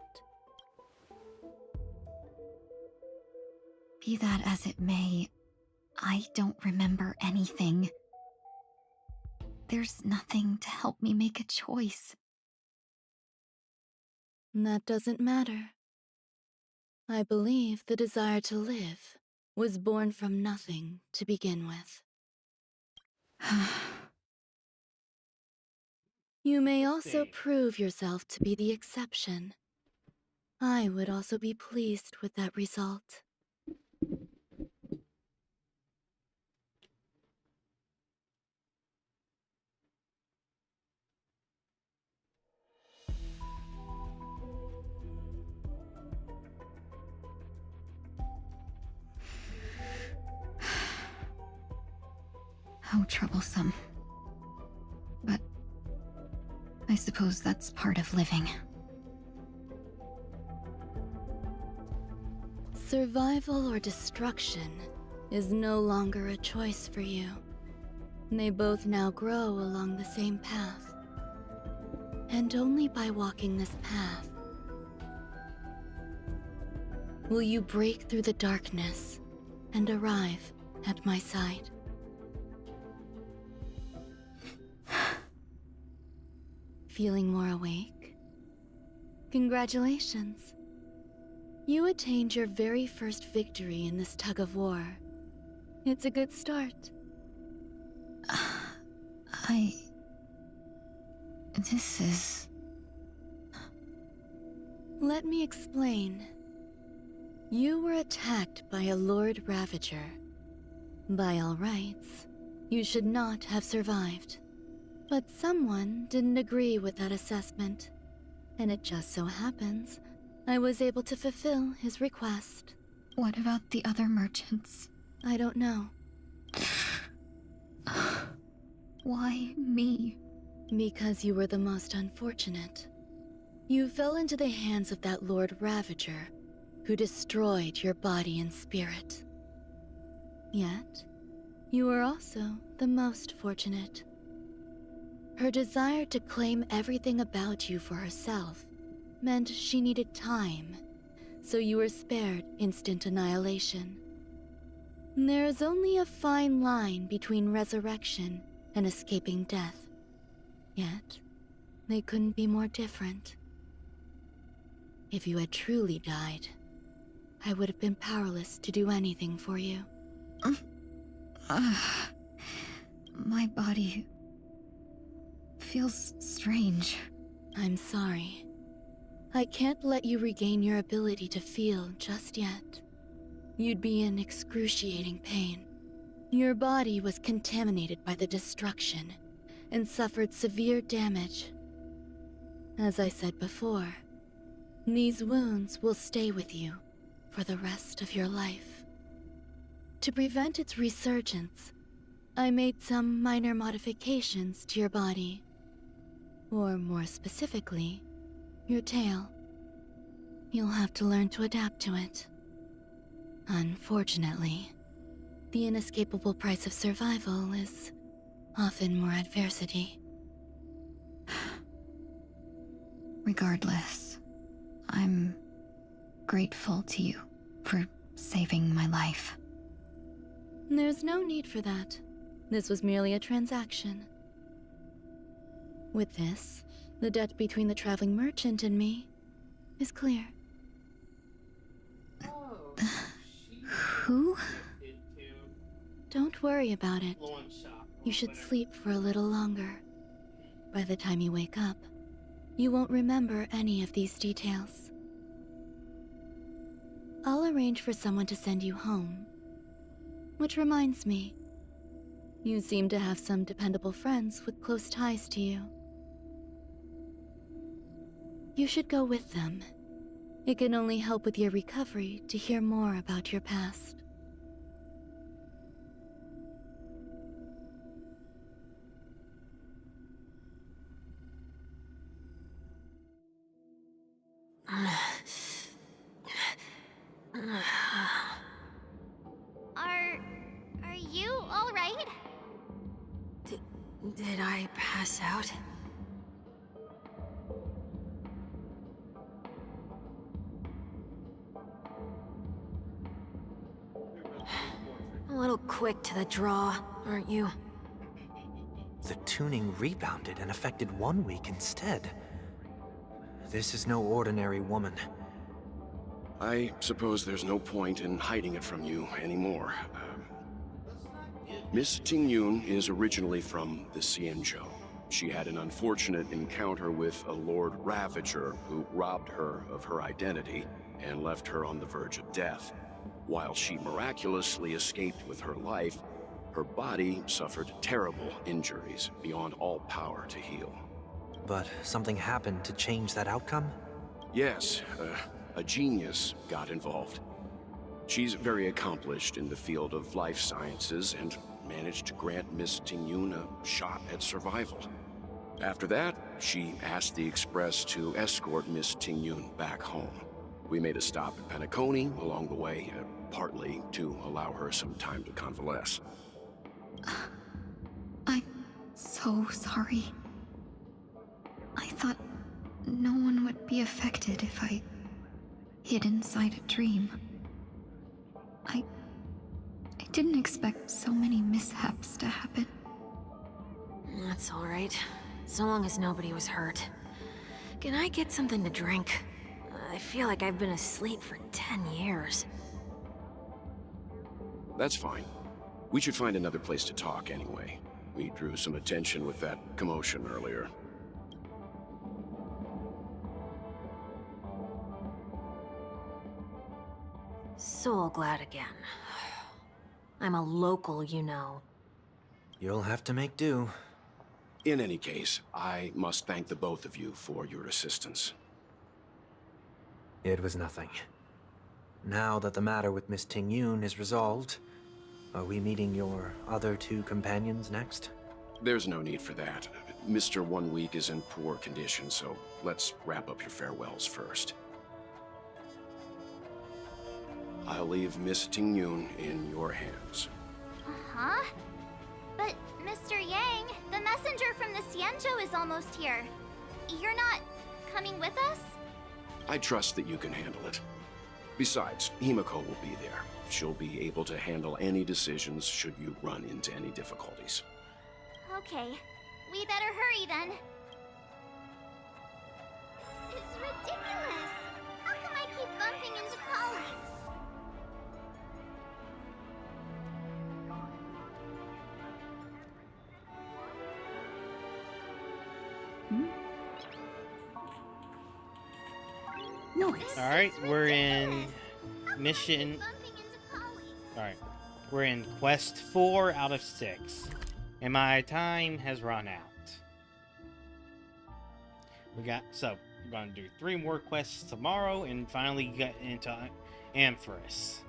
Be that as it may, I don't remember anything. There's nothing to help me make a choice. That doesn't matter. I believe the desire to live was born from nothing to begin with. You may also prove yourself to be the exception. I would also be pleased with that result. How troublesome. But I suppose that's part of living. Survival or destruction is no longer a choice for you. They both now grow along the same path. And only by walking this path will you break through the darkness and arrive at my side. Feeling more awake? Congratulations. You attained your very first victory in this tug of war. It's a good start. This is... Let me explain. You were attacked by a Lord Ravager. By all rights, you should not have survived. But someone didn't agree with that assessment, and it just so happens I was able to fulfill his request. What about the other merchants? I don't know. Why me? Because you were the most unfortunate. You fell into the hands of that Lord Ravager, who destroyed your body and spirit. Yet, you were also the most fortunate. Her desire to claim everything about you for herself meant she needed time, so you were spared instant annihilation. There is only a fine line between resurrection and escaping death. Yet, they couldn't be more different. If you had truly died, I would have been powerless to do anything for you. My body feels strange. I'm sorry. I can't let you regain your ability to feel just yet. You'd be in excruciating pain. Your body was contaminated by the destruction and suffered severe damage. As I said before, these wounds will stay with you for the rest of your life. To prevent its resurgence, I made some minor modifications to your body. Or more specifically, your tail. You'll have to learn to adapt to it. Unfortunately, the inescapable price of survival is often more adversity. Regardless, I'm grateful to you for saving my life. There's no need for that. This was merely a transaction. With this, the debt between the traveling merchant and me is clear. Who? Don't worry about it. You should sleep for a little longer. By the time you wake up, you won't remember any of these details. I'll arrange for someone to send you home. Which reminds me, you seem to have some dependable friends with close ties to you. You should go with them. It can only help with your recovery to hear more about your past. Are you all right? Did I pass out? A little quick to the draw, aren't you? The tuning rebounded and affected 1 week instead. This is no ordinary woman. I suppose there's no point in hiding it from you anymore. Miss Tingyun is originally from the Xianzhou. She had an unfortunate encounter with a Lord Ravager who robbed her of her identity and left her on the verge of death. While she miraculously escaped with her life, her body suffered terrible injuries beyond all power to heal. But something happened to change that outcome? Yes, a genius got involved. She's very accomplished in the field of life sciences and managed to grant Miss Tingyun a shot at survival. After that, she asked the Express to escort Miss Tingyun back home. We made a stop at Penacony along the way, partly to allow her some time to convalesce. I'm so sorry. I thought no one would be affected if I hid inside a dream. I didn't expect so many mishaps to happen. That's alright. So long as nobody was hurt. Can I get something to drink? I feel like I've been asleep for 10 years. That's fine. We should find another place to talk anyway. We drew some attention with that commotion earlier. So glad again. I'm a local, you know. You'll have to make do. In any case, I must thank the both of you for your assistance. It was nothing. Now that the matter with Miss Ting-Yun is resolved, are we meeting your other two companions next? There's no need for that. Mr. 1 Week is in poor condition, so let's wrap up your farewells first. I'll leave Miss Ting-Yun in your hands. Uh-huh. But, Mr. Yang, the messenger from the Xianzhou is almost here. You're not coming with us? I trust that you can handle it. Besides, Himiko will be there. She'll be able to handle any decisions should you run into any difficulties. Okay. We better hurry then. It's ridiculous! How come I keep bumping into colleagues? Alright, we're in mission. Alright, we're in quest 4 out of 6. And my time has run out. We're gonna do 3 more quests tomorrow and finally get into Amphorus.